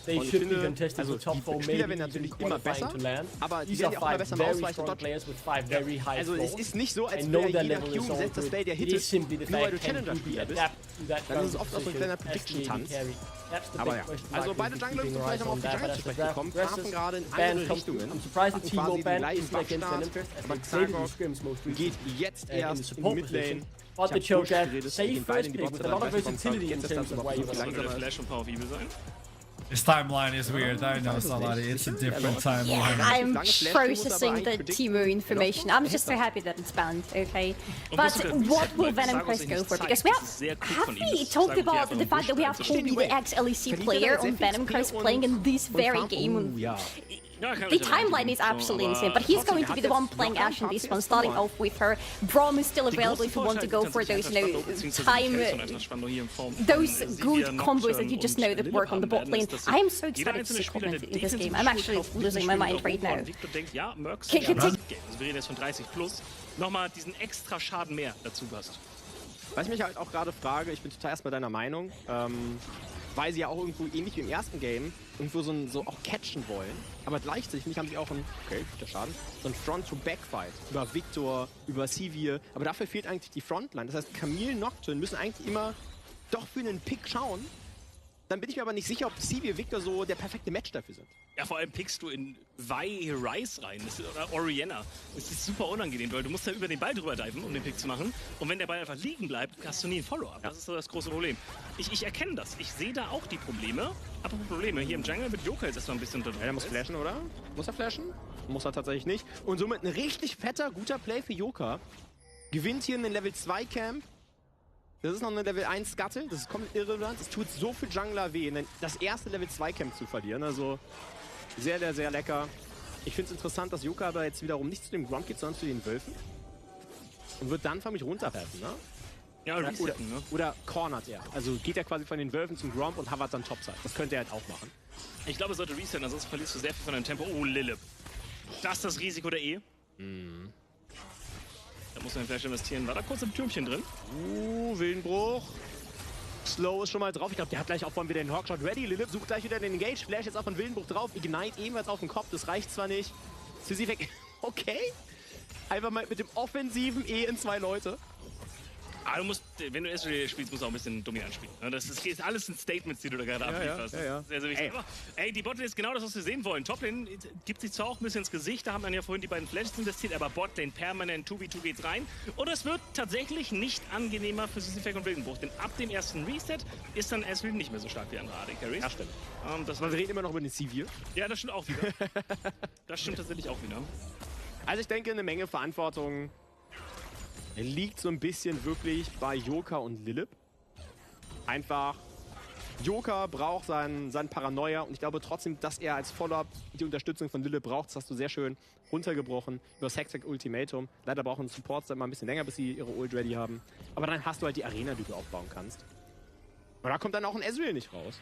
they should be contesting the top 4, maybe even qualifying to land. These are 5 very strong players with 5 very high scores. I know their level is all good. It is simply the fact can Gooby adapt to that position carry. Aber ja, also beide Jungler sind vielleicht nochmal auf die Jungle zu sprechen gekommen, trafen gerade in andere Richtungen. I'm surprised the Timo ban isn't against Venom Crest, as aber Xargos geht jetzt erst in die Midlane. But the Choker, safe first pick with a lot of versatility in terms of where you want. This timeline is weird, I know, somebody. It's a different timeline. Yeah, I'm processing the Timo information. I'm just so happy that it's banned, okay? But what will Venom Crest go for? Because have we talked about the fact that we have Kobe, the ex-LEC player, on Venom Crest playing in this very game? The timeline is absolutely insane, but he's going to be the one playing Ashe in this one, starting off with her. Braum is still available if you want to go for those, those good combos that you just know that work on the bot lane. I am so excited to see Covenant in this game. I'm actually losing my mind right now. Wir reden jetzt von 30 plus, nochmal diesen extra Schaden mehr dazu hast. Was ich mich halt auch gerade frage, ich bin total erstmal deiner Meinung, weil sie ja auch irgendwo ähnlich wie im ersten Game irgendwo so auch catchen wollen. Aber gleichzeitig haben sie auch einen, okay, der Schaden, so einen Front-to-Back-Fight über Victor, über Sivir. Aber dafür fehlt eigentlich die Frontline. Das heißt, Camille, Nocturne müssen eigentlich immer doch für einen Pick schauen. Dann bin ich mir aber nicht sicher, ob Sivir, Victor so der perfekte Match dafür sind. Ja, vor allem pickst du in Vi Rise rein, oder Orianna. Das ist super unangenehm, weil du musst da über den Ball drüber diven, um den Pick zu machen. Und wenn der Ball einfach liegen bleibt, hast du nie einen Follow-up. Das ist so das große Problem. Ich erkenne das. Ich sehe da auch die Probleme. Aber Probleme. Hier im Jungle wird Yoka jetzt erstmal ein bisschen unter Druck. Ja, der muss flashen, oder? Muss er flashen? Muss er tatsächlich nicht. Und somit ein richtig fetter, guter Play für Yoka. Gewinnt hier einen Level 2 Camp. Das ist noch eine Level 1 Scuttle, das ist komplett irrelevant. Es tut so viel Jungler weh, das erste Level 2 Camp zu verlieren. Also sehr, sehr, sehr lecker. Ich finde es interessant, dass Yoka aber jetzt wiederum nicht zu dem Gromp geht, sondern zu den Wölfen. Und wird dann von mich runterwerfen, ne? Ja, resetten, ne? Oder cornert er. Also geht er quasi von den Wölfen zum Gromp und havert dann Topside. Das könnte er halt auch machen. Ich glaube, er sollte resetten, ansonsten verlierst du sehr viel von deinem Tempo. Oh, Lilip. Das ist das Risiko der E. Da muss man vielleicht investieren. War da kurz im Türmchen drin? Willenbruch. Slow ist schon mal drauf. Ich glaube, der hat gleich auch vorhin wieder den Hawkshot ready. Lilip sucht gleich wieder den Engage. Flash jetzt auch von Willenbruch drauf. Ignite ebenfalls auf den Kopf. Das reicht zwar nicht. Sissy weg. Okay. Einfach mal mit dem offensiven E in 2 Leute. Aber du musst, wenn du SRL spielst, musst du auch ein bisschen dominant spielen. Das ist alles ein Statements, die du da gerade ablieferst. Ja. Sehr, sehr wichtig. Ey, die Botlane ist genau das, was wir sehen wollen. Toplane gibt sich zwar auch ein bisschen ins Gesicht, da haben wir ja vorhin die beiden Flashes investiert, aber Botlane permanent 2v2 geht's rein. Und es wird tatsächlich nicht angenehmer für Sisyphus und Wildenbruch, denn ab dem ersten Reset ist dann SRL nicht mehr so stark wie andere AD-Carries. Ja, stimmt. Wir reden immer noch über den Sivir. Ja, das stimmt auch wieder. Das stimmt tatsächlich auch wieder. Also ich denke, eine Menge Verantwortung liegt so ein bisschen wirklich bei Yoka und Lilip. Einfach, Yoka braucht seinen Paranoia und ich glaube trotzdem, dass er als Follow-up die Unterstützung von Lilip braucht. Das hast du sehr schön runtergebrochen über das Hextech Ultimatum. Leider brauchen Supports dann mal ein bisschen länger, bis sie ihre Ult ready haben. Aber dann hast du halt die Arena, die du aufbauen kannst. Und da kommt dann auch ein Ezreal nicht raus.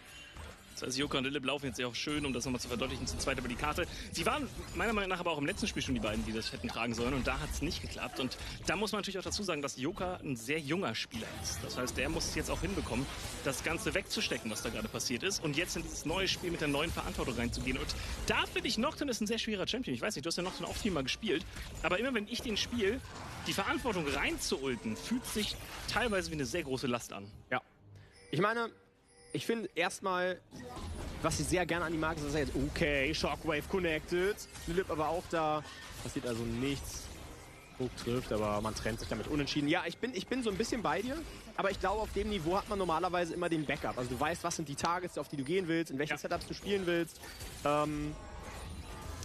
Das heißt, Yoka und Lilip laufen jetzt ja auch schön, um das nochmal zu verdeutlichen, zu zweit über die Karte. Sie waren meiner Meinung nach aber auch im letzten Spiel schon die beiden, die das hätten tragen sollen und da hat es nicht geklappt. Und da muss man natürlich auch dazu sagen, dass Yoka ein sehr junger Spieler ist. Das heißt, der muss es jetzt auch hinbekommen, das Ganze wegzustecken, was da gerade passiert ist und jetzt in dieses neue Spiel mit der neuen Verantwortung reinzugehen. Und da finde ich, Nocturne ist ein sehr schwerer Champion. Ich weiß nicht, du hast ja Nocturne auch viel mal gespielt, aber immer wenn ich den spiele, die Verantwortung reinzuulten, fühlt sich teilweise wie eine sehr große Last an. Ja. Ich meine, ich finde erstmal, was ich sehr gerne an ihm mag, ist, dass er jetzt, okay, Shockwave connected. Lilip aber auch da. Passiert also nichts. Hook trifft, aber man trennt sich damit unentschieden. Ja, ich bin so ein bisschen bei dir, aber ich glaube, auf dem Niveau hat man normalerweise immer den Backup. Also du weißt, was sind die Targets, auf die du gehen willst, in welchen Setups du spielen willst.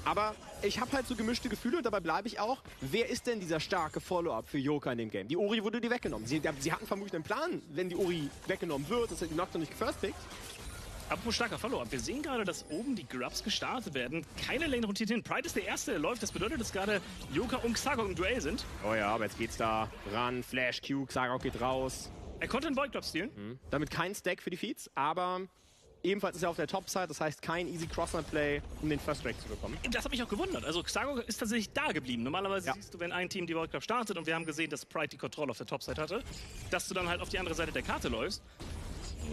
Aber ich habe halt so gemischte Gefühle und dabei bleibe ich auch. Wer ist denn dieser starke Follow-up für Yoka in dem Game? Die Ori wurde dir weggenommen. Sie hatten vermutlich einen Plan, wenn die Ori weggenommen wird, dass er die Nocturne nicht gefirst-pickt. Apropos starker Follow-up. Wir sehen gerade, dass oben die Grubs gestartet werden. Keine Lane rotiert hin. Pride ist der Erste, der läuft. Das bedeutet, dass gerade Yoka und Xagok im Duell sind. Oh ja, aber jetzt geht's da ran. Flash Q, Xagok geht raus. Er konnte einen Void Grub stealen. Damit kein Stack für die Feeds, aber ebenfalls ist er auf der Top-Side. Das heißt, kein easy Cross-Play, um den First Drake zu bekommen. Das hat mich auch gewundert. Also Xagok ist tatsächlich da geblieben. Normalerweise siehst du, wenn ein Team die Void Grub startet und wir haben gesehen, dass Pride die Kontrolle auf der Top-Side hatte, dass du dann halt auf die andere Seite der Karte läufst.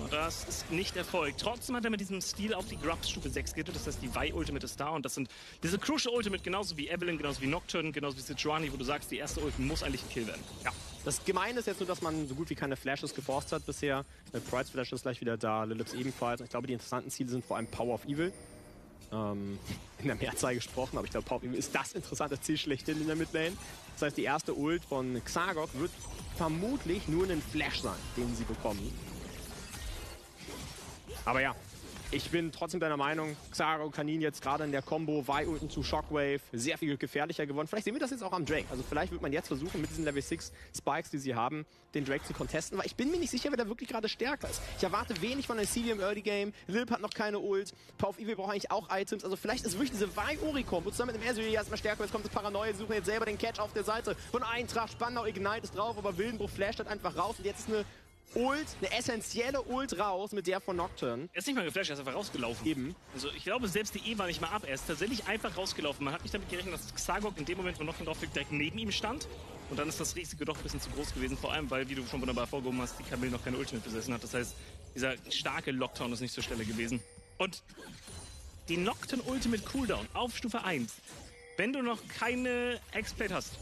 Das ist nicht erfolgt. Trotzdem hat er mit diesem Stil auf die Grubs Stufe 6 getötet. Das heißt, die Vi-Ultimate ist da und das sind diese Crucial Ultimate, genauso wie Evelyn, genauso wie Nocturne, genauso wie Sejuani, wo du sagst, die erste Ult muss eigentlich ein Kill werden. Ja. Das Gemeine ist jetzt nur, dass man so gut wie keine Flashes geforst hat bisher. Pride's Flash ist gleich wieder da, Lilips ebenfalls. Ich glaube, die interessanten Ziele sind vor allem Power of Evil. In der Mehrzahl gesprochen, aber ich glaube, Power of Evil ist das interessante Ziel schlechthin in der Midlane. Das heißt, die erste Ult von Xagok wird vermutlich nur ein Flash sein, den sie bekommen. Aber ja, ich bin trotzdem deiner Meinung, Xagok kann ihn jetzt gerade in der Combo Vi-Ulten zu Shockwave sehr viel gefährlicher geworden. Vielleicht sehen wir das jetzt auch am Drake. Also vielleicht wird man jetzt versuchen, mit diesen Level 6 Spikes, die sie haben, den Drake zu contesten. Weil ich bin mir nicht sicher, wer da wirklich gerade stärker ist. Ich erwarte wenig von der CV im Early Game. Lilip hat noch keine Ult. Power of Evil braucht eigentlich auch Items. Also vielleicht ist wirklich diese Vi-Ori-Combo zusammen mit dem Ersurie erstmal stärker. Jetzt kommt das Paranoia. Sie suchen jetzt selber den Catch auf der Seite von Eintracht. Spannender Ignite ist drauf, aber Wildenbruch flasht halt einfach raus. Und jetzt ist eine Ult, eine essentielle Ult raus mit der von Nocturne. Er ist nicht mal geflasht, er ist einfach rausgelaufen. Eben. Also ich glaube, selbst die E war nicht mal ab. Er ist tatsächlich einfach rausgelaufen. Man hat nicht damit gerechnet, dass Xagok in dem Moment, wo Nocturne drauf liegt, direkt neben ihm stand. Und dann ist das Risiko doch ein bisschen zu groß gewesen. Vor allem, weil, wie du schon wunderbar vorgehoben hast, die Camille noch keine Ultimate besessen hat. Das heißt, dieser starke Lockdown ist nicht zur Stelle gewesen. Und die Nocturne Ultimate Cooldown auf Stufe 1, wenn du noch keine X-Plate hast,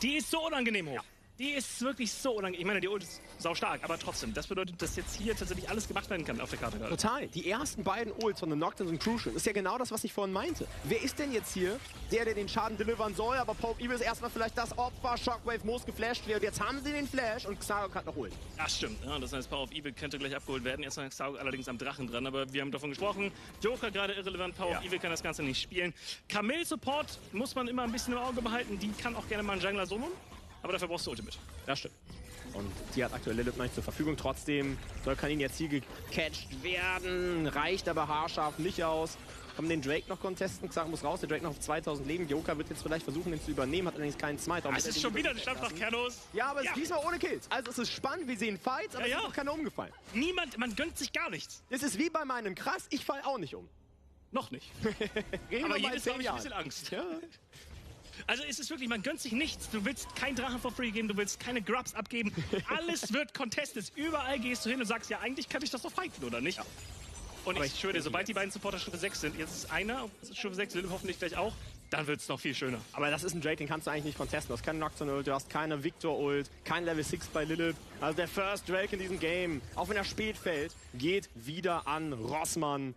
die ist so unangenehm hoch. Ja. Die ist wirklich so unangenehm. Ich meine, die Ult ist sau stark, aber trotzdem. Das bedeutet, dass jetzt hier tatsächlich alles gemacht werden kann auf der Karte gerade. Total. Die ersten beiden Ults von The Nocturne sind crucial. Das ist ja genau das, was ich vorhin meinte. Wer ist denn jetzt hier der den Schaden delivern soll? Aber Power of Evil ist erstmal vielleicht das Opfer. Shockwave muss geflasht werden. Jetzt haben sie den Flash und Xagok hat noch Ult. Das stimmt. Ja, das heißt, Power of Evil könnte gleich abgeholt werden. Erstmal Xagok allerdings am Drachen dran. Aber wir haben davon gesprochen. Joker gerade irrelevant. Power of Evil kann das Ganze nicht spielen. Camille Support muss man immer ein bisschen im Auge behalten. Die kann auch gerne mal einen Jungler soloen. Aber dafür brauchst du Ultimate. Das stimmt. Und die hat aktuell Lilip noch nicht zur Verfügung. Trotzdem kann ihn jetzt hier gecatcht werden. Reicht aber haarscharf nicht aus. Kann man den Drake noch contesten? Xagok muss raus. Der Drake noch auf 2000 Leben. Joker wird jetzt vielleicht versuchen, den zu übernehmen. Hat allerdings keinen Smite. Es ist schon wieder eine Stadt nach Kernos. Ja, aber es ist diesmal ohne Kills. Also es ist spannend. Wir sehen Fights, aber es ist noch keiner umgefallen. Man gönnt sich gar nichts. Es ist wie bei meinem Krass. Ich fall auch nicht um. Noch nicht. Aber jedes Mal habe ich ein bisschen Angst. Ja. Also es ist wirklich, man gönnt sich nichts. Du willst keinen Drachen for free geben, du willst keine Grubs abgeben. Alles wird contested. Überall gehst du hin und sagst, ja, eigentlich kann ich das doch fighten, oder nicht? Ja. Und aber ich schwöre dir, sobald die beiden Supporter Stufe 6 sind, jetzt ist einer auf Stufe 6, Lilip hoffentlich gleich auch, dann wird es noch viel schöner. Aber das ist ein Drake, den kannst du eigentlich nicht contesten. Du hast keine Nocturne-Ult, du hast keine Victor-Ult, kein Level 6 bei Lilip. Also der First Drake in diesem Game, auch wenn er spät fällt, geht wieder an Rossmann.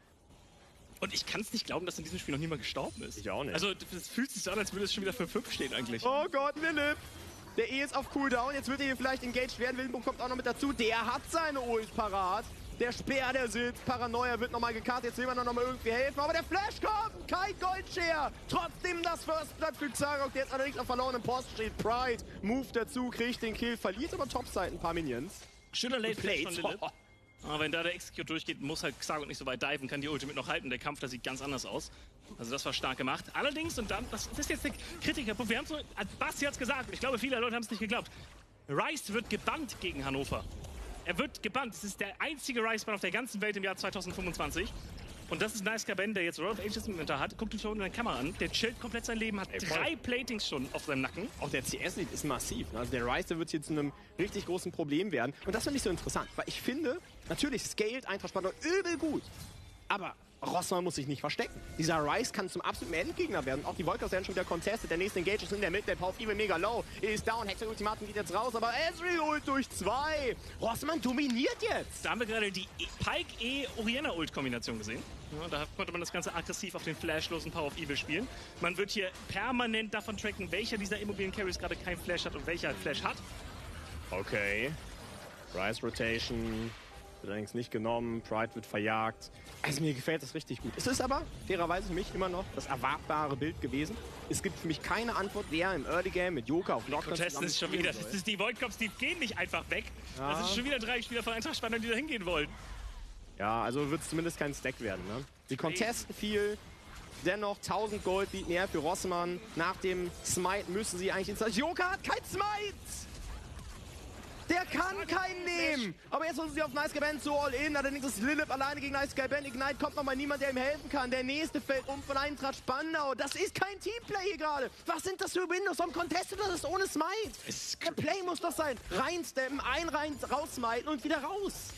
Und ich kann es nicht glauben, dass in diesem Spiel noch niemand gestorben ist. Ich auch nicht. Also es fühlt sich so an, als würde es schon wieder für 5 stehen eigentlich. Oh Gott, Lilip! Der E ist auf Cooldown, jetzt wird er hier vielleicht engaged werden. Wildenbruch kommt auch noch mit dazu. Der hat seine Ult parat. Der Speer, der sitzt. Paranoia wird nochmal gekartet. Jetzt will man noch mal irgendwie helfen. Aber der Flash kommt! Kein Goldshare! Trotzdem das First Blood für Xagok, der jetzt allerdings auf verlorenen Post steht. Pride, Move dazu, kriegt den Kill, verliert aber Topside ein paar Minions. Schöner Late Play von Lilip. Aber wenn da der Execute durchgeht, muss halt Xagok nicht so weit diven, kann die Ultimate noch halten. Der Kampf, da sieht ganz anders aus. Also das war stark gemacht. Allerdings, und dann, das ist jetzt der Kritikerpunkt, wir haben so, Basti hat's gesagt, ich glaube, viele Leute haben es nicht geglaubt. Rice wird gebannt gegen Hannover. Er wird gebannt. Es ist der einzige Rice-Bann auf der ganzen Welt im Jahr 2025. Und das ist Nice Gaben, der jetzt Road of Ages im Inventar hat. Guckt euch schon in der Kamera an. Der chillt komplett sein Leben, hat 3 Platings schon auf seinem Nacken. Auch der CS-Lead ist massiv. Also der Rice, der wird hier zu einem richtig großen Problem werden. Und das finde ich so interessant, weil ich finde, natürlich scaled Eintracht Sparta übel gut. Aber Rossmann muss sich nicht verstecken. Dieser Rice kann zum absoluten Endgegner werden. Auch die Volkers werden schon wieder contested. Der nächste Engage ist in der Mitte. Power Evil mega low. Ist down. Hexer Ultimatum geht jetzt raus. Aber Ezreal ult durch 2. Rossmann dominiert jetzt. Da haben wir gerade die Pike-E-Orienna-Ult-Kombination gesehen. Ja, da konnte man das Ganze aggressiv auf den flashlosen Power of Evil spielen. Man wird hier permanent davon tracken, welcher dieser Immobilien-Carries gerade kein Flash hat und welcher halt Flash hat. Okay. Rice Rotation. Wird allerdings nicht genommen. Pride wird verjagt. Also mir gefällt das richtig gut. Es ist aber fairerweise für mich immer noch das erwartbare Bild gewesen. Es gibt für mich keine Antwort, wer im Early Game mit Joker auf Nocturne Protest ist schon wieder. Das ist die Void Cops, die gehen nicht einfach weg. Ja. Das ist schon wieder 3 Spieler von Eintracht Spandau, die da hingehen wollen. Ja, also wird es zumindest kein Stack werden. Ne? Sie contesten viel. Dennoch 1000 Gold liegt näher für Rossmann. Nach dem Smite müssen sie eigentlich ins... Joker hat kein Smite! Der kann keinen nehmen! Aber jetzt müssen sie auf Nice Guy Ben zu All-In. Allerdings ist Lilith alleine gegen Nice Guy Ben. Ignite kommt nochmal niemand, der ihm helfen kann. Der nächste fällt um von Eintracht Spandau. Das ist kein Teamplay hier gerade. Was sind das für Windows? Warum contestet das ist ohne Smite? Der Play muss das sein. Reinsteppen, raussmiten und wieder raus.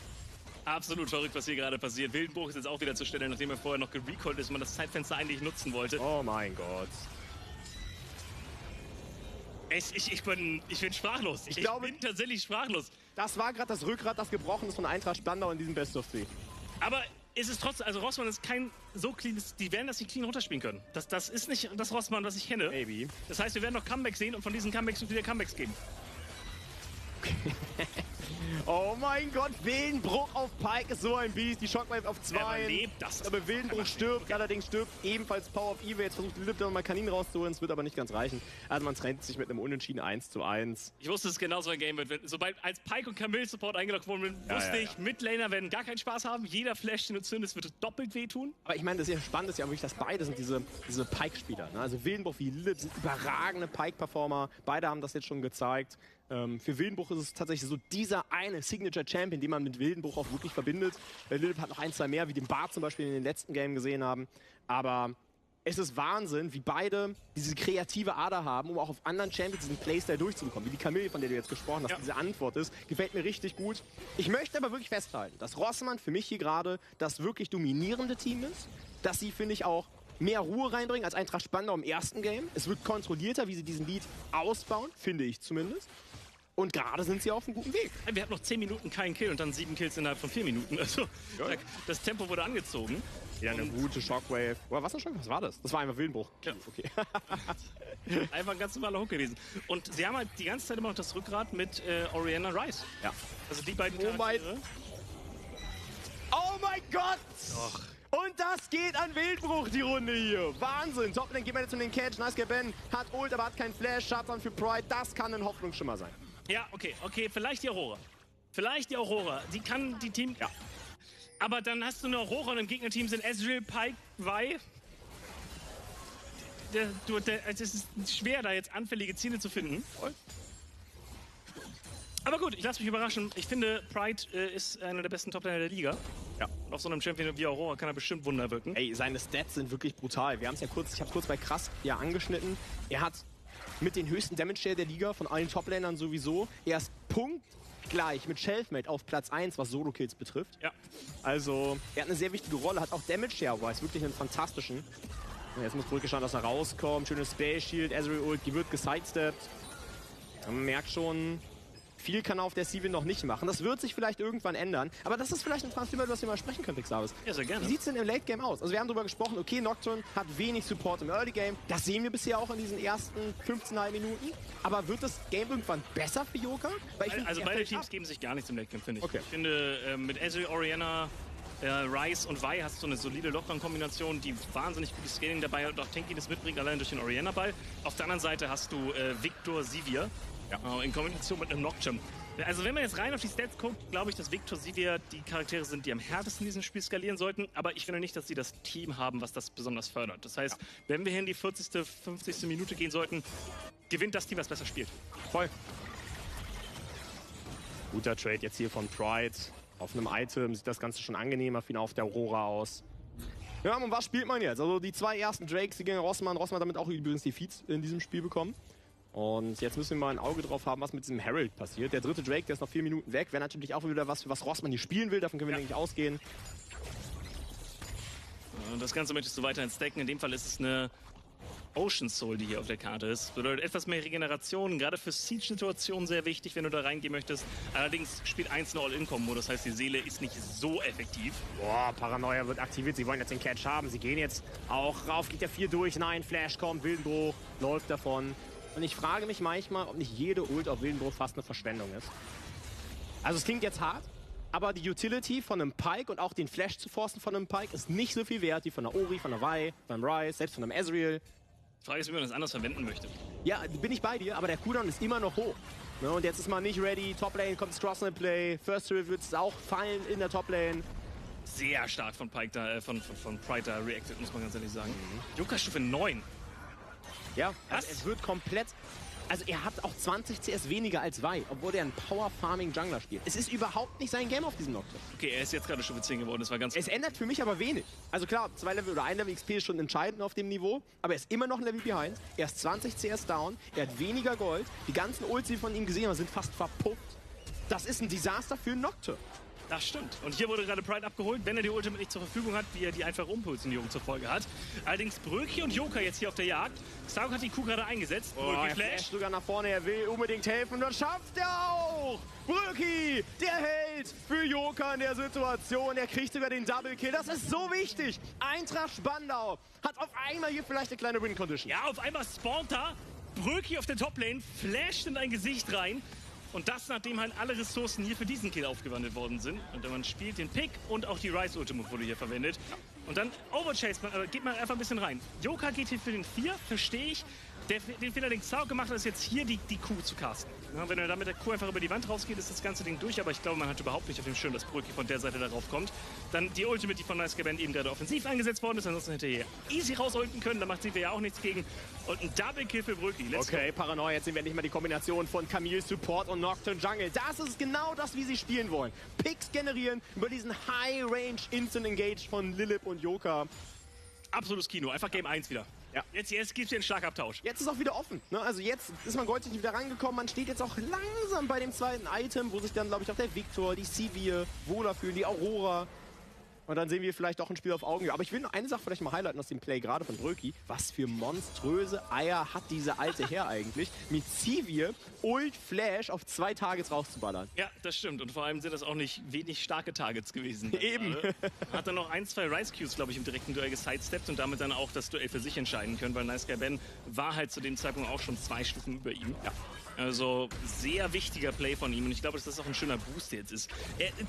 Absolut verrückt, was hier gerade passiert. Wildenbruch ist jetzt auch wieder zur Stelle, nachdem er vorher noch gerecallt ist und man das Zeitfenster eigentlich nutzen wollte. Oh mein Gott. Ich bin sprachlos. Ich bin tatsächlich sprachlos. Das war gerade das Rückgrat, das gebrochen ist von Eintracht Spandau in diesem Best of 3. Aber ist es trotzdem, also Rossmann ist kein so cleanes, die werden das nicht clean runterspielen können. Das ist nicht das Rossmann, was ich kenne. Maybe. Das heißt, wir werden noch Comebacks sehen und von diesen Comebacks wird wieder Comebacks geben. Oh mein Gott, Wildenbruch auf Pike ist so ein Biest. Die Shockwave auf 2. Er lebt das. Aber Wildenbruch stirbt, allerdings stirbt ebenfalls Power of Evil. Jetzt versucht Lilith nochmal Kanin rauszuholen, es wird aber nicht ganz reichen. Also man trennt sich mit einem unentschieden 1:1. Ich wusste, dass es genauso ein Game wird. Sobald als Pike und Camille Support eingeloggt wurden, wusste ich, Midlaner werden gar keinen Spaß haben. Jeder Flash, den du zündest, wird doppelt wehtun. Aber ich meine, das ist ja spannend, ist ja wirklich, dass beide sind diese Pike-Spieler. Ne? Also Wildenbruch wie Lilith sind überragende Pike-Performer. Beide haben das jetzt schon gezeigt. Für Wildenbruch ist es tatsächlich so dieser eine Signature-Champion, den man mit Wildenbruch auch wirklich verbindet. Lilith hat noch 1, 2 mehr, wie den Bart zum Beispiel in den letzten Game gesehen haben. Aber es ist Wahnsinn, wie beide diese kreative Ader haben, um auch auf anderen Champions diesen Playstyle durchzubekommen. Wie die Camille, von der du jetzt gesprochen hast, diese Antwort ist, gefällt mir richtig gut. Ich möchte aber wirklich festhalten, dass Rossmann für mich hier gerade das wirklich dominierende Team ist. Dass sie, finde ich, auch mehr Ruhe reinbringen als Eintracht Spandau im ersten Game. Es wird kontrollierter, wie sie diesen Lead ausbauen, finde ich zumindest. Und gerade sind sie auf einem guten Weg. Wir hatten noch 10 Minuten keinen Kill und dann 7 Kills innerhalb von 4 Minuten. Also das Tempo wurde angezogen. Ja, eine gute Shockwave. Oder was war das? Das war einfach Wildenbruch. Ja. Okay. Einfach ein ganz normaler Hook gewesen. Und sie haben halt die ganze Zeit immer noch das Rückgrat mit Orianna Rice. Ja. Also die beiden Charaktere. Oh mein Gott! Och. Und das geht an Wildenbruch, die Runde hier. Wahnsinn. Toplane geht man jetzt in den Catch. Nice Guy Ben hat Ult, aber hat keinen Flash. Shutdown für Pride. Das kann ein Hoffnungsschimmer sein. Ja, okay, vielleicht die Aurora. Die kann die Team... Ja. Aber dann hast du eine Aurora und im Gegnerteam sind Ezreal, Pike, Vi. Es ist schwer, da jetzt anfällige Ziele zu finden. Aber gut, ich lasse mich überraschen. Ich finde, Pride ist einer der besten Toplaner der Liga. Ja. Und auf so einem Champion wie Aurora kann er bestimmt Wunder wirken. Ey, seine Stats sind wirklich brutal. Wir haben es ja kurz, ich habe kurz bei Krass angeschnitten. Er hat mit den höchsten Damage Share der Liga von allen Toplanern sowieso. Er ist punktgleich mit Shelfmate auf Platz 1, was Solo-Kills betrifft. Ja. Also, er hat eine sehr wichtige Rolle, hat auch Damage Share, aber ist wirklich einen fantastischen. Und jetzt muss zurückgeschaut, dass er rauskommt. Schönes Space Shield, Ezreal Ult, die wird gesidesteppt. Man merkt schon, viel kann er auf der Civil noch nicht machen. Das wird sich vielleicht irgendwann ändern. Aber das ist vielleicht ein Transfer, über das wir mal sprechen können, Pixavis. Ja, sehr gerne. Wie sieht es denn im Late Game aus? Also wir haben darüber gesprochen, okay, Nocturne hat wenig Support im Early Game. Das sehen wir bisher auch in diesen ersten 15,5 Minuten. Aber wird das Game irgendwann besser für Joker? Also beide Teams geben sich gar nichts im Late Game, finde ich. Okay. Ich finde, mit Ezreal, Orianna, Rice und Vi hast du eine solide Lockdown-Kombination, die wahnsinnig gutes Scaling dabei und auch Tankiness mitbringt, allein durch den Orianna-Ball. Auf der anderen Seite hast du Victor Sivir. Ja. In Kombination mit einem Nocturne. Also wenn man jetzt rein auf die Stats guckt, glaube ich, dass Victor Sivir die Charaktere sind, die am härtesten in diesem Spiel skalieren sollten. Aber ich finde nicht, dass sie das Team haben, was das besonders fördert. Das heißt, wenn wir hier in die 40., 50. Minute gehen sollten, gewinnt das Team, was besser spielt. Voll. Guter Trade jetzt hier von Pride. Auf einem Item sieht das Ganze schon angenehmer für ihn auf der Aurora aus. Ja, und was spielt man jetzt? Also die 2 ersten Drakes, die gegen Rossmann. Rossmann hat damit auch übrigens die Feeds in diesem Spiel bekommen. Und jetzt müssen wir mal ein Auge drauf haben, was mit diesem Herald passiert. Der 3. Drake, der ist noch 4 Minuten weg. Wäre natürlich auch wieder was, für was Rossmann hier spielen will. Davon können wir, denke ich, ausgehen. Und das Ganze möchtest du weiterhin stacken. In dem Fall ist es eine Ocean Soul, die hier auf der Karte ist. Bedeutet etwas mehr Regeneration, gerade für Siege-Situationen sehr wichtig, wenn du da reingehen möchtest. Allerdings spielt 1 eine All-In-Kombo, das heißt, die Seele ist nicht so effektiv. Boah, Paranoia wird aktiviert, sie wollen jetzt den Catch haben. Sie gehen jetzt auch rauf, geht der 4 durch. Nein, Flash kommt, Wildenbruch läuft davon. Und ich frage mich manchmal, ob nicht jede Ult auf Wildenbruch fast eine Verschwendung ist. Also es klingt jetzt hart, aber die Utility von einem Pyke und auch den Flash zu forcen von einem Pyke ist nicht so viel wert wie von einer Ori, von einer Vi, von einem Ryze, selbst von einem Ezreal. Die Frage ist, wie man das anders verwenden möchte. Ja, bin ich bei dir, aber der Cooldown ist immer noch hoch. Ne, und jetzt ist man nicht ready, Toplane kommt das Cross-Play, First Turret wird es auch fallen in der Toplane. Sehr stark von Pyke da, von Pride da reacted, muss man ganz ehrlich sagen. Yoka Stufe 9. Ja, also es wird komplett... Also er hat auch 20 CS weniger als Vi, obwohl er einen Power-Farming-Jungler spielt. Es ist überhaupt nicht sein Game auf diesem Nocturne. Okay, er ist jetzt gerade Stufe 10 geworden, das war ganz... Es ändert für mich aber wenig. Also klar, 2 Level oder 1 Level XP ist schon entscheidend auf dem Niveau, aber er ist immer noch ein Level behind. Er ist 20 CS down, er hat weniger Gold. Die ganzen Ults, die wir von ihm gesehen haben, sind fast verpufft. Das ist ein Desaster für einen Nocturne. Das stimmt. Und hier wurde gerade Pride abgeholt, wenn er die Ultimate nicht zur Verfügung hat, wie er die einfache Umpulsierung zur Folge hat. Allerdings Bröki und Yoka jetzt hier auf der Jagd. Stark hat die Kuh gerade eingesetzt. Bröki er Flash. flasht sogar nach vorne, er will unbedingt helfen und das schafft er auch! Bröki, der Held für Yoka in der Situation. Er kriegt sogar den Double Kill. Das ist so wichtig. Eintracht Spandau hat auf einmal hier vielleicht eine kleine Win-Condition. Ja, auf einmal spawnt da Bröki auf der Toplane, flasht in ein Gesicht rein. Und das, nachdem halt alle Ressourcen hier für diesen Kill aufgewandelt worden sind. Und man spielt den Pick und auch die Ryze Ultimate wurde hier verwendet. Und dann Overchase, geht man einfach ein bisschen rein. Yoka geht hier für den 4, verstehe ich. Den Fehler, den Xao gemacht hat, ist jetzt hier die Q zu casten. Ja, wenn er da mit der Q einfach über die Wand rausgeht, ist das ganze Ding durch. Aber ich glaube, man hat überhaupt nicht auf dem Schirm, dass Bröki von der Seite darauf kommt. Dann die Ultimate, die von NiceGaben eben gerade offensiv eingesetzt worden ist. Ansonsten hätte er hier easy rausulten können. Da macht sie ja auch nichts gegen. Und ein Double Kill für Bröki. Okay, Paranoia, jetzt sehen wir nicht mal die Kombination von Camille Support und Nocturne Jungle. Das ist genau das, wie sie spielen wollen. Picks generieren über diesen High-Range Instant Engage von Lilip und Yoka. Absolutes Kino, einfach Game 1 wieder. Ja. Jetzt gibt es hier einen Schlagabtausch. Jetzt ist auch wieder offen. Ne? Also jetzt ist man goldtechnisch wieder rangekommen. Man steht jetzt auch langsam bei dem zweiten Item, wo sich dann, glaube ich, auch der Victor, die Sivir wohler fühlen, die Aurora. Und dann sehen wir vielleicht auch ein Spiel auf Augenhöhe. Aber ich will nur eine Sache vielleicht mal highlighten aus dem Play gerade von Bröki. Was für monströse Eier hat diese alte Herr eigentlich, mit Sivir Ult Flash auf 2 Targets rauszuballern. Ja, das stimmt. Und vor allem sind das auch nicht wenig starke Targets gewesen. Eben. Hat dann noch 1, 2 Ryze Qs, glaube ich, im direkten Duell gesidesteppt und damit dann auch das Duell für sich entscheiden können, weil NiceGaben war halt zu dem Zeitpunkt auch schon 2 Stufen über ihm. Ja. Also sehr wichtiger Play von ihm und ich glaube, dass das auch ein schöner Boost jetzt ist.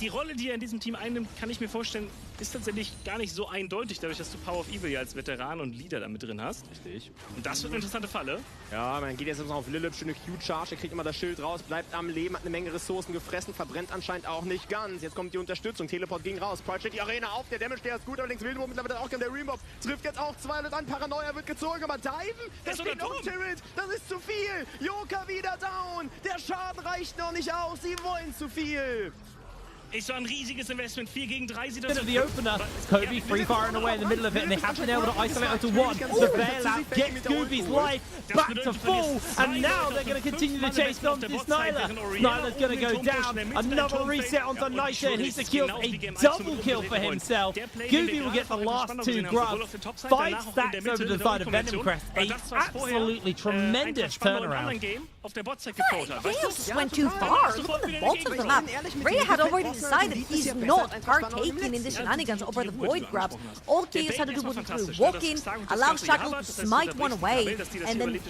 Die Rolle, die er in diesem Team einnimmt, kann ich mir vorstellen, ist tatsächlich gar nicht so eindeutig, dadurch, dass du Power of Evil ja als Veteran und Leader damit drin hast. Richtig. Und das wird eine interessante Falle. Ja, man geht jetzt noch auf Lilip, schöne Q-Charge, er kriegt immer das Schild raus, bleibt am Leben, hat eine Menge Ressourcen gefressen, verbrennt anscheinend auch nicht ganz. Jetzt kommt die Unterstützung, Teleport ging raus, Pride steht die Arena auf, der Damage, der ist gut, allerdings Wildenbruch mittlerweile auch der Remob, trifft jetzt auch 2 Leute an, Paranoia wird gezogen, aber diven, das geht noch Turret, das ist zu viel, Yoka wieder down, der Schaden reicht noch nicht aus, sie wollen zu viel. Ist so ein riesiges Investment, 4 gegen 3 sieht Bit of the opener, Kobe free firing away in the middle of it, and they have been able to isolate onto one. The bailout gets Scooby's life back to full, and now they're going to continue to chase down this Nyla. Nyla's going to go down, another reset onto Nita, and he secures a double kill for himself. Scooby will get the last 2 grubs, 5 stacks over to the side of Venom Crest, a absolutely tremendous turnaround. This went too far. Look at the bottom of the map. Rhea had already decided he's not partaking in the shenanigans over the void grabs. All Chaos had to do was to walk in, allow Shackle to smite one away, and then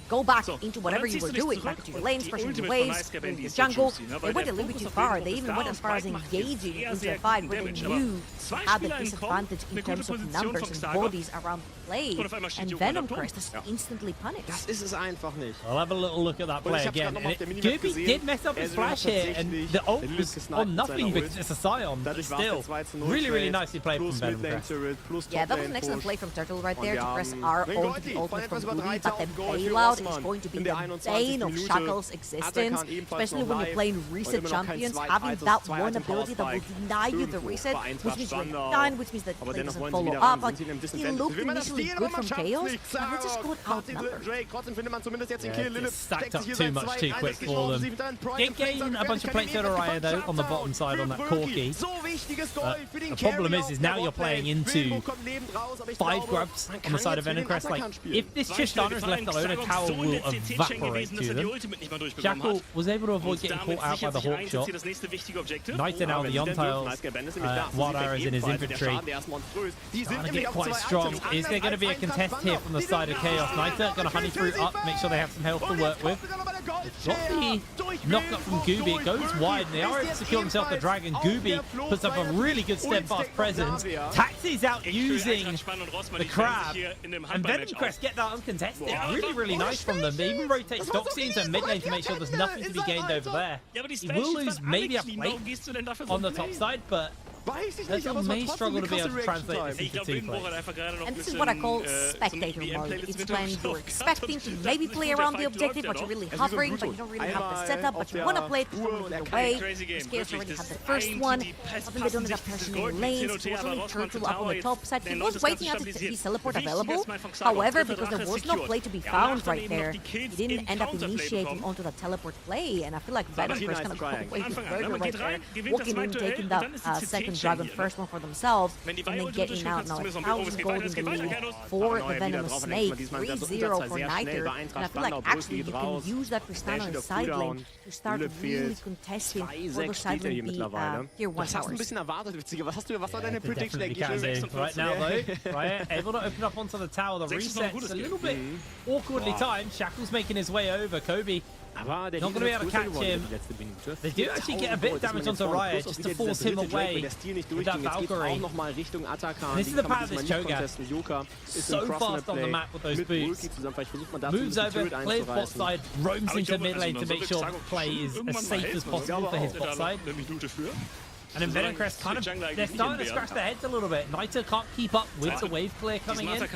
go back into whatever you were doing, back into your lanes, pushing the waves, in the jungle. They went a little bit too far. They even went as far as engaging into a fight where they knew had the disadvantage in terms of numbers and bodies around play, and Venom Crest is instantly punished. Das ist es einfach nicht. I'll have a little look at that play again. Scooby did mess up his flash here, and the ult was on nothing because it's a Scion, but still, really nicely played from Venom Crest. Yeah, that was an excellent play from Turtle right there to press R onto the ultimate from Goody, but the bailout is going to be the bane of Shackle's existence, especially when you're playing reset champions. Having that one ability that will deny you the reset, which means you're done, which means that play doesn't follow up. Like, he looked initially good from Chaos, and they just got outnumbered. Trotzdem findet man zumindest jetzt den Kill. Lilip stacked up too much too quick for them. Did gain a bunch of plates out of Raya though on the bottom side on that Corki. The problem is now you're playing into 5 grubs on the side of Venomcrest. Like, if this Tristana is left alone, a tower will evaporate to them. Jackal was able to avoid getting caught out by the Hawk shot. Niter now the on-tiles, Wild Arrows in his infantry. Starting to get quite strong. Is there going to be a contest here from the side of Chaos? Niter going to honey through up, make sure they have some health to work with. Got the knock-up from Gooby. It goes wide, and they are able to secure himself the dragon. Gooby puts up a really good steadfast presence. Taxi's out using the crab, and Venomcrest get that uncontested. Really, really nice from them. They even rotate Doxy into mid lane to make sure there's nothing to be gained over there. He will lose maybe a plate on the top side, but Virgil may struggle to be able to translate this into 2 plates. And this is what I call spectator mode. It's when you're expecting to maybe play around the objective, but you're really hovering, but you don't really have the setup, but you want to play it because you're in the way. Chaos already had the first one, but then they don't end up pressing any lanes. It was only Turtle up on the top side. He was waiting out his teleport available. However, because there was no play to be found right there, he didn't end up initiating onto the teleport play, and I feel like Venomcrest kind of got away with Burger right there, walking in, taking that second Dragon first one for themselves, and then getting out now 1,000 gold in the lead for the Venomous Snake, 3-0 for Niter, and I feel like actually you can use that Tristana in side lane to start really contesting for the side lane the tier 1 towers. Right now though, right, able to open up onto the tower, the reset's a little bit awkwardly timed. Shackle's making his way over, Kobe not going to be able to catch him. They do actually get a bit of damage onto Raya just to force him away with that Valkyrie. And this is the power of this Cho'Gath. So fast on the map with those boots. Moves over, clears bot side, roams into mid lane to make sure play is as safe as possible for his bot side. And then Venomcrest kind of, they're starting to scratch their heads a little bit. Niter can't keep up with the wave clear coming in. I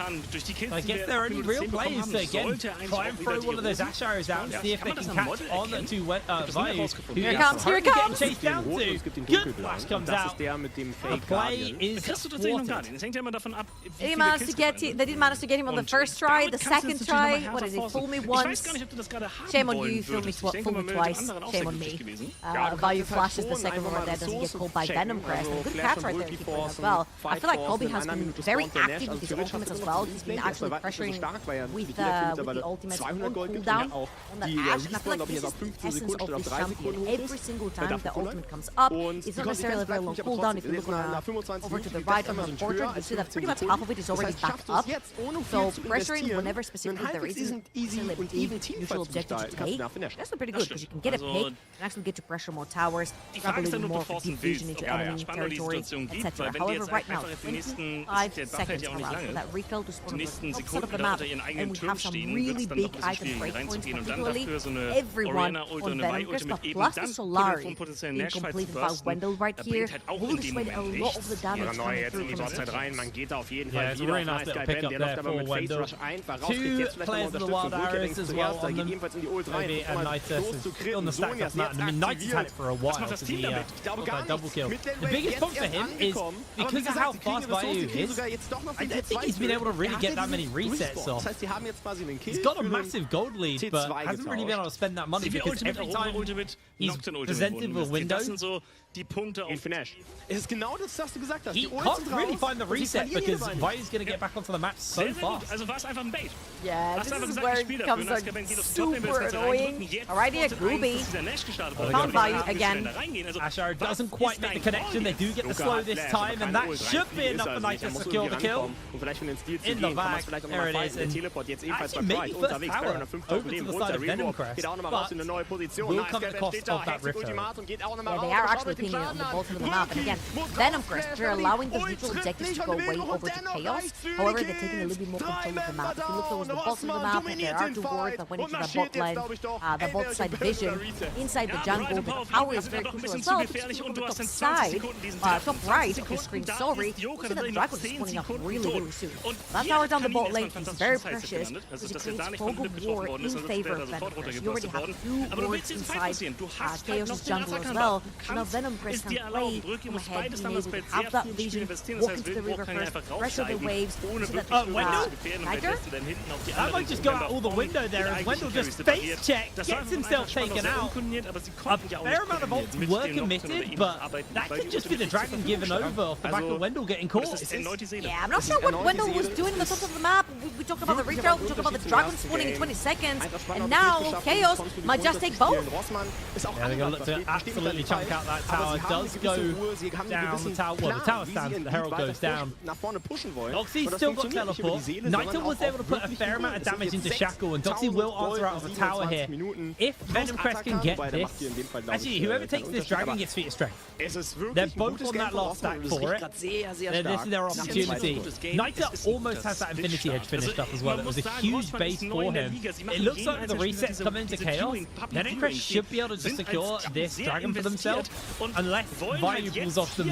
guess they're only real players to, again, try and throw one of those Ash Arrows out and see if they can catch on to Vayu, who here it comes! Getting chased down to. Good flash comes out. The play is thwarted. They managed to get they didn't manage to get him on the first try, the second try. What is it? Fool me once. Shame on you, fool me twice. Shame on me. Vayu flashes the second one that doesn't get called by Venomcrest. And good catch right there as well. I feel like Kobe has been very active with his ultimates as well. He's been actually pressuring with the ultimates on cooldown on the Ash. And I feel like this is the essence of this champion. Every single time the ultimate comes up, it's not necessarily a very long cooldown. If you look over to the right on the portrait, you see that pretty much half of it is already backed up. So pressuring whenever specifically there isn't necessarily a big neutral objective to take, that's pretty good because you can get a pick and actually get to pressure more towers, grab a little more diffusion into enemy territory, etc. However, right now, 25 seconds around for that refill to spawn on the top side of the map, and we have some really big item breakpoints, particularly everyone on Venomcrest, but plus the Solari being completed by Wendell right here, will dissuade a lot of the damage coming through from the yeah, it's a really nice little pick up there for Wendell. 2 players of the Wild Arrows as well on them, Kobe and Niter, still on the stack up map. I mean, Niter's had it for a while because he got that double kill. The biggest problem for him is because of how fast Vayu is, I don't think he's been able to really get that many resets off. He's got a massive gold lead, but hasn't really been able to spend that money because every time he's presented with windows, he can't really find the reset because Vayu's going to get back onto the map so fast. Yeah, this is where it becomes like super annoying. Alright here, Gooby. Found Vayu again. Ashar doesn't quite make the connection. They do get the slow this time, and that should be enough for Niter to secure the kill. In the back, there it is. And actually maybe first tower over to the side of Venomcrest, but will come at the cost of that Rift Arrow. Yeah, they are actually pinging it on the bottom of the map. And again, Venomcrest, they're allowing those neutral objectives to go way over to Chaos. However, they're taking a little bit more control of the map. If you look towards the bottom of the map, there are 2 wards that went into the bot line, the bot side vision. Inside the jungle, the tower is very crucial as well. Because on the top side, top right of the screen, sorry, you see that the Dragon is spawning up really, really soon. That tower down the bot lane is very precious because it creates fog of war in favor of Venomcrest. You already have 2 wards inside Chaos' jungle as well. Now Venom Venom Crest can play from ahead, being able to have that vision, walk into the river first, pressure the waves, so that Wendell? Tiger? That might just go out all the window there as Wendell just face check, gets himself taken out. A fair amount of ults were committed, but that could just be the dragon given over off the back of Wendell getting caught. Yeah, I'm not sure what Wendell was doing in the top of the map. We talked about the retro, we talked about the dragon spawning in 20 seconds, and now Chaos might just take both. Yeah, they're going to look to absolutely chunk out that tower. Does go down the tower. Well, the tower stands, the Herald goes down. Doxy's still got teleport. Naito was able to put a fair amount of damage into Shackle, and Doxy will answer out of the tower here. If Venom Crest can get this, actually, whoever takes this dragon gets feat of strength. They're both on that last stack for it. This is their opportunity. Naito almost has that Infinity Edge finished up as well. It was a huge base for him. It looks like with the resets coming into Chaos, Venom Crest should be able to just secure this dragon for themselves, unless Vayu pulls off some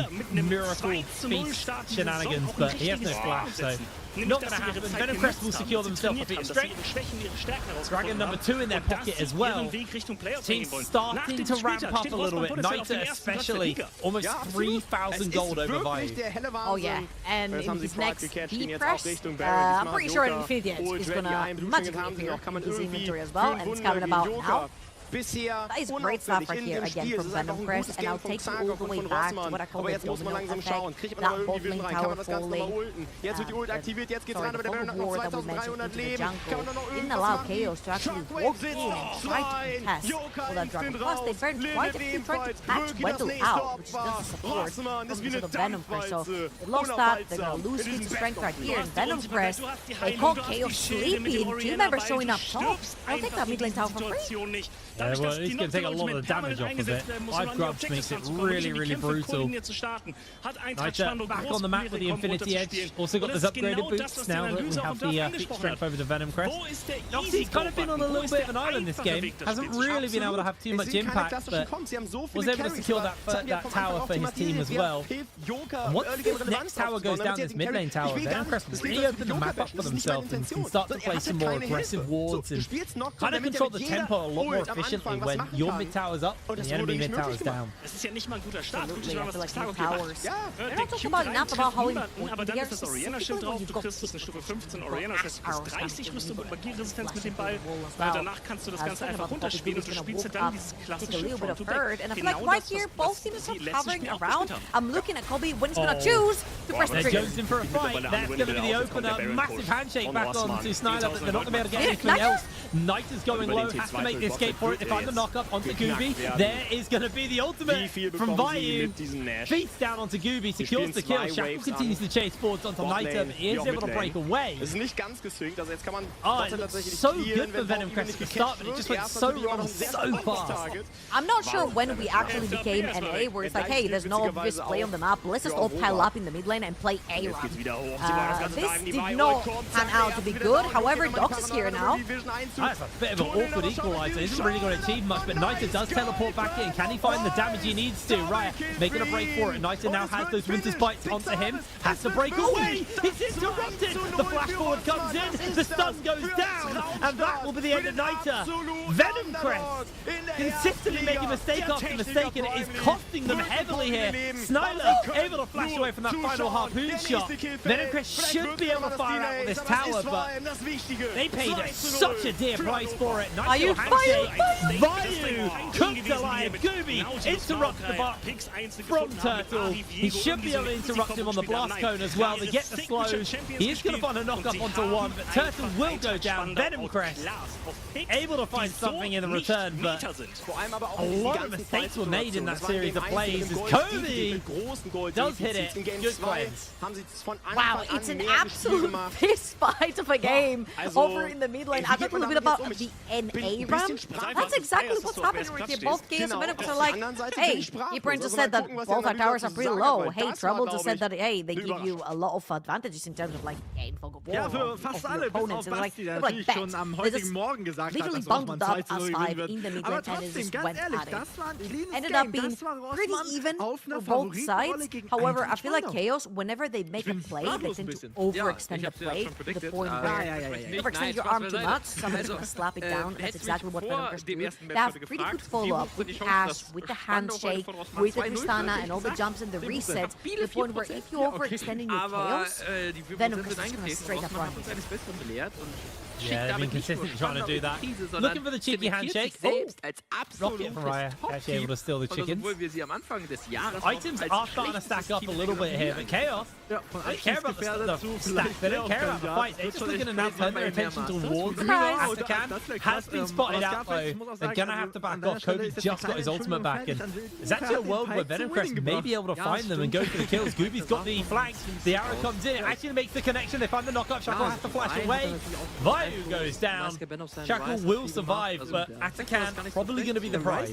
miracle feast shenanigans, but he has no flash, so not going to happen. Venom Crest will secure themselves a feat of strength. Dragon number 2 in their pocket as well. Team's starting to ramp up a little bit. Naito especially, almost 3,000 gold over Vayu. Oh yeah, and in his next deep press, I'm pretty sure Infinity Edge is going to magically appear in his inventory as well, and it's coming about now. That is great stuff right here again from Venom Crest, and I'll take you all the way back to what I call the domino effect, that bot lane tower falling, the fog of war that we mentioned into the jungle didn't allow Chaos to actually walk in and try to contest for that dragon. Plus, they burned quite a few trying to patch Wendell out, which doesn't support from the Venom Crest, so they lost that, they're going to lose feats of strength right here in Venom Crest. They caught Chaos sleeping, team members showing up top. I'll take that mid lane tower for free. Yeah, well, he's going to take a lot of the damage off of it. 5 grubs makes it really, really brutal. Naito back on the map with the Infinity Edge. Also got those upgraded boots now that we have the feat strength over the Venom Crest. Noxie's kind of been on a little bit of an island this game. Hasn't really been able to have too much impact, but was able to secure that tower for his team as well. And once this next tower goes down, this mid lane tower, Venom Crest will really open the map up for themselves and can start to play some more aggressive wards and kind of control the tempo a lot more efficiently when your mid tower's up and the enemy mid tower's down. Absolutely, I feel like mid towers. They're not talking about enough about how important they are specifically when you've got Stufe 15 Arena-Schild 30 Rüstung und Magieresistenz mit dem Ball. Danach kannst du das Ganze einfach runterspielen und du spielst ja dann dieses klassische Front-to-Back. And I feel like right here, both teams are hovering around. I'm looking at Kobe when he's going to choose to press the trigger. Jones in for a fight. That's going to be the opener. Massive handshake back on to Snyder, but they're not going to be able to get anything else. Knight is going low, has to make the escape for it. They find the knock-up onto Gooby. There is going to be the ultimate from Vayu. Beats down onto Gooby, secures the kill. Shackle continues to chase forwards onto Naito, but he is able to break away. Oh, it looks so good for Venom Crest to start, but it just went so wrong so fast. I'm not sure when we actually became NA, where it's like, hey, there's no obvious play on the map. Let's just all pile up in the mid lane and play A run. This did not pan out to be good. However, Dox is here now. That's a bit of an awkward equalizer. He isn't really going to achieve much, but Naito does teleport back in. Can he find the damage he needs to? Right, making a break for it. Naito now has those Winter Spikes onto him. Has to break away. It's interrupted. The flash forward comes in. The stun goes down. And that will be the end of Naito. Venom Crest consistently making mistake after mistake, and it is costing them heavily here. Snyder able to flash away from that final harpoon shot. Venom Crest should be able to fire out with this tower, but they paid such a dear price for it. Naito handshake. Vayu cooked alive. Gooby interrupts the bot from Turtle. He should be able to interrupt him on the blast cone as well. They get the slows. He is going to find a knock up onto one, but Turtle will go down. Venom Crest able to find something in the return, but a lot of mistakes were made in that series of plays as Kobe does hit it. Good plays. Wow, it's an absolute fist fight of a game over in the mid lane. I talked a little bit about the NA run. That's exactly what's happening right here. Both Chaos and Venom are like, hey, Ypern just said that both our towers are pretty low. Hey, Trouble just said that, hey, they give you a lot of advantages in terms of like game fog of war. Ja, für fast alle, bis auf Basti, der natürlich schon am heutigen Morgen gesagt hat, dass man 2-0 gewinnen wird. Aber trotzdem, ganz ehrlich, das war ein cleanes ended Game. up being Das war pretty even for both sides. However, I feel like Chaos, whenever they make a play, they tend to overextend the play to the point where you overextend your arm too much, somebody's going to slap it down. That's exactly what Venom Crest do. ersten They Match have heute pretty good gefragt. follow-up Wie with die the Chance, Ash, dass with the Spandau heute handshake, von Ross mal with the 2-0 Tristana, führt. and all the jumps and the resets, to Stabile the point where 4%. if you Ja, okay. overextending your Aber chaos, die 4% Venom sind is just gonna eingetreten. straight up Rossmann run hat uns you. eines Besseren belehrt und schickt Yeah, they've damit been nicht nur consistently trying to Spandau do in that. die Krise, sondern Looking for the cheeky zementiert handshake. sich selbst als Rocket from Raya. Actually able to steal the Und chickens. obwohl wir sie am Anfang des Jahres Items are starting to stack up a little bit here, but Chaos, they don't care about the stack, they don't care about the fight, they're just looking to now turn their attention towards Atakan. Has been spotted out though, they're gonna have to back off. Kobe just got his ultimate back, and there's actually a world where Venomcrest may be able to find them and go for the kills. Gooby's got the flanks, the arrow comes in, it actually makes the connection, they find the knockup, Shackle has to flash away. Vayu goes down, Shackle will survive, but Atakan probably gonna be the prize.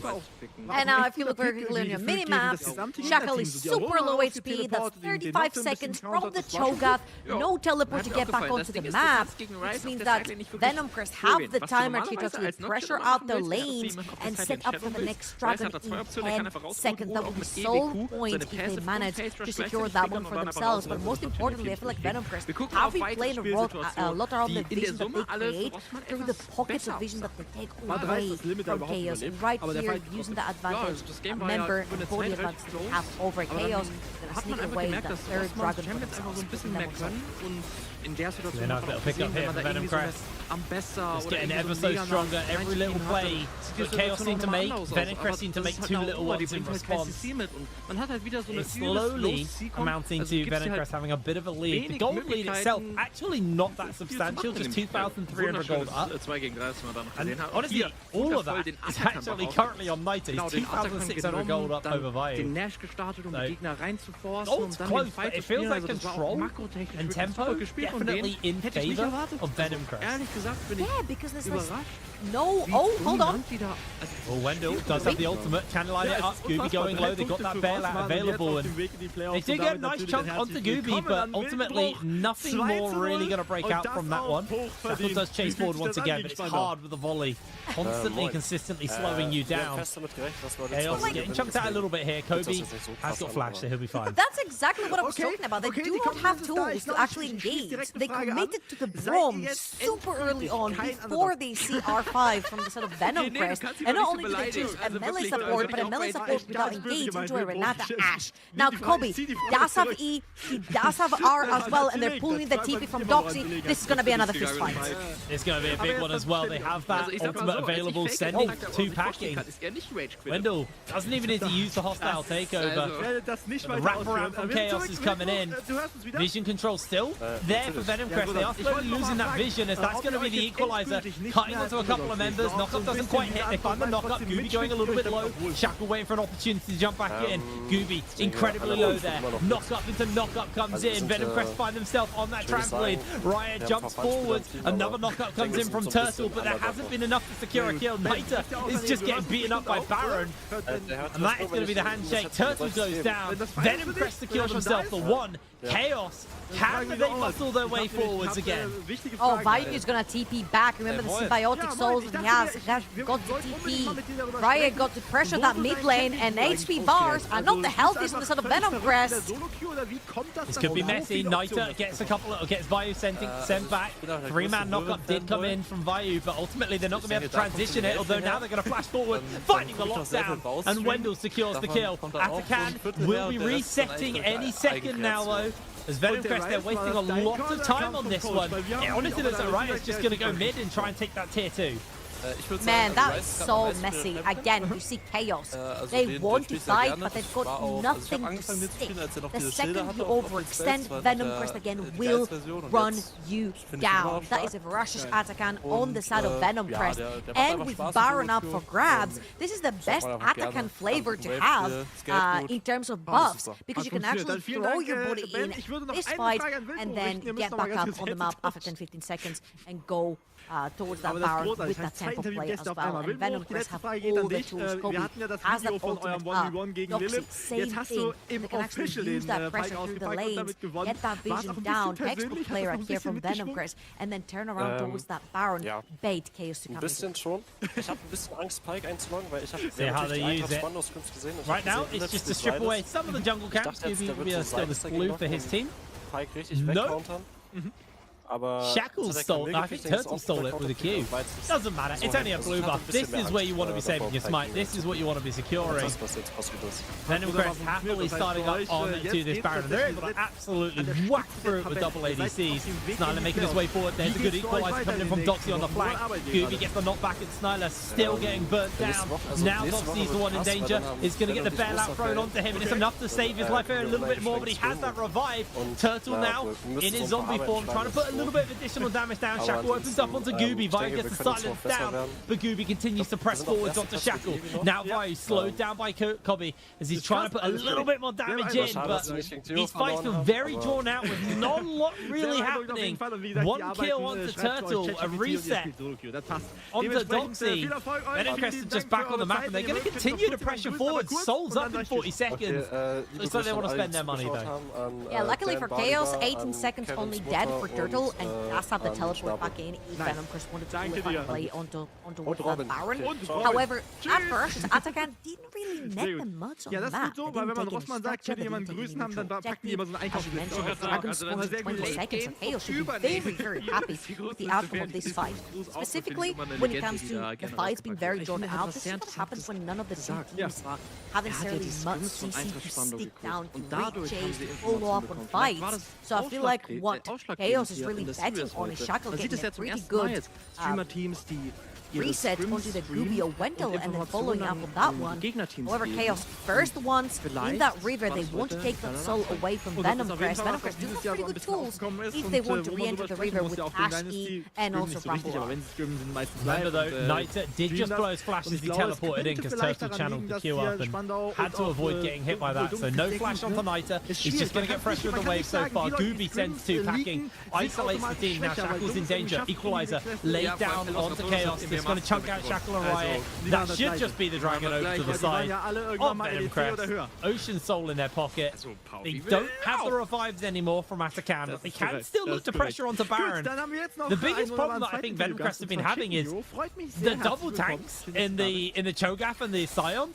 And now if you look very quickly on your mini-map, Shackle is super low HP, that's 35 seconds from the Cho'Gath, no teleport to get back onto the map, which means that Venomcrest have the timer to actually pressure out their lanes and set up for the next dragon in 10 seconds. That would be sole point if they manage to secure that one for themselves. But most importantly, I feel like Venomcrest have been playing a lot around the vision that they create through the pockets of vision that they take away from Chaos. And right here, using the advantage, remember the body advantage that they have over Chaos, gonna sneak away the third dragon for themselves. In der Situation Then I've got to pick up here for Venomcrest. It's getting ever so stronger. Every little play that Chaos seem to make, Venomcrest seem to make two little ones in response. It's slowly amounting to Venomcrest having a bit of a lead. The gold lead itself actually not that substantial, just 2,300 gold up. And honestly, all of that is actually currently on Naito. He's 2,600 gold up over Vayu. Gold's close, but it feels like control and tempo definitely in favor of Venomcrest. Yeah, because there's this no... Oh, hold on. Well, Wendell does have the ultimate. Can line it up. Gooby going low. They got that bailout available. And they did get a nice chunk onto Gooby, but ultimately nothing more really going to break out from that one. Shackle does chase forward once again, but it's hard with the volley. Constantly, consistently slowing you down. Chaos getting chunked out a little bit here. Kobe has got flash, so he'll be fine. That's exactly what I was talking about. They do not have tools to actually engage. They committed to the Brom super early on before they see R5 from the sort of Venomcrest. And not only do they choose a melee support, but a melee support without engage into a Renata Ashe. Now Kobe does have E, he does have R as well, and they're pulling the TP from Doxy. This is going to be another fist fight. It's going to be a big one as well. They have that ultimate available, sending two packing. Wendell doesn't even need to use the hostile takeover. The wraparound from Chaos is coming in. Vision control still there for Venomcrest. They are slowly losing that vision, as that's going to be the equalizer. Cutting onto a couple of members. Knockup doesn't quite hit. They find the knockup. Gooby going a little bit low. Shackle waiting for an opportunity to jump back in. Gooby incredibly low there. Knockup into knockup comes in. Venomcrest find themselves on that trampoline. Raya jumps forward. Another knockup comes in from Turtle, but there hasn't been enough to secure a kill. Naita is just getting beaten up by Baron. And that is going to be the handshake. Turtle goes down. Venomcrest secures himself the one. Chaos, can they muscle their way forwards again? Oh, Vayu is gonna TP back. Remember the symbiotic souls that he has got the TP. Raya got to pressure that mid lane, and HP bars are not the healthiest in the sort of Venomcrest. This could be messy. Naita gets a couple of, gets Vayu sent back. Three-man knockup did come in from Vayu, but ultimately they're not going to be able to transition it, although now they're going to flash forward, finding the lockdown, and Wendell secures the kill. Atakan will be resetting any second now, though. As Venomcrest, they're wasting a lot of time on this one. It honestly looks like Ryan's just going to go mid and try and take that tier 2. Man, that is so messy. Again, you see Chaos. They want to fight, but they've got nothing to stick. The second you overextend, Venomcrest again will run you down. That is a ferocious Atakan on the side of Venomcrest. And with Baron up for grabs, this is the best Atakan flavor to have in terms of buffs, because you can actually throw your body in this fight and then get back up on the map after 10-15 seconds and go towards that Baron with that tempo play as well. And Venomcrest have all the tools. Kobe has that ultimate Doxy, same thing. They can actually use that pressure through the lanes, get that vision down, textbook play right here from Venomcrest, and then turn around towards that Baron, bait Chaos to come in. See how they use it. Right now, it's just to strip away some of the jungle camps. Gooby will be still this blue for his team. No. Shackle stole, I think Turtle stole it with a Q. Doesn't matter, it's only a blue buff. This is where you want to be saving your smite. This is what you want to be securing. Venom Crest happily starting up onto this Baron. They're able to absolutely whack through it with double ADCs. Snyler making his way forward. There's a good equalizer coming in from Doxy on the flank. Gooby gets the knockback and Snyler still getting burnt down. Now Doxy's the one in danger. He's going to get the bailout thrown onto him, and it's enough to save his life here a little bit more, but he has that revive. Turtle now in his zombie form, trying to put a little bit of additional damage down. Shackle opens up onto Gooby. Vayu gets the silence down, but Gooby continues to press forwards onto Shackle. Now Vayu slowed down by Kobe as he's trying to put a little bit more damage in, but these fights are very drawn out with not a lot really happening. One kill onto Turtle, a reset onto Doxy. Venom Crest is just back on the map, and they're going to continue to pressure forward. Soul's up in 40 seconds. Looks like they want to spend their money though. Yeah, luckily for Chaos, 18 seconds only dead for Turtle, and does have the teleport back in. Venom Crest wanted to do a play onto the Baron. However, at first, Atakan didn't really net them much on the map. Gut so, weil wenn man Rossmann sagt, könnt ihr jemanden grüßen, haben dann packen die immer so einen Dragon spawns in 20 seconds, and Chaos should be very happy with the outcome of this fight. Specifically, when it comes to the fights being very drawn out, this is what happens when none of the two teams have necessarily much CC to stick down, to re-chase, to follow up on fights. So I feel like what Chaos is really betting on is Shackle getting a pretty good reset onto the Gubio Wendell and then following up on that one. However, Chaos first ones in that river, they want to take that soul away from Venom Crest. Venom Crest do have pretty good tools if they want to re-enter the river with Ash E and also Rumble. Remember though, Niter did just blow his flash as he teleported in because Turtle channeled the Q up and had to avoid getting hit by that. So no flash onto Niter. He's just going to get pressure of the wave so far. Gooby sends two packing, isolates the team. Now Shackle's in danger. Equalizer laid down onto Chaos. It's going to chunk out Shackle and Riot. That should just be the Dragon over to the side of Venom Crest. Ocean Soul in their pocket. They don't have the revives anymore from Atakan, but they can still look to pressure onto Baron. The biggest problem that I think Venom Crest have been having is the double tanks in the Cho'Gath and the Scion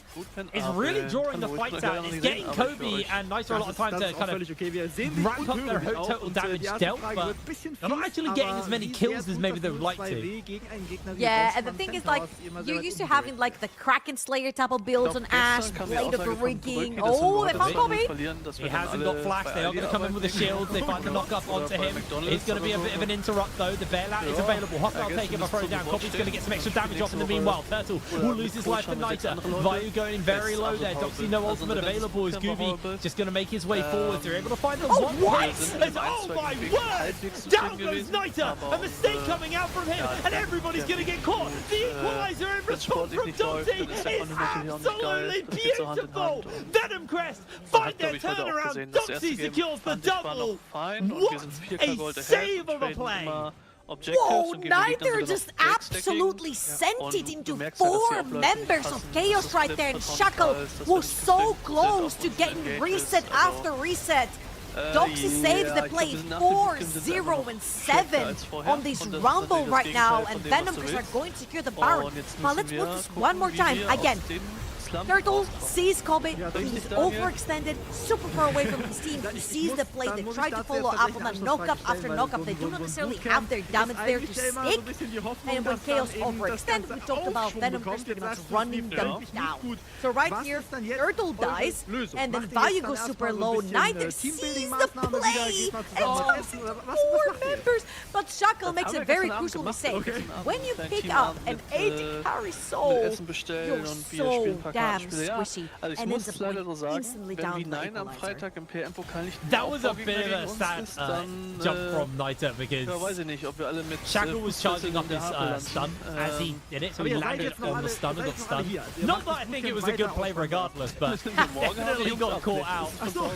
is really drawing the fights out. It's getting Kobe and Niter a lot of time to kind of ramp up their total damage dealt, but they're not actually getting as many kills as maybe they would like to. Yeah, and the thing is, like, you're used to having like the Kraken Slayer type of builds on Ash, Blade of the Rigging. Oh, they found Kobe! He hasn't got flash. They are going to come in with the shields. They find the knock up onto him. It's going to be a bit of an interrupt though. The bailout is available. Hostile taking a throw down. Kobe's going to get some extra damage off in the meanwhile. Turtle will lose his life to Niter. Vayu going very low there. Doxy no ultimate available as Gooby just going to make his way forward. They're able to find the one hit. Oh my word! Down goes Niter. A mistake coming out from him, and everybody's going to get caught. The equalizer in response from Doxy is absolutely beautiful. Venom Crest find their turnaround. Doxy secures the double. What a save of a play. Whoa, Niter just absolutely sent it into 4 members of Chaos right there, and Shackle was so close to getting reset after reset. Doxy saves the play 4-0-7 on this Rumble right now, and Venom Crest are going to secure the Baron. Now let's put this one more time. Again, Turtle sees Kobe, he's overextended, super far away from his team, he sees the play, they try to follow up on that knock-up after knock-up, they do not necessarily have their damage there to stick, and when Chaos overextend, we talked about Venom Crest pretty much running them down. So right here, Turtle dies, and then Vayu goes super low, Niter sees the play, and just 4 members, but Shackle makes a very crucial mistake. When you pick up an 80 carry soul, you're so damn squishy, and ends up going instantly down to the equalizer. That was a bit of a sad jump from Niter because Shackle was charging up his stun as he did it, so he landed on the stun and got stunned. Not that I think it was a good play regardless, but definitely got caught out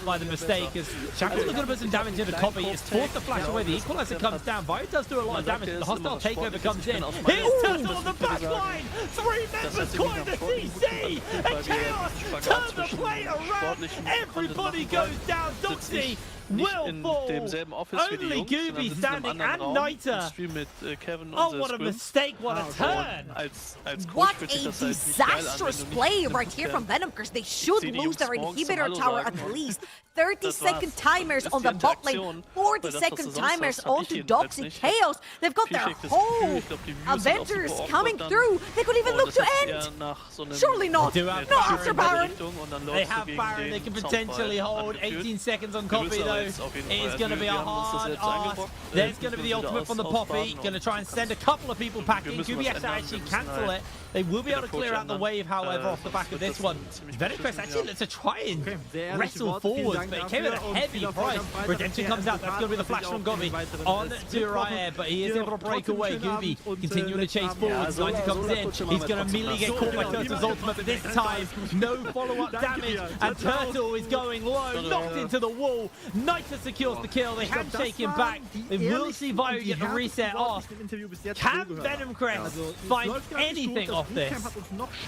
by the mistake as Shackle's going to put some damage into Kobe. It's forced to flash away. The equalizer comes down. Vayu does do a lot of damage, but the hostile takeover comes in. Here's Turtle on the back line. Three members caught in the CC! And Chaos turn the play around! Everybody goes down! Doxy will fall! Only Gooby standing and Niter! Oh, what a mistake, what a turn! What a disastrous play right here from Venom, because they should lose their inhibitor tower at least. 30-second timers on the bot lane, 40-second timers onto Doxy Chaos. They've got their whole Avengers coming through. They could even look to end. Surely not. Not after Baron. They have Baron. They can potentially hold 18 seconds on Copy though. It is going to be a hard ask. There's going to be the ultimate from the Poppy. Going to try and send a couple of people packing. Gooby has to actually cancel it. They will be able to clear out the wave, however, off the back of this one. Venomcrest actually looks to try and wrestle forwards, but it came at a heavy price. Redemption comes out. That's going to be the flash from Gooby on to Riot, but he is able to break away. Gooby continuing to chase forwards. Niter comes in. He's going to immediately get caught by Turtle's ultimate, but this time, no follow-up damage, and Turtle is going low, knocked into the wall. Niter secures the kill. They handshake him back. They will see Vayu get the reset off. Can Venomcrest find anything off this?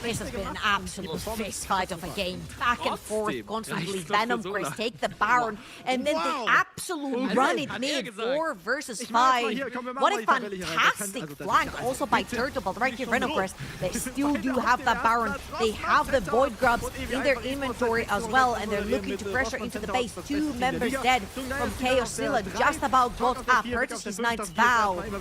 This has been an absolute fist fight of a game. Back and forth constantly. Venomcrest take the Baron, and then they absolutely run it mid. 4 versus 5. What a fantastic flank also by Turtle, but right here Venomcrest, they still do have that Baron. They have the Void Grubs in their inventory as well, and they're looking to pressure into the base. 2 members dead from Chaosilla, just about got up. Purchase his Knight's Vow. And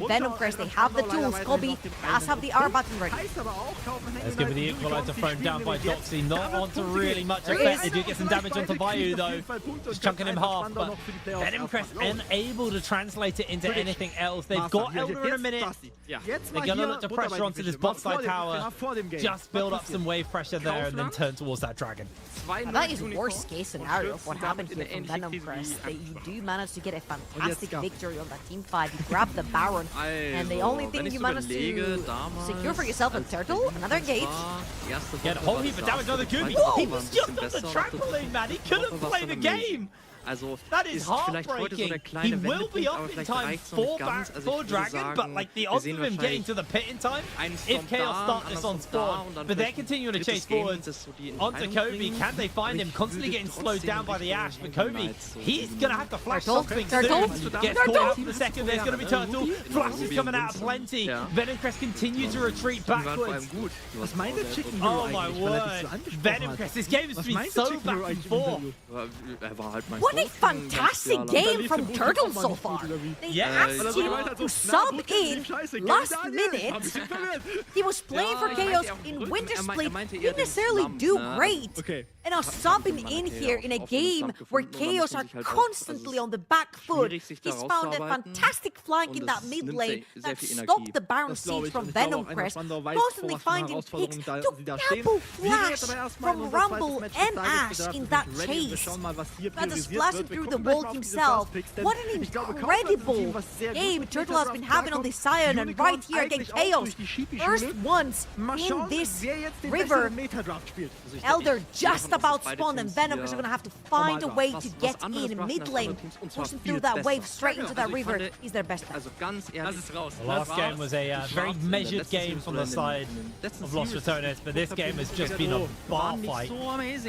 Venomcrest, they have the tools. Kobe does have the R button ready. There's going to be the equalizer thrown down by Doxy. Not onto really much effect. They do get some damage onto Vayu though. Just chunking him half, but Venomcrest unable to translate it into anything else. They've got Elder in a minute. They're going to look to pressure onto this bot side tower. Just build up some wave pressure there and then turn towards that dragon. That is worst case scenario of what happened here from Venomcrest. You do manage to get a fantastic victory on that team fight. You grab the Baron, and the only thing you managed to secure for yourself a Turtle, another engage. Get a whole heap of damage on the Gooby. He was just on the trampoline, man. He couldn't play the game. That is heartbreaking. He will be up in time for Dragon, but like the odds of him getting to the pit in time, if Chaos start this on spawn, but they're continuing to chase forwards onto Kobe. Can they find him? Constantly getting slowed down by the Ash, but Kobe, he's going to have to flash something soon. Gets caught out for the second. There's going to be Turtle. Flash is coming out plenty. Venomcrest continue to retreat backwards. Oh my word. Venomcrest, this game has been so back and forth. What a fantastic game from Turtle so far. They asked him to sub in last minute. He was playing for Chaos in Winter Split. He didn't necessarily do great. And now subbing in here in a game where Chaos are constantly on the back foot. He's found a fantastic flank in that mid lane that stopped the Baron siege from Venomcrest. Constantly finding picks. Took double flash from Rumble and Ash in that chase. That is flashing through the wall himself. What an incredible game Turtle has been having on this Sion, and right here against Chaos. First ones in this river. Elder just about spawned, and Venomcrest are going to have to find a way to get in mid lane. Pushing through that wave straight into that river is their best bet. The last game was a very measured game from the side of Los Ratones, but this game has just been a bar fight.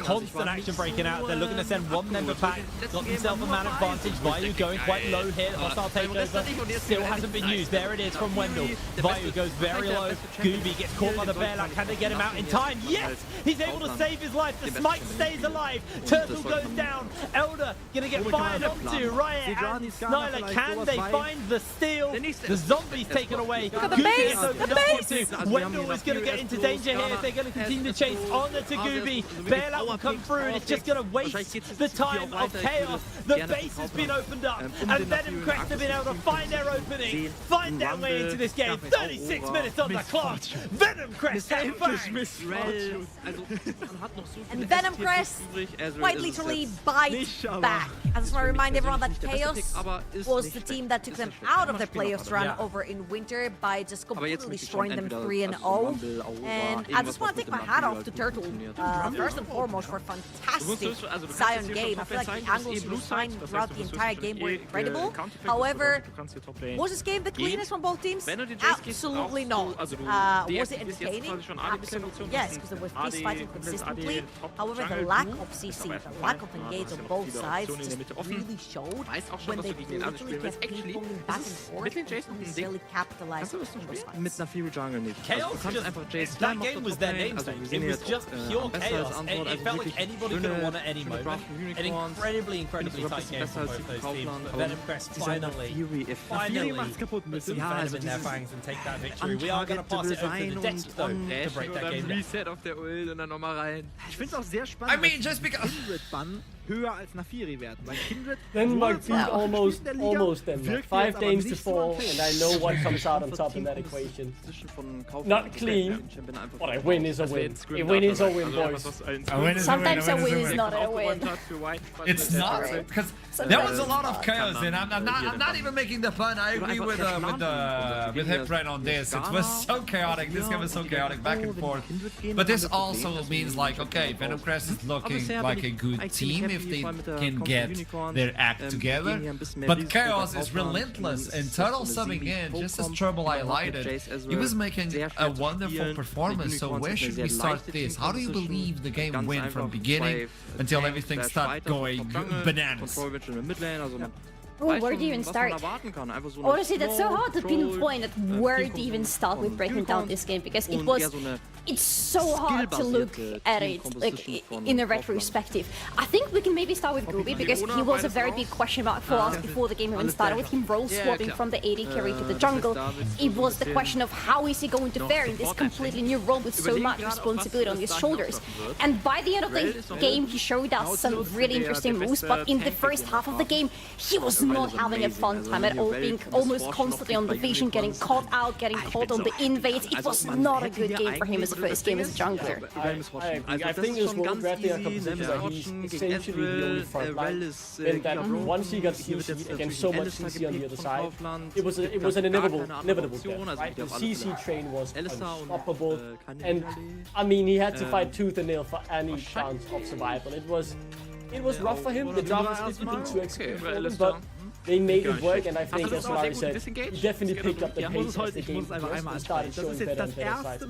Constant action breaking out. They're looking to send one member back. Got themselves a man advantage. Vayu going quite low here. Hostile takeover still hasn't been used. There it is from Wendell. Vayu goes very low. Gooby gets caught by the Bearlack. Can they get him out in time? Yes! He's able to save his life. The Smite stays alive. Turtle goes down. Elder gonna get fired onto. Riot and Snyla. Can they find the steal? The zombie's taken away. Look at the base! The base! Wendell is gonna get into danger here. They're gonna continue to chase on to Gooby. Bearlack will come through, and it's just gonna waste the time of Chaos. The base has been opened up, and Venomcrest have been able to find their opening, find their way into this game. 36 minutes on the clock. Venomcrest have bang! And Venomcrest quite literally bites back. I just want to remind everyone that Chaos was the team that took them out of the playoffs run over in winter by just completely destroying them 3-0. And I just want to take my hat off to Turtle, first and foremost, for a fantastic Sion game. I feel like he angles he was finding throughout the entire game were incredible. However, was this game the cleanest from both teams? Absolutely not. Was it entertaining? Absolutely yes, because there were fist fighting consistently. However, the lack of CC, the lack of engage on both sides just really showed when they literally kept ping-ponging back and forth and didn't necessarily capitalize on those fights. Mit einer Fury Jungle nicht. Chaos, that game was their names. It was just pure chaos. It felt like anybody could have won at any moment. An incredibly tight game for both those teams. But then Impress finally put some venom in their fangs and take that victory. We are going to pass it over to the desk though to break that game down. Reset auf der Ult und dann nochmal rein. Ich finde es auch sehr spannend. I mean, just because höher als Nafiri werden, weil Kindred Denmark beat almost Denmark. 5 games to 4, and I know what comes out on top in that equation. Not clean, but a win is a win. A win is a win, boys. Sometimes a win is not a win. It's not, because there was a lot of chaos, and I'm not even making the pun. I agree with Hipbrain on this. It was so chaotic. This game was so chaotic, back and forth. But this also means like, okay, Venomcrest is looking like a good team if they can get their act together. But Chaos is relentless, and Turtle subbing in, just as Trouble highlighted, he was making a wonderful performance. So where should we start this? How do you believe the game went from beginning until everything started going bananas? Oh, where do you even start? Honestly, that's so hard to pinpoint at where to even start with breaking down this game, because it's so hard to look at it like in a retrospective. I think we can maybe start with Gooby, because he was a very big question mark for us before the game even started, with him role swapping from the AD carry to the jungle. It was the question of how is he going to fare in this completely new role with so much responsibility on his shoulders. And by the end of the game, he showed us some really interesting moves, but in the first half of the game, he was not having a fun time at all, being almost constantly on the vision, getting caught out, getting caught on the invades. It was not a good game for him as a first game as a jungler. I think this World drafting a composition where he's essentially the only front line. And that once he got CC'd against so much CC on the other side, it was an inevitable death, right? The CC train was unstoppable, and I mean he had to fight tooth and nail for any chance of survival. It was rough for him. The job was difficult to execute for him, but they made it work, and I think, as Larry said, he definitely picked up the pace as the game progressed and started showing better and better sides.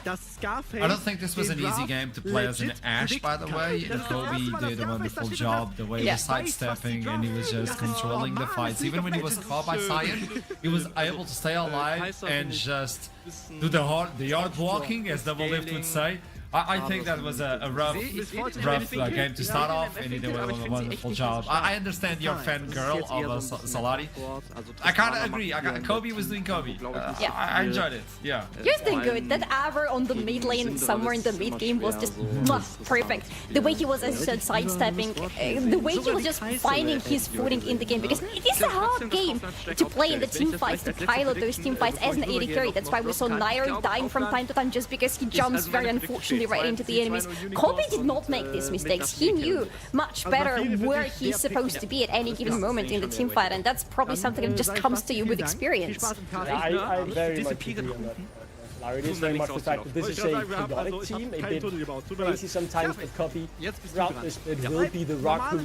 I don't think this was an easy game to play as an Ashe, by the way. And Kobe did a wonderful job, the way he was sidestepping, and he was just controlling the fights. Even when he was caught by Cyan, he was able to stay alive and just do the yard walking, as Double Lift would say. I think that was a rough game to start off, and he did a wonderful job. I understand you're a fangirl of Salari. I kind of agree. Kobe was doing Kobe. I enjoyed it. Yeah. You're doing good. That Aver on the mid lane, somewhere in the mid game, was just perfect. The way he was, as you said, sidestepping, the way he was just finding his footing in the game, because it is a hard game to play in the team fights, to pilot those team fights as an AD carry. That's why we saw Nair dying from time to time, just because he jumps very unfortunately right into the enemies. Kobe did not make these mistakes. He knew much better where he's supposed to be at any given moment in the team fight, and that's probably something that just comes to you with experience. I very much agree on that. It is very much the fact that this is a chaotic team, a bit crazy sometimes, but Kobe throughout this split will be the rock who,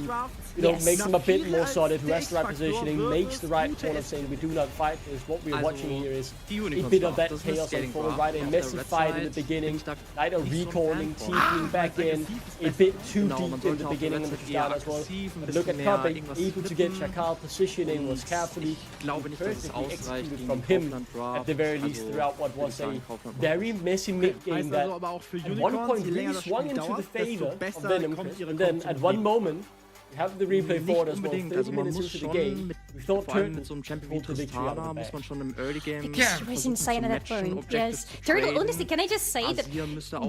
makes them a bit more solid, who has the right positioning, makes the right tone of saying we do not fight. Because what we're watching here is a bit of that chaos unfold, right? A messy fight in the beginning, like a recalling, TPing back in, a bit too deep in the beginning of the start as well. But look at Kobe, able to get Shakal positioning, was carefully, perfectly executed from him, at the very least, throughout what was a very messy mid-game that at one point really swung into the favor of Venomcrest, and then at one moment, we have the replay forward as well, 30 minutes into the game, we thought Turtle pulled the victory out of the bag. He was insane at that point, yes. Turtle, honestly, can I just say that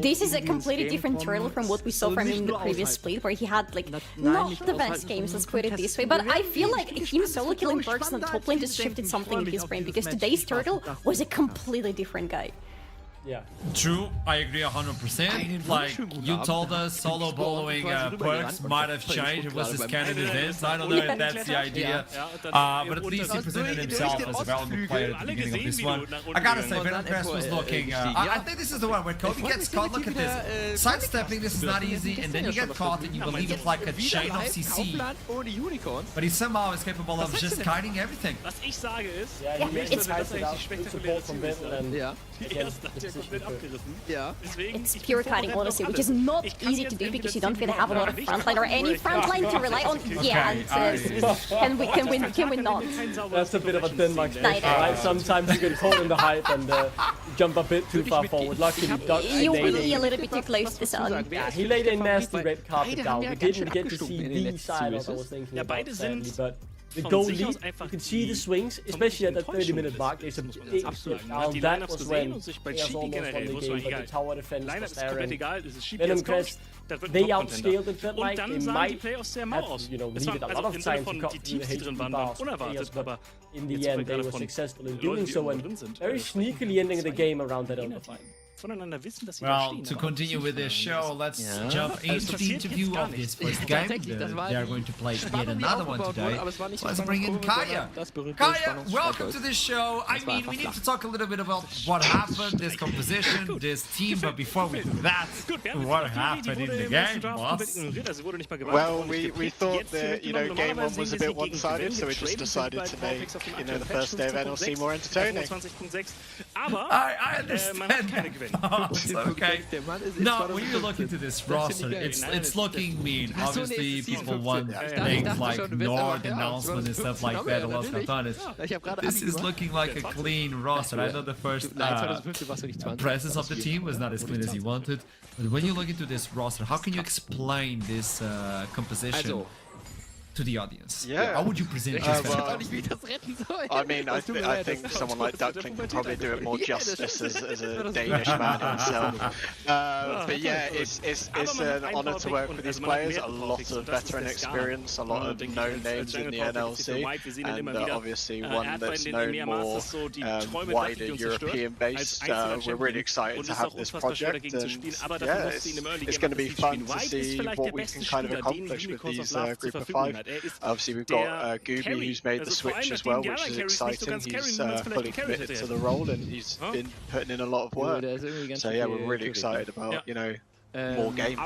this is a completely different Turtle from what we saw from him in the previous split, where he had, like, not the best games, let's put it this way, but I feel like him solo killing Perks on the top lane just shifted something in his brain, because today's Turtle was a completely different guy. Yeah. True, I agree 100%. Like, you told us solo boloing perks might have changed. It was this kind of event. I don't know if that's the idea. But at least he presented himself as a valuable player at the beginning of this one. I gotta say, Venom Crest was looking... I think this is the one where Kobe gets caught. Look at this. Sidestepping, this is not easy, and then you get caught and you believe it's like a chain of CC. But he somehow is capable of just kiting everything. Was ich sage ist, it's support from Venom and It's pure kiting, honestly, which is not easy to do because you don't really have a lot of frontline or any frontline to rely on. Yeah, and can we not? That's a bit of a Denmark thing, right? Sometimes you get caught in the hype and jump a bit too far forward. Luckily, you will be a little bit too close to the sun. Yeah, he laid a nasty red carpet down. We didn't get to see the side of I was thinking about, sadly, but the goal lead, you can see the swings, especially at that 30-minute mark. There's a big shift down. That was when Chaos almost won the game, but the tower defense was there. And Venom Crest, they outscaled it, felt like they might have, needed a lot of time to cut through the HP bars of Chaos, but in the end, they were successful in doing so and very sneakily ending the game around that overtime. Well, to continue with this show, let's jump into the interview of this first game. They are going to play yet another one today. Let's bring in Kaya. Kaya, welcome to this show. I mean, we need to talk a little bit about what happened, this composition, this team, but before we do that, what happened in the game, boss? Well, we thought that, game one was a bit one-sided, so we just decided to make, the first day of NLC more entertaining. I understand. Okay. No, when you look into this roster, it's looking mean. Obviously, people want things like Nord announcement and stuff like that. Los Cartones. This is looking like a clean roster. I know the first presence of the team was not as clean as you wanted, but when you look into this roster, how can you explain this composition to the audience? Yeah. How would you present yourself? I mean, I think someone like Duckling can probably do it more justice as a Danish man himself. But yeah, it's an honour to work with these players. A lot of veteran experience, a lot of known names in the NLC, and obviously one that's known more wider European based. We're really excited to have this project, and yeah, it's going to be fun to see what we can kind of accomplish with these group of 5. Obviously, we've got Gooby, who's made the switch as well, which is exciting. He's fully committed to the role, and he's been putting in a lot of work. So yeah, we're really excited about, more games.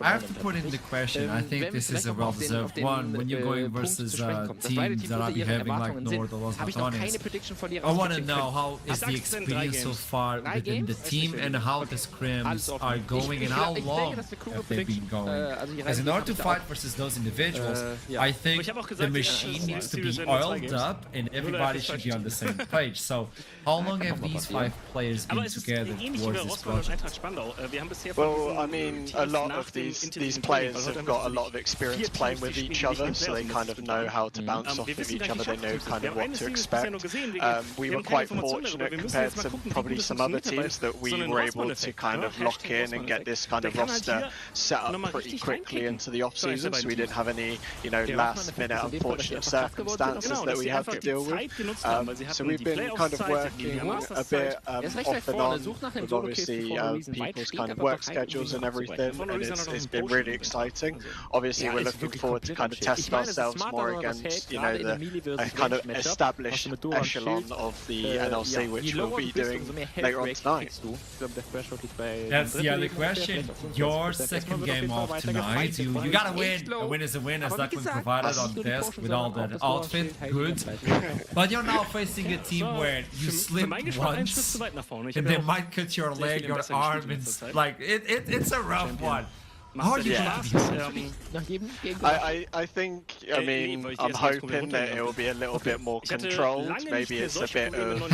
I have to put in the question, I think this is a well-deserved one. When you're going versus teams that are behaving like Nord or Los Cartones, I want to know how is the experience so far within the team and how the scrims are going and how long have they been going. As in order to fight versus those individuals, I think the machine needs to be oiled up and everybody should be on the same page. So how long have these 5 players been together towards this project? Well, I mean, a lot of these players have got a lot of experience playing with each other, so they kind of know how to bounce off of each other, they know kind of what to expect. We were quite fortunate compared to probably some other teams that we were able to kind of lock in and get this kind of roster set up pretty quickly into the off-season, so we didn't have any, last-minute unfortunate circumstances that we had to deal with. So we've been kind of working a bit off and on with obviously people's kind of work schedules and everything, and it's been really exciting. Obviously, we're looking forward to kind of testing ourselves more against, the kind of established echelon of the NLC, which we'll be doing later on tonight. That's the other question. Your second game of tonight, you gotta win. A win is a win, as Duckling provided on the desk with all that outfit. Good. But you're now facing a team where you slip once, and they might cut your leg, your arm, and like it's a rough one. How are you I think, I'm hoping that it will be a little bit more controlled. Maybe it's a bit of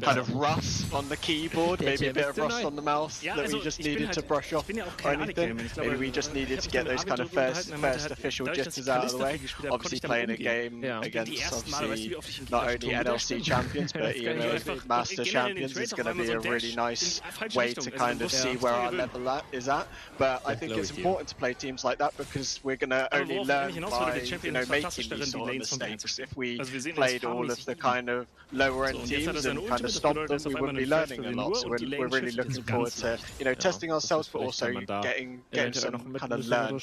kind of rust on the keyboard, maybe a bit of rust on the mouse that we just needed to brush off or anything. Maybe we just needed to get those kind of first official jitters out of the way. Obviously playing a game against obviously not only NLC champions but EMA Master champions is going to be a really nice way to kind of see where our level is at. But I think think it's important to play teams like that because we're going to only learn by, you know, making these sort of mistakes. If we played all of the kind of lower end teams and kind of stopped them, we wouldn't be learning a lot. So we're really looking forward to, you know, testing ourselves, but also getting some kind of learning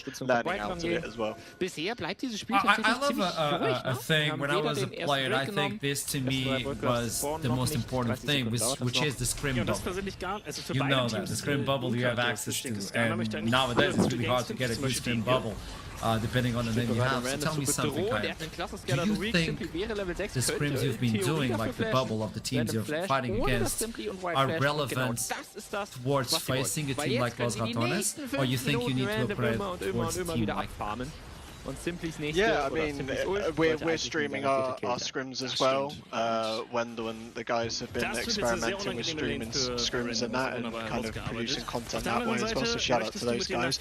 out of it as well. I love a thing when I was a player. I think this to me was the most important thing, which is the scrim bubble. You know that the scrim bubble you have access to, and nowadays it's really hard to get a good scrim bubble. Depending on the name you have. So tell me something, Kaya. Do you think the scrims you've been doing, like the bubble of the teams you're fighting against, are relevant towards facing a team like Los Ratones? Or you think you need to upgrade towards a team like Yeah, I mean, we're streaming our scrims as well. Wendell and the guys have been experimenting with streaming scrims and that, and kind of producing content that way as well, so shout out to those guys.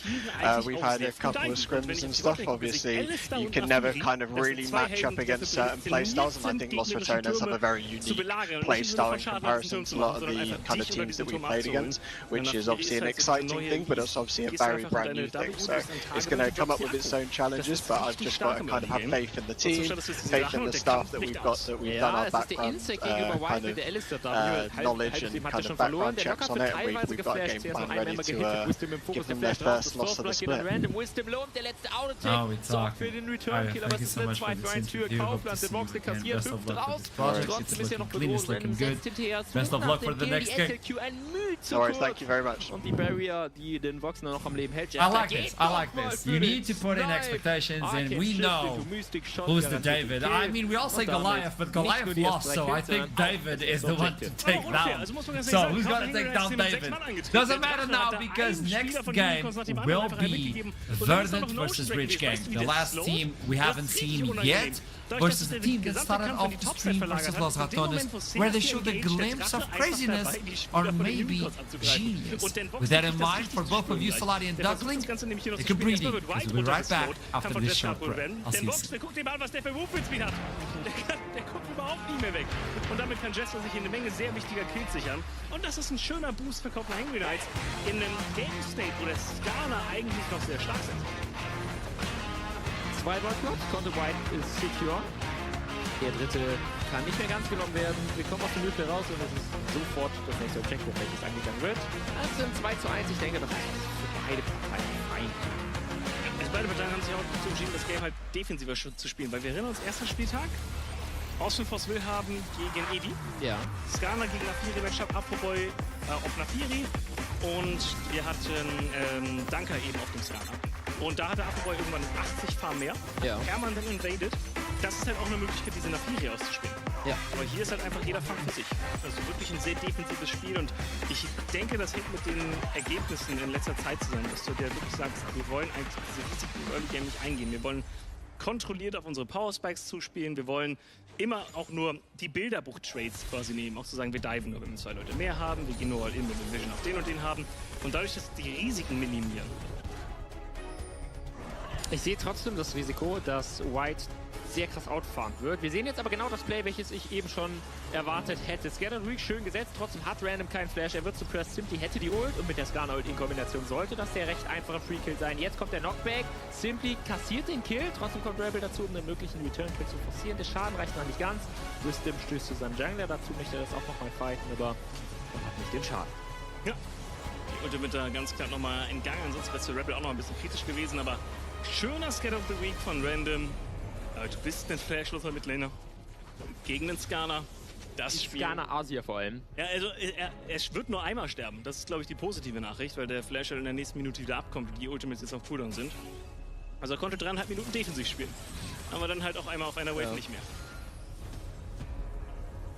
We've had a couple of scrims and stuff. Obviously, you can never kind of really match up against certain playstyles, and I think Los Ratones have a very unique playstyle in comparison to a lot of the kind of teams that we played against, which is obviously an exciting thing, but it's obviously a very brand new thing, so it's going to come up with its own challenges. But I've just got to kind of have faith in the team, faith in the staff that we've got, that we've done our background kind of knowledge and kind of background checks on it, and we've got a game plan ready to give them their first loss of the split. Oh, we talk. Thank you so much for this interview. Hope to see you again. Best of luck with this project. It's looking clean, it's looking good. Best of luck for the next game. Alright, thank you very much. I like this. I like this. You need to put in expectations, and we know who's the David. I mean, we all say Goliath, but Goliath lost, so I think David is the one to take down. So who's gonna take down David? Doesn't matter now, because next game will be Verdant versus Rich Gang. The last team we haven't seen yet, versus the team that started off the stream versus Los Ratones, where they showed a glimpse of craziness or maybe genius. With that in mind, for both of you, Solari and Duckling, take a breathing, because we'll be right back after this short break. I'll see you soon. Der guckt was der für Movement-Speed hat. Der kommt überhaupt nicht mehr weg. Und damit kann Jester sich eine Menge sehr wichtiger Kills sichern. Und das ist ein schöner Boost für Copenhagen Knights in einem Game State, wo der Skala eigentlich noch sehr stark sind. 2 Blood, Conte White ist secure. Der dritte kann nicht mehr ganz genommen werden. Wir kommen aus dem Hüfte raus und es ist sofort das nächste Objective, welches angegangen wird. Das sind 2:1. Ich denke, das ist für beide Parteien fein. Beide Parteien haben sich auch dazu entschieden, das Game halt defensiver zu spielen, weil wir erinnern uns, erster Spieltag, Austin Force Will haben gegen Edi, Skana gegen Nafiri, Matchup Afroboy auf Nafiri und wir hatten Danka eben auf dem Skana. Und da hatte Afroboy irgendwann 80 Farm mehr, Hermann dann invaded. Das ist halt auch eine Möglichkeit, diese Nafiri auszuspielen. Ja. Aber hier ist halt einfach jeder Fang für sich. Also wirklich ein sehr defensives Spiel und ich denke, das hängt mit den Ergebnissen in letzter Zeit zusammen, dass du dir wirklich sagst, wir wollen eigentlich diese Risiken im Early Game nicht eingehen. Wir wollen kontrolliert auf unsere Power Spikes zuspielen. Wir wollen immer auch nur die Bilderbuch-Trades quasi nehmen. Auch zu sagen, wir diven nur, wenn wir 2 Leute mehr haben. Wir gehen nur all in, wenn wir Vision auf den und den haben. Und dadurch, dass die Risiken minimieren. Ich sehe trotzdem das Risiko, dass White sehr krass outfarmt wird. Wir sehen jetzt aber genau das Play, welches ich eben schon erwartet hätte. Scanner ruhig schön gesetzt, trotzdem hat Random keinen Flash. Er wird suppressed, Simply hätte die Ult und mit der Scanner Ult in Kombination sollte das der recht einfache Free-Kill sein. Jetzt kommt der Knockback, Simply kassiert den Kill, trotzdem kommt Rebel dazu, um den möglichen Return-Kill zu forcieren. Der Schaden reicht noch nicht ganz. Wisdom stößt zu seinem Jungler dazu, möchte er das auch nochmal fighten, aber er hat nicht den Schaden. Ja, die Ult wird da ganz knapp nochmal entgangen, ansonsten wäre es für Rebel auch noch ein bisschen kritisch gewesen, aber schöner Scat of the Week von Random. Du bist ein flashloser Midlaner gegen den Skana. Das Spiel. Skana Asia vor allem. Ja, also er wird nur einmal sterben. Das ist, glaube ich, die positive Nachricht, weil der Flasher in der nächsten Minute wieder abkommt und die Ultimates jetzt auf Cooldown sind. Also er konnte 3,5 Minuten defensiv spielen. Aber dann halt auch einmal auf einer Wave nicht mehr.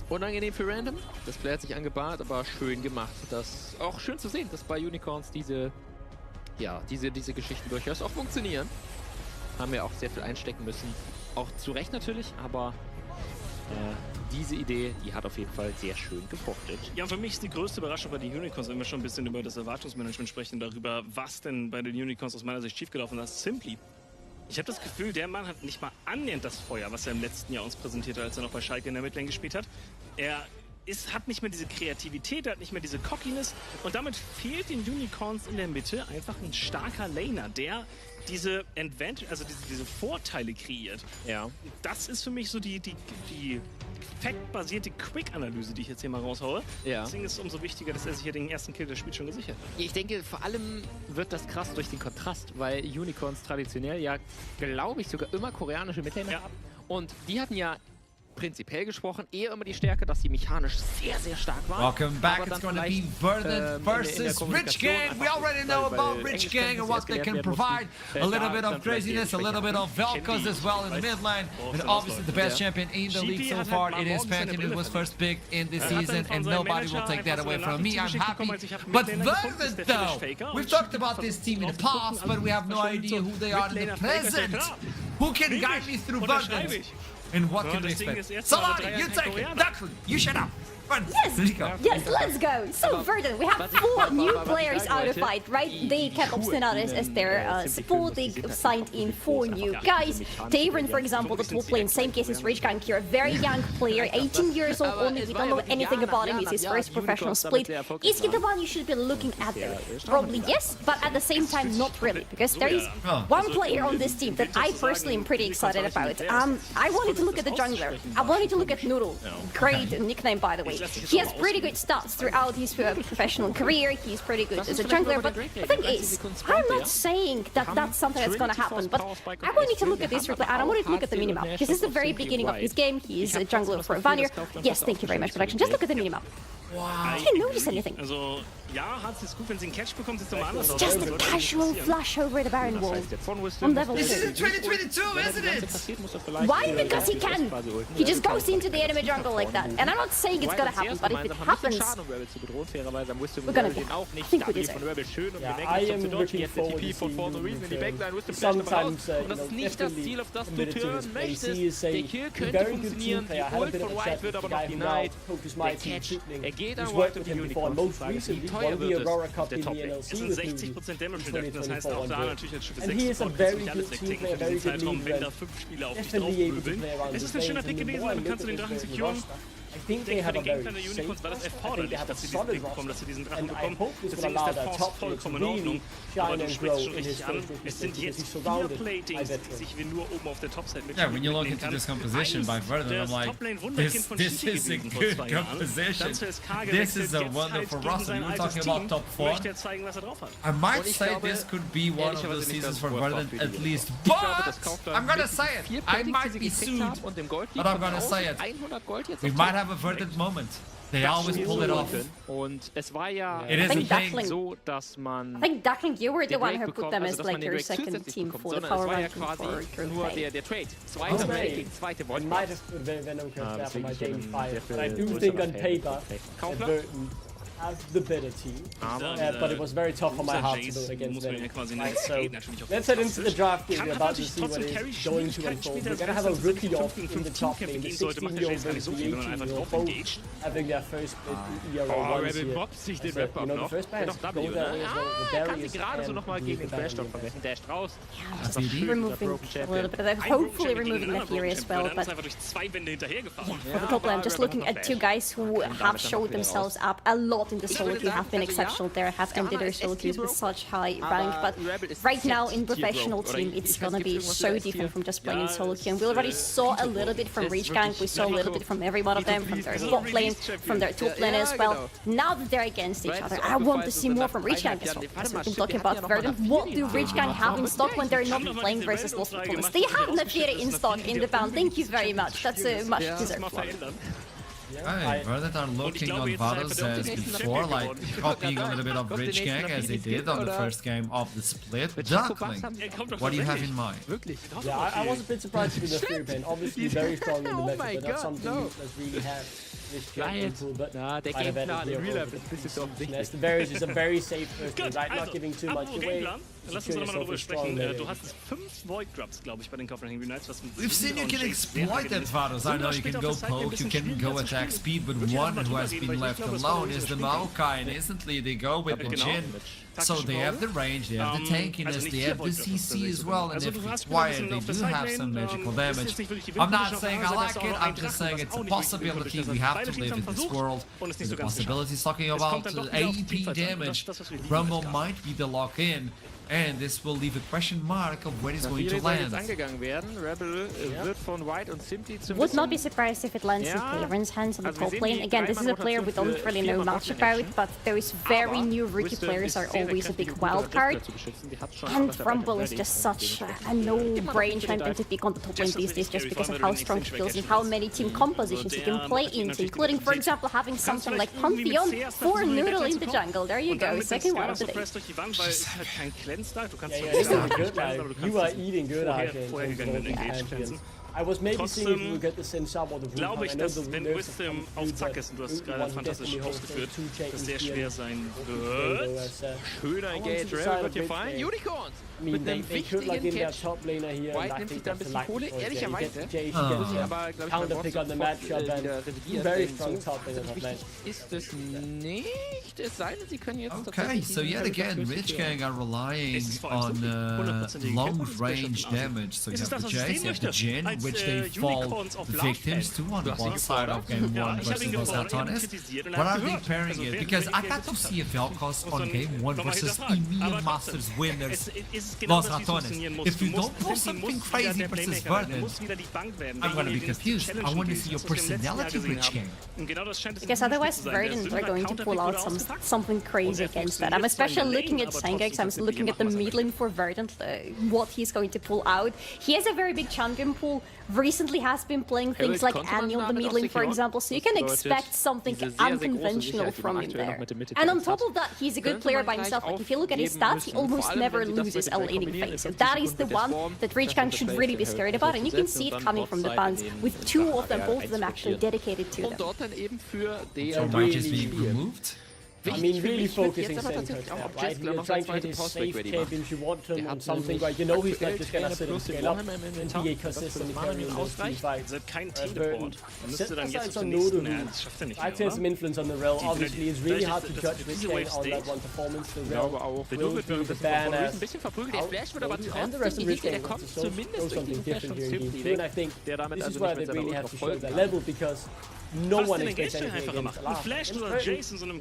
Unangenehm für Random. Das Play hat sich angebahnt, aber schön gemacht. Das auch schön zu sehen, dass bei Unicorns diese Geschichten durchaus auch funktionieren. Haben wir auch sehr viel einstecken müssen. Auch zu Recht natürlich, aber diese Idee, die hat auf jeden Fall sehr schön gefruchtet. Ja, und für mich ist die größte Überraschung bei den Unicorns, wenn wir schon ein bisschen über das Erwartungsmanagement sprechen, darüber, was denn bei den Unicorns aus meiner Sicht schiefgelaufen ist, Simply. Ich habe das Gefühl, der Mann hat nicht mal annähernd das Feuer, was er im letzten Jahr uns präsentierte, als er noch bei Schalke in der Midlane gespielt hat. Er hat nicht mehr diese Kreativität, hat nicht mehr diese Cockiness und damit fehlt den Unicorns in der Mitte einfach ein starker Laner, der diese Advantage, also diese Vorteile kreiert. Ja. Das ist für mich so die fact-basierte Quick-Analyse, die ich jetzt hier mal raushaue. Ja. Deswegen ist es umso wichtiger, dass er sich hier den ersten Kill des Spiels schon gesichert hat. Ich denke, vor allem wird das krass durch den Kontrast, weil Unicorns traditionell ja, glaube ich, sogar immer koreanische Midlaner haben. Und die hatten ja prinzipiell gesprochen eher immer die Stärke, dass sie mechanisch sehr, sehr stark waren. Welcome back. It's going to be Verdant versus Rich Gang. We already know about Rich Gang and what they can provide. A little bit of craziness, a little bit of Velkas as well in the mid lane. And obviously the best champion in the league so far. It is Pantheon, who was first picked in this season, and nobody will take that away from me. I'm happy. But Verdant, though, we've talked about this team in the past, but we have no idea who they are in the present. Who can guide me through Verdant? And what can we expect? Salari, you take it! Duckling, you shut up! Yes, let's go. So Verdant, we have 4 new players out of fight, right? They kept Obstinates as their support. They signed in 4 new guys. Tavern, for example, the top lane, same case as Rich Gang here, a very young player, 18 years old only. We don't know anything about him. It's his first professional split. Is he the one you should be looking at there? Probably yes, but at the same time, not really, because there is one player on this team that I personally am pretty excited about. I wanted to look at the jungler. I wanted to look at Noodle. Great nickname, by the way. He has pretty good stats throughout his professional career. He's pretty good as a jungler, but the thing is, I'm not saying that that's something that's gonna happen, but I wanted to look at this replay and I wanted to look at the minimap, because this is the very beginning of his game. He's a jungler for a Vanir. Yes, thank you very much, production. Just look at the minimap. I didn't notice anything. Also, ja, hat es gut, wenn sie einen Catch bekommt, sieht es mal anders aus. Just a casual flash over the Baron wall on level 2. This is 2022, isn't it? Why? Because he can. He just goes into the enemy jungle like that. And I'm not saying it's gonna happen, but if it happens, we're gonna get. I think we deserve. Yeah, I am looking forward to seeing sometimes, definitely committed to his place. He is a very good team player. I had a bit of a chat with the guy who now coaches my team, who's worked with him before, and most recently won the Aurora Cup in the NLC with him in 2024. And he is a very good team player, very good leader, and definitely able to play around the lane. And the more I look at this roster, I think they have a very safe roster. I think they have a solid roster. And I hope this will allow their top player to really shine and grow in his first rookie season, because he's surrounded by veterans. Yeah, when you look into this composition by Verdant, I'm like, this is a good composition. This is a wonderful roster. You were talking about top 4. I might say this could be one of those seasons for Verdant at least, but I'm gonna say it. I might be sued, but I'm gonna say it. We might have a Verdant moment. They always pull it off. Und es war ja it is a thing. So, dass man I think Duckling, you were the one who put them as like your second team for the power ranking for nur der Trade. Zweiter Rating, zweite Void. Might have put Venom Curse there for my game 5, but I do think on paper Verdant has the better team, but it was very tough on my heart to build against them. Right, so let's head into the draft game. We're about to see what is going to unfold. We're going to have a rookie off in the top lane, the 16-year-old versus the 18-year-old, both having their first split in ERA once here. So, you know, the first player is to go that way as well. The Darius removing a little bit of that, hopefully removing that here as well, but for the top lane, I'm just looking at 2 guys who have showed themselves up a lot in the solo queue, have been exceptional there, have ended their solo queues with such high rank, but right now in professional team it's gonna be so different from just playing in solo queue. And we already saw a little bit from Rich Gang, we saw a little bit from every one of them, from their bot lane, from their top lane as well. Now that they're against each other, I want to see more from Rich Gang as well. As we've been talking about Verdant, what do Rich Gang have in stock when they're not playing versus Lost Metropolis? They have Nefiri in stock in the bound, thank you very much, that's a much deserved one. Hey, Verdant are looking on Vados as before, like copying a little bit of Rich Gang as they did on the first game of the split. Duckling, what do you have in mind? Yeah, I was a bit surprised with the Fury Pain. Obviously very strong in the meta, but not something that's really had this pool, but der Gameplan in Real Life ist ein bisschen offensichtlich. The Varus is a very safe first game, right? Not giving too much away. Lass uns nochmal darüber sprechen. Du hast 5 Void Grubs, glaube ich, bei den Copenhagen Unites. We've seen you can exploit that, Vados. I know you can go poke, you can go attack speed, but one who has been left alone is the Maokai, and instantly they go with the Jhin. So they have the range, they have the tankiness, they have the CC as well, and if required, they do have some magical damage. I'm not saying I like it, I'm just saying it's a possibility. We have to live in this world. The possibilities talking about AEP damage. Rumble might be the lock-in, and this will leave a question mark of where it's going to land. Would not be surprised if it lands in Cleveland's hands on the top lane. Again, this is a player we don't really know much about, but those very new rookie players are always a big wild card. And Rumble is just such a no-brain champion to pick on the top lane these days just because of how strong he feels and how many team compositions he can play into, including, for example, having something like Pantheon for Noodle in the jungle. There you go, second one of the day. You are eating good, I think. I was maybe seeing if we would get the sense up or the glaube ich, dass wenn Wisdom auf Zack ist und du hast gerade fantastisch ausgeführt, es sehr schwer sein wird. Schöner Engage, Rebel wird hier fallen. Unicorns! Mit einem wichtigen Catch. White nimmt sich da ein bisschen Kohle, ehrlicherweise. Muss ich aber, glaube ich, bei ist es nicht, es sei denn, sie können jetzt Okay, so yet again, Rich Gang are relying on long-range damage. So you have the Jace, you have the Jin, which they fall victims to on one side of game 1 versus Los Ratones. What are they pairing it? Because I got to see a Vel'Koz on game 1 versus Emil Masters winners Los Ratones. If you don't do something crazy versus Verdant, I'm gonna be confused. I want to see your personality, Rich Gang. Because otherwise Verdant are going to pull out something crazy against that. I'm especially looking at Sangex, I'm looking at the mid lane for Verdant, what he's going to pull out. He has a very big champion pool, recently has been playing things like Annie on the mid lane, for example, so you can expect something unconventional from him there. And on top of that, he's a good player by himself. Like, if you look at his stats, he almost never loses a laning phase. So that is the one that Rich Gang should really be scared about, and you can see it coming from the fans, with two of them, both of them actually dedicated to them. So March is being removed? I mean, really focusing center, right? You're trying to hit his safe champions, you want him on something, right? You know he's not just gonna sit and scale up and be a consistent carry in those team fights. Aside on Noodle, I'd say some influence on the Rel. Obviously, it's really hard to judge Rich Gang on that one performance. The Rel will be the badass. And the rest of Rich Gang wants to show something different here in game 2, and I think this is why they really have to show their level, because no one expects anything against Alaf.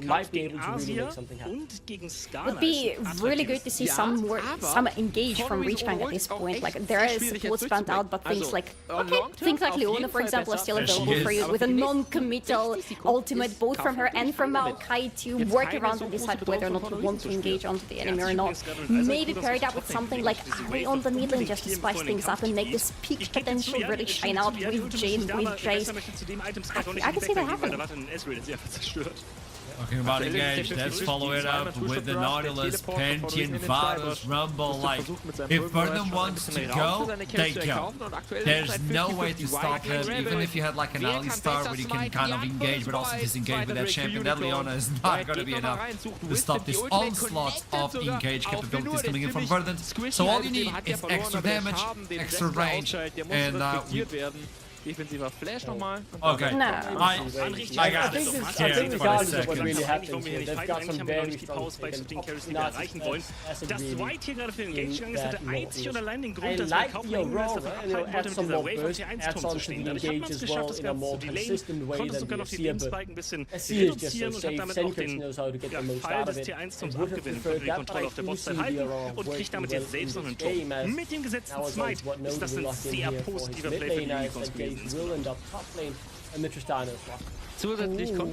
Might be able to really make something happen. Would be really good to see some engage from Rich Gang at this point. Like, there is supports found out, but things like Leona, for example, are still available for you with a non-committal ultimate both from her and from Maokai to work around and decide whether or not you want to engage onto the enemy or not. Maybe pair it up with something like Ari on the mid lane just to spice things up and make this peak potential really shine out with Jane, with Jace. I can see that happening. Talking about engage, let's follow it up with the Nautilus, Pantheon, Varus, Rumble. Like, if Verdant wants to go, they go. There's no way to stop them, even if you had like an Alistar where you can kind of engage but also disengage with that champion. That Leona is not going to be enough to stop this onslaught of engage capabilities coming in from Verdant. So all you need is extra damage, extra range, and defensiver Flash nochmal. Okay. No. I got it. I think regardless of what really happens here, they've got some very strong erreichen wollen. Das White hier gerade für den Engage gegangen ist, hatte einzig und allein den Grund, dass wir kaum Overall, add some more burst, add on to the engage as well in a more consistent way than we see it, but SC is just so safe, Senkers knows how to get the most out of it. Und would have preferred that Kontrolle auf der Bossseite halten und kriegt damit jetzt selbst noch einen Turm. Mit dem gesetzten Smite ist das ein sehr positiver Play für die Unicorns gewesen. Will end up top lane and the Tristana as well.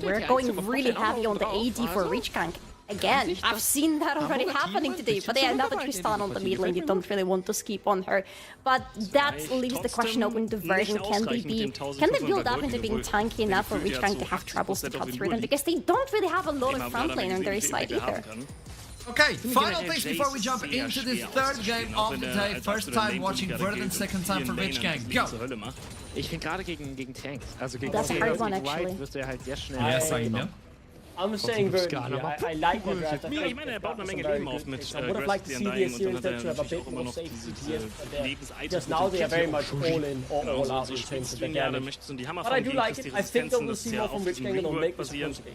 We're going really heavy on the AD for Rich Gang. Again, I've seen that already happening today, but they have another Tristana on the mid lane. They don't really want to skip on her. But that leaves the question open to Verdant. Can they build up into being tanky enough for Rich Gang to have troubles to cut through them? Because they don't really have a lot of front lane on their side either. Okay, final things before we jump into this third game of the day. First time watching Verdant, second time for Rich Gang. Go! Ich finde gerade gegen Tanks, also gegen That's a hard one actually. wirst du halt sehr schnell. Yes, I know. I'm saying Verdant. I like the draft. Ich meine, er baut eine Menge Leben auf mit I would have liked to see the Assyrians to have a bit more safe CTS, because now they are very much all in or all out in terms of the damage. But I do like it. I think that we'll see more from Rich Gang and they'll make this close game.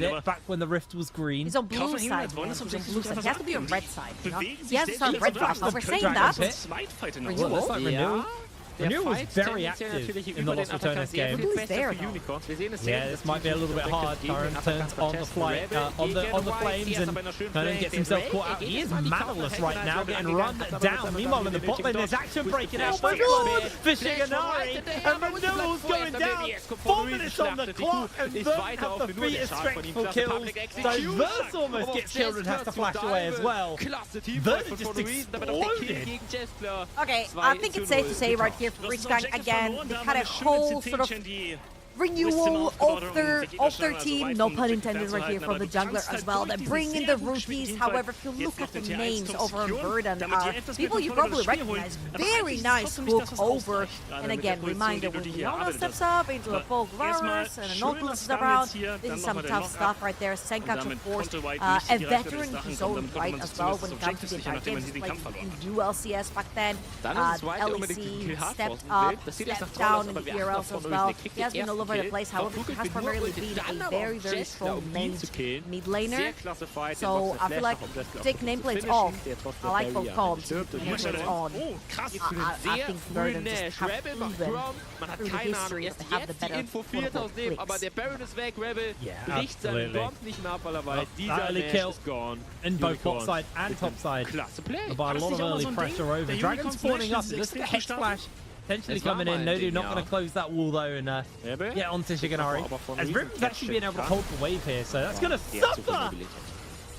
did it back when the rift was green. He's on blue side, man. He's on blue side. He has to be on red side. You know? He has to start red draft. We're saying that. Renewal. Renewal. Renewal was very active in the Lost Returners game. Yeah, this might be a little bit hard. Current turns on the flight, on the flames, and Current gets himself caught out. He is mannerless right now, getting run down. Meanwhile, in the bot lane, there's action breaking out. Fishing Inari, and Renewal's going down. 4 minutes on the clock, and Vern have the featest strength for kills. So Verse almost gets killed and has to flash away as well. Vern just exploded. Okay, I think it's safe to say right here for Rich Gang again, they had a whole sort of renewal of their team, no pun intended right here from the jungler as well. They bring in the rookies. However, if you look at the names over on Verdun, are people you probably recognize. Very nice hook over. And again, reminder, when Leona steps up into the full Varus and a Nautilus is around, this is some tough stuff right there. Senkax, of course, a veteran in his own right as well when it comes to the entire games. He played in ULCS back then. LEC stepped up, stepped down in the ERLs as well. He has been all over the place. However, he has primarily been a very, very strong mid laner. So I feel like take nameplates off. I like both comps. Nameplates on. I think Verdun just have proven through the history that they have the better early kill in both bot side and top side. By a lot of early pressure over. Dragon spawning up. Just a head splash. Potentially coming in. Nodu not going to close that wall though and get onto Shiganari. As Riven's actually being able to hold the wave here, so that's going to suffer.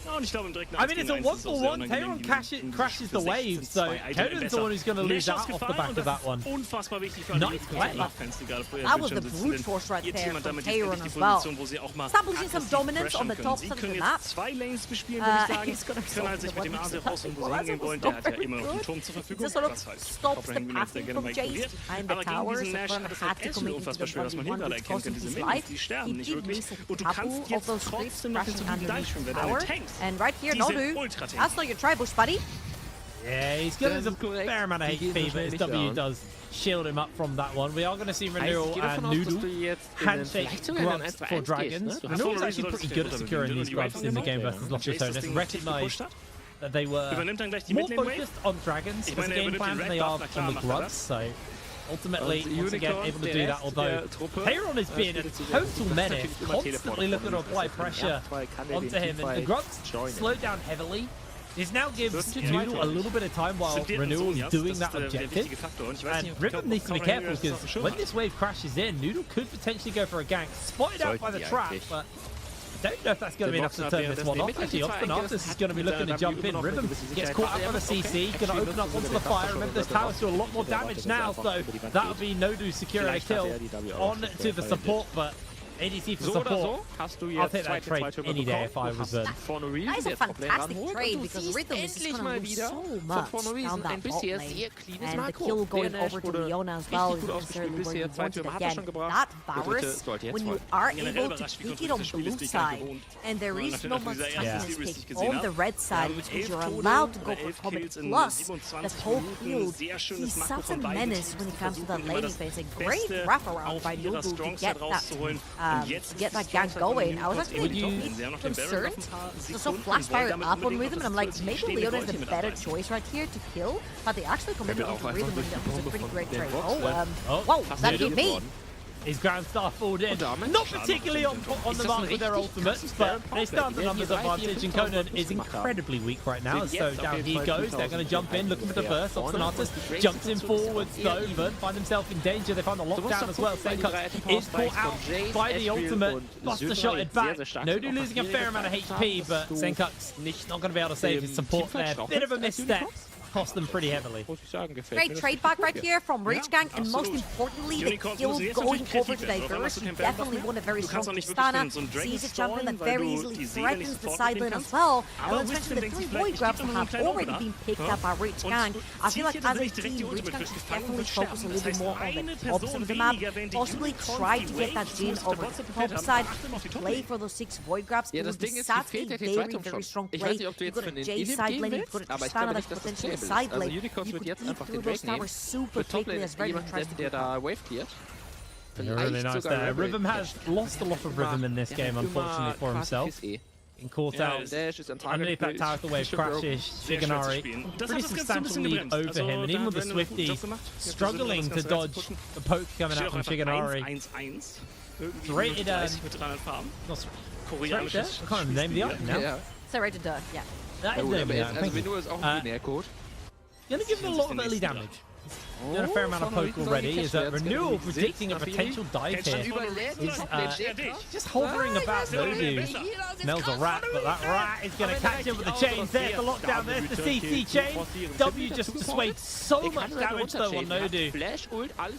I mean, it's a 1-for-1. Tayron crashes the wave, so Conan's the one who's going to lose out off the back of that one. Nice play. That was the brute force right there from Tayron as well. Establishing some dominance on the top side of the map. He's going to just sort of stops the passing from Jace behind the towers. So Fern had to commit into the 1v1 which cost him his life. He did miss a couple of those creeps crashing underneath the tower. And right here, Nodu, that's not your tri-bush, buddy. Yeah, he's got a fair amount of HP, but his W does shield him up from that one. We are going to see Renewal and Noodle handshake grubs for Dragons. Renewal's actually pretty good at securing these grubs in the game versus Loftus. Recognized that they were more focused on Dragons as a game plan than they are on the grubs, so ultimately, once again, able to do that, although Tayron is being a total menace, constantly looking to apply pressure onto him, and the grubs slowed down heavily. This now gives Noodle a little bit of time while Renewal is doing that objective, and Riven needs to be careful because when this wave crashes in, Noodle could potentially go for a gank, spotted out by the trap, but I don't know if that's going to be enough to turn this one off. Actually, Obstinatus is going to be looking to jump in. Riven gets caught up by the CC, going to open up onto the fire. Remember, those towers do a lot more damage now, so that would be Nodu securing a kill on to the support, but ADC for support. I'll take that trade any day if I was them. That is a fantastic trade because Rhythm is just going to lose so much down that bot lane. And the kill going over to Leona as well is necessarily where you want it again. That Varus, when you are able to pick it on blue side and there is no much toughness pick on the red side, which means you're allowed to go for Comet plus the whole field. He's such a menace when it comes to that laning phase. A great wraparound by Noodle to get that gank going. I was actually concerned. So flash fire up on Rhythm, and I'm like, maybe Leona is the better choice right here to kill, but they actually committed into Rhythm, and that was a pretty great trade. Whoa, that hit me. His Grand Star forward in. Not particularly on the mark with their ultimates, but they start the numbers advantage, and Conan is incredibly weak right now, so down he goes. They're going to jump in, looking for the burst. Obstinatus jumps in forwards though, but find himself in danger. They find the lockdown as well. Senkax is caught out by the ultimate. Buster shotted back. Nodu losing a fair amount of HP, but Senkax not going to be able to save his support there. Bit of a misstep. Cost them pretty heavily. Great trade back right here from Rage Gang, and most importantly, the kill going over to Diverse. He definitely won a very strong Tristana. Sees a champion that very easily threatens the side lane as well. And let's mention the 3 void grabs that have already been picked up by Rage Gang. I feel like as a team, Rage Gang should definitely focus a little bit more on the top side of the map. Possibly try to get that Jhin over to the top side, play for those 6 void grabs. It would be such a very strong play. You've got a J side lane, you've got a Tristana that could potentially side lane. You could eat through those towers super quickly as Verdun tries to get wave cleared. Really nice there. Rhythm has lost a lot of rhythm in this game, unfortunately for himself. Being caught out underneath that tower, the wave crashes. Shiganari pretty substantial lead over him, and even with the Swifty struggling to dodge the poke coming out from Shiganari. It's rated I can't remember the name of the item now. So rated Dirt, yeah. That is the name of the item. Gonna give him a lot of early damage. Doing a fair amount of poke already. Is that Renewal predicting a potential dive here? He's just hovering about Nodu. Smells a rat, but that rat is going to catch him with the chains. There's the lockdown. There's the CC chain. W just dissuades so much damage though on Nodu.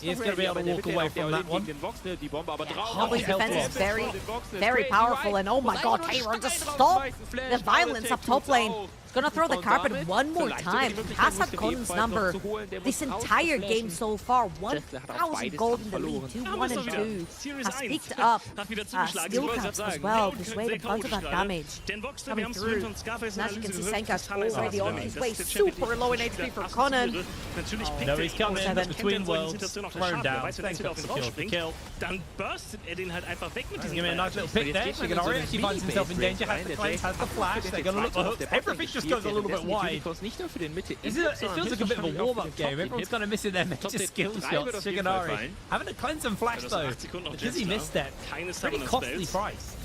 He's going to be able to walk away from that one. Hobbly's defense is very, very powerful. And oh my god, Taylor, just stop the violence up top lane. Gonna throw the carpet one more time. Has had Conan's number this entire game so far. 1,000 gold in the lead, 2-1 and 2. Has picked up skill caps as well. Persuade a bunch of that damage coming through. And as you can see, Senka's already on his way. Super low in HP for Conan. No, he's coming in between worlds. Thrown down. Senka secures the kill. He's gonna be a nice little pick there. Shigenari actually finds himself in danger. Has the cleanse, has the flash. They're gonna look for hooks. Everything just goes a little bit wide. It feels like a bit of a warm-up game. Everyone's kind of missing their major skill shots. Shigenari having a cleanse and flash though, because he misstepped. Pretty costly price.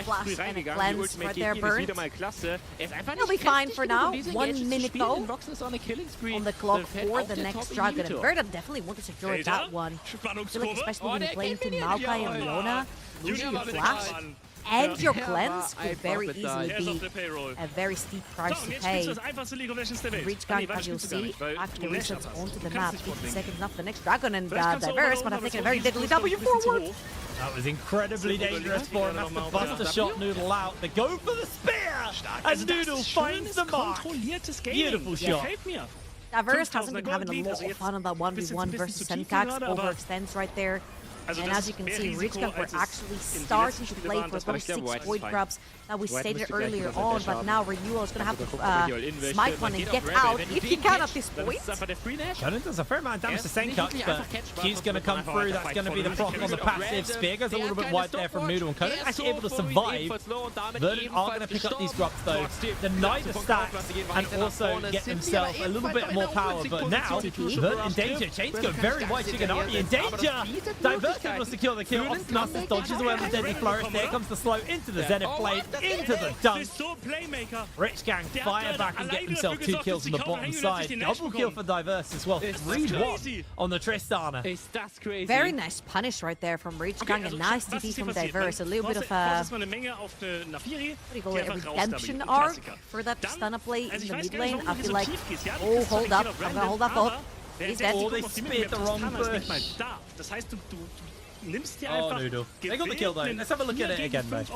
Flash and a cleanse right there, Burnt. He'll be fine for now. 1 minute though on the clock for the next Dragon. And Verda definitely want to secure that one. I feel like especially when you're playing Team Maokai and Leona, losing your flash and your cleanse could very easily be a very steep price to pay. Reach gang, as you'll see, actually resets onto the map. 50 seconds after the next Dragon, and Diverse might have taken a very deadly W forward. That was incredibly dangerous for him. That's the buster shot Noodle out. They go for the spear! And Noodle finds the mark. Beautiful shot. Diverse hasn't been having a lot of fun on that 1v1 versus Senkax. Overextends right there. And as you can see, Richgang were actually starting to play for those 6 void grabs that we stated earlier on, but now Renewal is going to have to smite one and get out if he can at this point. Conan does a fair amount of damage to Senkax, but Q's going to come through. That's going to be the proc on the passive. Spear goes a little bit wide there from Noodle, and Conan actually able to survive. Verdant are going to pick up these grubs though, deny the stacks, and also get themselves a little bit more power. But now, Verdant in danger. Chains go very wide. Shigenari in danger. Diverse able to secure the kill. Obstinus dodges away with the deadly flourish. There comes the slow into the Zenith Blade, into the dunk. Rich Gang fire back and get himself 2 kills on the bottom side. Double kill for Diverse as well. 3-1 on the Tristana. Very nice punish right there from Rich Gang. A nice TP from Diverse. A little bit of a, what do you call it, a redemption arc for that Tristana play in the mid lane. I feel like, oh, hold up. I'm gonna hold that thought. He's dead. Oh, they speared the wrong bush. Oh, Noodle. They got the kill though. Let's have a look at it again, though. Again,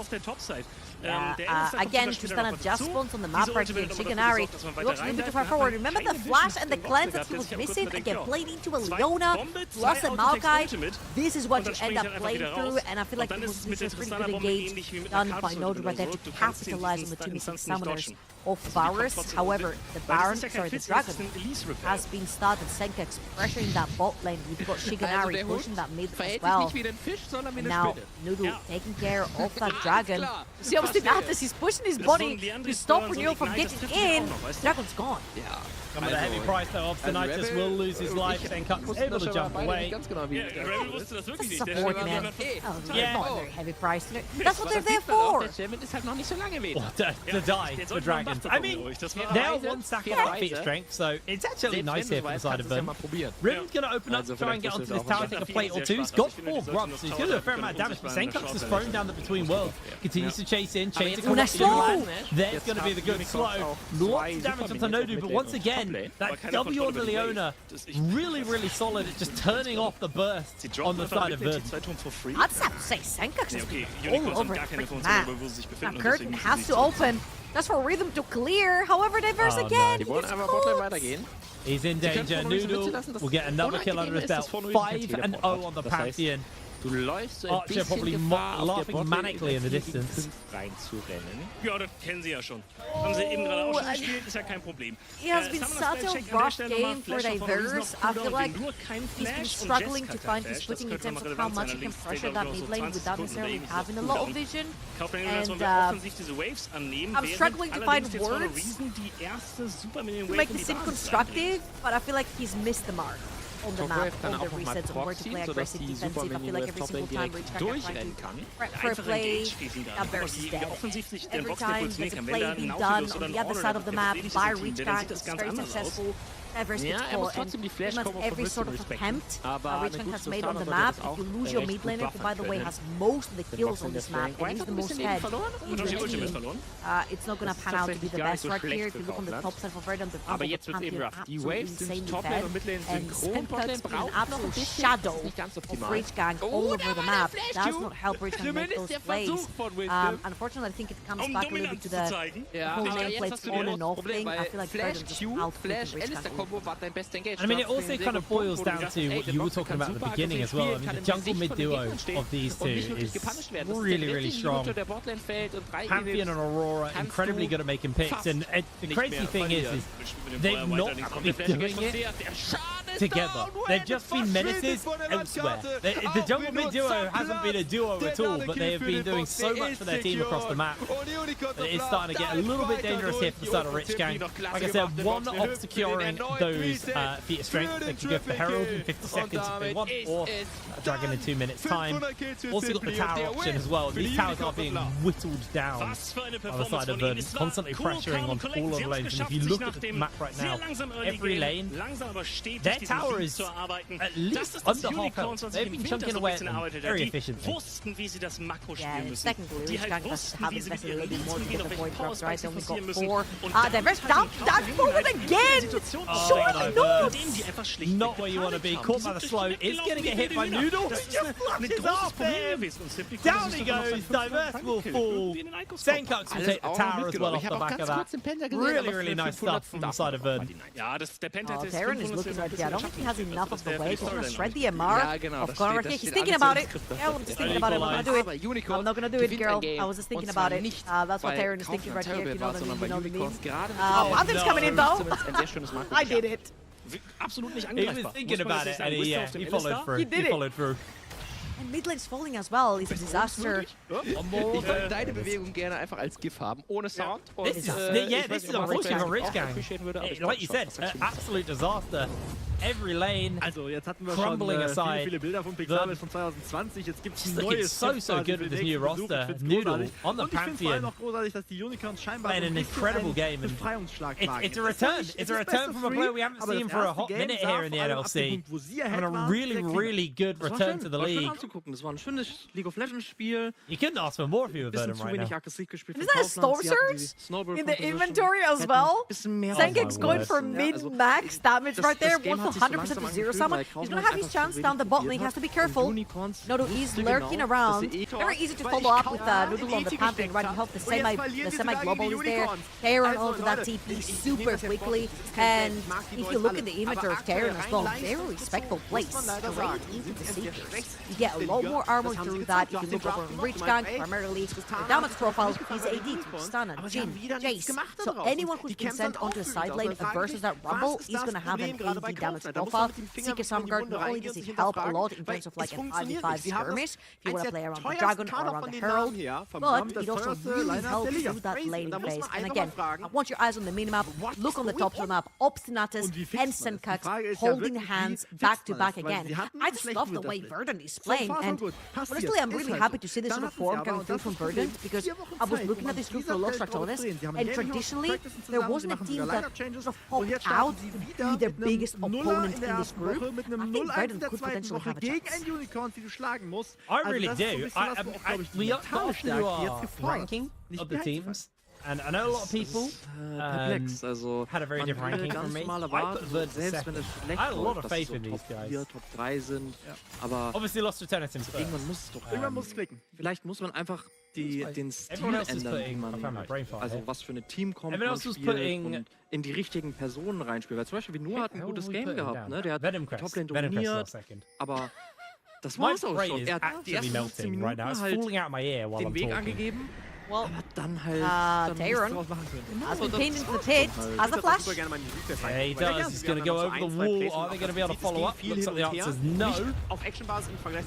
Tristana just spawns on the map right here. Shigenari looks a little bit too far forward. Remember the flash and the cleanse that he was missing? Again, played into a Leona plus a Maokai. This is what you end up playing through, and I feel like this was a pretty good engage done by Nodu right there to capitalize on the 2 missing summoners of Varus. However, the Dragon has been started. Senkax pressuring that bot lane. We've got Shigenari pushing that mid as well. And now Noodle taking care of that Dragon. See, obviously Natus, he's pushing his body to stop Renewal from getting in. Dragon's gone. Come at a heavy price though. Obstinitis will lose his life. Senkax able to jump away. That's support, man. Oh, yeah. Not a very heavy price. That's what they're there for. To die for Dragons. I mean, now 1 stack of that feat strength, so it's actually nice here for the side of them. Riven's going to open up to try and get onto this tower, take a plate or 2. He's got 4 grubs, so he's going to do a fair amount of damage, but Senkax is thrown down the between worlds. Continues to chase in, chains to come up to the land. There's going to be the good slow. Lots of damage onto Nodu, but once again, that W on the Leona, really, really solid at just turning off the burst on the side of Verdant. I'd have to say Senkax is all over the freaking map. Now curtain has to open. That's for Rhythm to clear. However, Diverse again. He's in danger. Noodle will get another kill under his belt. 5-0 on the Pantheon. Archer probably laughing manically in the distance. Ja, das kennen Sie ja schon. Haben Sie eben gerade auch schon gespielt, ist ja kein Problem. It has been such a rough game for Diverse. I feel like he's been struggling to find his footing in terms of how much he can pressure that mid lane without necessarily having a lot of vision. And I'm struggling to find words to make this seem constructive, but I feel like he's missed the mark on the map, on the resets, on where to play aggressive defensive. I feel like every Toplane single time direkt Rage Gang are trying durchrennen kann. for a play, that burst is dead. Every time there's a play being done on the other side of the map by Rage Gang, it's very successful. Everest gets caught, and pretty much every sort of attempt Rage Gang has made on the map, if you lose your mid laner, who by the way has most of the kills on this map, and he's the most head in the team, it's not gonna pan out to be the best right here. If you look on the top side for Verdun, the Aber jetzt wird's eben rough. Die Waves sind Toplane und Midlane synchron. Botlane braucht an absolute shadow of Rage Gang all over the map. Does not help Rage Gang make those plays. Unfortunately, I think it comes back a little bit to the whole nameplates on and off thing. I feel like Verdun just outflanking Rage Gang. I mean, it also kind of boils down to what you were talking about at the beginning as well. I mean, the jungle mid duo of these two is really, really strong. Pantheon and Aurora, incredibly good at making picks. And the crazy thing is they've not been doing it together. They've just been menaces elsewhere. The jungle mid duo hasn't been a duo at all, but they have been doing so much for their team across the map. It's starting to get a little bit dangerous here for the side of Rich Gang. Like I said, one off securing those feat of strength. They can go for Herald in 50 seconds if they want, or a Dragon in 2 minutes time. Also got the tower option as well. These towers are being whittled down on the side of Verdun, constantly pressuring on all of the lanes. And if you look at the map right now, every lane, their tower is at least under half health. They've been chunking away at them very efficiently. Yeah, technically, Rich Gang must have invested a little bit more to get the void drops, right? They only got 4. Diverse down forward again! Surely not! Not where you want to be. Caught by the slow. Is going to get hit by Noodle. He just flushes off him. Down he goes. Diverse will fall. Senkuks will take the tower as well off the back of that. Really, really nice stuff from the side of Verdun. Terran is looking right here. I don't think he has enough of the weight. He's going to shred the MR of Connor. He's thinking about it. Yeah, I'm just thinking about it. I'm going to do it. I'm not going to do it, girl. I was just thinking about it. That's what Terran is thinking right here. If you know what I mean. You know what I mean. Phantom's coming in though. I did it. Absolut nicht angreifbar. He was thinking about it and he followed through. He did followed through. And mid lane's falling as well. It's a disaster. Ich würde deine Bewegung gerne einfach als GIF haben, ohne Sound. This is unfortunate for Rich Gang. Like you said, absolute disaster. Every lane. Also jetzt hatten wir crumbling schon aside. viele Bilder von Pixabel von 2020. Jetzt gibt es ein neues. So good with this new roster. Noodle on the Pantheon. Auch großartig, dass die Unicorns scheinbar playing an incredible game. It's a return. It's a return from a player we haven't seen for a hot minute here in the NLC. And a really, really good return to the league. Das war ein schönes League of Legends Spiel. You couldn't ask for more if you were Verdun right now. Is that a Storm Surge in the inventory as well? Senkek's going for mid-max damage right there. 100% to zero summon. He's gonna have his chance down the bot lane. He has to be careful. Noodle is lurking around. Very easy to follow up with Noodle on the Pantheon, right? You hope the semi-global is there. Terran onto that TP super quickly. And if you look at the inventory of Terran as well, very respectful place. Very easy to see. You get a lot more armor through that. If you look over on Rich Gang, primarily the damage profile is AD to Stun, Jin, Jace. So anyone who's been sent onto the side lane versus that Rumble is gonna have an AD damage profile. Seeker Samgard, not only does it help a lot in terms of like a 5v5 skirmish, if you want to play around the Dragon or around the Herald, but it also really helps through that laning phase. And again, I want your eyes on the minimap, look on the top of the map, Obstinatus and Senkeks holding hands back to back again. I just love the way Verdun is playing, and honestly I'm really happy to see this sort of form coming through from Verdun, because I was looking at this group for Los Ratones, and traditionally there wasn't a team that sort of popped out to be their biggest opponent in this group. I think Verdun could potentially have a chance. I really do. We got to do our ranking of the teams. And I know a lot of people had a very different ranking from me. I put Verdun second. I had a lot of faith in these guys. Top 3 sind, aber obviously lost to Tennis in irgendwann muss es doch. Irgendwann muss es klicken. Vielleicht muss man einfach den Stil ändern, also was für eine Teamkomp man spielt und in die richtigen Personen reinspielt. Weil zum Beispiel Noah hat ein gutes Game gehabt, ne? Der hat die Toplane dominiert, aber das war's auch schon. Er hat die ersten 15 Minuten halt den Weg angegeben. Well, Terran has been pinned into the pit. Has a flash. Yeah, he does. He's going to go over the wall. Are they going to be able to follow up? Looks like the answer is no.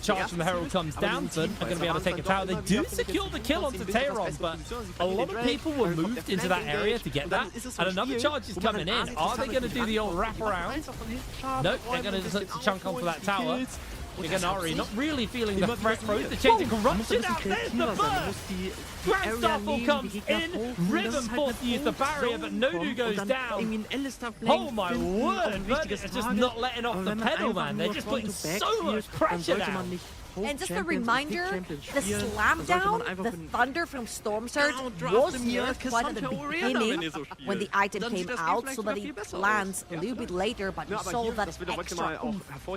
Charge from the Herald comes down. They're going to be able to take a tower. They do secure the kill onto Terran, but a lot of people were moved into that area to get that. And another charge is coming in. Are they going to do the old wrap around? Nope, they're going to chunk onto that tower. Shiganari not really feeling the threat, throws the chains of corruption out. There's the burst! Grand Starfall comes in, Rhythm forced to use the barrier, but Nodu goes down. Oh my word, Verdict is just not letting off the pedal, man. They're just putting so much pressure down. And just a reminder, the slam down, the thunder from Storm Surge was nerfed quite at the beginning when the item came out, so that it lands a little bit later, but you saw that extra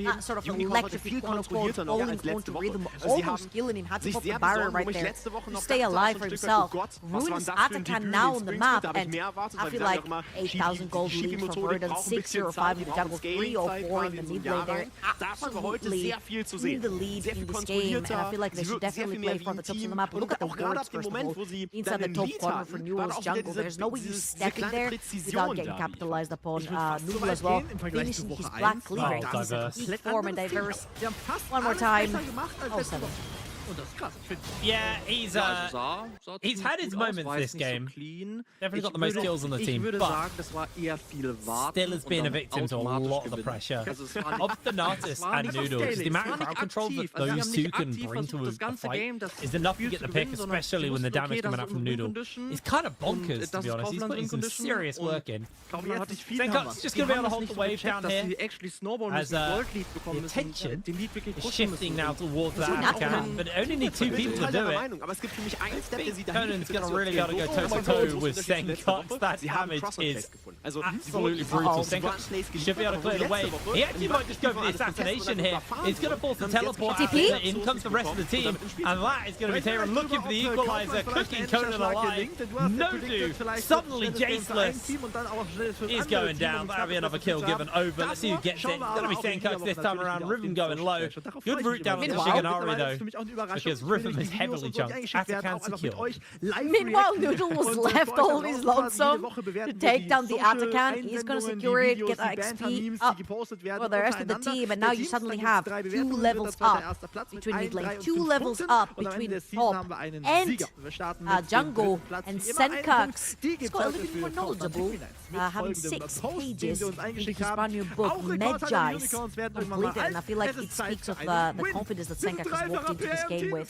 that sort of electric quote-unquote falling onto Rhythm, almost killing him, had to pop the barrier right there to stay alive for himself. Ruin's Atakan now on the map, and I feel like 8,000 gold lead for Verdant, 605 in the jungle, 304 in the mid lane there, absolutely in the lead in this game, and I feel like they should definitely play from the tops of the map. Look at the wards, first of all, inside the top corner for Newell's jungle. There's no way you step in there without getting capitalized upon. Newell as well, finishing his black cleaver. He's a peak form and diverse. One more time. Oh, 7. Yeah, he's had his moments this game. Definitely got the most kills on the team, but still has been a victim to a lot of the pressure. Obstinatus and Noodles, the amount of crowd control that those two can bring to a fight is enough to get the pick, especially when the damage coming out from Noodle is kind of bonkers, to be honest. He's putting some serious work in. Senkuk's just going to be able to hold the wave down here, as the attention is shifting now towards that Atakan, but only need 2 people to do it. Conan's going to really got to go toe-to-toe with Senkuk. That damage is absolutely brutal. Senkuk should be able to clear the wave. He actually might just go for the assassination here. He's going to force the teleport out. In comes the rest of the team, and that is going to be Tara looking for the equalizer, cooking Conan alive. Nodu, suddenly Jaceless, is going down. That'll be another kill given over. Let's see who gets it. It's going to be Senkuk this time around. Rhythm going low. Good route down on the Shiganari though, because Rhythm is heavily jumped. Atakan secure. Meanwhile, Noodle was left all his lonesome to take down the Atakan. He's going to secure it, get that XP up for the rest of the team, and now you suddenly have 2 levels up between mid lane, 2 levels up between top and jungle, and Senkuk's he's got a little bit more knowledgeable, having 6 pages in his brand new book, Medjai's completed, and I feel like it speaks of the confidence that Senkuk has walked into this game with.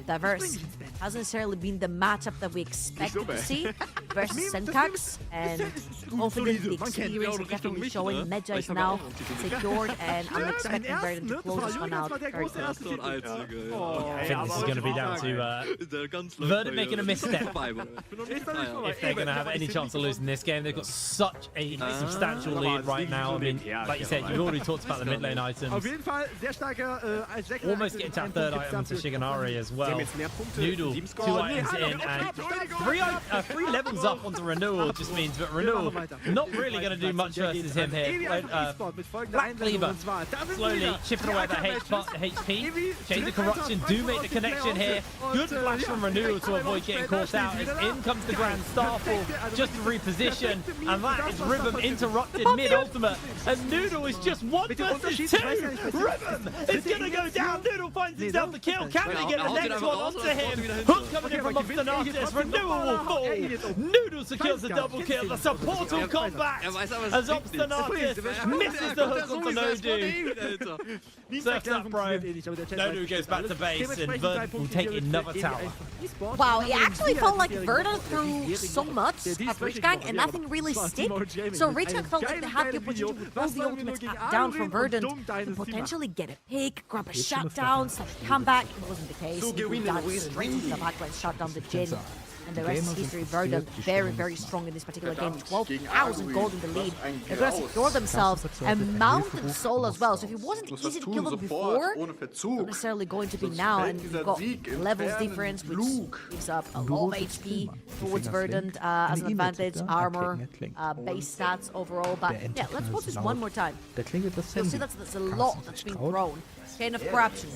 Diverse hasn't necessarily been the matchup that we expected to see versus Senkuk's, and confident, the experience is definitely showing. Medjai is now secured, and I'm expecting Verdant to close this one out very quickly. I think this is going to be down to Verdant making a misstep. If they're going to have any chance of losing this game, they've got such a substantial lead right now. I mean, like you said, you've already talked about the mid lane items. Almost getting to that third item to Shiganari as well. Noodle, 2 items in, and 3 levels up onto Renewal just means that Renewal not really going to do much versus him here. Black Cleaver slowly chipping away that HP. Chains of Corruption do make the connection here. Good flash from Renewal to avoid getting caught out, as in comes the Grand Starfall just to reposition, and that is Rhythm interrupted mid-ultimate, and Noodle is just 1 versus 2. Rhythm is going to go down. Noodle finds himself the kill. Can they get the next one onto him? Hook coming in from Obstinatus. Renewal will fall. Noodle secures the double kill. The support will come back as Obstinatus misses the hook onto Nodu. Surfs up, bro. Nodu goes back to base, and Verdant will take another tower. Wow, it actually felt like Verdant threw so much at Rich Gang and nothing really stick. So Rich Gang felt like they had the opportunity to pull the ultimates down from Verdant to potentially get a pick, grab a shutdown, come back. It wasn't the case. He got straight into the backline, shut down the Jin. And the rest is history. Verdant very, very strong in this particular game. 12,000 gold in the lead. They're going to secure themselves a mountain soul as well. So if it wasn't easy to kill them before, it's not necessarily going to be now. And you've got levels difference, which gives up a lot of HP towards Verdant as an advantage. Armor, base stats overall. But yeah, let's watch this one more time. You'll see that's a lot that's been thrown. Chain of Corruption.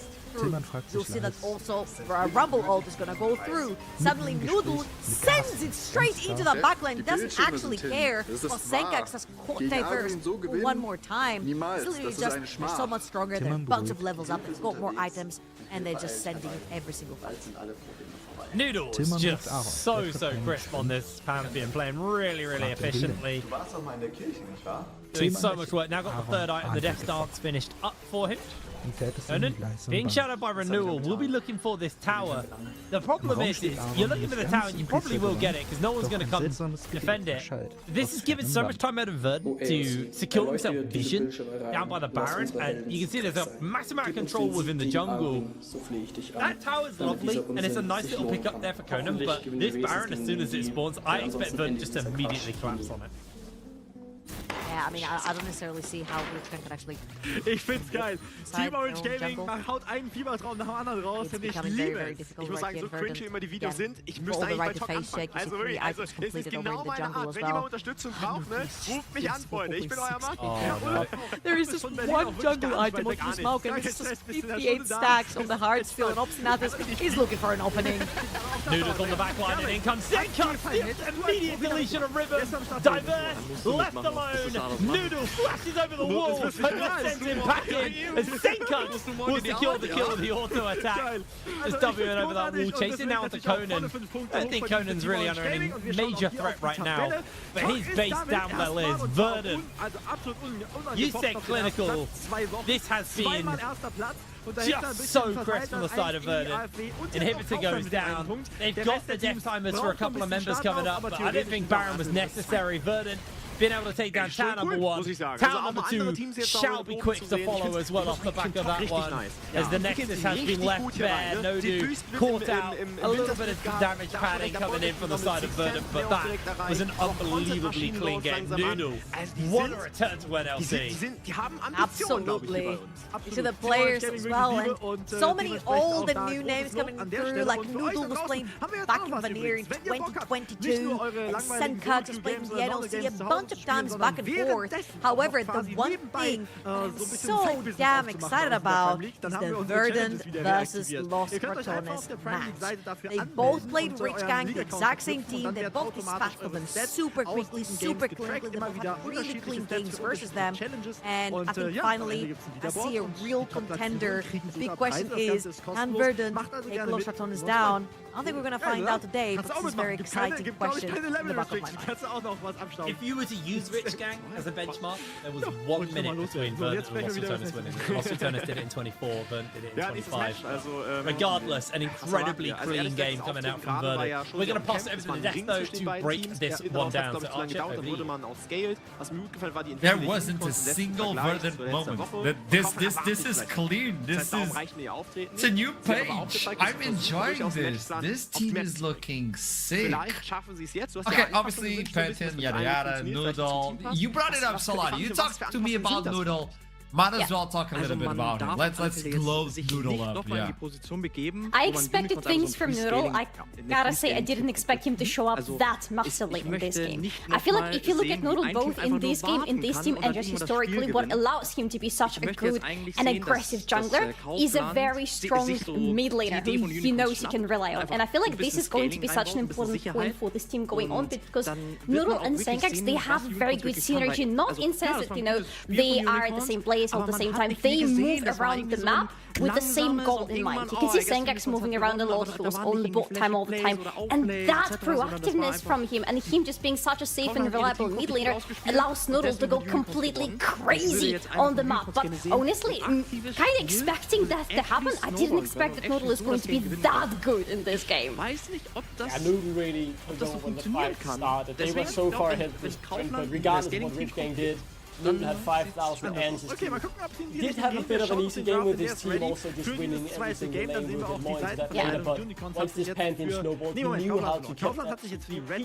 You'll see that also Rumble ult is going to go through. Suddenly Noodle sends it straight into the backline, doesn't actually care. While Senkuk has caught Diverse one more time. Still, just they're so much stronger, they're a bunch of levels up, they've got more items, and they're just sending every single fight. Noodles just so crisp on this Pantheon, playing really efficiently. Doing so much work. Now got the third item, the Death Dance finished up for him. Conan, being shadowed by Renewal, we'll be looking for this tower. The problem is you're looking for the tower and you probably will get it because no one's going to come defend it. This is giving so much time out of Verdant to secure himself vision down by the Baron, and you can see there's a massive amount of control within the jungle. That tower's lovely, and it's a nice little pick up there for Conan, but this Baron, as soon as it spawns, I expect Verdant just to immediately collapse on it. Yeah, I mean, I don't necessarily see how Blitzcrank can actually... Ich find's geil. Team Orange Gaming haut einen Fiebertraum nach dem anderen raus und ich liebe es. Ich muss sagen, so cringe wie immer die Videos sind, ich müsste eigentlich bei Talk anfangen. Also wirklich, es ist genau meine Art. Wenn jemand Unterstützung braucht, ne, ruft mich an, Freunde. Ich bin euer Mann. There is just one jungle item on the smoke and it's just 58 stacks on the hard still, and Obstinatus is looking for an opening. Noodles on the back line and in comes Zencut. Immediate deletion of Ribbon. Diverse, left alone. Noodles flashes over the wall. Sends him back in as Zencut will secure the kill with the auto attack. As W over that wall, chasing now onto Conan. I don't think Conan's really under any major threat right now, but his base down well is Verdant. You said clinical. This has been just so crest on the side of Verdant. Inhibitor goes down. They've got the death timers for a couple of members coming up, but I didn't think Baron was necessary. Verdant been able to take down tower number 1. Tower number 2 shall be quick to follow as well off the back of that one. As the Nexus has been left bare. Nodu caught out. A little bit of damage padding coming in from the side of Verdant, but that was an unbelievably clean game. Noodle, what a return to NLC. Absolutely. To the players as well, and so many old and new names coming through, like Noodle was playing back in Vanir in 2022, and Zencut was playing the NLC a bunch of times back and forth. However, the one thing I'm so damn excited about is the Verdant versus Los Ratones match. They both played Rich Gang, the exact same team. They both dispatched them super quickly, super cleanly. They both had really clean games versus them. And I think finally I see a real contender. The big question is, can Verdant take Los Ratones down? I don't think we're going to find out today, but this is a very exciting question in the back of my mind. If you were to use Rich Gang as a benchmark, there was 1 minute between Verdant and Los Ratones winning. Los Ratones did it in 24, Verdant did it in 25. Regardless, an incredibly clean game coming out from Verdant. We're going to pass it over to the death though to break this one down. So Archer, there wasn't a single Verdant moment. This is clean. This is it's a new page. I'm enjoying this. This team is looking sick. Okay, obviously Pantheon, yada yada, Noodle. You brought it up, Solana. You talked to me about Noodle. Might as well talk a little bit about him. Let's close Noodle up. Yeah. I expected things from Noodle. I gotta say, I didn't expect him to show up that massively in this game. I feel like if you look at Noodle both in this game, in this team, and just historically, what allows him to be such a good and aggressive jungler is a very strong mid laner who he knows he can rely on. And I feel like this is going to be such an important point for this team going on, because Noodle and Sengax, they have very good synergy, not in sense that, you know, they are at the same place all at the same time. They move around the map with the same goal in mind. You can see Sengax moving around a lot, he was on the bot time all the time, and that proactiveness from him and him just being such a safe and reliable mid laner allows Noodle to go completely crazy on the map. But honestly, kind of expecting that to happen. I didn't expect that Noodle is going to be that good in this game. Yeah, Noodle really took over when the fight started. They were so far ahead of this point, but regardless of what Rich Gang did, Noodle had 5,000 and his team did have a bit of an easy game with his team, also just winning every single lane. We'll get more into that later, but once this Pantheon snowballed, he knew how to keep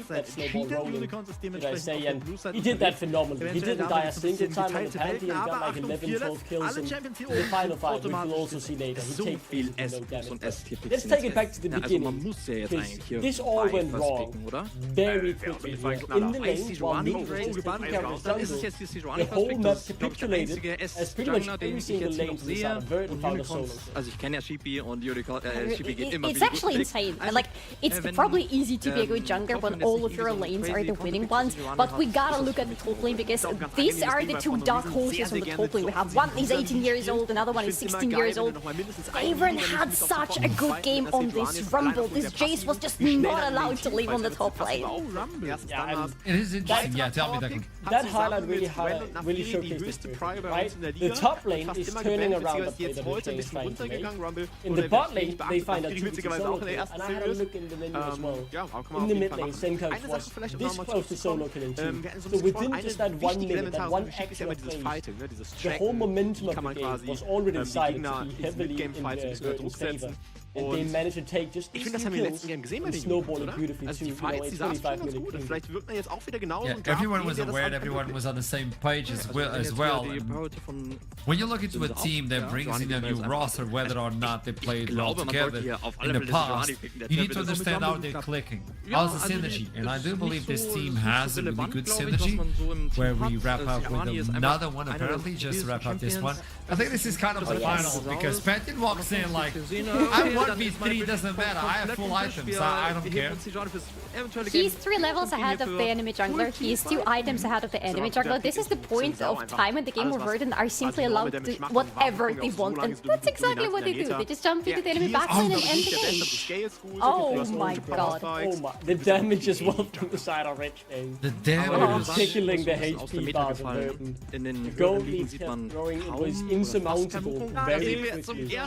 that snowball rolling, should I say, and he did that phenomenally. He didn't die a single time on the Pantheon, got like 11, 12 kills in the final fight, which we'll also see later. He takes no damage. Let's take it back to the beginning, because this all went wrong very quickly here. In the lane, while Noodle was just taking care of his jungle, the whole map capitulated as pretty much every single lane to the side of Verdant found a solo. It's actually insane. Like, it's probably easy to be a good jungler when all of your lanes are the winning ones, but we gotta look at the top lane, because these are the two dark horses on the top lane. We have one is 18 years old, another one is 16 years old. Davern had such a good game on this Rumble. This Jace was just not allowed to leave on the top lane. It is interesting. Yeah, tell me that. that highlight really showcased this person, right? The top lane is turning around the play that Ridge is trying to make. In the bot lane, they find out two solo kill, and I had a look in the menu as well. In the mid lane, Senko's was this close to solo killing too. So within just that 1 minute, that one extra play, the whole momentum of the game was already decided to be heavily in favor. And they managed to take just these few kills and snowball it beautifully too. You know, it's 25-minute. Yeah, everyone was aware, everyone was on the same page as well. When you look into a team that brings in a new roster, whether or not they played well together in the past, you need to understand how they're clicking. How's the synergy? And I do believe this team has a really good synergy, where we wrap up with another one, apparently, just to wrap up this one. I think this is kind of the final, because Pantheon walks in like, I 1v3, doesn't matter, I have full items, I don't care. He's 3 levels ahead of the enemy jungler, he's 2 items ahead of the enemy jungler. This is the point of time in the game where Verdant are simply allowed to do whatever they want, and that's exactly what they do. They just jump into the enemy backline and end the game. Oh my god. Oh my, the damage as well from the side of Rich. The damage. Tickling the HP bar of Verdant. The gold lead kept growing, it was insurmountable very quickly.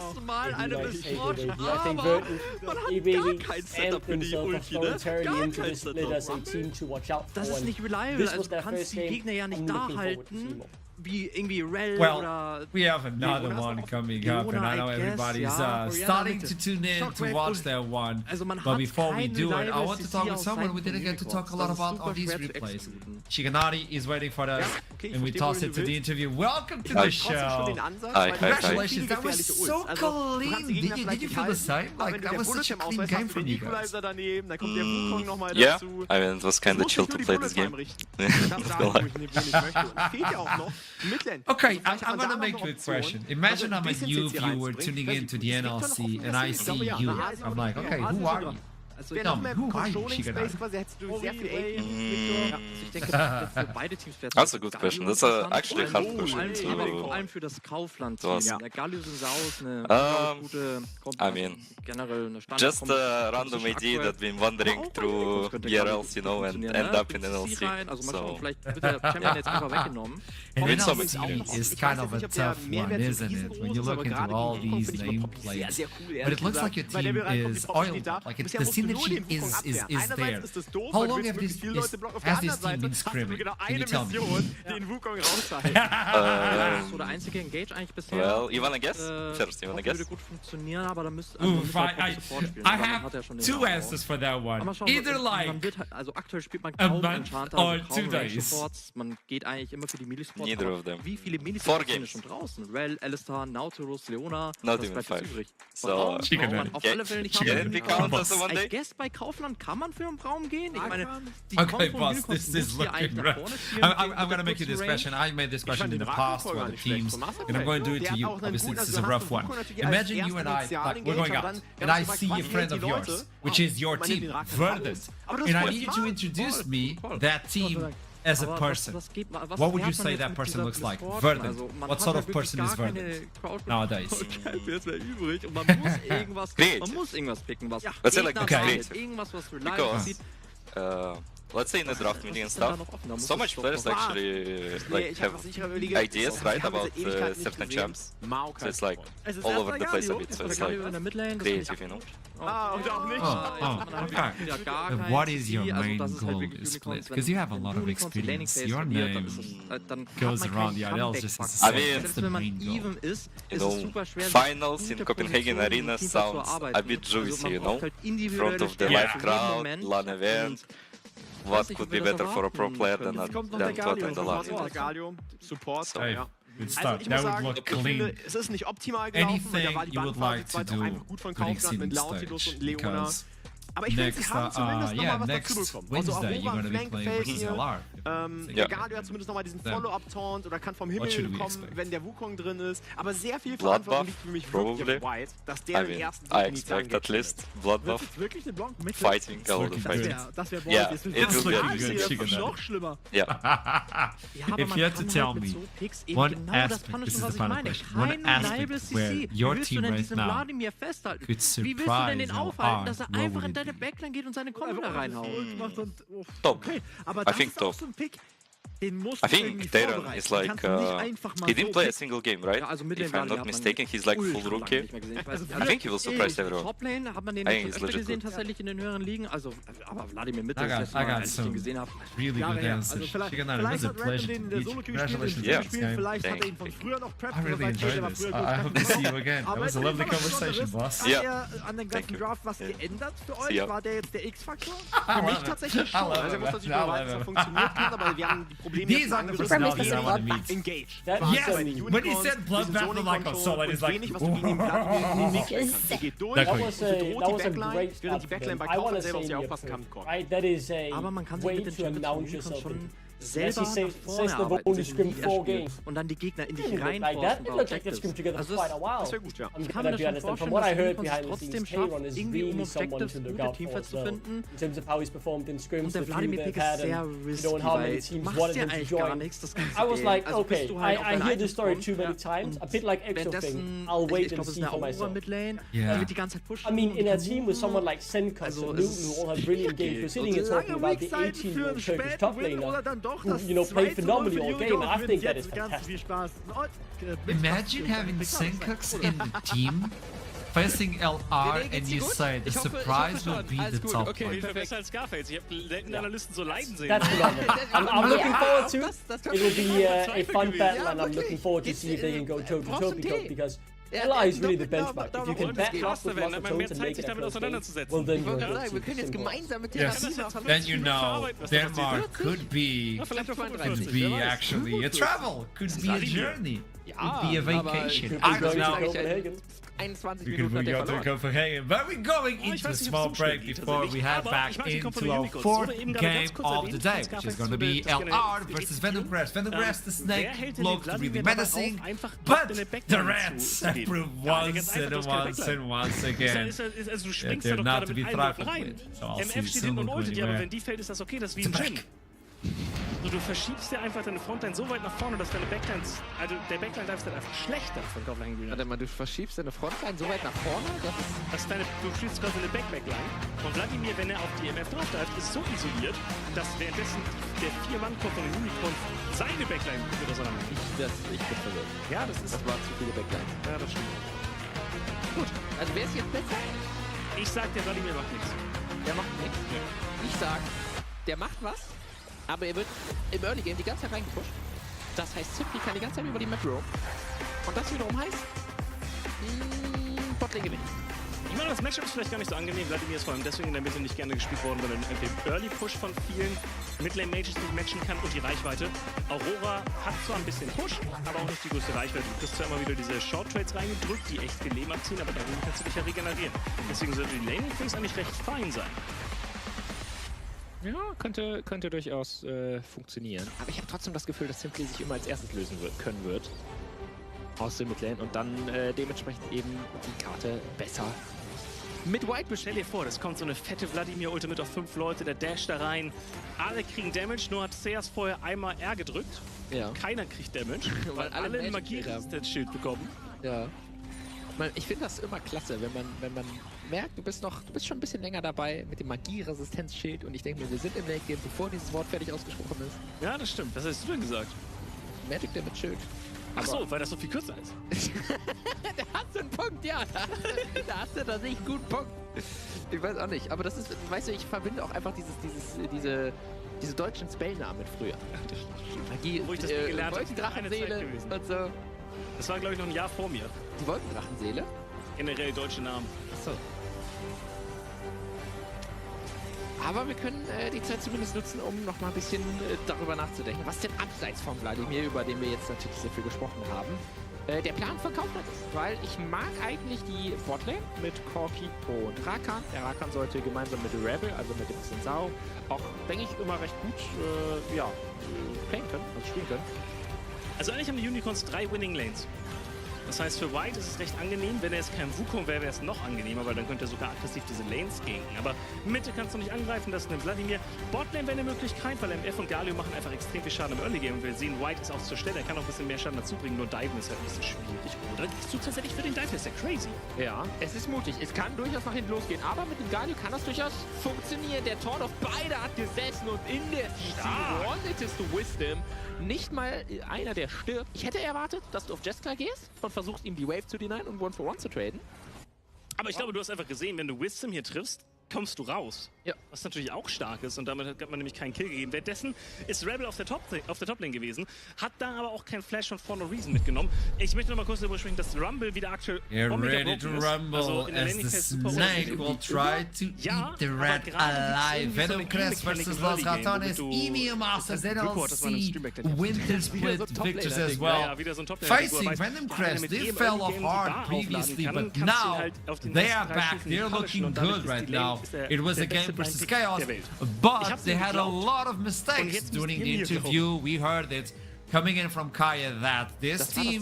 I think Verdant, he really amped himself authoritarily into this split as a team to watch out for. Das ist nicht reliable, also du kannst die Gegner ja nicht da halten. Well, we have another one coming up, and I know everybody's starting to tune in to watch that one. But before we do it, I want to talk with someone we didn't get to talk a lot about on these replays. Shiganari is waiting for us, and we toss it to the interview. Welcome to the show. Congratulations, that was so clean. Did you feel the same? Like, that was such a clean game from you guys. Yeah, I mean, it was kind of chill to play this game. Okay, I'm gonna make you a question. Imagine I'm a new viewer tuning into the NLC and I see you. I'm like, okay, who are you? Tell me, who are you, Shiganari? That's a good question. That's actually a hard question to I mean, just a random idea that been wandering through BRLs, you know, and end up in NLC. So, and NLC is kind of a tough one, isn't it? When you look into all these nameplates, but it looks like your team is oiled. Like it's the synergy is there. How long has this team been scrimming? Can you tell me? Well, you wanna guess? First, you wanna guess? I have 2 answers for that one. Either like a month or 2 days. Neither of them. 4 games. Not even 5. So, can it be counted as a 1 day? I guess by Kaufland kann man für einen Braum gehen. Ich meine, okay, boss, this is looking rough. I'm gonna make you this question. I made this question in the past for the teams, and I'm going to do it to you. Obviously, this is a rough one. Imagine you and I, like, we're going out, and I see a friend of yours, which is your team, Verdant, and I need you to introduce me that team as a person. What would you say that person looks like? Verdant. What sort of person is Verdant nowadays? Let's say like okay. Because let's say in the draft meeting and stuff, so much players actually like have ideas, right, about certain champs. So it's like all over the place a bit. So it's like creative, you know. Okay. What is your main goal in this split? Because you have a lot of experience. Your name goes around the IDLs just as I mean, you know, finals in Copenhagen Arena sounds a bit juicy, you know, in front of the live crowd, LAN event. What could be better for a pro player than to attend the LAN event? So, good start. That would look clean. Anything you would like to do putting Sim in stage? Because next, next Wednesday you're going to be playing versus LR. Der Galio hat zumindest nochmal diesen Follow-up-Taunt oder kann vom Himmel kommen, wenn der Wukong drin ist. Aber sehr viel Verantwortung liegt für mich wirklich auf White, dass der den ersten I expect at least Bloodbuff. Fighting all the fighting. Yeah, it will be good. Noch schlimmer. Yeah. If you had to tell me one aspect, this is the final question, one aspect where your team right now could surprise LR, what would it be? Backline geht und seine Kombo da reinhaut. Top. I think top. I think Darren is like, he didn't play a single game, right? If I'm not mistaken, he's like full rookie. I think he will surprise everyone. Toplane hat man den I think nicht he's öfter legit gesehen good. tatsächlich in den höheren Ligen. Also, aber Wladimir Mitte, I das letzte Mal, got als ich some ihn gesehen habe. really good answers. Shiganari, it was a pleasure to meet you. Congratulations on this game. Vielleicht hat er ihn von früher noch prepped. I really enjoyed this. I hope to see you again. That was a lovely conversation, boss. Hat er an den ganzen Draft was geändert für euch? War der jetzt der X-Faktor? Für mich tatsächlich schon. Also er muss natürlich beweisen, dass er funktioniert hat, aber wir haben die Probleme These are the personalities I want to meet. engaged. Yes! When he said Bloodbath, I'm like, oh, so he's like, wenig, was du gegen ihn er geht durch, bedroht die Backline, während die Backline bei Kaufmann selber auf sich aufpassen kann. Right, that is a Aber man kann sich way mit den to announce yourself. schon Yes, selber he says nach vorne they've arbeiten, only sich scrimmed in 4 die games. und dann die Gegner in dich Like that, reinforcen. it looked like they scrimmed together for quite a while. Das wäre gut, ja. I'm Ich kann glad mir you schon understand. From vorstellen, what I dass heard Unicorns behind the trotzdem scenes, Kayron schafft, is irgendwie really someone Objectives to look gute out for Teamfights as zu well. finden. In terms of how he's performed in scrims, Und der the few Wladimir they've Pick had, ist sehr and risky, how many weil teams machst wanted dir him to eigentlich gar join. nichts, das ganze I was Game. like, Also bist okay, du halt auf I deine hear this story Items too many kommen, times. ja. A bit like Exo Währenddessen, thing. I'll ich wait glaube, and es ist see eine for myself. Aurora-Midlane, Yeah. die wird die ganze Zeit pushen. I mean, in a und team with someone like Senkus Also and es Newton, ist who all have brilliant games, we're sitting here talking about the 18-year-old Turkish top laner who, play phenomenally all game. I think that is fantastic. Imagine having Senkax in the team, facing LR, and you say the surprise will be the top Okay, one. besser als Scarface. Ich habe selten Analysten so leiden sehen. That's phenomenal. I'm looking forward to it. It will be a fun battle, and I'm looking forward to see if they can go toe-to-toe because LR is really the benchmark. If you can back up with lots of tones and make it a close game, well then you're good. Wir können jetzt gemeinsam mit Yes, then you know Denmark could be actually a travel, could be a journey, could be a vacation. I don't know. 21 We could Minuten hat go er to verloren. Copenhagen, but we're going into a small break before we head back into our fourth game of the day, which is going to be LR versus Venomgrass. Venomgrass, the snake, looked really menacing, but the rats have proved once and once again that they're not to be trifled with. So I'll see you soon Aber wenn die fällt, ist das okay, das ist wie ein Gym. So, du verschiebst dir einfach deine Frontline so weit nach vorne, dass deine Backlines, also der Backline-Lifestyle einfach schlechter von Kaufland Green. Warte mal, du verschiebst deine Frontline so weit nach vorne? Das ist du spielst quasi eine Backline. Und Wladimir, wenn er auf die MF drauf hat, ist so isoliert, dass währenddessen der 4-Mann-Kopf von den Unicorn seine Backline wird auseinander. Ich bin verwirrt. Ja, das waren zu viele Backlines. Ja, das stimmt. Gut, also wer ist jetzt besser? Ich sag, der Wladimir macht nichts. Der macht nichts? Ja. Ich sag, der macht was, aber er wird im Early Game die ganze Zeit reingepusht. Das heißt, Simply kann die ganze Zeit über die Map roam. Und das wiederum heißt, Botlane gewinnt. Ich meine, das Matchup ist vielleicht gar nicht so angenehm. Vladimir ist vor allem deswegen in der Mitte nicht gerne gespielt worden, weil er den Early-Push von vielen Midlane-Mages nicht matchen kann und die Reichweite. Aurora hat zwar ein bisschen Push, aber auch nicht die größte Reichweite. Du kriegst zwar immer wieder diese Short-Trades reingedrückt, die echt viel Leben abziehen, aber dagegen kannst du dich ja regenerieren. Deswegen sollte die Laning-Phase eigentlich recht fein sein. Ja, könnte durchaus funktionieren. Aber ich habe trotzdem das Gefühl, dass Simply sich immer als erstes lösen können wird. Aus dem Midlane und dann dementsprechend eben die Karte besser. Mit White, stell dir vor, es kommt so eine fette Vladimir-Ulte mit auf 5 Leute, der Dash da rein. Alle kriegen Damage, nur hat Seas vorher einmal R gedrückt. Ja. Keiner kriegt Damage, weil alle ein Magie-Resistance-Schild bekommen. Ja. Ich finde das immer klasse, wenn man merkt, du bist schon ein bisschen länger dabei mit dem Magie-Resistenzschild und ich denke mir, wir sind im Late-Game, bevor dieses Wort fertig ausgesprochen ist. Ja, das stimmt. Was hast du denn gesagt? Magic Damage Schild. Ach so, weil das so viel kürzer ist. Da hast du einen Punkt, ja. Da hast du tatsächlich einen guten Punkt. Ich weiß auch nicht, aber das ist, weißt du, ich verbinde auch einfach diese deutschen Spellnamen mit früher. Magie, wo ich das gelernt habe, Wolkendrachenseele und so. Das war, glaube ich, noch ein Jahr vor mir. Die Wolkendrachenseele? Generell deutsche Namen. Achso. Aber wir können die Zeit zumindest nutzen, um noch mal ein bisschen darüber nachzudenken, was denn abseits von Wladimir, über den wir jetzt natürlich sehr viel gesprochen haben, der Plan von Kaufland ist. Weil ich mag eigentlich die Botlane mit Corki und Rakan. Der Rakan sollte gemeinsam mit Rebel, also mit dem Sensao, auch, denke ich, immer recht gut playen können, also spielen können. Also eigentlich haben die Unicorns 3 Winning Lanes. Das heißt, für White ist es recht angenehm. Wenn er jetzt kein Wukong wäre, wäre es noch angenehmer, weil dann könnte er sogar aggressiv diese Lanes ganken. Aber Mitte kannst du nicht angreifen, das ist ein Vladimir. Botlane wäre eine Möglichkeit, weil MF und Galio machen einfach extrem viel Schaden im Early Game. Und wir sehen, White ist auch zur Stelle, er kann auch ein bisschen mehr Schaden dazu bringen, nur Diven ist halt ein bisschen schwierig. Oder gehst du tatsächlich für den Dive, ist ja crazy. Ja, es ist mutig. Es kann durchaus nach hinten losgehen, aber mit dem Galio kann das durchaus funktionieren. Der Taunt auf beide hat gesetzt und in der CC One-It-Is to Wisdom. Nicht mal einer, der stirbt. Ich hätte erwartet, dass du auf Jessica gehst und versuchst, ihm die Wave zu denyen und One-for-One zu traden. Aber ich glaube, du hast einfach gesehen, wenn du Wisdom hier triffst, kommst du raus. Ja. Was natürlich auch stark ist und damit hat man nämlich keinen Kill gegeben. Währenddessen ist Rebel auf der Top-Lane gewesen, hat da aber auch keinen Flash von For No Reason mitgenommen. Ich möchte noch mal kurz darüber sprechen, dass Rumble wieder aktuell ready to rumble also as the snake will try to eat the rat alive. Venom Crest versus Los Ratones, EMEA Masters, NLC, Winter Split victors as well. Facing Venom Crest, they fell off hard previously, but now they are back. They're looking good right now. It was a game versus Chaos, but they had a lot of mistakes during the interview. We heard it coming in from Kaya that this team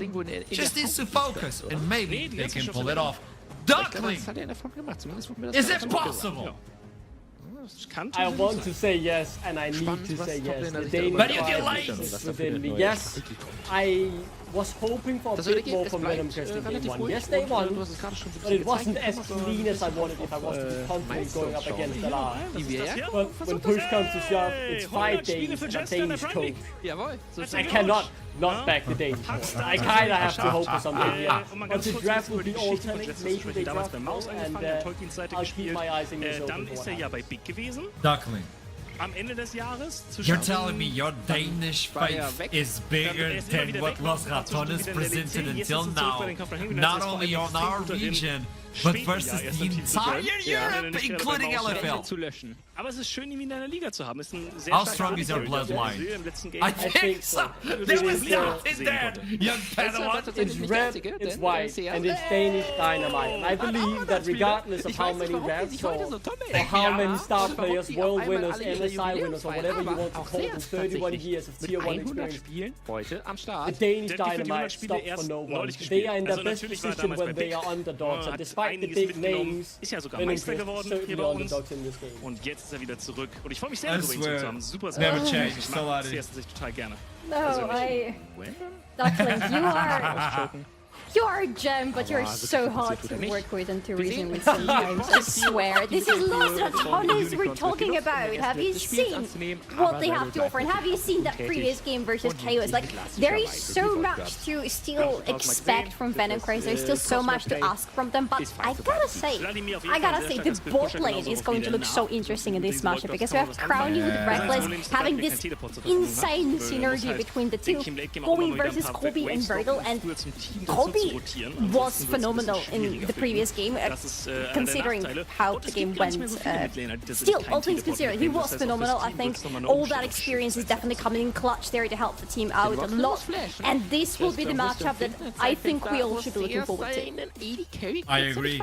just needs to focus and maybe they can pull it off. Duckling! Is it possible? I want to say yes, and I need to say yes. The Danish is within me. Yes, I was hoping for a bit more from Venom Crest in game one. Yes, they won, but it wasn't as clean as I wanted if I was to be confident going up against the Lar. But when push comes to shove, it's 5 Danes and a Danish coach. I cannot not back the Danish. I kinda have to hope for something here. But the draft will be alternate, maybe they draft now, and I'll keep my eyes and ears open for what Duckling. Am Ende des Jahres You're telling me your Danish faith is bigger than what Los Ratones presented until now, not only on our region, but versus the entire Europe, including LFL. Aber es ist schön, ihn in einer Liga zu haben. Ist ein sehr How strong is your bloodline? I think so. There was nothing there, young Padawan. It's red, it's white, and it's Danish dynamite. And I believe that regardless of how many Reds or how many star players, world winners, MSI winners, or whatever you want to call them, 31 years of tier 1 experience, the Danish dynamite stops for no one. They are in the best position when they are underdogs, and despite the big names, Venom Crest certainly underdogs in this game. Und jetzt ist er wieder zurück. Und ich freue mich sehr, ihn zu haben. Super, sehr never changed. Ich mag CS total gerne. No, Duckling, you are a gem, but you're so hard to work with and to reason with sometimes. I swear. This is Los Ratones we're talking about. Have you seen what they have to offer? And have you seen that previous game versus Chaos? Like, there is so much to still expect from Venom Crest. There's still so much to ask from them. But I gotta say, the bot lane is going to look so interesting in this matchup because we have Crowny with Reckless having this insane synergy between the two, going versus Kobe and Virgil, and Kobe was phenomenal in the previous game, considering how the game went. Still, all things considered, he was phenomenal. I think all that experience is definitely coming in clutch there to help the team out a lot. And this will be the matchup that I think we all should be looking forward to. I agree.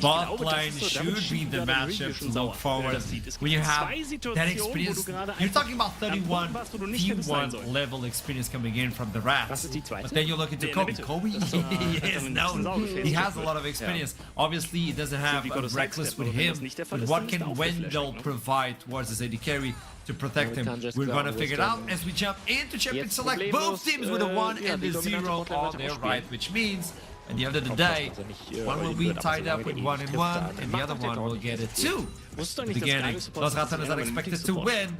Bot lane should be the matchup to look forward. When you have that experience, you're talking about 31 T1 level experience coming in from the Rats. But then you look into Kobe. Kobe he has a lot of experience. Obviously, he doesn't have a Reckless with him, but what can Wendell provide towards his AD carry to protect him? We're gonna figure it out as we jump into Champion Select. Both teams with a 1 and a 0 on their right, which means at the end of the day, one will be tied up with 1 and 1, and the other one will get a 2. Beginning, Los Ratones are expected to win,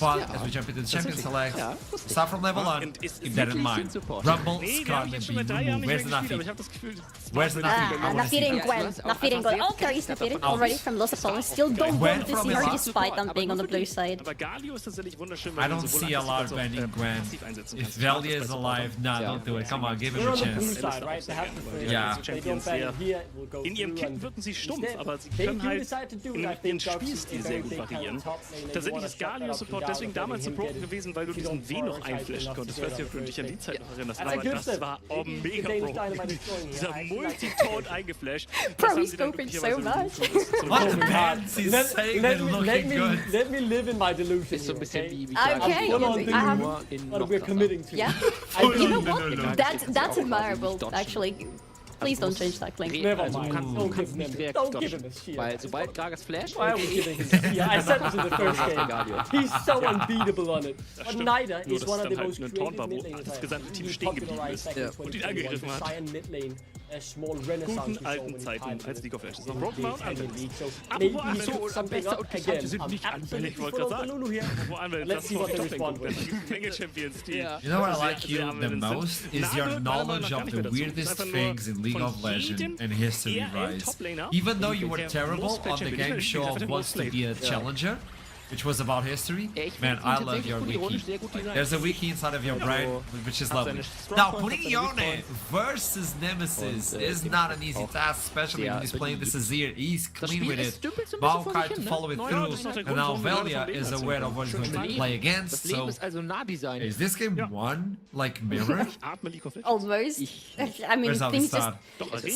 but as we jump into the Champion Select, start from level 1, keep that in mind. Rumble, Scar, and B. Where's the Nafi? Where's the Nafi? Nafi and Gwen. Nafi and Gwen. Oh, there is Nafi already from Los Ratones. Still don't want to see her despite them being on the blue side. I don't see a lot banning Gwen. If Velia is alive, nah, don't do it. Come on, give him a chance. Ja. In ihrem Kit wirken sie stumpf, aber sie können halt Spielstil sehr gut variieren. Tatsächlich ist Galio-Support deswegen damals so broken gewesen, weil du diesen W noch einflashen konntest. Ich weiß nicht, ob du dich an die Zeit noch erinnerst, aber das war mega broken. Dieser Multitone eingeflasht. Bro, he's scoping so much. What the man? He's saying they're looking good. Let me live in my delusion. Ist so ein bisschen wie Okay, what we're committing to. Yeah. You know what? That's admirable, actually. Please don't change that claim. Never Also, mind. du kannst nicht direkt Don't give dodgen, him a shield. weil sobald Gragas flasht... Why are we giving him? Yeah, I said this in the first game. He's so unbeatable on it. But Nida is one of the most creative mid laners. Das gesamte Team stehen geblieben ist und ihn angegriffen hat. Guten alten Zeiten als League of Legends. Noch Broken Mount anwendest. Apropos Anwendung, am besten die sind nicht anfällig, wollte ich gerade sagen. Apropos Anwendung, Let's see what they respond with. Menge Champions Team. You know what I like you the most is your knowledge of the weirdest things in League of Legends and history, Rise. Even though you were terrible on the game show of Wants to be a Challenger, which was about history, man, I love your wiki. There's a wiki inside of your brain, which is lovely. Now, putting Yone versus Nemesis is not an easy task, especially when he's playing this Azir. He's clean with it. Maokai to follow it through, and now Velia is aware of what he's going to play against, so... Is this game one, like, mirror? Almost. I mean, things just...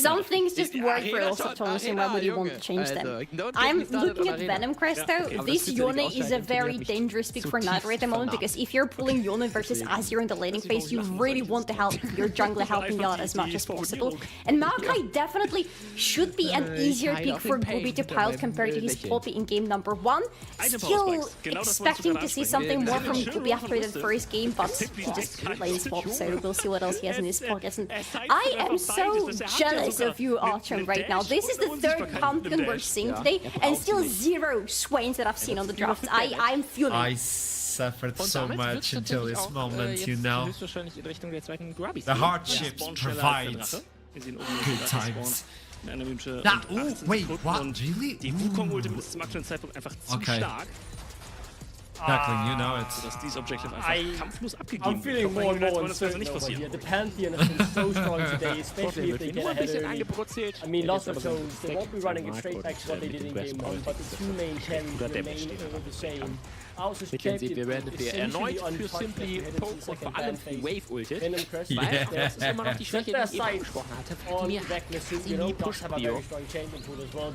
Some things just work for Illustrator, so why would you want to change them? I'm looking at Venom Crest though. This Yone is a very dangerous pick for Nitro at the moment, because if you're pulling Yone versus Azir in the laning phase, you really want to help your jungler helping out as much as possible. And Maokai definitely should be an easier pick for Gobi to pilot compared to his Poppy in game number 1. Still expecting to see something more from Gobi after the first game, but he just played swap, so we'll see what else he has in his pockets. And I am so jealous of you, Archon, right now. This is the third Pumpkin we're seeing today, and still 0 Swains that I've seen on the draft. I'm feeling. I suffered so much until this moment, you know. The hardships provide good times. Wait, what? Really? Die Wukong-Ultimate ist zum aktuellen Zeitpunkt einfach zu stark. Tackling, you know it. Dass dieses Objective einfach kampflos abgegeben I'm feeling more and more uncertain over here. The Pantheon has been so strong today, especially if they get ahead early. I mean, lots of tones. They won't be running it straight back to what they did in game 1, but the two main carries remain the same. Wir werden erneut für Simply Poke und vor allem für Wave ultet, weil das ist immer noch die Schwäche, die ich eben angesprochen hatte. Vladimir hat nie Push-Bio.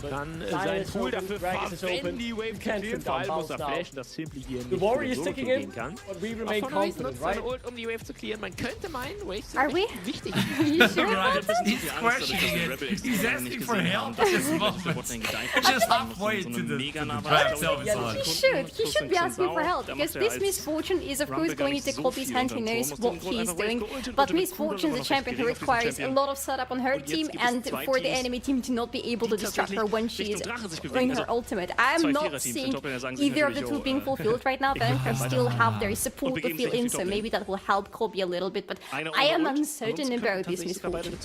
Dann sein Pool dafür wenn die Wave killt, vor allem muss er flashen, dass Simply hier nicht so gehen kann. Auch von Wave nutzt seine Ult, um die Wave zu clearen. Man könnte meinen, Wave sind wichtig. He's questioning it. He's asking for help at this moment. Just halfway to the draft. He should be asking for help, because this Misfortune is of course going into Kobe's hand. He knows what he's doing, but Misfortune is a champion who requires a lot of setup on her team, and for the enemy team to not be able to distract her when she is doing her ultimate. I am not seeing either of the two being fulfilled right now. Venom still have their support to fill in, so maybe that will help Kobe a little bit, but I am uncertain about this Misfortune.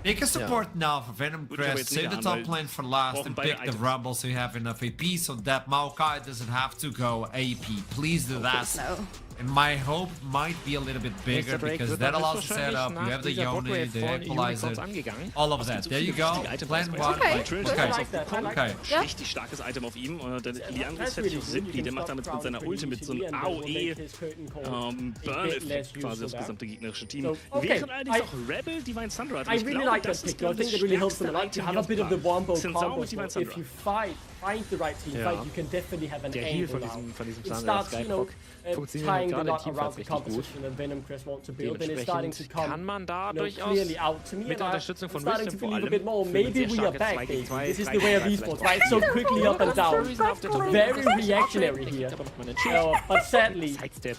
Make a support now for Venom Crest, save the top lane for last, and pick the Rumble so you have enough AP so that Maokai doesn't have to go AP. Please do that. And my hope might be a little bit bigger, because that allows the setup. You have the Yone, the Equalizer, all of that. There you go. Plan 1. Okay. Richtig starkes Item auf ihm. Die andere Set auf Simply, der macht damit mit seiner Ulti mit so einem AOE Burn-Effekt quasi das gesamte gegnerische Team. Während allerdings auch Rebel Divine Thunder hat. I really like that pick. I think it really helps them a lot to have a bit of the wombo combo. If you find the right team fight, you can definitely have an angle now. It starts, you know, tying the knot around the composition that Venom Crest want to build, and it's starting to come clearly out to me, and I'm starting to believe a bit more. Maybe we are back, baby. This is the way of esports, right? So quickly up and down. Very reactionary here. But sadly,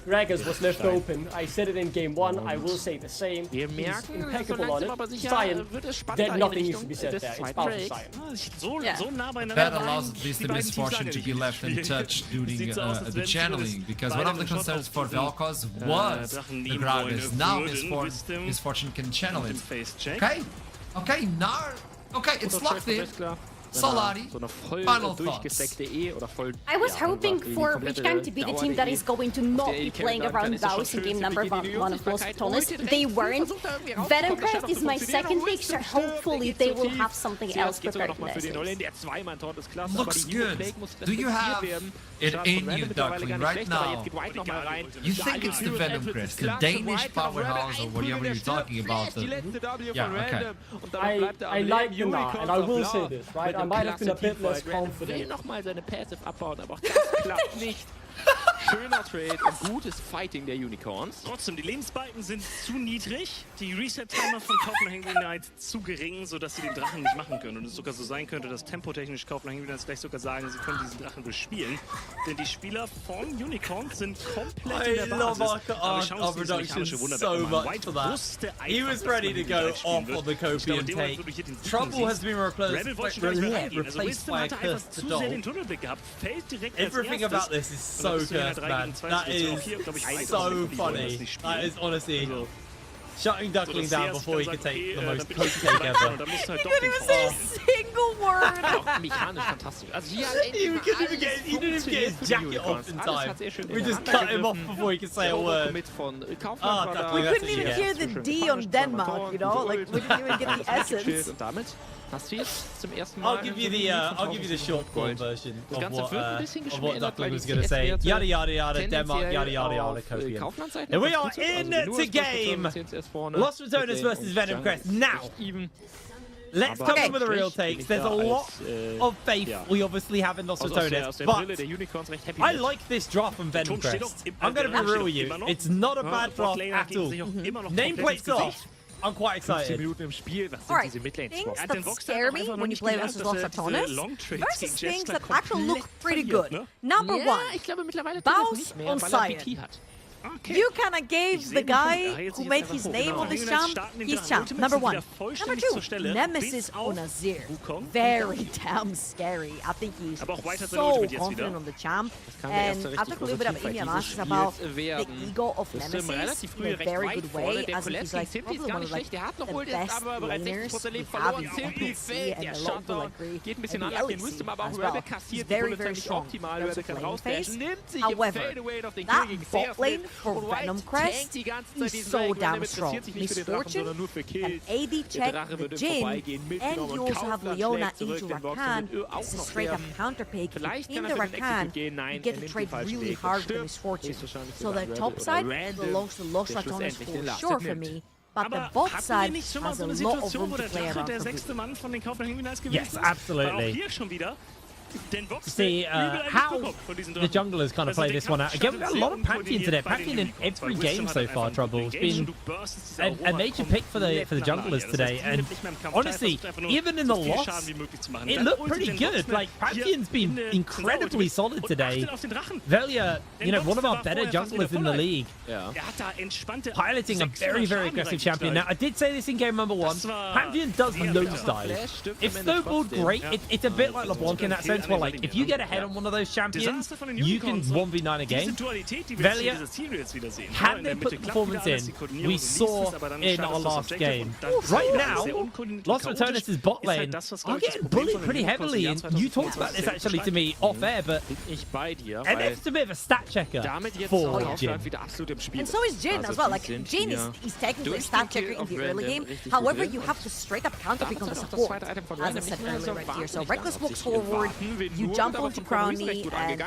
Gragas was left open. I said it in game 1, I will say the same. He's impeccable on it. Cyan, that nothing needs to be said there. It's powerful Cyan. That allows at least the Misfortune to be left untouched during the channeling, because one of the concerns for Vel'Koz was the Gragas. Now Misfortune can channel it. Okay, now, okay, it's locked in. Solari, final thoughts. I was hoping for Rich Gang to be the team that is going to not be playing around Baus in game number 1 of Los Ratones. They weren't. Venomcrest is my second pick, so hopefully they will have something else prepared for this. Looks good. Do you have it in you, Duckling, right now? You think it's the Venomcrest, the Danish powerhouse, or whatever you're talking about? Yeah, okay. I like the Nah, and I will say this, right? I might have been a bit less confident. Nochmal seine Passive abbauen, aber auch das klappt nicht. Schöner Trade und gutes Fighting der Unicorns. Trotzdem, die Lebensbalken sind zu niedrig, die Reset-Timer von Copenhagen United zu gering, sodass sie den Drachen nicht machen können. Und es sogar so sein könnte, dass tempotechnisch Copenhagen United vielleicht sogar sagen, sie können diesen Drachen bespielen. Denn die Spieler von Unicorns sind komplett in der Basis. I love Reduction so much for that. He was ready to go off on the Copian take. Trouble has been replaced by a cursed doll. Everything about this is so cursed, man. That is so funny. That is honestly shutting Duckling down before he could take the most post take ever. He didn't even say a single word. Mechanisch fantastisch. Also hier he didn't even get his jacket off in time. We just cut him off before he could say a word. We couldn't even hear the D on Denmark, you know? Like, we didn't even get the essence. I'll give you the short form version of what Duckling was going to say. Yada yada yada, Denmark, yada yada yada, Copian. And we are into game. Los Ratones versus Venomcrest. Now, let's come in with the real takes. There's a lot of faith we obviously have in Los Ratones, but I like this draft from Venomcrest. I'm going to be real with you. It's not a bad draft at all. Nameplate's off. I'm quite excited. Alright, things that scare me when you play versus Los Ratones versus things that actually look pretty good. Number one, Baus on Cyan. You kind of gave the guy who made his name on this champ, his champ, number one. Number two, Nemesis on Azir. Very damn scary. I think he's so confident on the champ. And I talked a little bit about Indian Masters about the ego of Nemesis in a very good way, as he's like probably one of like the best laners we have in NLC, and a lot will agree, and the LEC as well. He's very, very strong in terms of lane phase. However, that bot lane for Venomcrest is so damn strong. Misfortune, an AD check, the Jin, and you also have Leona into Rakan. It's a straight up counter pick. In the Rakan, you get to trade really hard with Misfortune. So the top side belongs to Los Ratones for sure for me. But the bot side has a lot of room to play around for me. Yes, absolutely. See how the junglers kind of play this one out. Again, we've got a lot of Pantheon today. Pantheon in every game so far, Trouble. It's been a major pick for the junglers today. And honestly, even in the loss, it looked pretty good. Like, Pantheon's been incredibly solid today. Velia, you know, one of our better junglers in the league. Piloting a very, very aggressive champion. Now, I did say this in game number 1. Pantheon does nosedive. If snowballed, great. It's a bit like LeBlanc in that sense. Well, like, if you get ahead on one of those champions, you can 1v9 a game. Velia, had they put the performance in, we saw in our last game. Right now, Los Ratones' bot lane are getting bullied pretty heavily, and you talked about this actually to me off air, but NF's a bit of a stat checker for Jin. And so is Jin as well. Like, Jin is technically a stat checker in the early game. However, you have to straight up counter pick on the support, as I said earlier right here. So Reckless walks forward, you jump onto Crowny, and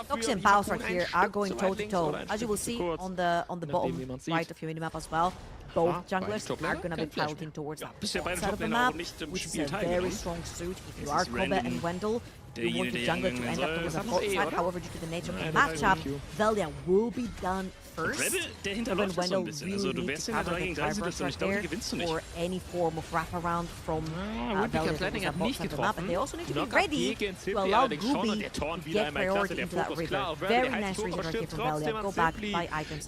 Nox and Baus right here are going toe to toe. As you will see on the bottom right of your minimap as well, both junglers are going to be piloting towards that bot side of the map, which is a very strong suit if you are Kobe and Wendell. You want your jungler to end up towards the bot side. However, due to the nature of the matchup, Velia will be done first. And when Wendell really needs to cover the drivers right there for any form of wraparound from Velia towards the bot side of the map. And they also need to be ready to allow Gooby to get priority into that river. Very nice reason right here from Velia. Go back, buy items.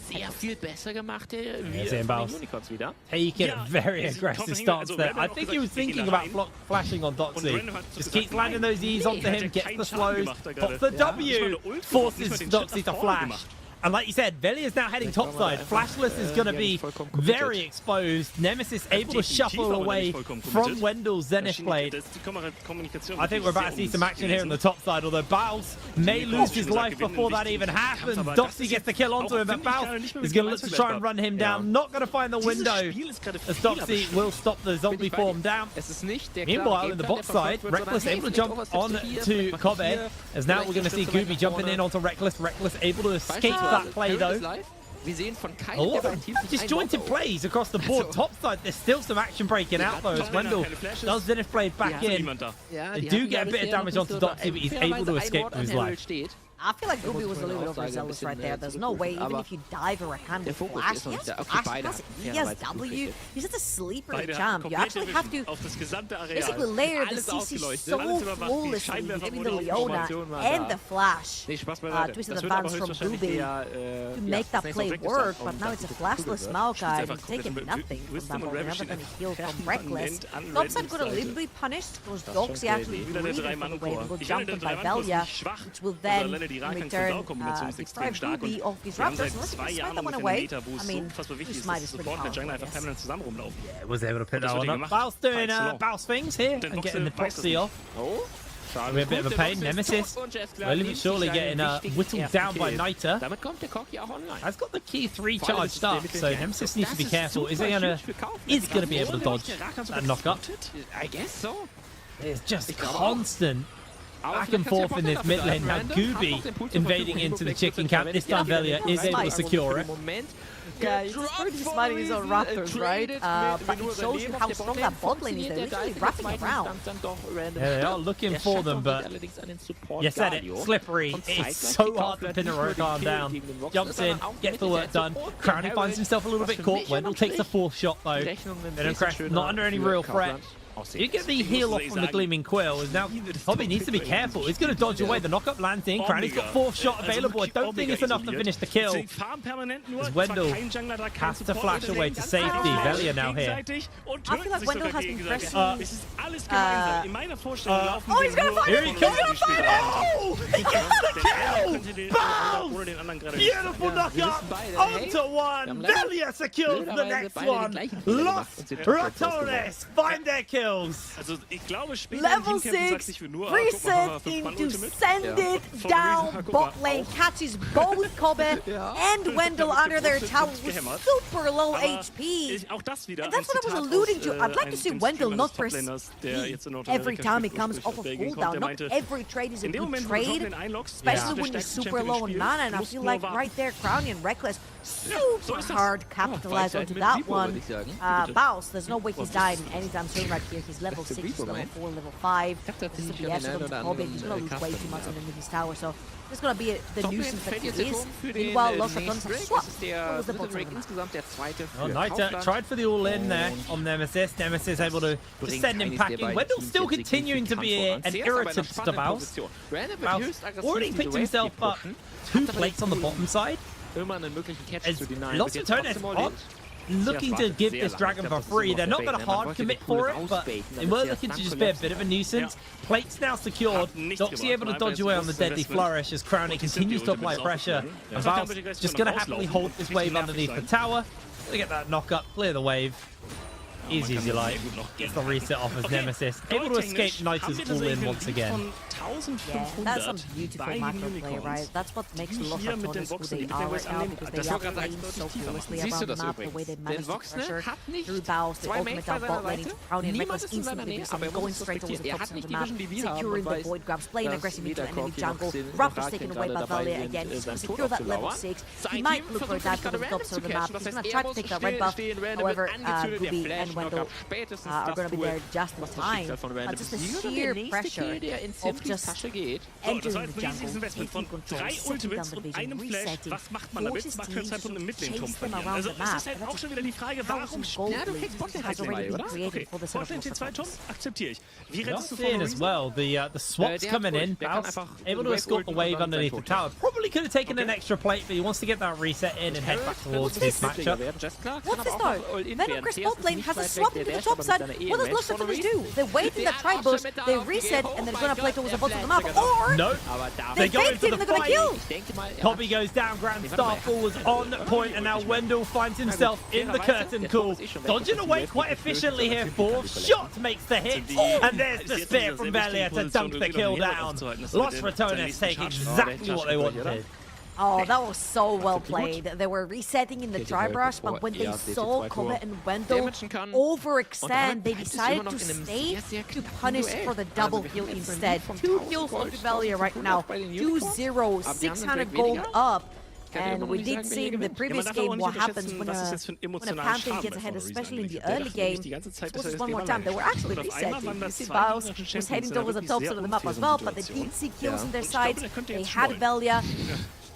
Taking a very aggressive stance there. I think he was thinking about flashing on Doxy. Just keeps landing those E's onto him, gets the slows, pops the W, forces Doxy to flash. And like you said, Velia is now heading topside. Flashless is going to be very exposed. Nemesis able to shuffle away from Wendel's Zenith Blade. I think we're about to see some action here on the top side, although Baus may lose his life before that even happens. Doxy gets the kill onto him, but Baus is going to look to try and run him down. Not going to find the window, as Doxy will stop the zombie form down. Meanwhile, in the bot side, Reckless able to jump on to Kobe, as now we're going to see Gooby jumping in onto Reckless. Reckless able to escape that play though. A lot of disjointed plays across the board. Top side, there's still some action breaking out though, as Wendell does Zenith Blade back in. They do get a bit of damage onto Doxy, but he's able to escape with his life. I feel like Gooby was a little bit overzealous right there. There's no way, even if you dive or Rakan with flash, he has flash, he has W. He's just a sleeper champ. You actually have to basically layer the CC so flawlessly, giving the Leona and the flash. Twisted advance from Gooby to make that play work, but now it's a flashless Maokai and taking nothing from that ball. Never gonna heal from Reckless. Topside got a little bit punished because Doxy actually bleeding from the wave and got jumped on by Velia, which will then in return, deprive Gooby of his Raptors, unless he can smite that one away. I mean, his smite is pretty powerful, Yeah, was able to put that one up. Baus doing Baus things here and getting the proxy off. A bit of a pain. Nemesis slowly but surely getting whittled down by Niter. Has got the key 3 charged up, so Nemesis needs to be careful. Is gonna be able to dodge that knock-up? I guess so. It's just constant back and forth in this mid lane. Now Gooby invading into the chicken camp. This time Velia is able to secure it. Yeah, he's already smiting his own Raptors, right? But it shows you how strong that bot lane is. They're literally wrapping around. Yeah, they are looking for them, but you said it, slippery. It's so hard to pin a Rakan down. Jumps in, gets the work done. Crowny finds himself a little bit caught. Wendell takes the 4th shot though. Venom Crash not under any real threat. You get the heal off from the Gleaming Quill. Now, Hobby needs to be careful. He's going to dodge away. The knockup lands in. Cranny's got 4th shot available. I don't think it's enough to finish the kill. As Wendell has to flash away to safety. Velia now here. I feel like Wendell has been pressing. Oh, he's going to find Here he comes. Oh, he gets the kill. Bounce. Beautiful knockup. Onto one. Velia secures the next one. Lost Ratones find their kill. Level 6, reset into send it down bot lane, catches both Kobe and Wendell under their tower with super low HP. And that's what I was alluding to. I'd like to see Wendell not press E every time he comes off of cooldown. Not every trade is a good trade, especially when you're super low on mana. And I feel like right there, Crowny and Reckless super hard capitalize onto that one. Baus, there's no way he's dying anytime soon right here. He's level 6, he's level 4, level 5. This is the BS of Kobe. He's going to lose way too much underneath his tower, so it's going to be the nuisance that he is. Meanwhile, Los Ratones have swapped. What was the bottom? Niter tried for the all-in there on Nemesis. Nemesis able to send him packing. Wendell still continuing to be an irritant to Baus. Baus already picked himself up 2 plates on the bottom side. Los Ratones are looking to give this dragon for free. They're not going to hard commit for it, but they were looking to just be a bit of a nuisance. Plates now secured. Doxy able to dodge away on the deadly flourish as Crowny continues to apply pressure. And Baus just going to happily hold this wave underneath the tower. Gonna get that knock up, clear the wave. Easy as you like. Gets the reset off as Nemesis. Able to escape Niter's all-in once again. Yeah, that's some beautiful macro play, right? That's what makes Los Ratones who they are right now, because they are playing so flawlessly around the map, the way they manage to pressure through Baus, the ultimate down bot lane into Crowny and Reckless instantly going straight towards the top of the map, securing the void grabs, playing aggressive into enemy jungle. Raptors taken away by Velia again. He's going to secure that level 6. He might look for a dive from the top of the map. He's going to try to take that red buff. However, Gooby and Wendell are going to be there just in time. Just the sheer pressure of just entering the jungle, taking control, setting down the vision, resetting, forces teams to chase them around the map. And that's just gold has already been created for the set of Not seeing as well the swaps coming in. Baus able to escort the wave underneath the tower. Probably could have taken an extra plate, but he wants to get that reset in and head back towards his matchup. What's this though? Venom Chris bot lane has a swapping to the top side. What does Los Ratones do? They wait in the tri-bush, they reset, and they're gonna play towards the bottom of the map. Or they faked it and they're gonna kill. Cobby goes down, Grand Starfall was on point, and now Wendell finds himself in the curtain call. Dodging away quite efficiently here. Fourth shot makes the hit, and there's the spear from Velia to dunk the kill down. Los Ratones take exactly what they wanted. Oh, that was so well played. They were resetting in the dry brush, but when they saw Kobe and Wendell overextend, they decided to stay to punish for the double kill instead. 2 kills on Velia right now. 2-0, 600 gold up. And we did see in the previous game what happens when a Pantheon gets ahead, especially in the early game. Just one more time, they were actually resetting. You see Bios was heading towards the top side of the map as well, but they did see kills on their sides. They had Velia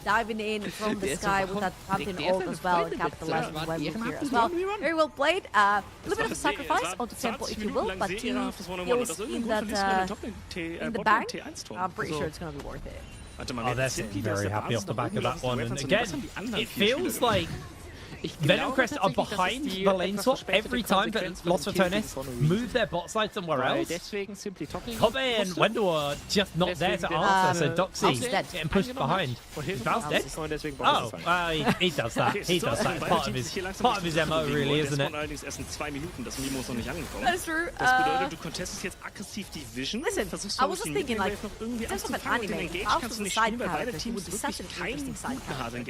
diving in from the sky with that Pantheon ult as well, and capitalizing on Wendell here as well. Very well played. A little bit of a sacrifice onto tempo, if you will, but 2 kills in the bank. I'm pretty sure it's going to be worth it. Oh, they're sitting very happy off the back of that one. And again, it feels like Venom Crest are behind the lane swap every time that Los Ratones move their bot side somewhere else. Kobe and Wendell are just not there to answer, so Doxy getting pushed behind. Val's dead? Oh, he does that. He does that. It's part of his MO, really, isn't it? That is true. Listen, I was just thinking, like, in terms of an anime, Valve was a side character. He would be such an interesting side character.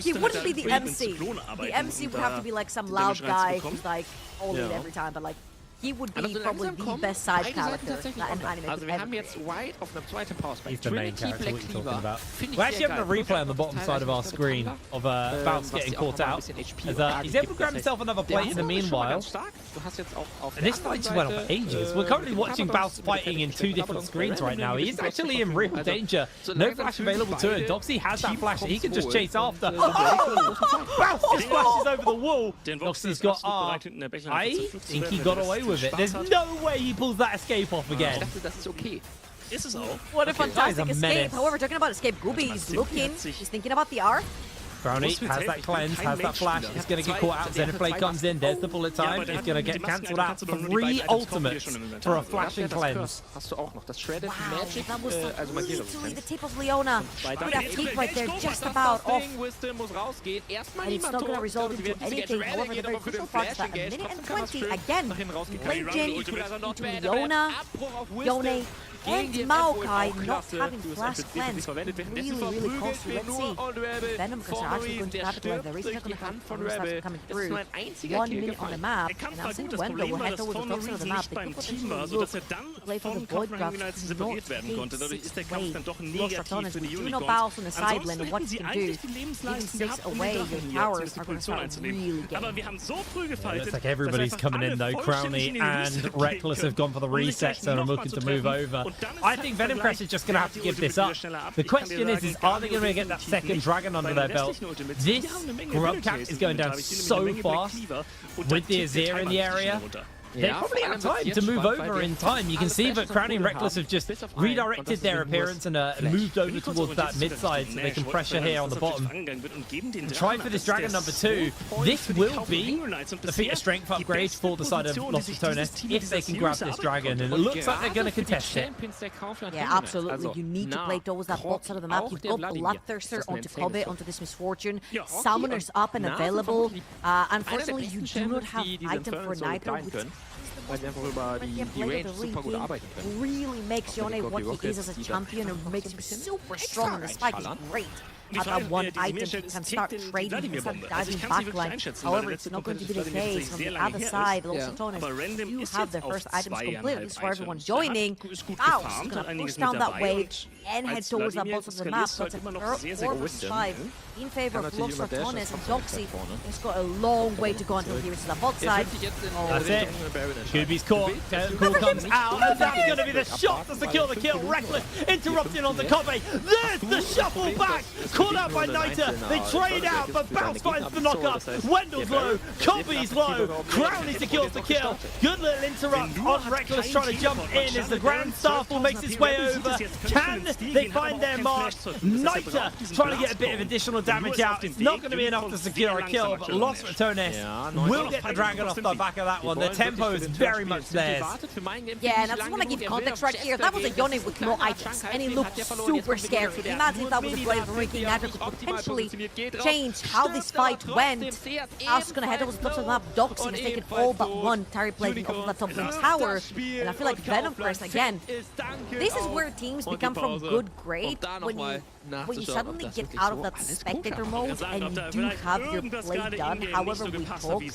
He wouldn't be the MC. The MC would have to be like some loud guy who's like all in every time, but like he would be probably the best side character that an anime could ever be. He's the main character, what you're talking about. We're actually having a replay on the bottom side of our screen of Bounce getting caught out. As, he's able to grab himself another plate in the meanwhile. And this fight just went on for ages. We're currently watching Bounce fighting in 2 different screens right now. He is actually in real danger. No flash available to him. Doxy has that flash that he can just chase after. Oh! Bounce just flashes over the wall. Doxy's got R. I think he got away with it. There's no way he pulls that escape off again. What a fantastic escape. However, talking about escape, Gooby is looking. He's thinking about the R. Brownie has that cleanse, has that flash. He's going to get caught out. Xenoblade comes in. There's the bullet time. He's going to get cancelled out. 3 ultimates for a flash and cleanse. Wow, that was literally the tip of Leona. With that tip right there, just about off. And it's not going to resolve into anything. However, the very crucial part is that a minute and 20, again, late gen into Leona, Yone, and Maokai not having flash cleanse. Really, really costly. Let's see. Venom are actually going to capitalize. The reason they're going to come through. 1 minute on the map, and I'm seeing Wendell will head towards the top side of the map. They could potentially look to play for the Void Graph. Not take 6 away. Los Ratones, with Juno Baus on the side lane, and what you can do, even 6 away, your towers are going to start really getting. Looks like everybody's coming in though. Crowley and Reckless have gone for the resets and are looking to move over. I think Venom Crest is just going to have to give this up. The question is are they going to get that second dragon under their belt? This Grubcap is going down so fast with the Azir in the area. They probably have time to move over in time. You can see that Crowley and Reckless have just redirected their appearance and moved over towards that mid side so they can pressure here on the bottom. And try for this dragon number 2. This will be the feat of strength upgrade for the side of Los Ratones if they can grab this dragon, and it looks like they're going to contest it. Yeah, absolutely. You need to play towards that bot side of the map. You've got Bloodthirster onto Kobe, onto this Misfortune. Summoners up and available. Unfortunately, you do not have item for Nitro, which really makes Yone what he is as a champion and makes him super strong on the spike. He's great at that one item. He can start trading and start diving backline. However, it's not going to be the case. On the other side, Los Ratones do have their first items completed. This is for everyone joining. Baus is going to push down that wave and head towards that bottom of the map. So it's a 4 versus 5 in favor of Los Ratones, and Doxy has got a long way to go until he reaches the bot side. That's it. Gooby's caught. Cool comes out, and that's going to be the shot to secure the kill. Reckless interrupting on the Kobe. There's the shuffle back. Caught out by Niter. They trade out, but Bounce finds the knockup. Wendell's low. Kobe's low. Crowley secures the kill. Good little interrupt on Reckless trying to jump in as the Grand Starfall makes its way over. Can they find their mark? Niter trying to get a bit of additional damage out. It's not going to be enough to secure a kill, but Los Ratones will get the Dragon off the back of that one. The tempo is very much theirs. Yeah, and I just want to give context right here. That was a Yone with no items, and he looked super scary. Imagine if that was a play for Ricky Niter to potentially change how this fight went. I was going to head over to the top of the map. Doxy has taken all but one Terry plating off of that top lane tower, and I feel like Venom Crest again. This is where teams become from good grade when you suddenly get out of that spectator mode and you do have your play done. However, we talked with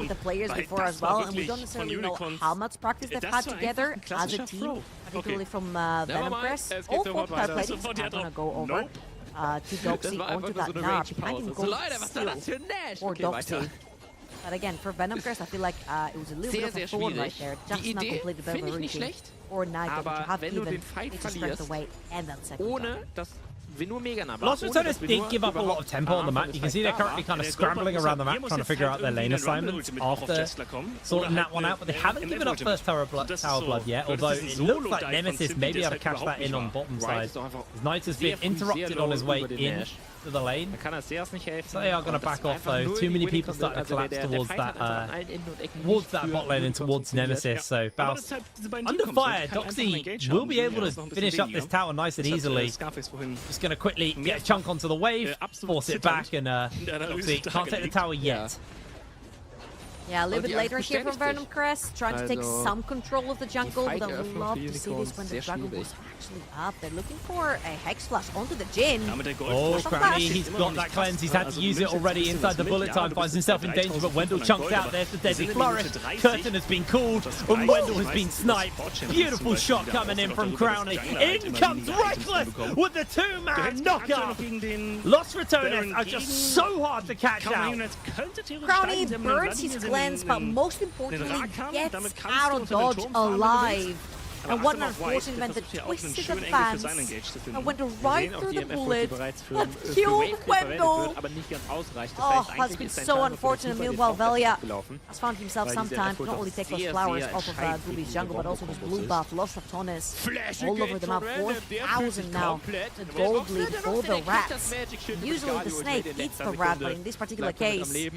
the players before as well, and we don't necessarily know how much practice they've had together as a team, particularly from Venom Crest. All 4 Terry platings are going to go over to Doxy onto that knob. I can go steal for Doxy. But again, for Venom Crest, I feel like it was a little bit of a thorn right there. Just not completely better routine. Or Niter, which you have even to strength away and then second Los Ratones did give up a lot of tempo on the map. You can see they're currently kind of scrambling around the map, trying to figure out their lane assignments after sorting that one out. But they haven't given up first Tower Blood yet, although it looks like Nemesis may be able to catch that in on bottom side. Niter's been interrupted on his way in to the lane. So they are going to back off though. Too many people starting to collapse towards that bot lane and towards Nemesis. So Baus under fire. Doxy will be able to finish up this tower nice and easily. Just going to quickly get a chunk onto the wave, force it back, and Doxy can't take the tower yet. Yeah, a little bit later here from Venom Crest, trying to take some control of the jungle, but I would love to see this when the dragon was actually up. They're looking for a Hex Flash onto the Jhin. Oh, Crowley, he's got that cleanse. He's had to use it already inside the bullet time. Finds himself in danger, but Wendell chunked out. There's the Deadly Flourish. Curtain has been called, and Wendell has been sniped. Beautiful shot coming in from Crowley. In comes Reckless with the 2-man knockup. Los Ratones are just so hard to catch out. Crowley burns his cleanse, but most importantly, gets out of dodge alive. And what an unfortunate event, the twisted advance and went right through the bullet and killed Wendell. Oh, that's been so unfortunate. Meanwhile, Velia has found himself some time to not only take those flowers off of Gooby's jungle, but also his blue buff, Los Ratones, all over the map. 4,000 now. The gold lead for the rats. Usually the snake eats the rat, but in this particular case,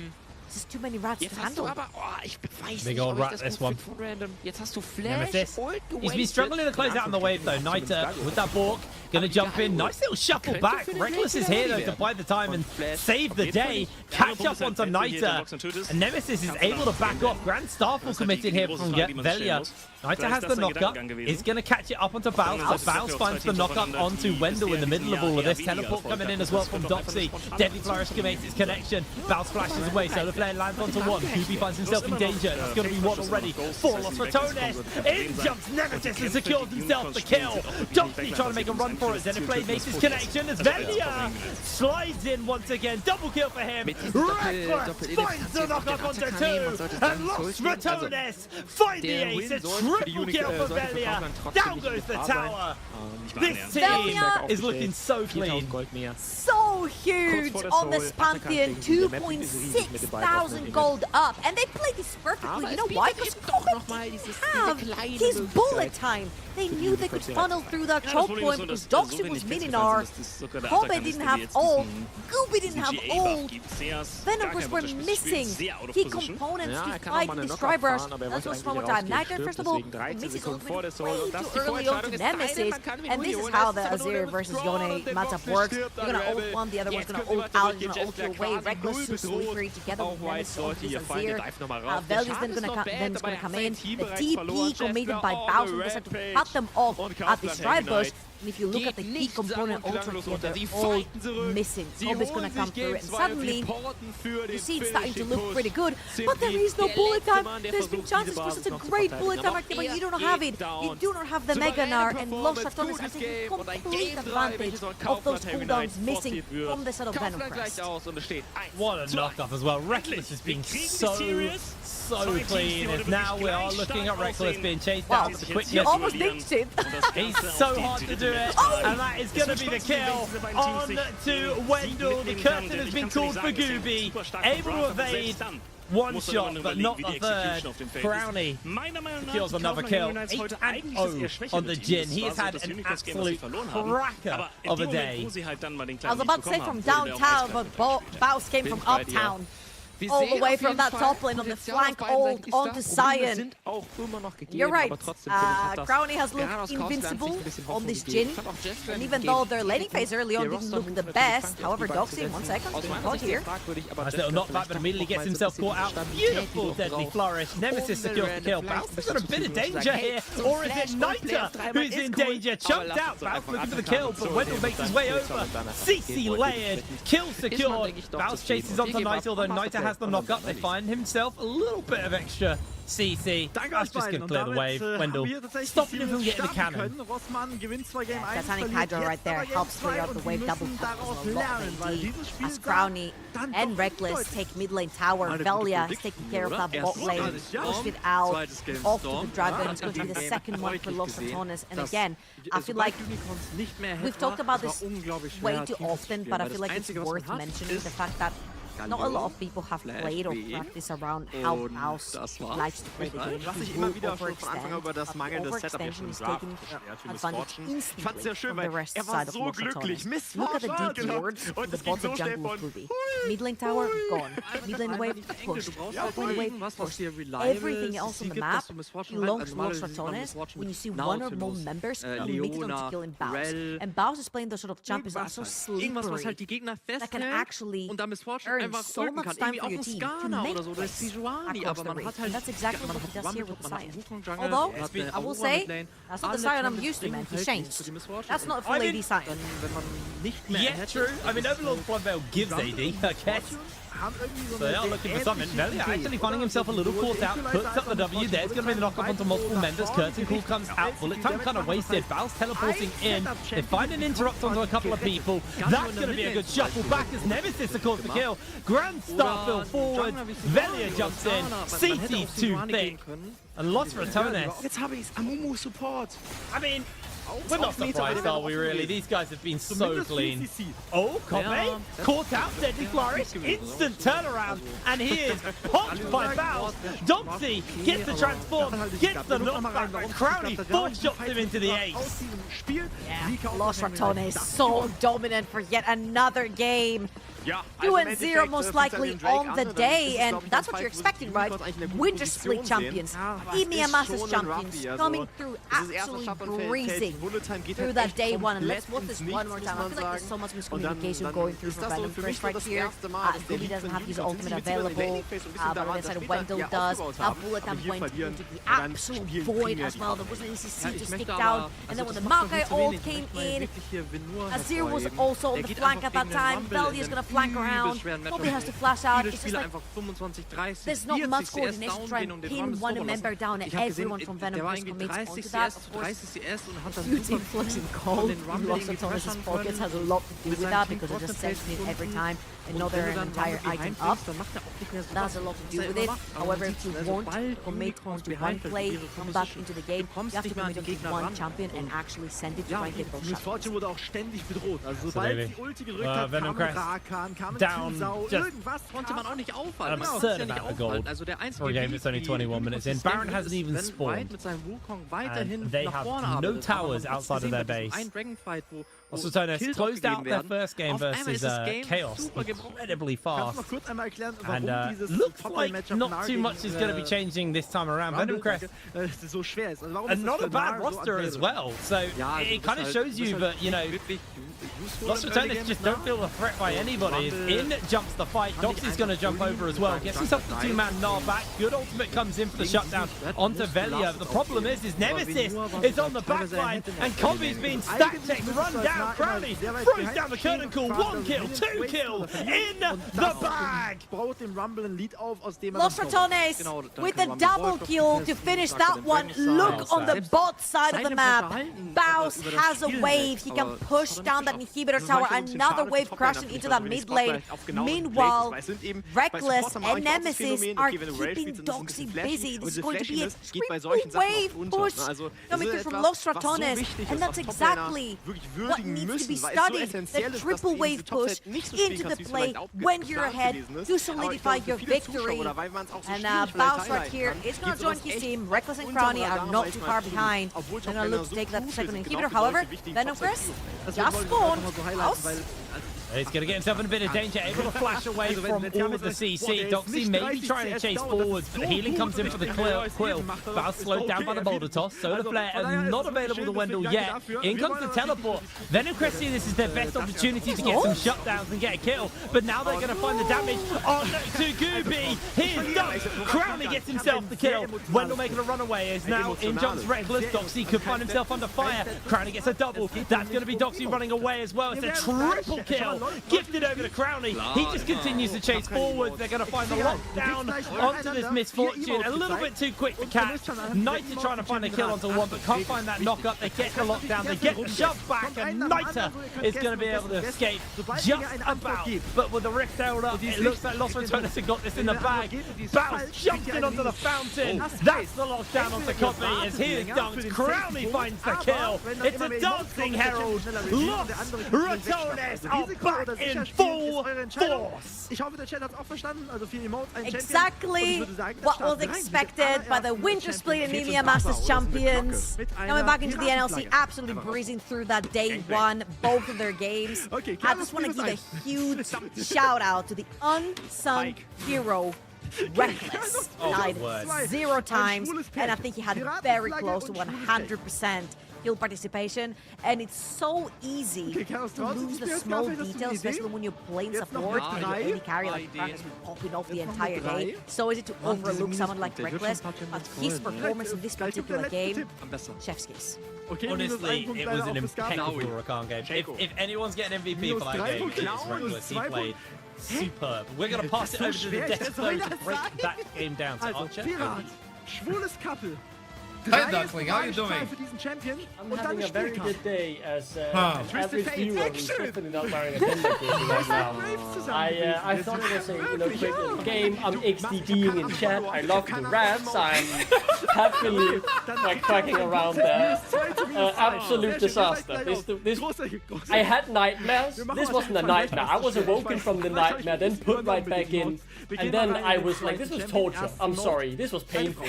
there's too many rats to handle. Big old rat, this one. Nemesis. He's been struggling to close out on the wave, though. Niter with that Bork. Gonna jump in. Nice little shuffle back. Reckless is here, though, to buy the time and save the day. Catch up onto Niter. And Nemesis is able to back off. Grand Starfall committed here from Velia. Niter has the knockup. Is going to catch it up onto Baus, but Baus finds the knockup onto Wendell in the middle of all of this. Teleport coming in as well from Doxy. Deadly Flourish makes its connection. Baus flashes away. Solar Flare lands onto one. Gooby finds himself in danger. That's going to be one already. 4 Los Ratones. In jumps Nemesis and secures himself the kill. Doxy trying to make a run for it. Zenithblade makes his connection as Velia slides in once again. Double kill for him. Reckless finds the knockup onto 2. And Los Ratones find the ace. It's triple kill for Velia. Down goes the tower. This team is looking so clean. So huge on this Pantheon. 2.6 thousand gold up. And they played this perfectly. You know why? Because Kobe didn't have his bullet time. They knew they could funnel through that choke point because Doxy was Mininar. Kobe didn't have ult. Gooby didn't have ult. Venomers were missing key components to fight this Dryburst. Let's go one more time. Niter, first of all, misses ultimate way too early onto Nemesis. And this is how the Azir versus Yone matchup works. You're gonna ult one, the other one's gonna ult out, you're gonna ult your way. Reckless and Slippery together with Nemesis onto Azir. Velia's then gonna come in. The TP committed by Bowser has to cut them off at the Dryburst. And if you look at the key component Ultra here, they're all missing. Kobe's gonna come through it, and suddenly you see it's starting to look pretty good, but there is no bullet time. There's been chances for such a great bullet time right there, but you don't have it. You do not have the Mega Gnar, and Los Ratones are taking complete advantage of those cooldowns missing from the set of Venom Crest. What a knockup as well. Reckless is being so clean. As now we are looking at Reckless being chased out with the quickness. You almost ditched it. He's so hard to do. into it, and that is going to be the kill on to Wendell. The curtain has been called for Gooby, able to evade one shot, but not the third. Brownie secures another kill. 8-0 on the Jin. He has had an absolute cracker of a day. I was about to say from downtown, but Baus came from uptown. All the way from that top lane on the flank all onto Sion. You're right. Crownie has looked invincible on this Jin. And even though their laning phase early on didn't look the best, however, Doxy, 1 second, being caught here. Nice little knockback, but immediately gets himself caught out. Beautiful deadly flourish. Nemesis secures the kill. Baus has got a bit of danger here. Or is it Nita who's in danger? Chunked out. Baus looking for the kill, but Wendell makes his way over. CC layered. Kill secured. Baus chases onto Nita, although Nita has the knock up. They find himself a little bit of extra CC. That's just going to clear the wave. Wendell stopping him from getting the cannon. Titanic Hydra right there helps clear out the wave. Double a lot indeed. As Crownie and Reckless take mid lane tower. Velia is taking care of that bot lane. Pushed it out. Off to the dragon. It's going to be the second one for Los Ratones. And again, I feel like we've talked about this way too often, but I feel like it's worth mentioning the fact that not a lot of people have played or practiced around how Baus likes to play the game. Was ich immer wieder schon von Anfang an über das mangelnde Setup hier schon sprach. Ich fand's sehr schön, weil war so glücklich. Look at the deep wards in the bottom jungle of Ruby. Mid lane tower, gone. Mid lane wave, pushed. Top lane wave, pushed. Everything else on the map belongs to Los Ratones. When you see one or more members committed onto killing Baus. And Baus is playing those sort of champions that are so slippery that can actually earn so much time for your team to make plays across the ring. And that's exactly what he does here with Sion. Although, I will say, that's not the Sion I'm used to, man. He changed. That's not full AD Sion. Yeah, true. I mean, Overlord Bloodveil gives AD, I guess. So they are looking for something. Velia actually finding himself a little caught out, puts up the W. There's going to be the knock-up onto multiple members. Curtain Call comes out. Bullet time kind of wasted. Baus teleporting in. They find an interrupt onto a couple of people. That's going to be a good shuffle back as Nemesis, of course, the kill. Grand Starfill forward. Velia jumps in. CT's too thick. And Los Ratones. Jetzt habe ich's. Amumu Support. I mean, we're not surprised, are we, really? These guys have been so clean. Oh, Kobe, caught out, deadly flourish, instant turnaround, and he is popped by Baus. Doxy gets the transform, gets the knockback, but Crownie four-shots him into the ace. Yeah, Los Ratones so dominant for yet another game. 2-0 most likely on the day, and that's what you're expecting, right? Winter Split champions, EMEA Masters champions, coming through absolutely breezing through that day one. And let's watch this one more time. I feel like there's so much miscommunication going through for Venom Chris right here. Gooby doesn't have his ultimate available, but on the other side Wendell does. That bullet time went into the absolute void as well. There wasn't any CC to stick down, and then when the Maokai ult came in, Azir was also on the flank at that time. Velia is gonna flank around. Probably has to flash out. It's just like there's not much coordination to try and pin one member down, and everyone from Venom Chris commits onto that. Of course, huge influx in gold in Los Ratones' pockets has a lot to do with that because it just sends him every time another entire item up. That has a lot to do with it. However, if you want to commit onto one play, come back into the game, you have to commit onto one champion and actually send it to try and get those shots. Misfortune wurde auch ständig bedroht. Also sobald die Ulti gerückt hat, kam Rakan, kam Tinsau, irgendwas konnte man auch nicht aufhalten. An absurd amount of gold for a game that's only 21 minutes in. Baron hasn't even spawned, and they have no towers outside of their base. Los Ratones closed out their first game versus Chaos incredibly fast, and looks like not too much is going to be changing this time around. Venom Crest, and not a bad roster as well, so it kind of shows you that, you know, Los Ratones just don't feel a threat by anybody. In jumps the fight. Doxy's going to jump over as well. Gets himself the two-man Gnar back. Good ultimate comes in for the shutdown onto Velia. The problem is Nemesis is on the back line, and Kobe's being stack checked, run down. Crownie throws down the curtain call. 1 kill, 2 kill in the bag. baut dem Rumble ein Lied auf, aus dem Los Ratones with a double kill to finish that one. Look on the bot side of the map. Baus has a wave. He can push down that inhibitor tower. Another wave crashing into that mid lane. Meanwhile, Reckless and Nemesis are keeping Doxy busy. This is going to be a triple wave push coming through from Los Ratones. And that's exactly what needs to be studied. The triple wave push into the play when you're ahead to solidify your victory. And Baus right here is going to join his team. Reckless and Crowny are not too far behind. They're going to look to take that second inhibitor. However, Venomcrest just spawned. Baus. He's going to get himself in a bit of danger, able to flash away from all of the CC. Doxy maybe trying to chase forwards, but the healing comes in for the Quill. Baus slowed down by the Boulder Toss. Solar Flare not available to Wendell yet. In comes the teleport. Venomcrest see this is their best opportunity to get some shutdowns and get a kill, but now they're going to find the damage on to Gooby. Here's Dux. Crowley gets himself the kill. Wendell making a runaway is now in jumps Reckless. Doxy could find himself under fire. Crowley gets a double. That's going to be Doxy running away as well. It's a triple kill. Gifted over to Crowley. He just continues to chase forward. They're going to find the lockdown onto this Misfortune. A little bit too quick to catch. Niter trying to find a kill onto one, but can't find that knock up. They get the lockdown. They get the shove back, and Niter is going to be able to escape just about. But with the rift held up, it looks like Los Ratones have got this in the bag. Baus jumps in onto the fountain. That's the lockdown onto Copy as he is dunked. Crowley finds the kill. It's a dancing herald. Los Ratones are back in full force. Exactly what was expected by the Winter Split and EMEA Masters champions. Coming back into the NLC, absolutely breezing through that day one, both of their games. I just want to give a huge shout out to the unsung hero, Reckless. Died 0 times, and I think he had very close to 100% kill participation, and it's so easy to lose the small details, especially when you're playing support and your any carry like Frank has been popping off the entire day. So easy to overlook someone like Reckless, but his performance in this particular game, chef's kiss. Honestly, it was an impeccable Rakan game. If anyone's getting MVP for that game, it's Reckless. He played superb. We're going to pass it over to the Death Flow to break that game down. So Archer. Schwules Couple. Hey Duckling, how are you doing? I'm having a very good day as average viewer who's definitely not wearing a Denver jersey right now. I thought it was a quick little game. I'm XDDing in chat. I love the rats. I'm happily quacking around there. Absolute disaster. I had nightmares. This wasn't a nightmare. I was awoken from the nightmare, then put right back in, and then I was like, this was torture. I'm sorry. This was painful.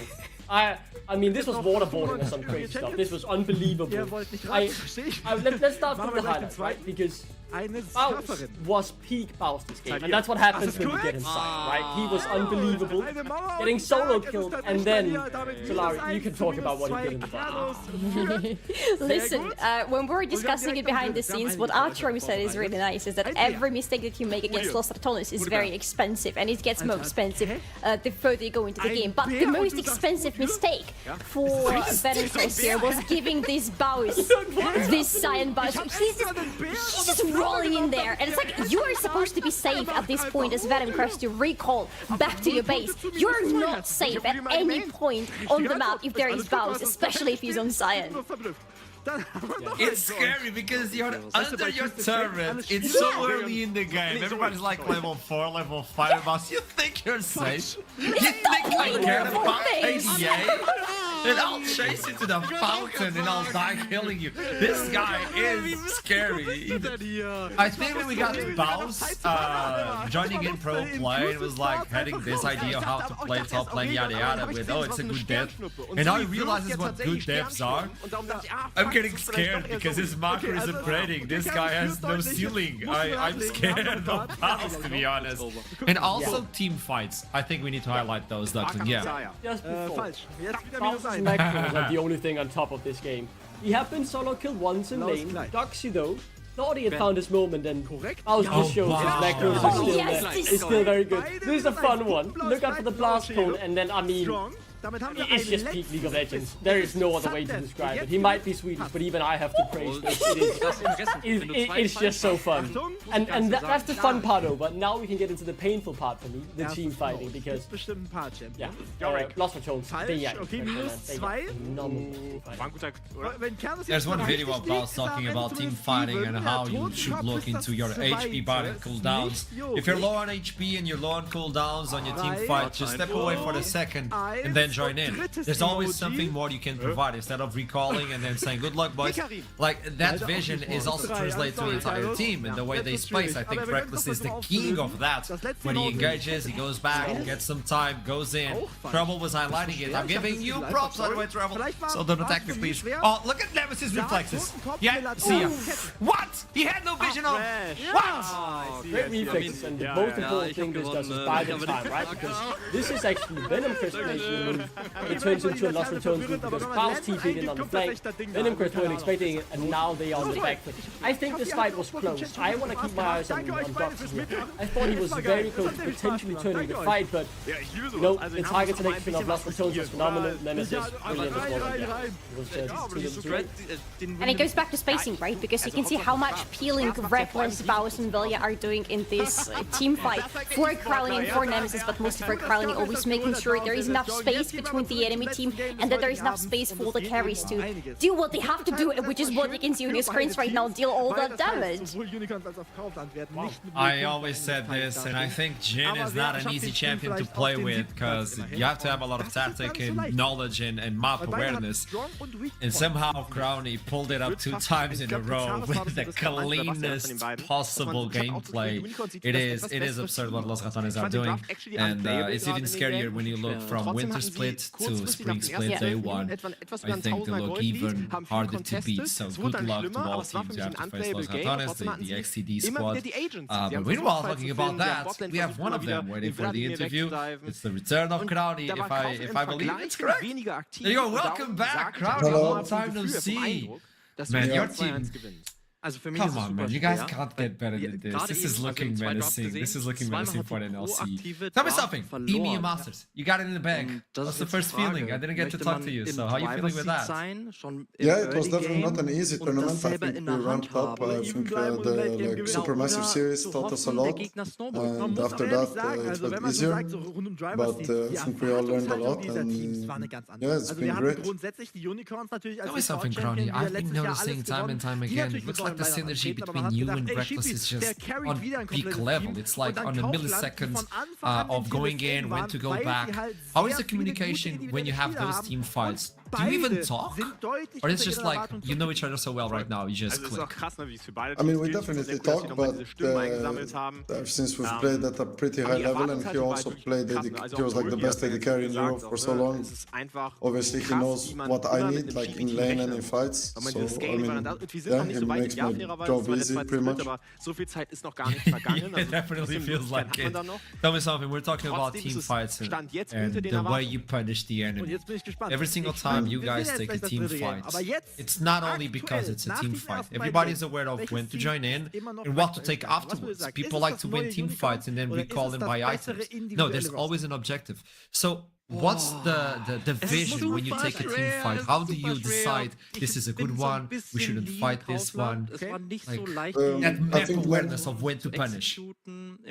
I mean, this was waterboarding or some crazy stuff. This was unbelievable. Let's start from the highlights, right? Because Baus was peak Baus this game, and that's what happens when you get inside, right? He was unbelievable, getting solo killed, and then, Solari, you can talk about what he did in the bottom. Listen, when we were discussing it behind the scenes, what Archer said is really nice, is that every mistake that you make against Los Ratones is very expensive, and it gets more expensive the further you go into the game. But the most expensive mistake for Venomcrest here was giving this Baus, this Cyan Baus. He's just rolling in there, and it's like, you are supposed to be safe at this point as Venomcrest to recall back to your base. You're not safe at any point on the map if there is Baus, especially if he's on Cyan. It's scary because you're under your turret. It's so early in the game. Everybody's like level 4, level 5 boss. You think you're safe? You think I care about ADA? And I'll chase you to the fountain and I'll die killing you. This guy is scary. I think when we got Baus joining in pro play, it was like having this idea of how to play top lane, yada yada, with it's a good death. And now he realizes what good deaths are. I'm getting scared because his marker is upgrading. This guy has no ceiling. I'm scared of Baus, to be honest. And also team fights. I think we need to highlight those, Duckling. Yeah. Just before. Baus' macros are not the only thing on top of this game. He had been solo killed once in lane. Doxy though thought he had found his moment, and Baus just shows his macros are still there. It's still very good. This is a fun one. Look out for the blast cone, and then I mean, It's just peak League of Legends. There is no other way to describe it. He might be Swedish, but even I have to praise this. It's just so fun. And that's the fun part though, but now we can get into the painful part for me, the team fighting, because yeah, Lost for Tones. There's one video of Baus talking about team fighting and how you should look into your HP bar and cooldowns. If you're low on HP and you're low on cooldowns on your team fight, just step away for a second and then join in. There's always something more you can provide instead of recalling and then saying good luck boys. Like that vision is also translated to the entire team and the way they space. I think Reckless is the king of that. When he engages, he goes back, gets some time, goes in. Trouble was highlighting it. I'm giving you props by the way, Trouble. So don't attack me please. Oh, look at Nemesis reflexes. Yeah, see ya. What? He had no vision on. What? Great reflexes, and the most important thing this does is buy them time, right? Because this is actually Venom Crest making a move. It turns into a Lost Returns group because Baus TP'd in on the flank. Venom Crest weren't expecting it, and now they are on the back foot. I think this fight was close. I want to keep my eyes on Dox here. I thought he was very close to potentially turning the fight, but you know, the target selection of Lost Returns was phenomenal. Nemesis, brilliant as well. And it goes back to spacing, right? Because you can see how much peeling Reckless, Baus, and Vilja are doing in this team fight for Crowley and for Nemesis, but mostly for Crowley, always making sure there is enough space between the enemy team and that there is enough space for the carries to do what they have to do, which is what you can see on your screens right now, deal all that damage. I always said this, and I think Jhin is not an easy champion to play with because you have to have a lot of tactic and knowledge and map awareness. And somehow Crowley pulled it up 2 times in a row with the cleanest possible gameplay. It is absurd what Los Ratones are doing, and it's even scarier when you look from Winter Split to Spring Split Day 1. I think they look even harder to beat, so good luck to all teams who have to face Los Ratones, the XTD squad. But meanwhile, talking about that, we have one of them waiting for the interview. It's the return of Crowley, if I believe it's correct. There you go, welcome back, Crowley, long time no see. Man, your team... Come on, man, you guys can't get better than this. This is looking menacing. This is looking menacing for an NLC. Tell me something. EMEA Masters, you got it in the bag. What's the first feeling? I didn't get to talk to you, so how are you feeling with that? Yeah, it was definitely not an easy tournament. I think we ramped up. I think the Supermassive series taught us a lot. And after that, it got easier. But I think we all learned a lot. And yeah, it's been great. Tell me something, Crowley. I've been noticing time and time again. It looks like the synergy between you and Reckless is just on peak level. It's like on a millisecond of going in, when to go back. How is the communication when you have those team fights? Do you even talk? Or it's just like, you know each other so well right now, you just click? I mean, we definitely talk, but since we've played at a pretty high level and he also played he was like the best AD carry in Europe for so long, obviously he knows what I need, like in lane and in fights, so I mean, yeah, he makes my job easy pretty much. It definitely feels like it. Tell me something, we're talking about team fights and the way you punish the enemy. Every single time you guys take a team fight, it's not only because it's a team fight. Everybody's aware of when to join in and what to take afterwards. People like to win team fights and then recall them by items. No, there's always an objective. So what's the vision when you take a team fight? How do you decide this is a good one, we shouldn't fight this one? Like, that map awareness of when to punish.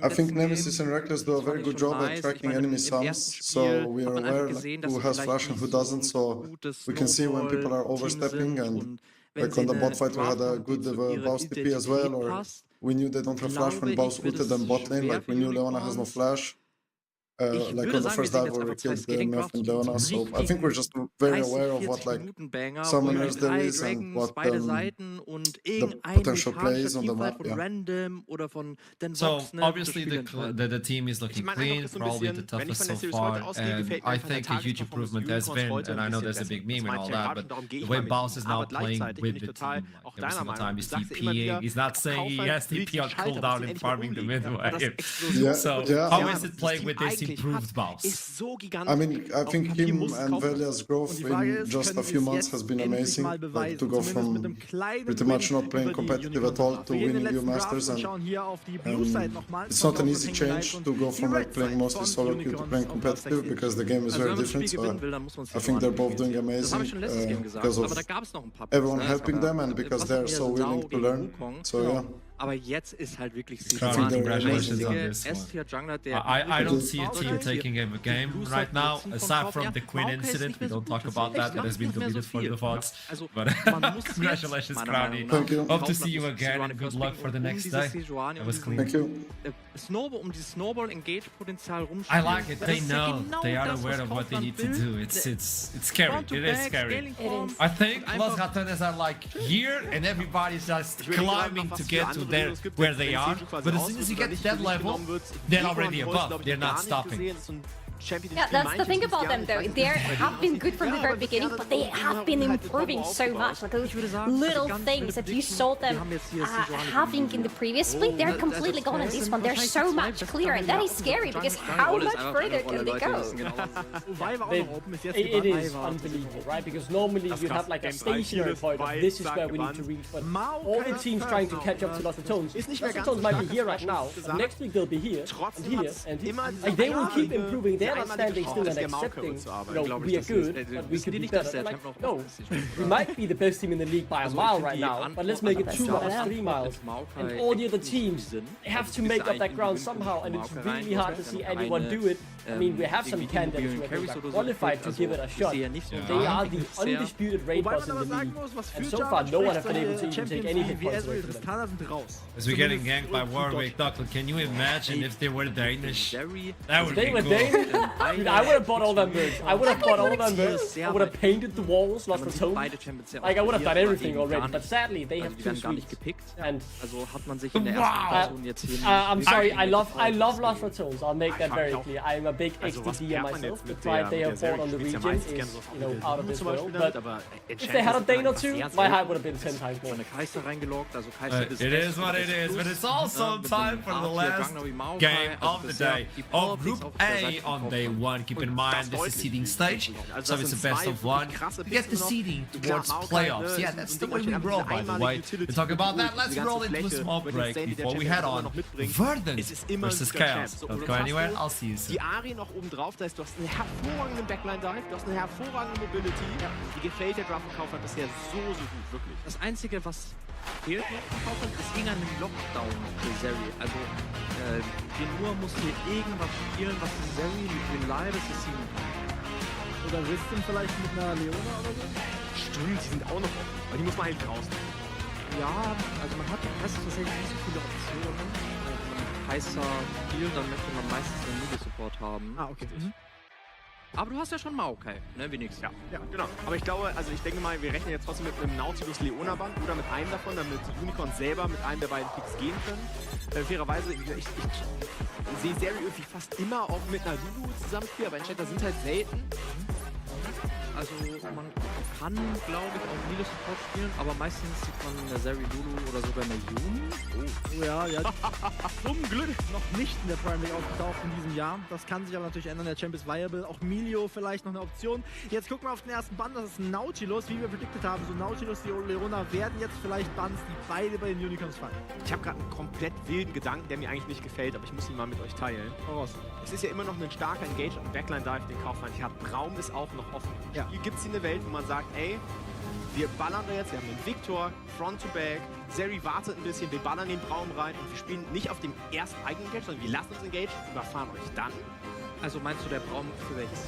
I think Nemesis and Reckless do a very good job at tracking enemy sums, so we are aware like, who has flash and who doesn't, so we can see when people are overstepping, and like on the bot fight we had a good Baus TP as well, or we knew they don't have flash when Baus ulted them bot lane, like we knew Leona has no flash. Like on the first dive where we killed Nerf and Leona, so I think we're just very aware of what like summoners there is and what the potential plays on the map. Yeah. So obviously the team is looking clean, probably the toughest so far, and I think a huge improvement has been, and I know there's a big meme and all that, but the way Baus is now playing with the team, like every single time he's TPing, he's not saying he has TP on cooldown and farming the mid wave. So how is it playing with this team improved Baus. I mean, I think him and Velia's growth in just a few months has been amazing. Like to go from pretty much not playing competitive at all to winning new Masters, and it's not an easy change to go from like playing mostly solo queue to playing competitive because the game is very different. So I think they're both doing amazing because of everyone helping them and because they're so willing to learn. So yeah. Aber jetzt ist halt wirklich Congratulations on this one. I don't see a team taking a game right now, aside from the Quinn incident. We don't talk about that. That has been deleted for the VODs. But congratulations, Crowny. Hope to see you again and good luck for the next day. That was clean. Thank you. I like it. They know. They are aware of what they need to do. It's scary. It is scary. I think Los Ratones are like here and everybody's just climbing to get to where they are, but as soon as you get to that level, they're already above. They're not stopping. Yeah, that's the thing about them though. They have been good from the very beginning, but they have been improving so much. Like those little things that you saw them having in the previous split, they're completely gone in this one. They're so much clearer, and that is scary because how much further can they go? It is unbelievable, right? Because normally you have like a stationary point of this is where we need to reach, but all the teams trying to catch up to Los Ratones. Los Ratones might be here right now, but next week they'll be here, and here, and here. Like they will keep improving. They're not standing still and accepting, we are good, but we could be better. Like, no, we might be the best team in the league by a mile right now, but let's make it 2 miles, 3 miles. And all the other teams have to make up that ground somehow, and it's really hard to see anyone do it. I mean, we have some candidates who are qualified to give it a shot. They are the undisputed raid boss in the league, and so far no one has been able to even take any hit points away from them. As we're getting ganked by Warwick, Douglas, can you imagine if they were Danish? That would be cool. Dude, I would have bought all that merch. I would have bought all that merch. I would have painted the walls, Los Ratones. Like, I would have done everything already, but sadly, they have 2 suites. And wow! I'm sorry, I love Los Ratones. I'll make that very clear. I'm a big XDD myself. The pride they have bought on the region is, you know, out of this world. But if they had a Dane or 2, my hype would have been 10 times more. It is what it is, but it's also time for the last game of the day of Group A on day 1. Keep in mind, this is seeding stage, so it's a best of 1. You get the seeding towards playoffs. Yeah, that's the way we roll, by the way. To talk about that, let's roll into a small break before we head on. Verdant versus Chaos. Don't go anywhere, I'll see you soon. Noch oben drauf, das heißt, du hast einen hervorragenden Backline-Dive, du hast eine hervorragende Mobility. Die gefällt der Draft und Kaufland bisher so gut, wirklich. Das Einzige, was fehlt noch im Kaufland, ist irgendein Lockdown für Zeri. Also, Genua muss hier irgendwas spielen, was Zeri mit Reliable Assassin kann. Oder Riston vielleicht mit einer Leona oder so? Stimmt, die sind auch noch offen, aber die muss man eigentlich rausnehmen. Ja, also man hat tatsächlich nicht so viele Optionen. Heißer Spiel, dann möchte man meistens einen Media-Support haben. Ah, okay. Aber du hast ja schon Maokai, ne, wenigstens. Ja, genau. Aber ich glaube, also ich denke mal, wir rechnen jetzt trotzdem mit einem Nautilus-Leona-Band oder mit einem davon, damit Unicorn selber mit einem der beiden Picks gehen können. Fairerweise, ich sehe Zeri irgendwie fast immer auch mit einer Lulu zusammenspielen, aber Enchanter sind halt selten. Also man kann, glaube ich, auch Melee Support spielen, aber meistens sieht man eine Zeri Lulu oder sogar eine Yumi. Oh ja. Zum Glück noch nicht in der Prime League aufgetaucht in diesem Jahr. Das kann sich aber natürlich ändern. Der Champ ist viable. Auch Milio vielleicht noch eine Option. Jetzt gucken wir auf den ersten Band. Das ist Nautilus, wie wir prediktet haben. So Nautilus, die Leona werden jetzt vielleicht Bands, die beide bei den Unicorns fallen. Ich habe gerade einen komplett wilden Gedanken, der mir eigentlich nicht gefällt, aber ich muss ihn mal mit euch teilen. Es ist ja immer noch ein starker Engage und Backline-Dive, den Kaufland hat. Raum ist auch noch offen. Ja. Hier gibt es eine Welt, wo man sagt, ey, wir ballern da jetzt, wir haben den Victor, Front to Back, Zeri wartet ein bisschen, wir ballern den Braum rein und wir spielen nicht auf dem ersten eigenen Engage, sondern wir lassen uns Engage, überfahren euch dann. Also meinst du der Braum für welches?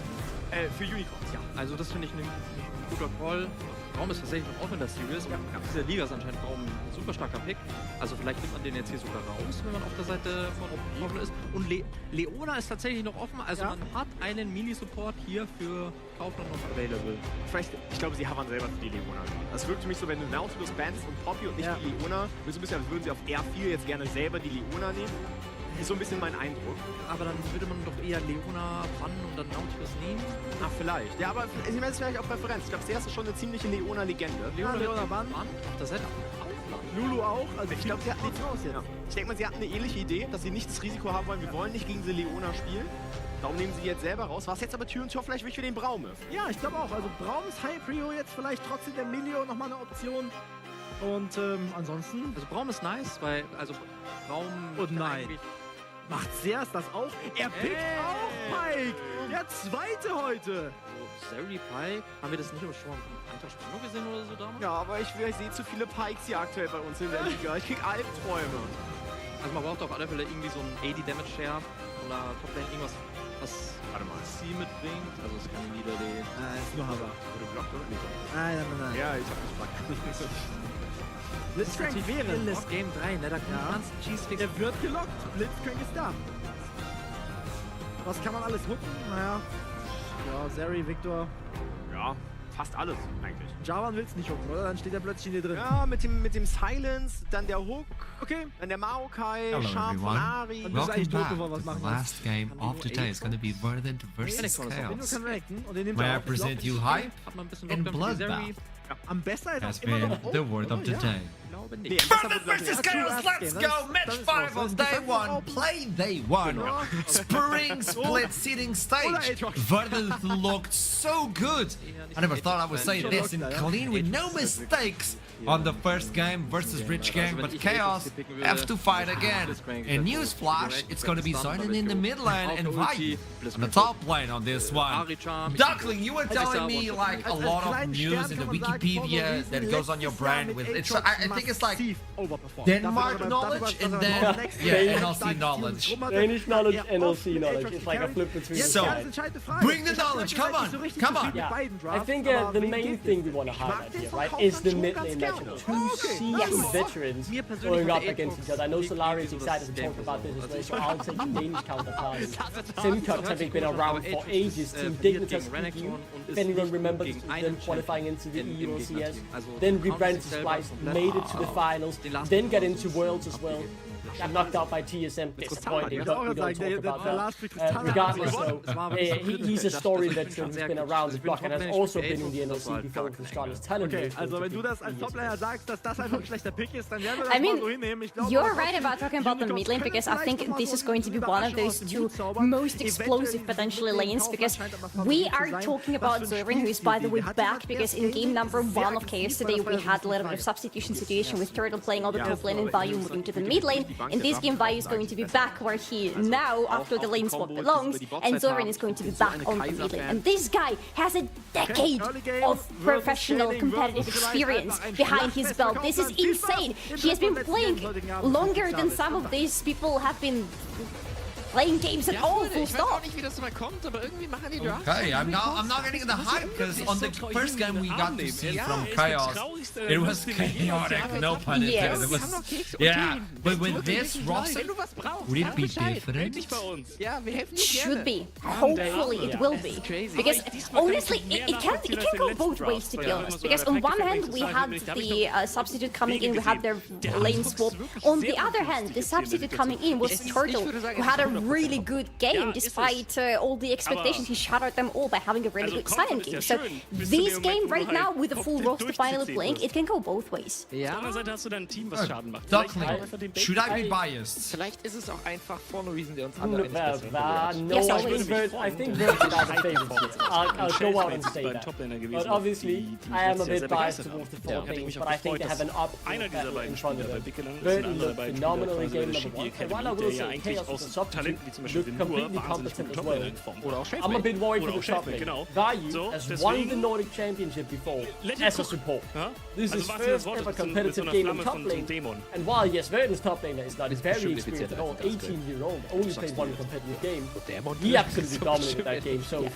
Für Unicorns, ja. Also das finde ich ein guter Call. Braum ist tatsächlich noch offen in der Series, aber in dieser Liga ist anscheinend Braum ein super starker Pick. Also vielleicht nimmt man den jetzt hier sogar raus, wenn man auf der Seite von offen ist. Und Leona ist tatsächlich noch offen, also man hat einen Mini-Support hier für Kaufland noch available. Vielleicht, ich glaube, sie haben selber für die Leona. Das wirkt für mich so, wenn du Nautilus bannst und Poppy und nicht die Leona, so ein bisschen, als würden sie auf R4 jetzt gerne selber die Leona nehmen. Ist so ein bisschen mein Eindruck. Aber dann würde man doch eher Leona bannen und dann Nautilus nehmen. Ach, vielleicht. Ja, aber ich meine, das ist vielleicht auch Präferenz. Ich glaube, das ist schon eine ziemliche Leona-Legende. Leona bannen. Das hätte Lulu auch. Also ich glaube, sie hatten nichts raus jetzt. Ich denke mal, sie hatten eine ähnliche Idee, dass sie nicht das Risiko haben wollen, wir wollen nicht gegen diese Leona spielen. Darum nehmen sie jetzt selber raus. Was jetzt aber Tür und Tor vielleicht für den Braum öffnen. Ja, ich glaube auch. Also Braum ist High Prio jetzt vielleicht trotzdem der Milio nochmal eine Option. Und ansonsten... Also Braum ist nice, weil, also Braum... Und nein. Macht Sears das auch? Er pickt auch Pike! Der zweite heute! Zeri Pike, haben wir das nicht schon am Antrag Spannung gesehen oder so damals? Ja, aber ich sehe zu viele Pikes hier aktuell bei uns in der Liga. Ich krieg Albträume. Also man braucht auf alle Fälle irgendwie so ein 80 Damage Share oder Toplane irgendwas, was C mitbringt. Also es kann wieder die... Nein, ist nur Hammer. Wurde blockt, oder nicht? Nein. Ja, ich hab nicht blockt. Blitzcrank wäre das Game 3, ne? Da kommt Cheesefix. Er wird gelockt. Blitzcrank ist da. Was kann man alles hooken? Naja. Ja, Zeri, Victor. Ja, fast alles eigentlich. Javan will's nicht hooken, oder? Dann steht er plötzlich hier drin. Ja, mit dem Silence, dann der Hook. Okay. Dann der Maokai, Hello Sharp von everyone, Ari. welcome back. The last game of the day is going to be Verdant versus Chaos, where I present you Hype and Bloodbath. Am besten has been the word of the day. Verdant versus Chaos, let's go! Match 5 on day 1, play day 1. Spring split seating stage. Verdant looked so good. I never thought I would say this in clean with no mistakes on the first game versus Rich Gang, but Chaos have to fight again. In Newsflash, it's going to be Zonin in the mid lane and Vayu on the top lane on this one. Duckling, you were telling me like a lot of news in the Wikipedia that goes on your brand with it's. I think it's like Denmark knowledge and then NLC knowledge. Danish knowledge, NLC knowledge. It's like a flip between. So bring the knowledge. Come on. Yeah. I think the main thing we want to highlight here, right, is the mid lane match of two seasoned veterans going up against each other. I know Solari is excited to talk about this as well, so I'll take the Danish counterparts. Simcuts having been around for ages, Team Dignitas EU, if anyone remembers them qualifying into the EULCS, then rebranded to Splice, made it to the finals, then get into Worlds as well. Got knocked out by TSM, disappointing, we don't talk about that. Regardless though, he's a story veteran who's been around the block and has also been in the NLC before from Scotland's talent. Okay, also wenn du das als Toplaner sagst, dass das einfach ein schlechter Pick ist, dann werden wir I das mal so hinnehmen. mean, you're right about talking about the mid lane because I think this is going to be one of those two most explosive potentially lanes because we are talking about Zorin, who is by the way back because in game number 1 of Chaos today we had a little bit of substitution situation with Turtle playing on the top lane and Vayu moving to the mid lane. In this game, Vayu is going to be back where he now, after the lane swap, belongs, and Zorin is going to be back on the mid lane. And this guy has a decade of professional competitive experience behind his belt. This is insane. He has been playing longer than some of these people have been playing games at all, full stop. Okay, I'm not getting the hype because on the first game we got to see from Chaos, it was chaotic, no pun intended. It was, yeah, but with this roster, would it be different? Should be. Hopefully it will be. Because honestly, it can go both ways, to be honest. Because on one hand we had the substitute coming in, we had their lane swap. On the other hand, the substitute coming in was Turtle, who had a really good game despite all the expectations. He shattered them all by having a really good silent game. So this game right now with the full roster finally playing, it can go both ways. Duckling, should I be biased? Vielleicht ist es auch einfach for no reason, der uns No, I think Virgin are the favorites here. I'll go out and say that. But obviously, I am a bit biased towards the 4 things, but I think they have an uphill battle in front of them. Virgin looked phenomenal in game number 1. And while I will say Chaos was a substitute, looked completely competent as well. I'm a bit worried for the top lane. Vayu has won the Nordic Championship before as a support. This is his first ever competitive game in top lane. And while yes, Verdant's top laner is not very experienced at all, 18-year-old, only played one competitive game, he absolutely dominated that game. So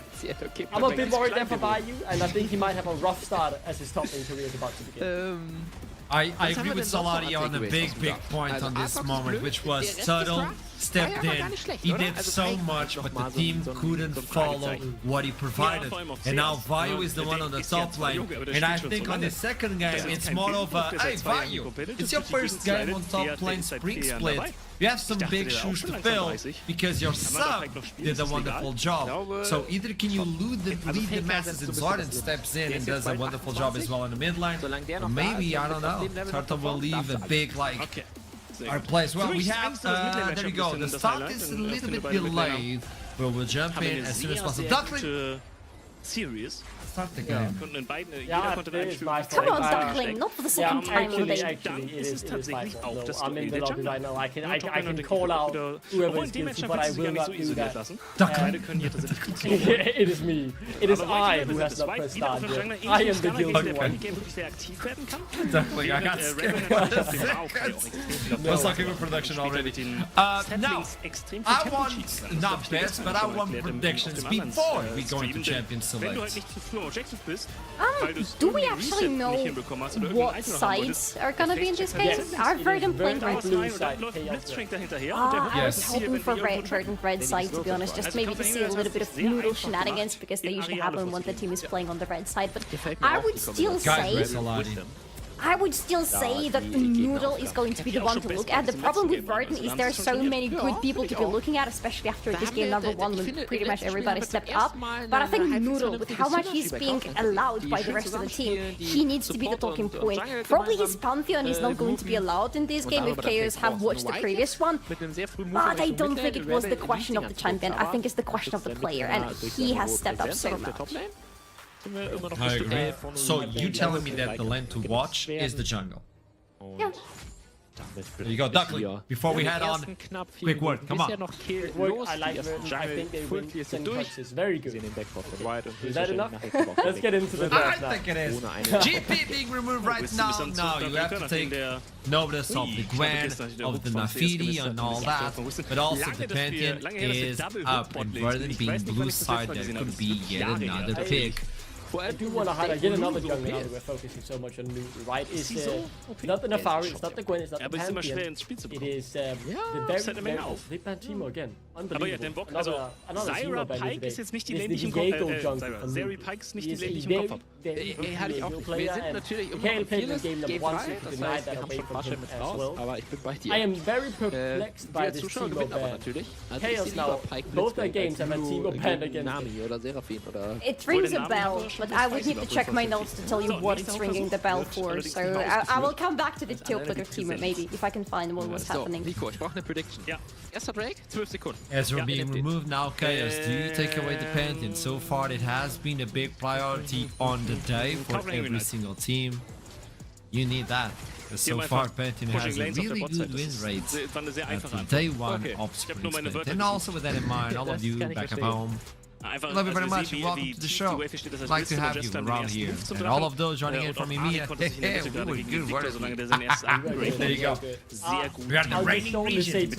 I'm a bit worried there for Vayu, and I think he might have a rough start as his top lane career is about to begin. I agree with Solari on a big point on this moment, which was Turtle stepped in, he did so much, but the team couldn't follow what he provided. And now Vayu is the one on the top lane. And I think on the second game, it's more of a, hey Vayu, it's your first game on top lane Spring Split. You have some big shoes to fill because your sub did a wonderful job. So either can you lead the masses and Zorin steps in and does a wonderful job as well in the mid lane, or maybe, I don't know, Turtle will leave a big like our place. Well, we have, there we go, the start is a little bit delayed. But we'll jump in as soon as possible. Duckling! Series. Start the game. Konnten in beiden, Yeah, jeder konnte in einem it is Spiel. my Come fault. on, Duckling, not for the second time Actually, today. it is my fault. auch das No, I'm in the Duell der lobby Jungler. right now. I can Top-Lane call out whoever Obwohl, is in dem guilty, Matchup but I kannst du will gar nicht not so do isoliert that. lassen. Duckling. Beide können hier tatsächlich gut zusammen. It is me. It is Aber I White who has not White pressed wieder start von yet. Jungler I am the Game guilty one. wirklich sehr aktiv werden kann. Duckling, I got scared. That's like a production already. Now, I want not best, but I want predictions before we go into Champion Wenn du halt Select. nicht zu früh objective bist, weil du Do we actually know what sides are gonna be in this game? Are Verdant playing red? Blitzcrank dahinterher. I was hoping for Verdant red side, to be honest, just maybe to see a little bit of Noodle shenanigans, because they usually happen when the team is playing on the red side, but I would still say... I would still say that Noodle is going to be the one to look at. The problem with Verdant is there are so many good people to be looking at, especially after this game number 1 when pretty much everybody stepped up. But I think Noodle, with how much he's being allowed by the rest of the team, he needs to be the talking point. Probably his Pantheon is not going to be allowed in this game if KOs have watched the previous one. But I don't think it was the question of the champion. I think it's the question of the player, and he has stepped up so much. I agree. So you telling me that the lane to watch is the jungle? Yeah. There you go, Duckling. Before we head on, quick word, come on. I like Verdant. I think they win 10 punches. Very good. Is that enough? Let's get into the draft now. I think it is. GP being removed right now. No, you have to take notice of the Gwen, of the Nafiri and all that. But also the Pantheon is up, and Verdant being blue side, that could be yet another pick. I do want to highlight yet another jungle now that we're focusing so much on Noodle, right? It's not the Nafari, it's not the Gwen, it's not the Pantheon. It is the very they banned Teemo again. Unbelievable. Another Teemo ban today. It's the Diego jungle from Zeri Pike ist nicht die, den ich im Kopf habe. Halte ich auch. Wir sind natürlich immer vieles gegen Weiße, das heißt, wir haben schon Fasche mit raus, aber ich bin bei dir. I am very perplexed by this Teemo ban. Chaos now, both their games have a Teemo ban against Nami oder Seraphine oder... It rings a bell, but I would need to check my notes to tell you what it's ringing the bell for, so I will come back to the Tiltlitter teamer maybe, if I can find what was happening. Nico, ich brauche eine Prediction. Ja. Erster Drake, 12 Sekunden. As we're being removed now, Chaos, do you take away the Pantheon? So far it has been a big priority on the day for every single team. You need that. Because so far Pantheon has a really good win rate at day 1 of Spring Split. And also with that in mind, all of you back at home, love you very much and welcome to the show. I'd like to have you around here. And all of those joining in from EMEA, hey, really good work. There you go. We are the reigning region.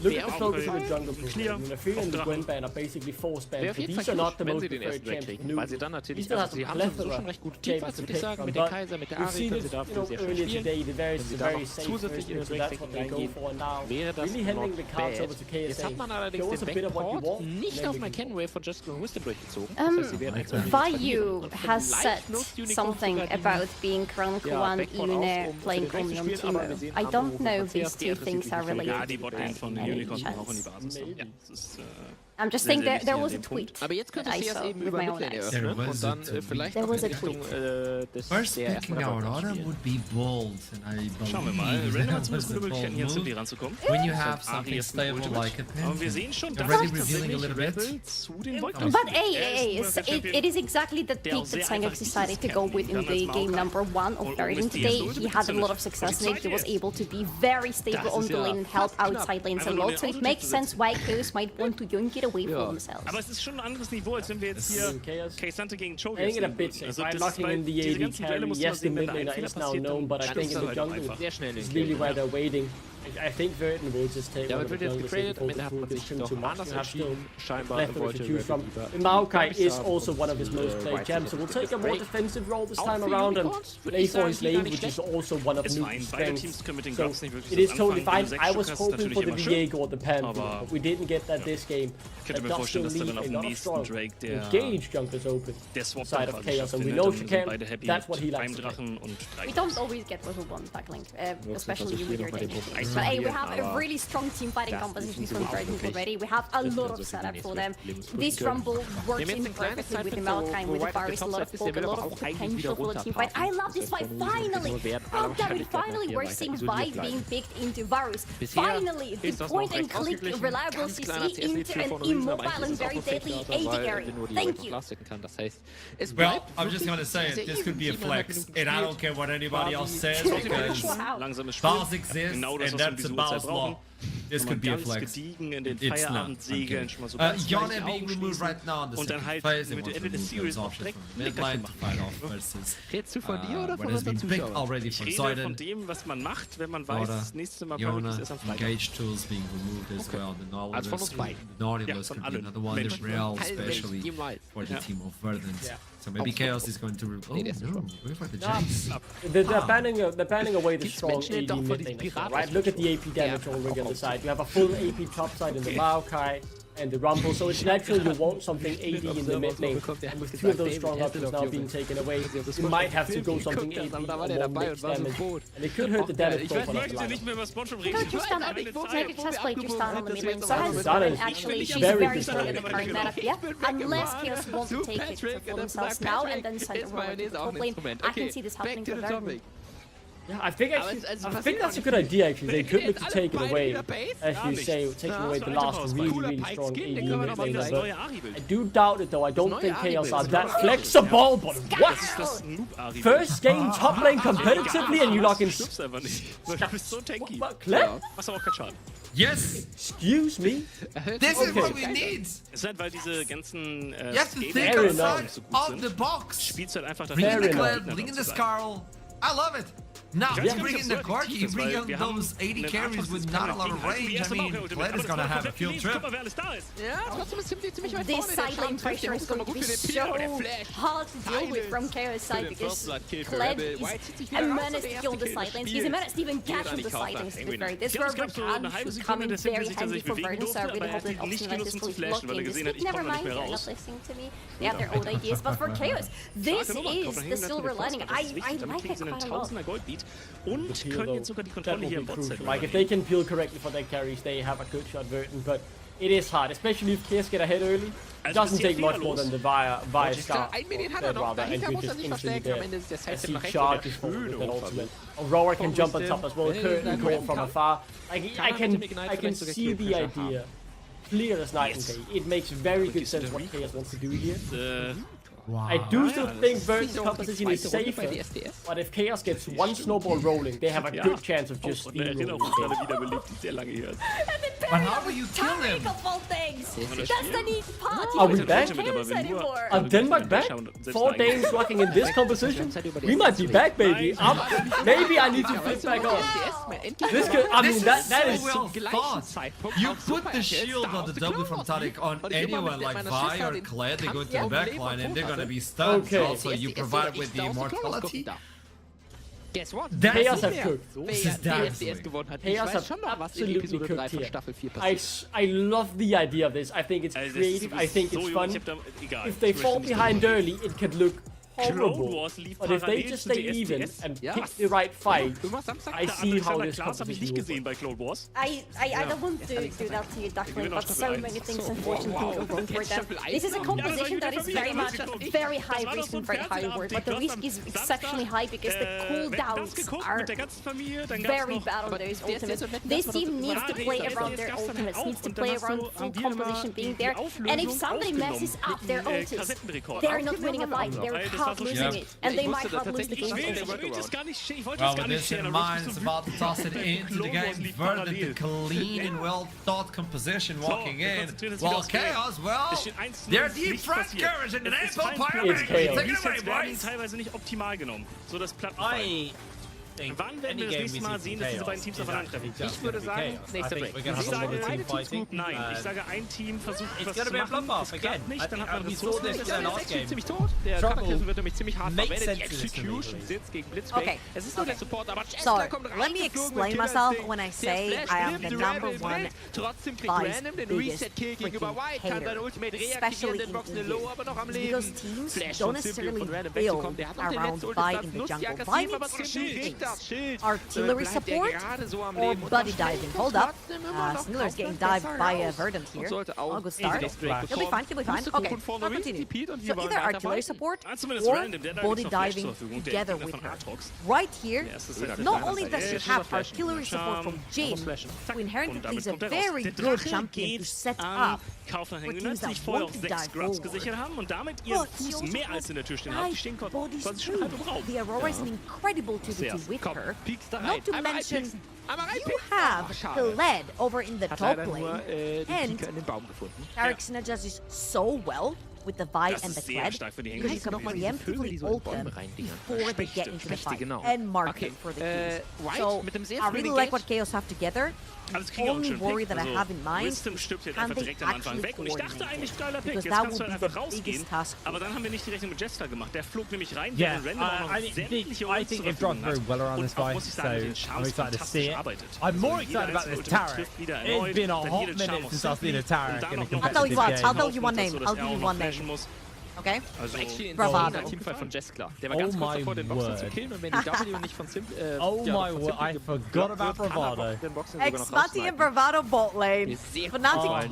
Look at the focus of the jungle push. Nafiri and the Gwen ban are basically force bans, but these are not the most preferred champions. He still has a plethora of champions to pick from, but we've seen it earlier today, the very safe first pick, so that's what they go for now. Really handing the cards over to KSA. Show us a bit of what you want. Vayu has said something about being Crown Kuan Ine playing Omnium Teemo. I don't know if these two things are related by any chance. I'm just saying there was a tweet that I saw with my own eyes. There was a tweet. First picking Aurora would be bold, and I believe that was a bold move. When you have something stable like a Pantheon, already revealing a little bit. But it is exactly the pick that Sangax decided to go with in the game number 1 of Verdant today. He had a lot of success in it. He was able to be very stable on the lane and help outside lanes a lot. So it makes sense why Chaos might want to yoink it away from themselves. Aber es ist schon ein anderes Niveau, als wenn wir jetzt hier K-Sante gegen Chogi I think a bit safe. I'm locking in the AD carry. Yes, the mid laner is now known, but I think in the jungle is really where they're waiting. I think Verdant will just take one of the jungle before the too much. You have still plethora to choose from. Maokai is also one of his most played champs, so we'll take a more defensive role this time around and play for his lane, which is also one of Nuke's strengths. So it is totally fine. I was hoping for the Diego or the Pantheon, but we didn't get that this game. That does still leave a lot of strong engaged jumpers open side of Chaos, and we know she can. That's what he likes to play. We don't always get what we want, Duckling, especially with your Danish. But hey, we have a really strong team fighting composition from Verdant already. We have a lot of setup for them. This Rumble works in perfectly with the Maokai, with the Varus, a lot of poke, a lot of potential for the team fight. I love this fight, finally! Oh damn it, finally we're seeing Vi being picked into Varus. Finally, the point and click reliable CC into an immobile and very deadly AD carry. Thank you. Well, I'm just gonna say it, this could be a flex, and I don't care what anybody else says, because Bars exist, and that's a Bars law. This could be a flex. It's not. Yone being removed right now on the second phase, and was off the midline to fight off versus what has been picked already for Zoiden. Yone, engage tools being removed as well. The Nautilus could be another one, the Real especially for the team of Verdant. So maybe Chaos is going to... Oh no, where's like the Jax? They're banning away the strong AD mid lane, right? Look at the AP damage already on the side. You have a full AP top side in the Maokai and the Rumble, so it's natural you want something AD in the mid lane. And with two of those strong options now being taken away, you might have to go something AD or more mixed damage. And it could hurt the damage profile of the lineup. No, Tristana, take a chest play Tristana on the mid lane side. Actually, she's very strong in the current meta. Yeah, unless Chaos want to take it for themselves now and then send it over to the top lane, I can see this happening for Verdant. Yeah, I think that's a good idea actually. They could look to take it away, as you say, taking away the last really strong AD mid laner. But I do doubt it though. I don't think Chaos are that flexible. But what? First game top lane competitively and you lock in. Yes! Excuse me? This is what we need! Es ist halt, weil diese ganzen you have to think outside of the box! Bring in the Kled, bring in the Skarl. I love it! Now, bring in the Corki, bring in those 80 carries with not a lot of range. I mean, Kled is gonna have a field trip. This side lane pressure is going to be so hard to deal with from Chaos side because Kled is a menace to kill the side lanes. He's a menace to even catch on the side lanes, to be fair. This is where Rakan should come in very handy for Verdant, so I really hope that option like this will lock in this pick. Never mind, they're not listening to me. They have their own ideas, but for Chaos, this is the silver lining. I like it quite a lot. Und können jetzt sogar die Kontrolle hier im Bot-Set. Like if they can peel correctly for their carries, they have a good shot Verdant, but it is hard, especially if Chaos get ahead early. It doesn't take much more than the via Scar rather, and you just instantly there. As he charges forward with that ultimate. Aurora can jump on top as well, curtain call from afar. Like, I can see the idea. Clear as night and day. It makes very good sense what Chaos wants to do here. Wow. I do still think Verdant's composition is safer, but if Chaos gets one snowball rolling, they have a good chance of just steamrolling. But how do you kill him? That's the neat part. Are we back? Are Denmark back? 4 Danes rocking in this composition? We might be back, baby. Maybe I need to flip back on. This could, I mean, that is well thought. You put the shield on the W from Taric on anyone like Vi or Kled, they go to the backline and they're gonna be stunned. Okay. Also, you provide with the immortality. Guess what? Chaos have cooked. This is dazzling. Chaos have absolutely cooked here. I love the idea of this. I think it's creative. I think it's fun. If they fall behind early, it could look horrible. But if they just stay even and pick the right fight, I see how this competition will go. I don't want to do that to you, Duckling, but so many things unfortunately go wrong for them. This is a composition that is very much very high risk and very high reward, but the risk is exceptionally high because the cooldowns are very bad on those ultimates. This team needs to play around their ultimates, needs to play around full composition being there, and if somebody messes up their ultimates, they're not winning a fight, they're losing it, and they might not lose the game. Well, with this in mind, it's about to toss it into the game. Verdant, the clean and well-thought composition walking in. While Chaos, well, they're deep front courage and an Apple Pyramid. Take it away, boys. Teilweise nicht optimal genommen. So das Plattenfall. Wann werden wir das nächste Mal sehen, dass diese beiden Teams aufeinandertreffen? Ich würde sagen, nächster Break. Ich sage beide Teams gut, nein. Ich sage, ein Team versucht was zu machen, es klappt nicht, dann hat man Ressourcen. Das ist ziemlich tot. Der Kataklysm wird nämlich ziemlich hart verwendet. Die Execution sitzt gegen Blitzbang. Es ist nur der Support, aber so, let me explain myself when I say I am the number one Vi's biggest freaking hater, especially in EVs. Because teams don't necessarily build around Vi in the jungle. Vi needs to do things. artillery support or body diving. Hold up. Sniller is getting dived by Verdant here. Oh, good start. He'll be fine, he'll be fine. Okay, I'll continue. So either artillery support or body diving together with her. Right here, not only does she have artillery support from Jin, who inherently is a very good champion to set up for teams that want to dive forward, but she also has body speed. The Aurora is an incredible activity with her. Not to mention, you have the lead over in the top lane, and Tarek synergizes so well with the Vi and the Kled, because you can preemptively ult them before they get into the fight, and mark them for the kills. So, I really like what Chaos have together. The only worry that I have in mind is, can they actually coordinate? Because that would be the biggest task. Yeah, I think they've drawn very well around this fight, so I'm excited to see it. I'm more excited about this Tarek. It's been a hot minute since I've seen a Tarek in a competitive game. I'll tell you what, I'll tell you one name. I'll give you one name. Okay? Bravado. Oh my word. Oh my word, I forgot about Bravado. Xmati and Bravado bot lane. Fnatic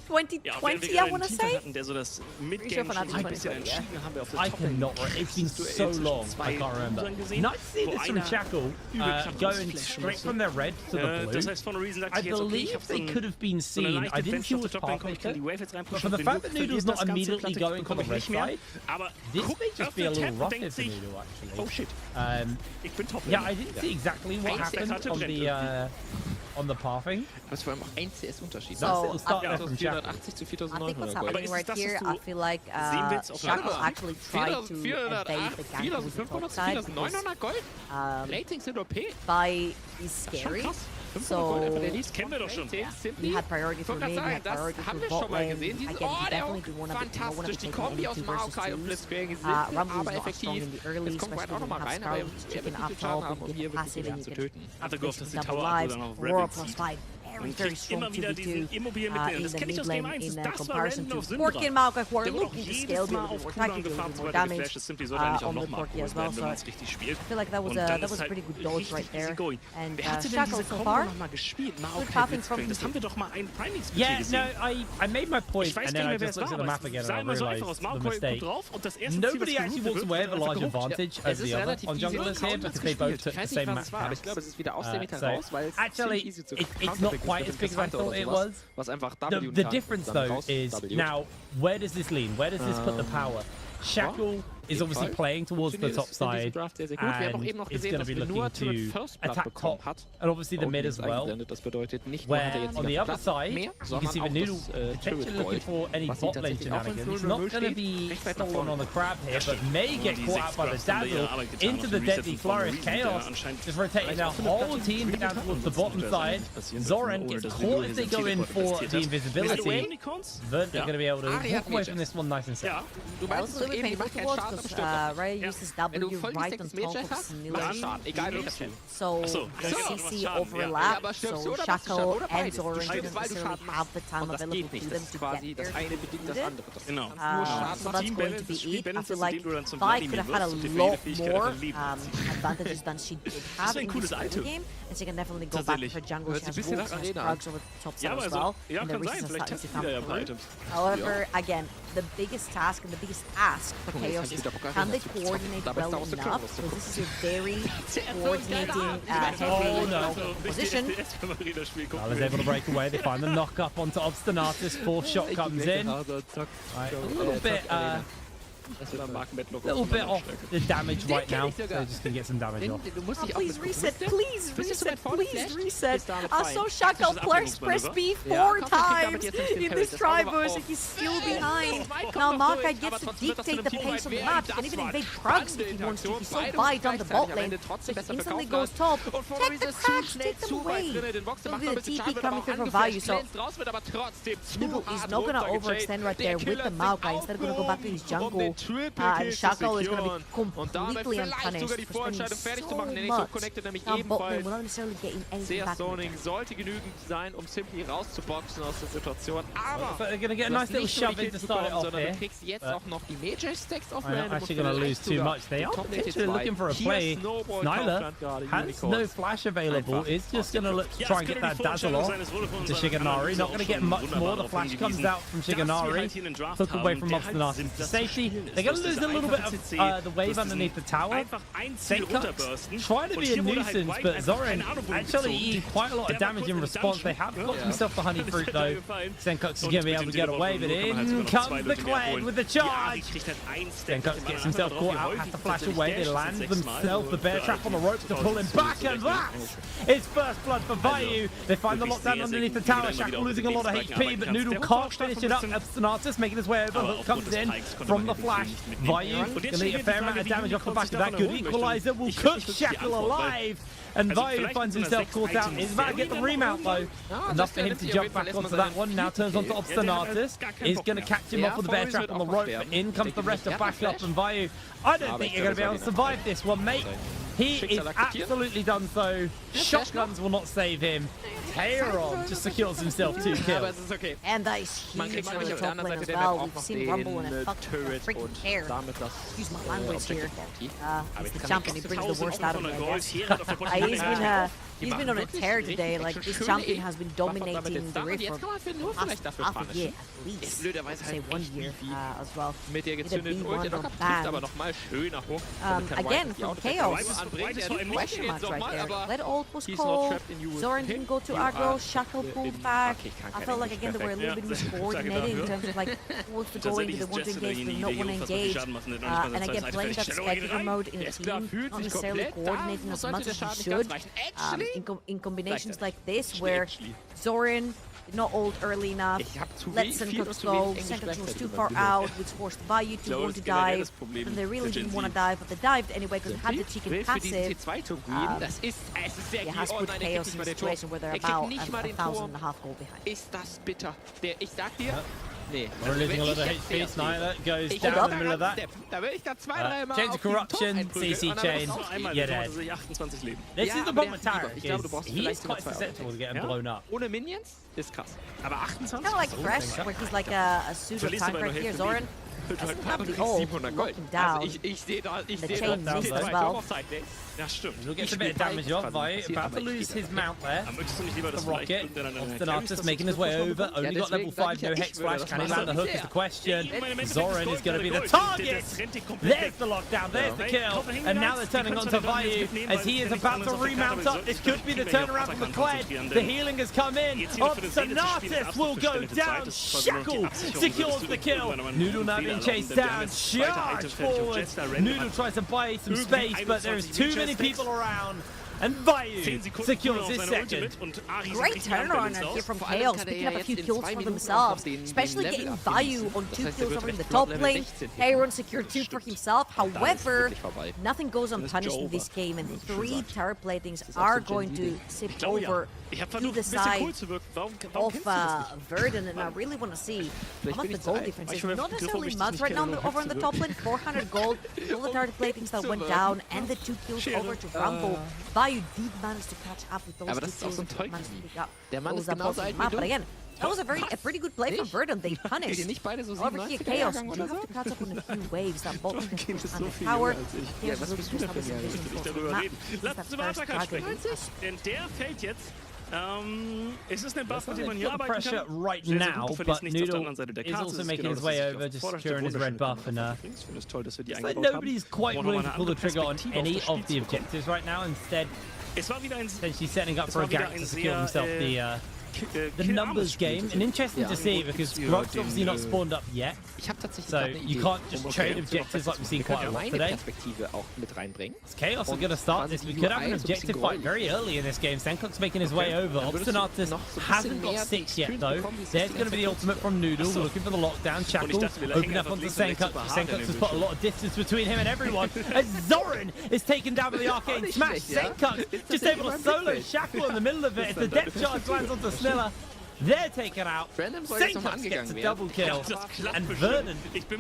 2020, I want to say? Pretty sure Fnatic 2020, yeah. I cannot, it's been so long, I can't remember. Nice to see this from Shackle, going straight from their red to the blue. I believe they could have been seen, I didn't see what Pathmaker, but for the fact that Noodle's not immediately going for the red side, this may just be a little rough here for Noodle, actually. Yeah, I didn't see exactly what happened on the pathing. Was vor allem auch 1 CS Unterschied. So, Start from 480 zu 4900. I think what's happening right here, I feel like Shackle actually tried to evade the gank with the top side because Vi is scary. So, he had priority for me, he had priority for bot lane. Again, he definitely do want to be taking into 2 versus 2s. Rumble is not strong in the early, especially when you have Scarlet's chicken up top, and you get passive and you can basically double lives. Aurora plus 5. Very strong 2v2 in the mid lane in comparison to Porky and Maokai, who are looking to scale, do a little more attacking, do a little more damage on the Porky as well. So I feel like that was a pretty good dodge right there. And Shackle so far, good pathing from him. Yeah, no, I made my point, and then I just looked at the map again and I realised the mistake. Nobody actually walks away with a large advantage as the other on junglers here because they both took the same map carries. So actually, it's not quite as big as I thought it was. The difference though is now, where does this lean? Where does this put the power? Shackle is obviously playing towards the top side and is going to be looking to attack top and obviously the mid as well. Where on the other side, you can see the Noodle potentially looking for any bot lane shenanigans. He's not going to be stolen on the crab here, but may get caught out by the Dazzle into the deadly flourish. Chaos just rotating their whole team down towards the bottom side. Zoran gets caught if they go in for the invisibility, but they're going to be able to walk away from this one nice and safe. That was a little bit painful to watch because Raya uses W right on top of Sniller. So the CC overlap, so Shackle and Zoran didn't necessarily have the time available to them to get there to do it. So that's going to be it. I feel like Vi could have had a lot more advantages than she did have in this early game, and she can definitely go back to her jungle. She has wolves and drugs over the top side as well, and the reasons are starting to come through. However, again, the biggest task and the biggest ask for Chaos is, can they coordinate well enough? Because this is a very coordinating heavy position. Is able to break away. They find the knock up onto Obstinatus. Fourth shot comes in. Right, a little bit off the damage right now, so just gonna get some damage off. Oh, please reset, please reset, please reset. I saw Shackle press B 4 times in this try bush and he's still behind. Now Maokai gets to dictate the pace of the map. He can even invade Krugs if he wants to. He's so wide on the bot lane, so he instantly goes top. Check the cracks, take them away. There'll be the TP coming through for value, so Noodle is not gonna overextend right there with the Maokai. Instead of gonna go back to his jungle And Shackle is going to be completely unpunished for spending so much on bot lane without necessarily getting anything back. Zoning sollte genügend sein, Simply rauszuboxen aus der Situation. Aber they're going to get a nice little shove in to start it off here. Du kriegst jetzt auch noch die Major-Stacks auf I'm actually going to lose too much. They are potentially looking for a play. Nyla has no flash available. Is just going to try and get that dazzle off to Shiganari. Not going to get much more. The flash comes out from Shiganari. Took away from Obstinatus to safety. They're going to lose a little bit of the wave underneath the tower. Senkux trying to be a nuisance, but Zoran actually eating quite a lot of damage in response. They have blocked himself the honey fruit though. Senkux is going to be able to get away, but in comes the Kled with the charge. Senkux gets himself caught out, has to flash away. They land themselves the bear trap on the ropes to pull him back, and that's his first blood for Vayu. They find the lockdown underneath the tower. Shackle losing a lot of HP, but Noodle can't finish it up. Obstinatus making his way over. Hook comes in from the flash. Vayu going to eat a fair amount of damage off the back of that. Good equalizer will cook Shackle alive. And Vayu finds himself caught out. He's about to get the remount though. Enough for him to jump back onto that one. Now turns onto Obstinatus. Is going to catch him off with the bear trap on the rope. But in comes the rest of backup, and Vayu, I don't think you're going to be able to survive this one, mate. He is absolutely done so. Shotguns will not save him. Taeron just secures himself 2 kills. And that is huge for the top lane as well. We've seen Rumble in a freaking tear. Excuse my language here. He's the champion. He brings the worst out of me, I guess. He's been on a tear today. Like, this champion has been dominating the Rift for half a year at least. I'd say 1 year as well. He did a B1 on ban. Again, from Chaos. Question marks right there. Led ult was cold. Zoran didn't go to aggro. Shackle pulled back. I felt like, again, they were a little bit miscoordinated in terms of, like, who wants to go in, they want to engage, they not want to engage. And again, playing that spectator mode in a team, not necessarily coordinating as much as you should. In combinations like this, where Zoran did not ult early enough, let Senkux go, Senkux was too far out, which forced Vayu to want to dive, and they really didn't want to dive, but they dived anyway because they had the chicken passive. It has put Chaos in a situation where they're about 1,500 gold behind. We're losing a lot of HP. Snyder goes down in the middle of that. Change of corruption, CC chain, you're dead. This is the problem with Tara, because he's quite susceptible to getting blown up. Ohne Minions ist krass. Aber 28? Kind of like Fresh, where he's like a pseudo tank right here. Zoran doesn't have the ult, locking down. The chain missed as well. Ja, stimmt. He'll get a bit of damage off. Vayu about to lose his mount there. The rocket. Obstinatus making his way over. Only got level 5, no Hex Flash. Can he land the hook is the question. Zoran is going to be the target. There's the lockdown. There's the kill. And now they're turning onto Vayu as he is about to remount up. This could be the turnaround from the Kled. The healing has come in. Obstinatus will go down. Shackle secures the kill. Noodle now being chased down. Charge forward. Noodle tries to buy some space, but there is too many people around, and Vayu secures his second. Great turnaround here from Chaos, picking up a few kills for themselves, especially getting Vayu on 2 kills over in the top lane. Taeron secured 2 for himself. However, nothing goes unpunished in this game, and 3 tower platings are going to sip over to the side of Verdun, and I really want to see how much the gold difference is. Not necessarily much right now over on the top lane, 400 gold, all the tower platings that went down, and the 2 kills over to Rumble. Vayu did manage to catch up with those 2 kills and managed to pick up those map. But again, that was a pretty good play from Verdun. They punished. Over here, Chaos do have to catch up on a few waves. That bottom is under power. Chaos is looking to establish some vision for the map. That's first target. Denn der fällt jetzt. Es ist ein Buff, mit dem man hier arbeiten pressure kann. right now, but Noodle is also making his way over, just securing his red buff, and it's like nobody's quite willing to pull the trigger on any of the objectives right now. Instead, essentially setting up for a gank to secure himself the numbers game. And interesting to see, because Grog's obviously not spawned up yet, so you can't just trade objectives like we've seen quite a lot today. Chaos are going to start this. We could have an objective fight very early in this game. Senkux making his way over. Obstinatus hasn't got 6 yet though. There's going to be the ultimate from Noodle, looking for the lockdown. Shackle opening up onto Senkux. Senkux has put a lot of distance between him and everyone, as Zoran is taken down by the arcane smash. Senkux just able to solo Shackle in the middle of it as the depth charge lands onto Snilla. They're taken out. Senkox gets a double kill. And Vernon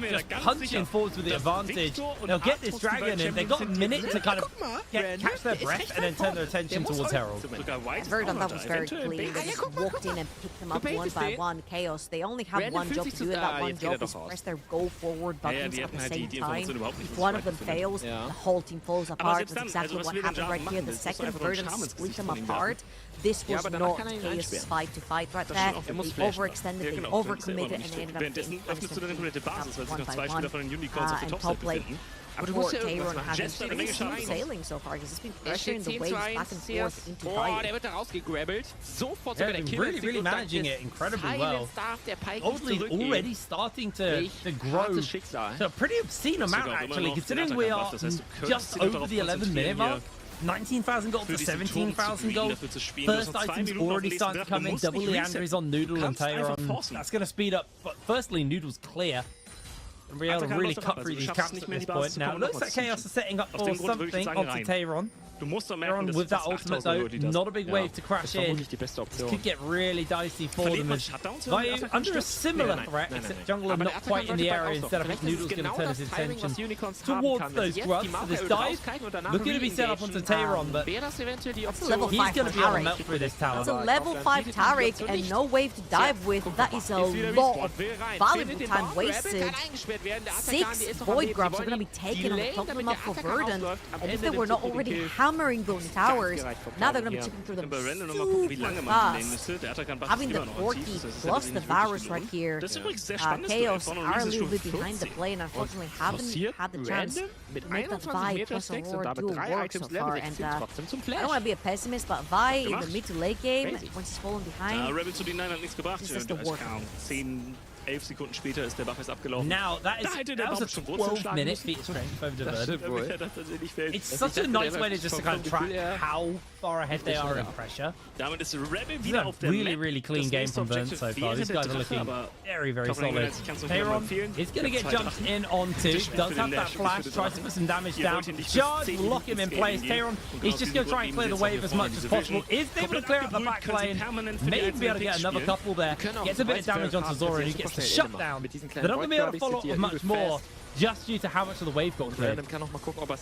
just punching forwards with the advantage. They'll get this dragon in. They've got a minute to kind of catch their breath and then turn their attention towards Herald. Vernon, that was very clean. They just walked in and picked them up one by one. Chaos. They only have one job to do, and that one job is press their go forward buttons at the same time. If one of them fails, the whole team falls apart. That's exactly what happened right here. The second Vernon split them apart. This was not Chaos' fight to fight right there. They overextended, they overcommitted, and they ended up getting one by one. And top lane, Port Tayron has been pretty smooth sailing so far, because it's been pressuring the waves back and forth into fight. They're really managing it incredibly well. Old lead already starting to grow to a pretty obscene amount, actually, considering we are just over the 11-minute mark. 19,000 gold to 17,000 gold. First items already starting to come in. Double Leandries on Noodle and Tayron. That's going to speed up. But firstly, Noodle's clear. And we're able to really cut through these camps at this point. Now, it looks like Chaos is setting up for something onto Tayron. Tayron with that ultimate, though, not a big wave to crash in. This could get really dicey for them. As Vayu under a similar threat, except Jungler not quite in the area. Instead, I think Noodle's going to turn his attention towards those grubs for this dive. Looking to be set up onto Tayron, but That's a level 5 he's going to be able to Taric. melt through this tower. That's a level 5 Taric and no wave to dive with. That is a lot of valuable time wasted. 6 Void Grubs are going to be taken and top them up for Verdant. And if they were not already hammering those towers, now they're going to be chipping through them super fast. Having the Porky plus the Varus right here, Chaos are a little bit behind the play and unfortunately haven't had the chance to make that Vi plus Aurora duel work so far. And I don't want to be a pessimist, but Vi in the mid to late game, when she's falling behind, this is the work. 11 Sekunden später ist der Buff abgelaufen. Now, that was a 12-minute feat of strength over the Verdant. It's such a nice way to just kind of track how far ahead they are in pressure. It's a really clean game from Verdant so far. These guys are looking very solid. Tayron is going to get jumped in onto. Does have that flash, tries to put some damage down. Charge, lock him in place. Tayron is just going to try and clear the wave as much as possible. Is able to clear out the back lane. May even be able to get another couple there. Gets a bit of damage onto Zora, who gets the shutdown. They're not going to be able to follow up with much more, just due to how much of the wave got cleared.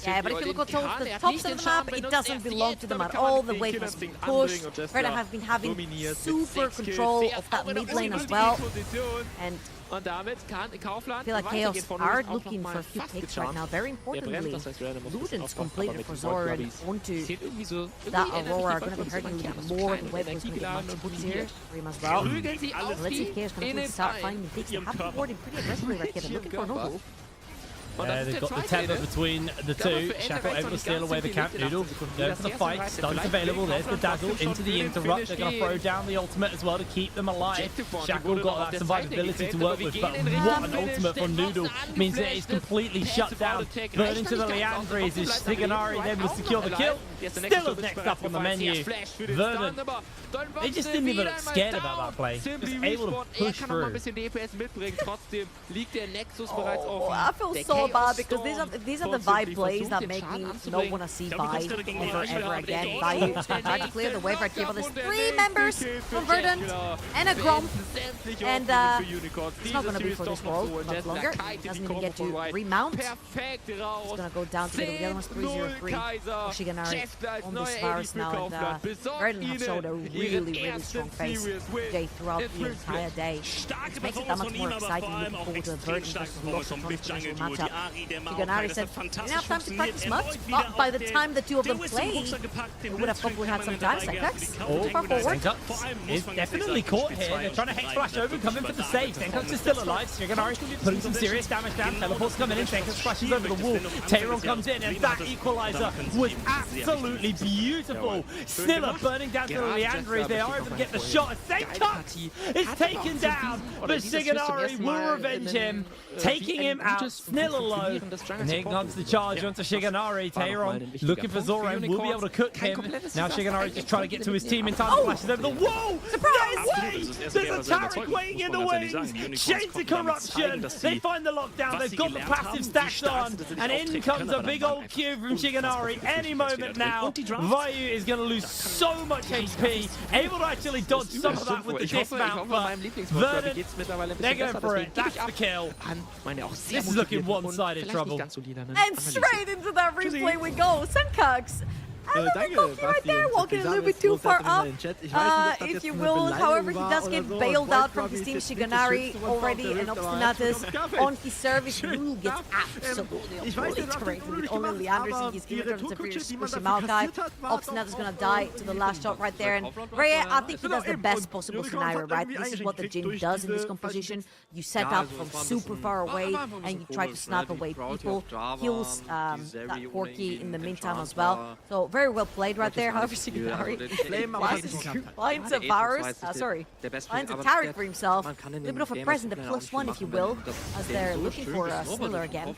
Yeah, but if you look at the top side of the map, it doesn't belong to them at all. The wave has been pushed. Verda have been having super control of that mid lane as well. And I feel like Chaos are looking for a few picks right now. Very importantly, Luden's completed for Zora and onto that Aurora are going to be hurting a little bit more. The wave was going to get much easier for him as well. Let's see if Chaos can start finding the picks. They have been boarding pretty aggressively right here. They're looking for Noodle. They've got the tether between the two. Shackle able to steal away the camp. Noodle going for the fight. Stuns available. There's the dazzle into the interrupt. They're going to throw down the ultimate as well to keep them alive. Shackle got that survivability to work with, but what an ultimate from Noodle means that he's completely shut down. Burning to the Leandries is Siganari able to secure the kill. Still next up on the menu. Verdant. They just didn't even look scared about that play. Just able to push through. Oh, I feel so bad because these are the vibe plays that make me not want to see Vi ever again. Vi tried to clear the wave right here, but there's 3 members from Verdant and a Gromp, and it's not going to be for this world much longer. Doesn't even get to remount. It's going to go down together with the other ones. 303 Shiganari on this Varus now, and Verdant have showed a really strong face today throughout the entire day. Which makes it that much more exciting looking forward to the Verdant versus lots of potential matchup. Shiganari said, we didn't have time to practice much, but by the time the two of them played, we would have probably had some time. Senkox, far forward. Senkox is definitely caught here. They're trying to Hex Flash over, come in for the save. Senkox is still alive. Shiganari putting some serious damage down. Teleport's coming in. Senkox flashes over the wall. Tayron comes in, and that equalizer was absolutely beautiful. Sniller burning down to the Leandries. They are able to get the shot. Senkox is taken down, but Shiganari will revenge him, taking him out. Sniller low. And here comes the charge onto Shiganari. Tayron looking for Zoran. Will be able to cook him. Now Shiganari just trying to get to his team in time. Flashes over the wall. Surprise! There's a Taric waiting in the wings. Shades of corruption. They find the lockdown. They've got the passive stacked on. And in comes a big old Q from Shiganari. Any moment now, Vayu is going to lose so much HP. Able to actually dodge some of that with the dismount. But Verdant, they're going for it. That's the kill. This is looking one-sided trouble. And straight into that replay we go. Senkax. Right there, walking a little bit too far up, if you will. However, he does get bailed out from his team. Shiganari already and Obstinatus on his service. Noodle gets absolutely obliterated with only Leanders. He's given him to squishy Maokai. Obstinatus is going to die to the last shot right there. And Rhea, I think he does the best possible scenario, right? This is what the Jin does in this composition. You set up from super far away and you try to snipe away people. Kills that Corki in the meantime as well. So very well played right there. However, Shiganari finds a virus. Finds a Taric for himself. A little bit of a present, a +1 if you will, as they're looking for a Sniller again.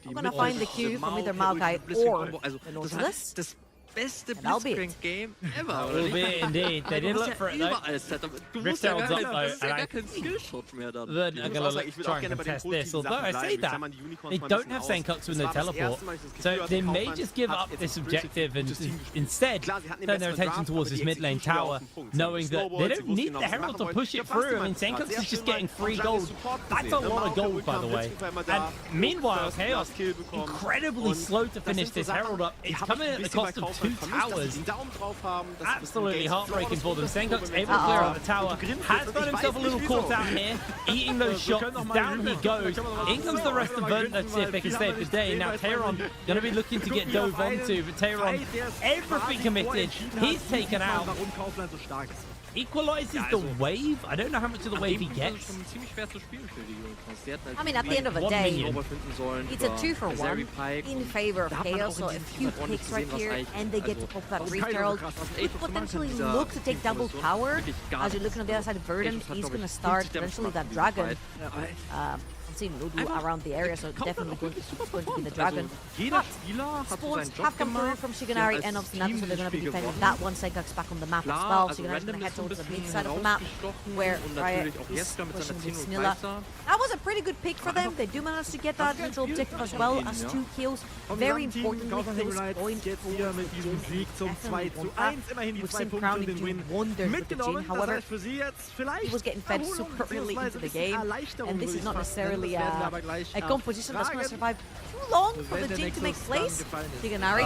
I'm gonna find the Q from either Maokai or the Nautilus. Beste Blitzcrank-Game ever. Will be indeed. They did look for it though. Rift Herald's up though, and I Verdant are going to try and contest this. Although I say that, they don't have Senkux with no teleport. So they may just give up this objective and instead turn their attention towards this mid lane tower, knowing that they don't need the Herald to push it through. I mean, Senkux is just getting free gold. That's a lot of gold, by the way. And meanwhile, Chaos, incredibly slow to finish this Herald up. It's coming at the cost of 2 towers. Absolutely heartbreaking for them. Senkux able to clear out the tower. Has got himself a little caught out here. Eating those shots. Down he goes. In comes the rest of Verdant to see if they can save the day. Now Tayron going to be looking to get dove onto. But Tayron, everything committed. He's taken out. Equalizes the wave. I don't know how much of the wave he gets. I mean, at the end of the day, it's a 2-for-1 in favor of Chaos. So a few picks right here, and they get to pop that Rift Herald. Could potentially look to take double power. As you're looking on the other side of Verdant, he's going to start eventually that dragon. Seen Ludu around the area, so definitely going to be the dragon. But spawns have come through from Shiganari and Obstinatus, so they're going to be defending that one. Senkux back on the map as well. Shiganari's going to head towards the mid side of the map, where Raya is pushing with Snilla. That was a pretty good pick for them. They do manage to get that neutral objective as well as 2 kills. Very importantly, this point we've seen Crowning do wonders with the Jin. However, he was getting fed super early into the game, and this is not necessarily a composition that's going to survive too long for the Jin to make plays. Shiganari.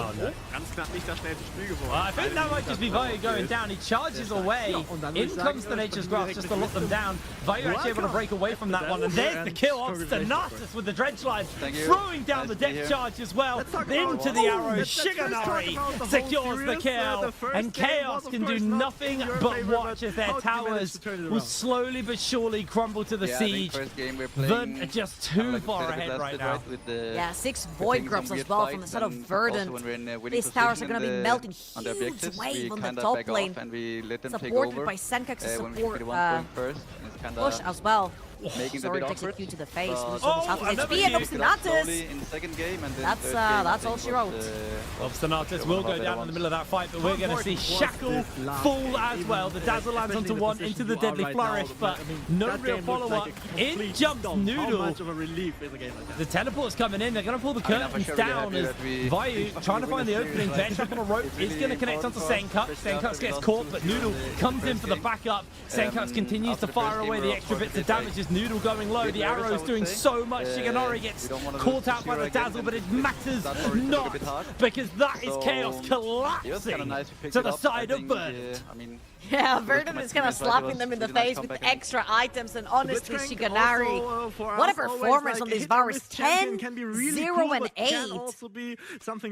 I think that might just be Vayu going down. He charges away. In comes the Nature's Grasp just to lock them down. Vayu actually able to break away from that one. And there's the kill off Stanatus with the dredge line. Throwing down the deck charge as well. Into the arrow. Shiganari secures the kill. And Chaos can do nothing but watch as their towers will slowly but surely crumble to the siege. Verdant are just too far ahead right now. Yeah, 6 Void Grubs as well from the side of Verdant. These towers are going to be melting huge wave on the top lane. Supported by Senkux' support push as well. Sorry, takes a Q to the face. HP and Obstinatus. That's all she wrote. Obstinatus will go down in the middle of that fight, but we're going to see Shackle fall as well. The Dazzle lands onto one, into the Deadly Flourish, but no real follow-up. In jumps Noodle. The teleport's coming in. They're going to pull the curtains down as Vayu trying to find the opening. Venge up on a rope is going to connect onto Senkux. Senkux gets caught, but Noodle comes in for the backup. Senkux continues to fire away the extra bits of damage. Noodle going low, the arrow's doing so much. Shiganari gets caught out by the Dazzle, but it matters not, because that is Chaos collapsing to the side of Verdant. Yeah, Verdant is kind of slapping them in the face with extra items, and honestly, Shiganari, what a performance on this Varus. 10, 0, and 8.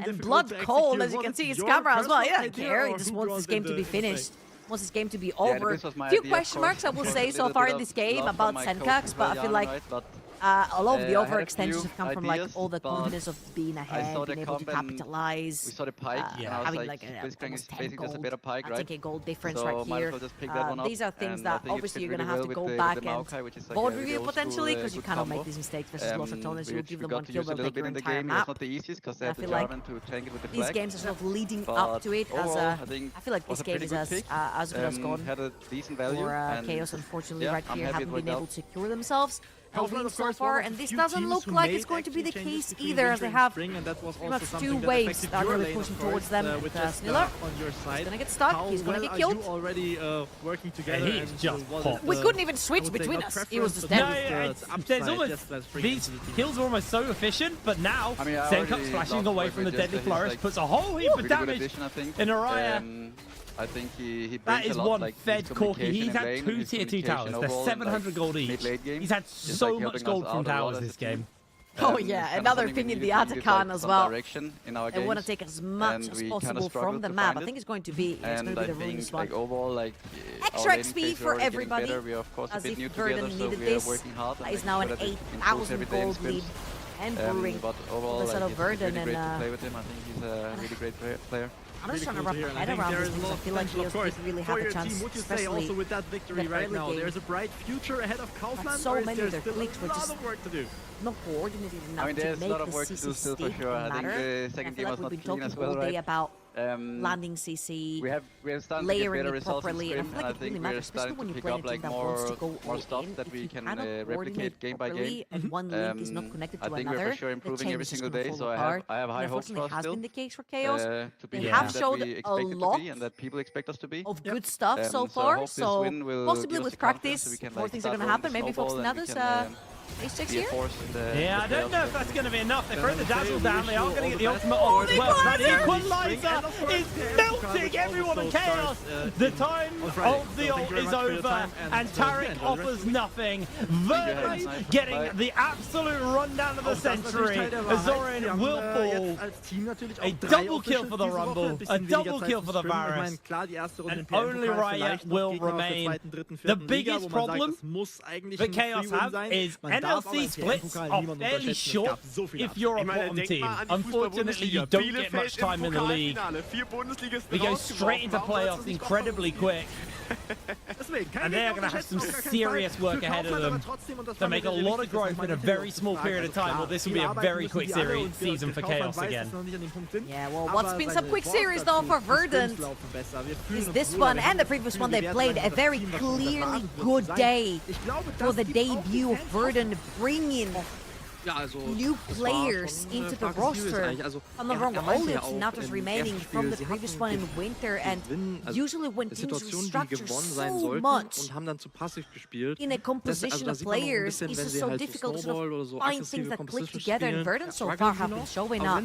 And Blood Cold, as you can see his camera as well. He doesn't care, he just wants this game to be finished. Wants this game to be over. Few question marks I will say so far in this game about Senkux, but I feel like A lot of the overextensions have come from like all the confidence of being ahead, being able to capitalize. We saw the pike, and I was having like, basically just a better pike, I right? think a gold difference so right here. These are things that obviously you're going to have to go back and board review potentially, because you cannot make these mistakes versus Los Ratones. You'll give them one kill, they'll take your entire map. I feel like these games are sort of leading up to it as I feel like this game is as good as gone for Chaos, unfortunately, right here, haven't been able to secure themselves a win so far, and this doesn't look like it's going to be the case either, as they have pretty much two waves that are really pushing towards them. Sniller, he's gonna get stuck, he's gonna get killed. Working together, and he's just popped. We couldn't even switch between us, he was just dead. There's almost, these kills are almost so efficient, but now Senkup's flashing away from the deadly flourish, puts a whole heap of damage in Araya. I think he that brings is a lot, one like, fed his Corki. He's had lane, 2 his tier 2 towers. They're overall, 700 gold each. mid-late game. He's had It's, so like, much helping gold us from out a lot towers as a this team. game. Oh yeah, another thing in the Atakan as well. They want to take as much as possible from the map. I think it's going to be the Runes one. Like overall, like Extra XP for everybody, as if Verdun needed this. That is now an 8,000 gold lead and brewing but for overall, the side of it's Verdun. really great to And play with him. I think he's a really great player. I'm just trying to wrap my head around this because I feel like Chaos didn't really have a chance, especially also with that victory right now. There's a bright future ahead of Kaufland. So many of their clicks were just work to do. not coordinated enough to there's a make lot of the work to do CC still for stick sure. I think matter. the second I feel game like was we've been not clean talking as well, all day right? about landing CC, we have started layering to get better it results properly, in and I scrim, feel like it really matters, especially when you play a team like that wants to go more all stuff in. that If we you can cannot replicate coordinate game by properly game. and one link is not connected to I think another, we're for sure the improving chain every is just single gonna day, fall so apart. I have high And hopes for unfortunately, us has still. been the case for Chaos. To be They the have team that showed we a expect it to lot be and that people expect us to be. of good stuff so So I far, hope this so win will possibly give us with the confidence so practice, we can, more like, things are start going to rolling happen, the maybe Fox snowball and and we others. can, Ace checks be a here. force in the Yeah, I don't know if that's going to be enough. They throw the dazzle down. They are going to get the ultimate Oh, on as well. That equalizer is melting everyone in Chaos. The time of the ult is over, and Tarek offers nothing. Verdun getting the absolute rundown of the century. Zoran will fall. A double kill for the Rumble, a double kill for the Varus, and only Riot will remain. The biggest problem that Chaos have is NLC splits are fairly short if you're a bottom team. Unfortunately, you don't get much time in the league. We go straight into playoffs incredibly quick. And they're going to have some serious work ahead of them to make a lot of growth in a very small period of time. Well, this will be a very quick season for Chaos again. Yeah, well, what's been some quick series though for Verdun is this one and the previous one they played. A very clearly good day for the debut of Verdun, bringing new players into the roster. I'm not wrong, only Natos remaining from the previous one in winter, and usually when teams restructure so much in a composition of players, it's just so difficult to sort of find things that click together, and Verdun so far have been showing up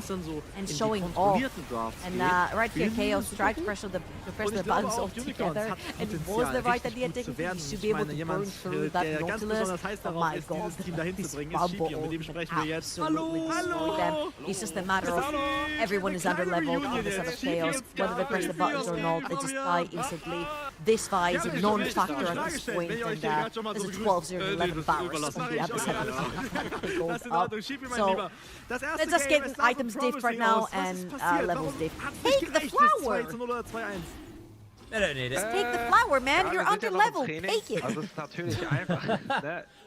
and showing off. And right here, Chaos tried to press the buttons all together, and it was the right idea technically to be able to burn through that Nautilus. Oh my god, this bubble absolutely destroyed them. It's just a matter of everyone is under leveled on the side of Chaos. Whether they press the buttons or not, they just die instantly. This fight is a non-factor at this point, and there's a 12-0-11 Varus on the other side of the goes up. So let's just get items diff right now and levels diff. Take the flower! They don't need it. Just take the flower, man. You're under level. Take it.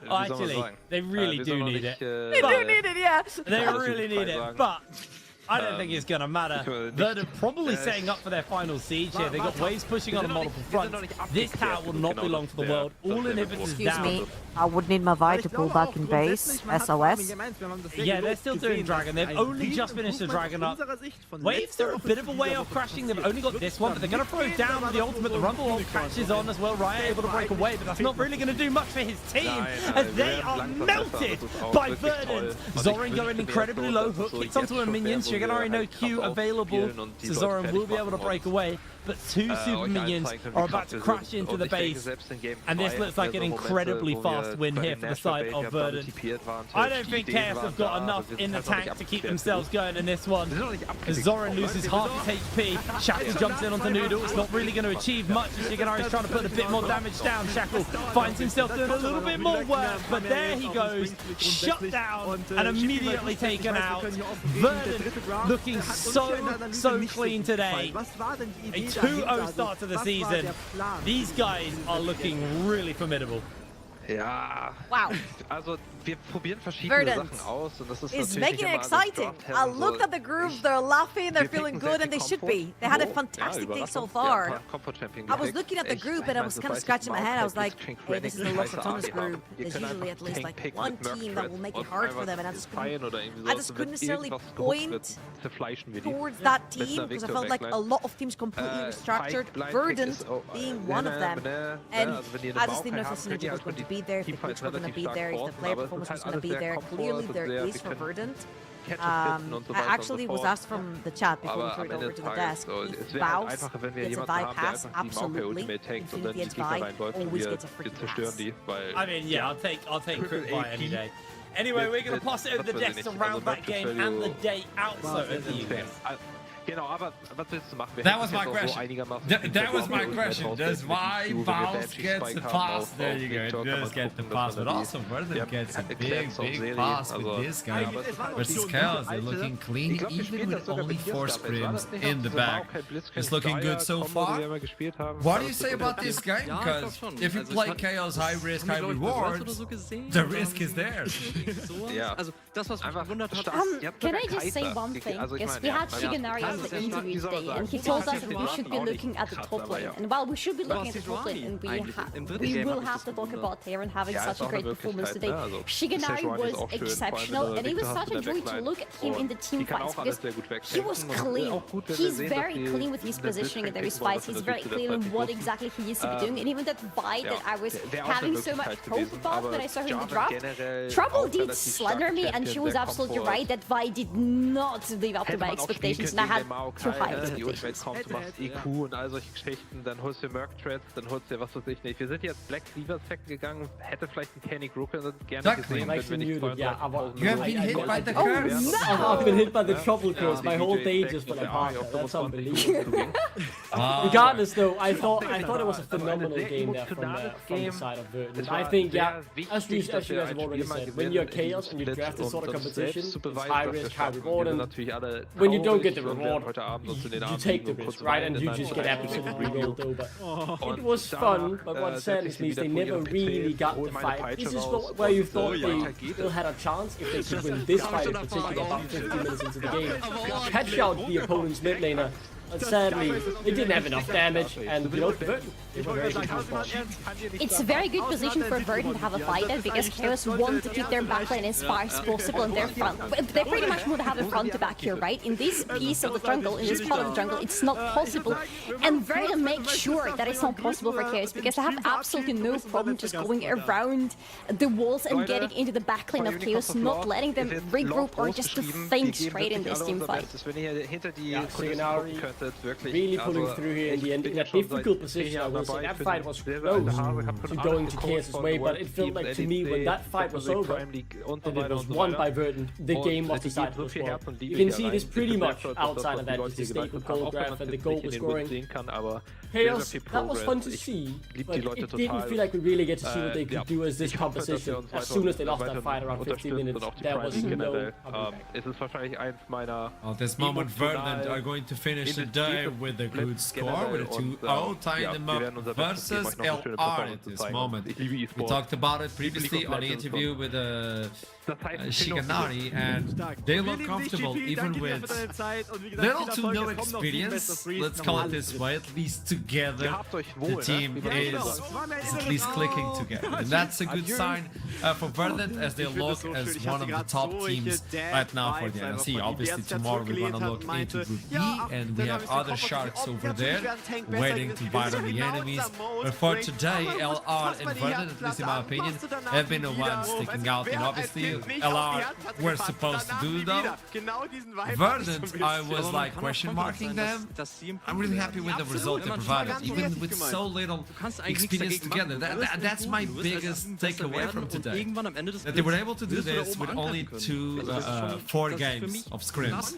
Oh, actually, they really do need it. They do need it, yeah. They really need it, but I don't think it's going to matter. Verdun probably setting up for their final siege here. They've got waves pushing on multiple fronts. This tower will not be long for the world. All inhibitors down. Excuse me, I would need my Vi to pull back in base. SOS. Yeah, they're still doing Dragon. They've only just finished the Dragon up. Waves are a bit of a way off crashing. They've only got this one, but they're going to throw down the ultimate. The Rumble ult crashes on as well. Riot able to break away, but that's not really going to do much for his team as they are melted by Verdun. Zoran going incredibly low. Hook hits onto a minion. Shigenari no Q available, so Zoran will be able to break away. But two super minions are about to crash into the base, and this looks like an incredibly fast win here for the side of Verdant. I don't think Chaos have got enough in the tank to keep themselves going in this one. As Zoran loses half his HP, Shackle jumps in onto Noodle. It's not really going to achieve much as Shigenari is trying to put a bit more damage down. Shackle finds himself doing a little bit more work, but there he goes, shut down and immediately taken out. Verdant looking so clean today. A 2-0 start to the season. These guys are looking really formidable. Ja. Wow. Also wir probieren verschiedene Sachen aus und das ist It's natürlich making it exciting. I looked at the group, they're laughing, they're feeling good, and they should be. They had a fantastic day so far. I was looking at the group and I was kind of scratching my head. I was like, hey, this is the Los Ratones group. There's usually at least like one team that will make it hard for them, and I just couldn't necessarily point towards that team because I felt like a lot of teams completely restructured. Verdant being one of them, and I just didn't know if the synergy was going to be there, if the coach was going to be there, if the player performance was going to be there. Clearly there is for Verdant. I actually was asked from the chat before we threw it over to the desk. If Baus gets a Vi pass, absolutely. Infinity gets Vi, always gets a free pass. I mean, yeah, I'll take Crit Vi any day. Anyway, we're going to pass it over the desk to round that game and the day out. So over to you guys. That was my question. That was my question. Does why Baus gets the pass? There you go. It does get the pass, but also Verdant gets a big pass with this guy. Versus Chaos, they're looking clean, even with only 4 scrims in the back. It's looking good so far. What do you say about this game? Because if you play Chaos high risk, high rewards, the risk is there. Can I just say one thing? Because we had Shigenari on the interview today, and he told us that we should be looking at the top lane. And while we should be looking at the top lane, and we will have to talk about Taron having such a great performance today. Shigenari was exceptional, and it was such a joy to look at him in the team fights because he was clean. He's very clean with his positioning in those fights. He's very clean on what exactly he is to be doing. And even that Vi that I was having so much hope about when I saw him in the draft, Trouble did slender me, and she was absolutely right that Vi did not live up to my expectations, and I had too high expectations. Du machst EQ und all solche Geschichten, dann holst du Merc Threads, dann holst du was weiß ich nicht. Wir sind jetzt Black Cleaver Second gegangen, hätte vielleicht ein Kenny Brooker gerne gesehen, wenn wir nicht 32. You have been hit by the curse. I've been hit by the trouble curse. My whole day just went apart. That's unbelievable. Regardless, though, I thought it was a phenomenal game there from the side of Verdant. I think, yeah, as you guys have already said, when you're Chaos and you draft this sort of competition, it's high risk, high reward, and when you don't get the reward, you take the risk, right? And you just get absolutely rolled over. It was fun, but what saddens me is they never really got the fight. This is where you thought they still had a chance if they could win this fight in particular about 50 minutes into the game. Catch out the opponent's mid laner. But sadly, they didn't have enough damage, and you know, Verdant. It's a very good position for Verdant to have a fight at because Chaos want to keep their backlane as far as possible in their front. They pretty much want to have a front to back here, right? In this piece of the jungle, in this part of the jungle, it's not possible. And Verdant make sure that it's not possible for Chaos because they have absolutely no problem just going around the walls and getting into the backlane of Chaos, not letting them regroup or just to think straight in this team fight. Really pulling through here in the end in a difficult position. I will say that fight was close to going to Chaos's way, but it felt like to me when that fight was over and it was won by Verdant, the game was decided as well. You can see this pretty much outside of that, just the staple goal graph and the goal was scoring. Chaos, that was fun to see, but it didn't feel like we really get to see what they could do as this composition. As soon as they lost that fight around 15 minutes, there was no this moment Verdant are going to finish the day with a good score, with a 2-0, tying them up versus LR at this moment. We talked about it previously on the interview with Shigenari, and they look comfortable even with little to no experience, let's call it this way, at least together the team is at least clicking together, and that's a good sign for Verdant as they look as one of the top teams right now for the NLC. Obviously tomorrow we're going to look into Group E, and we have have other sharks over there waiting to bite on the enemies. But for today, LR and Verdant, at least in my opinion, have been the ones sticking out. And obviously, LR were supposed to do though. Verdant, I was like question marking them. I'm really happy with the result they provided, even with so little experience together. That's my biggest takeaway from today. That they were able to do this with only 4 games of scrims.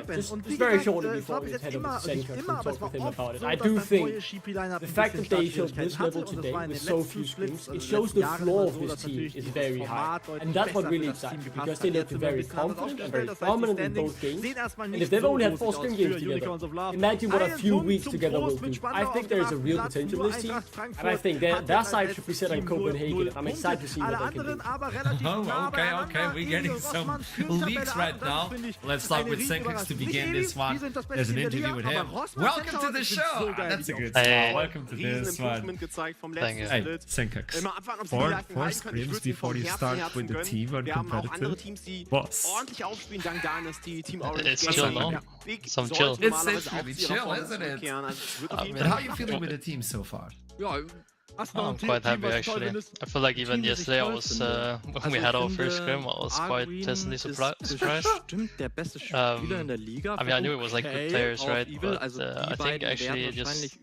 Just very shortly before we head over to Senka to talk with him about it. I do think the fact that they showed this level today with so few scrims, it shows the floor of this team is very high. And that's what really excites me, because they looked very confident and very dominant in both games. And if they've only had 4 scrim games together, imagine what a few weeks together will do. I think there is a real potential in this team, and I think their side should be set on Copenhagen. I'm excited to see what they can do. Oh, okay, we're getting some leaks right now. Let's start with Senkax to begin this one. There's an interview with him. Welcome to the show! That's a good start. Welcome to this one. Thank you. Hey, Senkax. 4 scrims before you start with the team on competitive? Boss. It's chill, no? Some chill. It's really chill, isn't it? And how are you feeling with the team so far? I'm quite happy actually. I feel like even yesterday I was, when we had our first scrim, I was quite pleasantly surprised. I mean, I knew it was like good players, right? But I think actually just,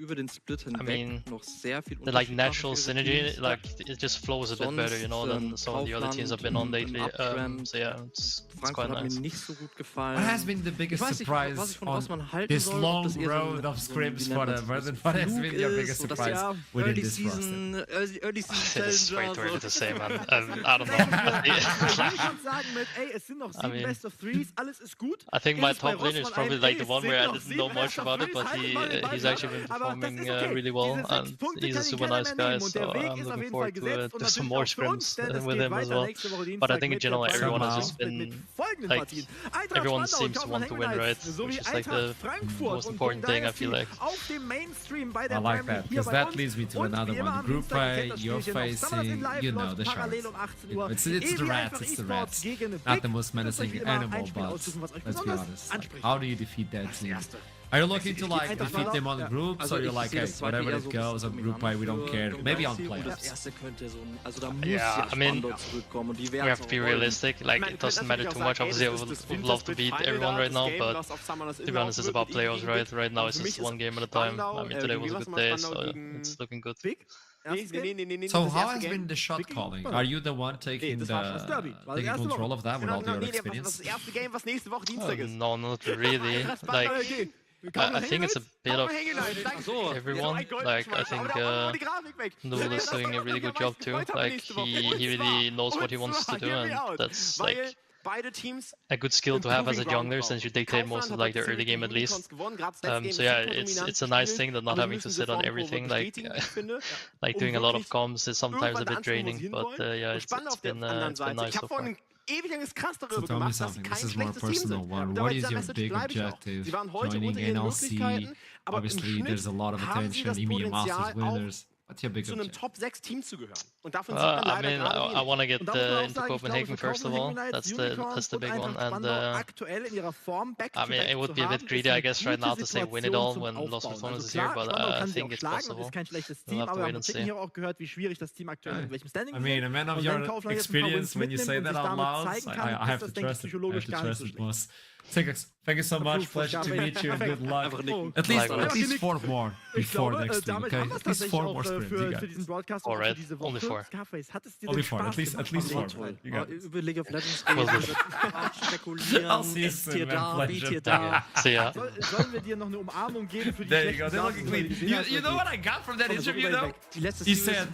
I mean, the like natural synergy, like it just flows a bit better, you know, than some of the other teams I've been on lately. So yeah, it's quite nice. What has been the biggest surprise on this long road of scrims for the Verdant? What has been your biggest surprise within this roster? It's way too early to say, man. I don't know. I mean, I think my top lane is probably like the one where I didn't know much about it, but he's actually been performing really well, and he's a super nice guy, so I'm looking forward to some more scrims with him as well. But I think in general everyone has just been, like, everyone seems to want to win, right? Which is like the most important thing, I feel like. I like that, because that leads me to another one. The group play, you're facing, you know, the sharks. You know, it's the rats, not the most menacing animal, but let's be honest. Like, how do you defeat that team? Are you looking to like defeat them on groups, or you're like, hey, whatever it goes on group play, we don't care, maybe on playoffs? Yeah, I mean, we have to be realistic, like it doesn't matter too much. Obviously I would love to beat everyone right now, but to be honest, it's about playoffs, right? Right now it's just one game at a time. I mean, today was a good day, so it's looking good. So how has been the shot calling? Are you the one taking control of that with all your experience? No, not really. Like, I think it's a bit of everyone. Like, I think Noel is doing a really good job too. Like, he really knows what he wants to do, and that's like a good skill to have as a jungler, since you dictate most of like the early game at least. So yeah, it's a nice thing that not having to sit on everything, like like doing a lot of comms is sometimes a bit draining, but yeah, it's been nice so far. So tell me something, this is more personal one. What is your big objective joining NLC? Obviously there's a lot of attention, EMEA Masters winners. What's your big objective? I mean, I want to get into Copenhagen first of all. That's the big one. And I mean, it would be a bit greedy, I guess, right now to say win it all when Los Ratones is here, but I think it's possible. We'll have to wait and see. I mean, a man of your experience, when you say that out loud, I have to trust it. I have to trust it, boss. Thank you so much. Pleasure to meet you and good luck. At least 4 more before next week, okay? At least 4 more sprints, you got. Alright, only 4. Only 4, at least 4 more. You got. I'll see you soon, man. Pleasure. See ya. There you go, they're looking clean. You know what I got from that interview though? He said,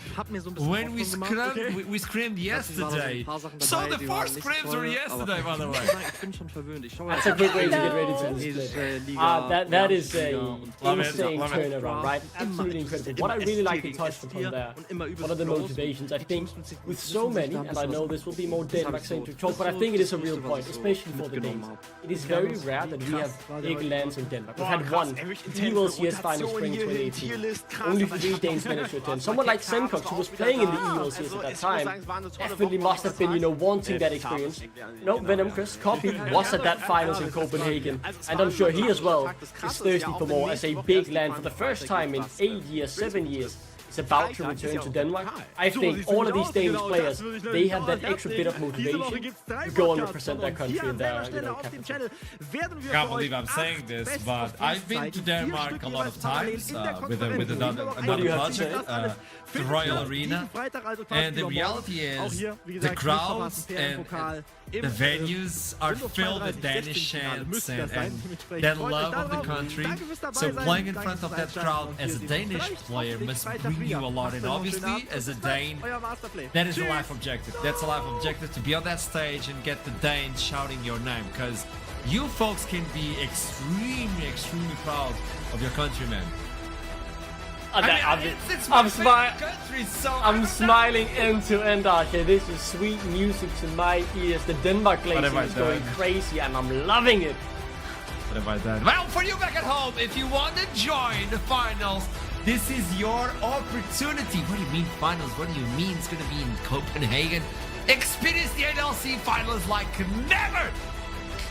when we scrimmed yesterday. So the 4 scrims were yesterday, by the way. That's a good way to get ready to this split. That is a insane turnaround, right? Absolutely incredible. What I really like to touch upon there, one of the motivations, I think, with so many, and I know this will be more Denmark-centric talk, but I think it is a real point, especially for the games. It is very rare that we have big lands in Denmark. We've had one, EULCS Final Spring 2018. Only 3 Danes managed to attend. Someone like Senkox, who was playing in the EULCS at that time, definitely must have been, you know, wanting that experience. No, Venom Chris, Copy was at that final finals in Copenhagen, and I'm sure he as well is thirsty for more as a big land for the first time in 8 years, 7 years. Is about to return to Denmark. I think all of these Danish players, they have that extra bit of motivation to go and represent their country in their capital. I can't believe I'm saying this, but I've been to Denmark a lot of times with another project, the Royal Arena, and the reality is the crowds and the venues are filled with Danish chants and that love of the country. So playing in front of that crowd as a Danish player must bring you a lot, and obviously as a Dane, that is a life objective. That's a life objective, to be on that stage and get the Danes shouting your name, because you folks can be extremely proud of your countrymen. I'm smiling end to end, Archer. This is sweet music to my ears. The Denmark glazing is going crazy and I'm loving it. What have I done? Well, for you back at home, if you want to join the finals, this is your opportunity. What do you mean finals? What do you mean it's going to be in Copenhagen? Experience the NLC finals like never!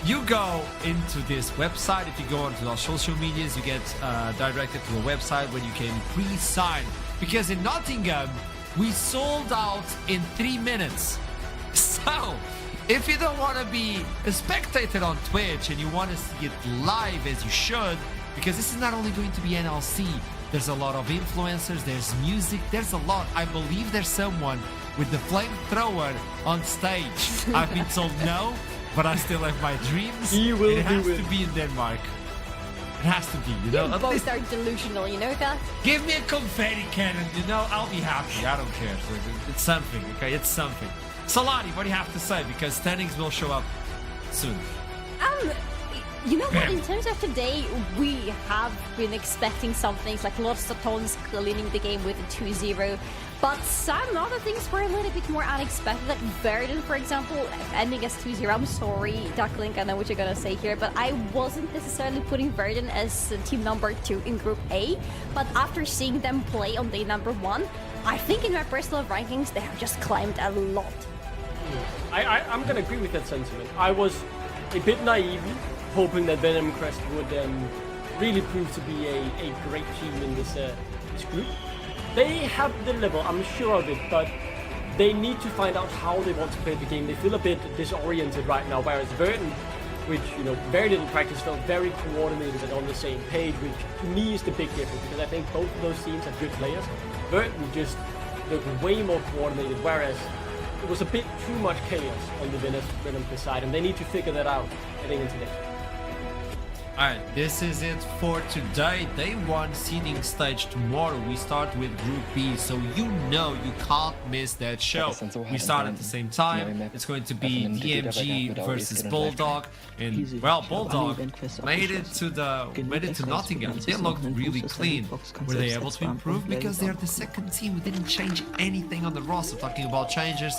You go into this website. If you go onto our social medias, you get directed to a website where you can pre-sign. Because in Nottingham, we sold out in 3 minutes. So, if you don't want to be a spectator on Twitch and you want to see it live as you should, because this is not only going to be NLC, there's a lot of influencers, there's music, there's a lot. I believe there's someone with the flamethrower on stage. I've been told no, but I still have my dreams. It has to be in Denmark. It has to be, you know. You both are delusional, you know that? Give me a confetti cannon, you know, I'll be happy. I don't care. It's something, okay? It's something. Salati, what do you have to say? Because standings will show up soon. You know what, in terms of today, we have been expecting some things, like a lot of Satons cleaning the game with a 2-0, but some other things were a little bit more unexpected, like Verdun, for example, ending as 2-0. I'm sorry, Ducklink, I know what you're gonna say here, but I wasn't necessarily putting Verdun as team number 2 in Group A, but after seeing them play on day number 1, I think in my personal rankings, they have just climbed a lot. I'm gonna agree with that sentiment. I was a bit naive, hoping that Venom Crest would really prove to be a great team in this group. They have the level, I'm sure of it, but they need to find out how they want to play the game. They feel a bit disoriented right now, whereas Verdun, which, you know, very little practice, felt very coordinated and on the same page, which to me is the big difference, because I think both of those teams have good players. Verdun just looked way more coordinated, whereas it was a bit too much chaos on the Venom side, and they need to figure that out heading into next. Alright, this is it for today. Day 1 seeding stage tomorrow. We start with Group B, so you know you can't miss that show. We start at the same time. It's going to be DMG versus Bulldog, and well, Bulldog made it to Nottingham. They looked really clean. Were they able to improve? Because they're the second team who didn't change anything on the roster. Talking about changes,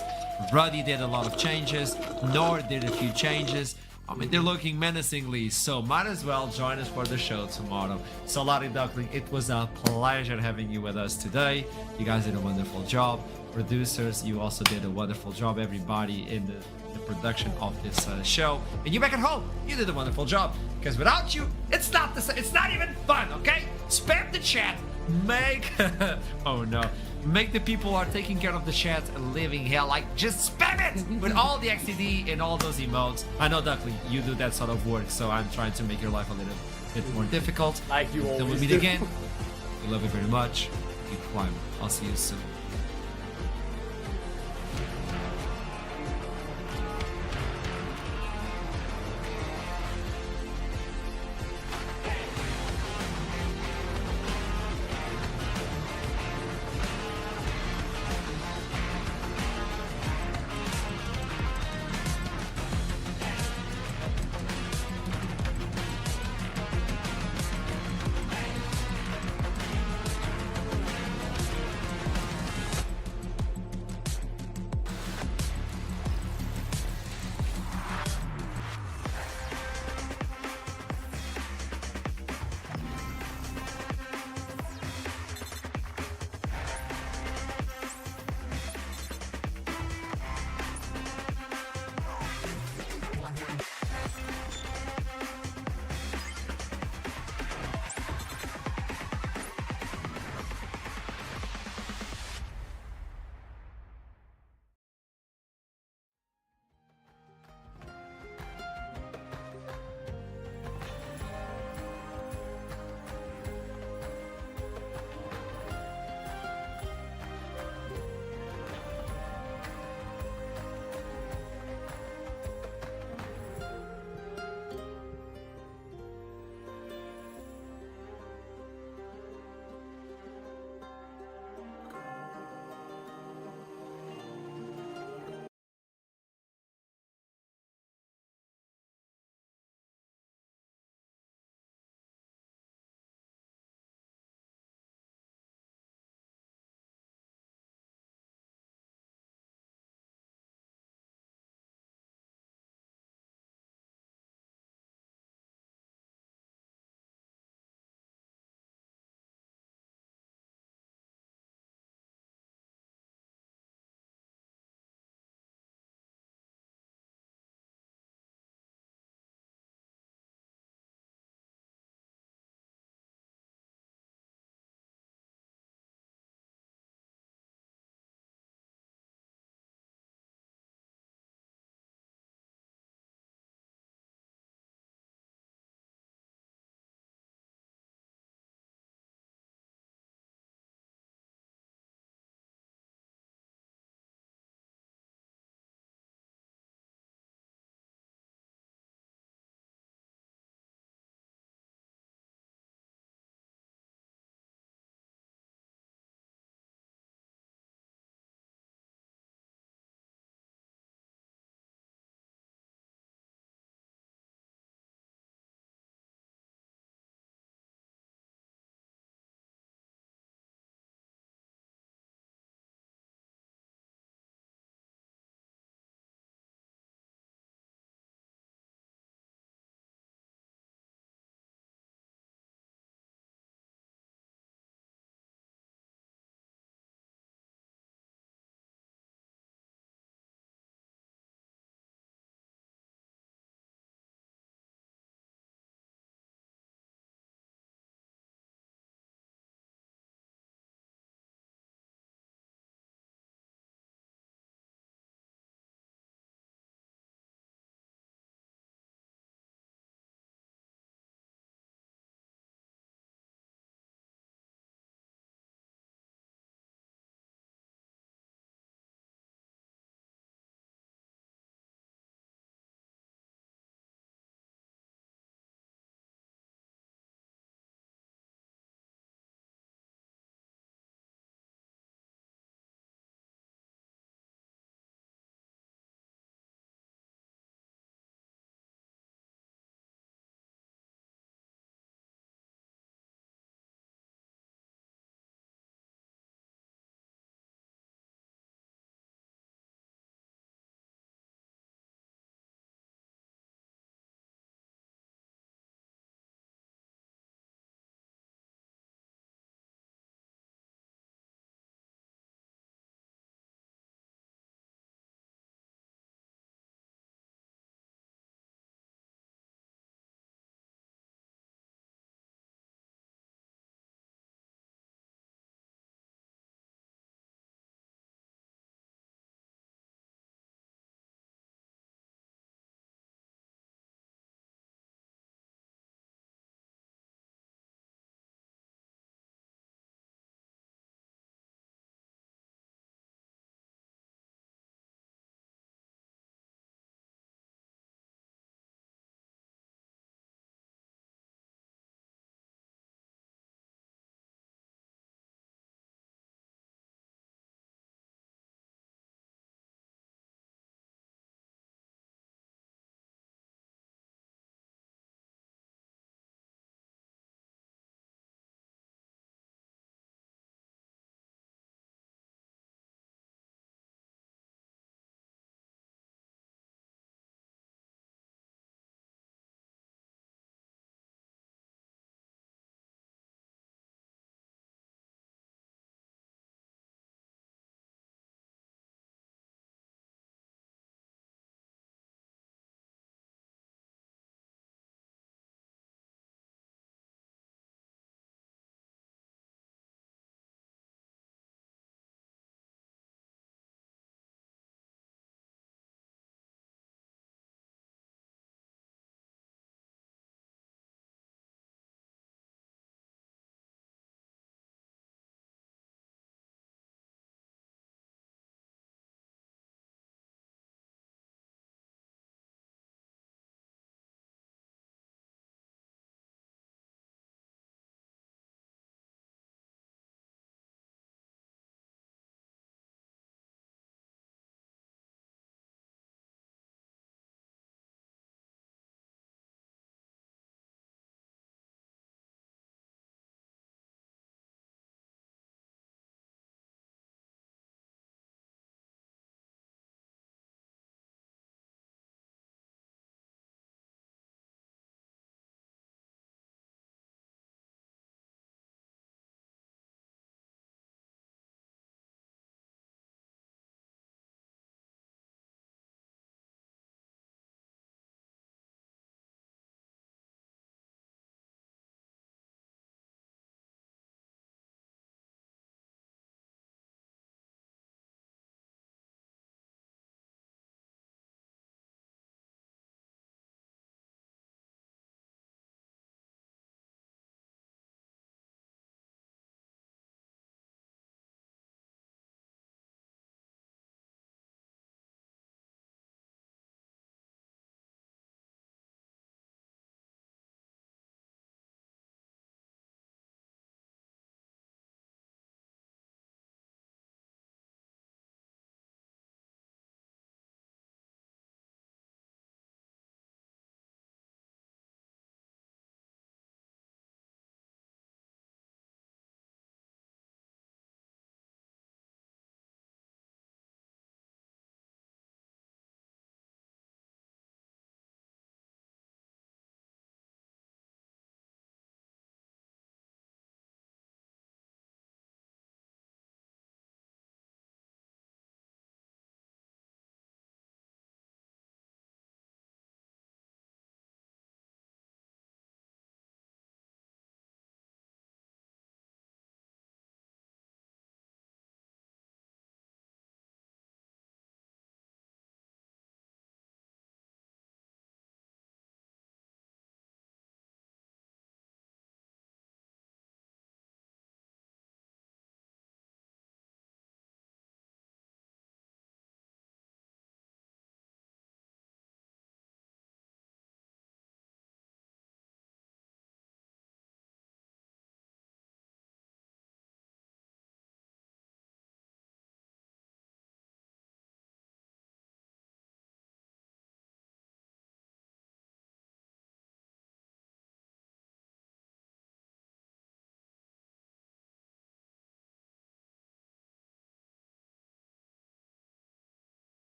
Ruddy did a lot of changes, Nord did a few changes. I mean, they're looking menacingly, so might as well join us for the show tomorrow. So, Larry Duckling, it was a pleasure having you with us today. You guys did a wonderful job. Producers, you also did a wonderful job. Everybody in the production of this show. And you back at home, you did a wonderful job. Because without you, it's not the same. It's not even fun, okay? Spam the chat. Make... oh, no. Make the people who are taking care of the chat a living hell. Like, just spam it with all the XCD and all those emotes. I know, Duckling, you do that sort of work, so I'm trying to make your life a little bit more difficult. Like you always do. Then we'll meet again. We love you very much. Keep climbing. I'll see you soon.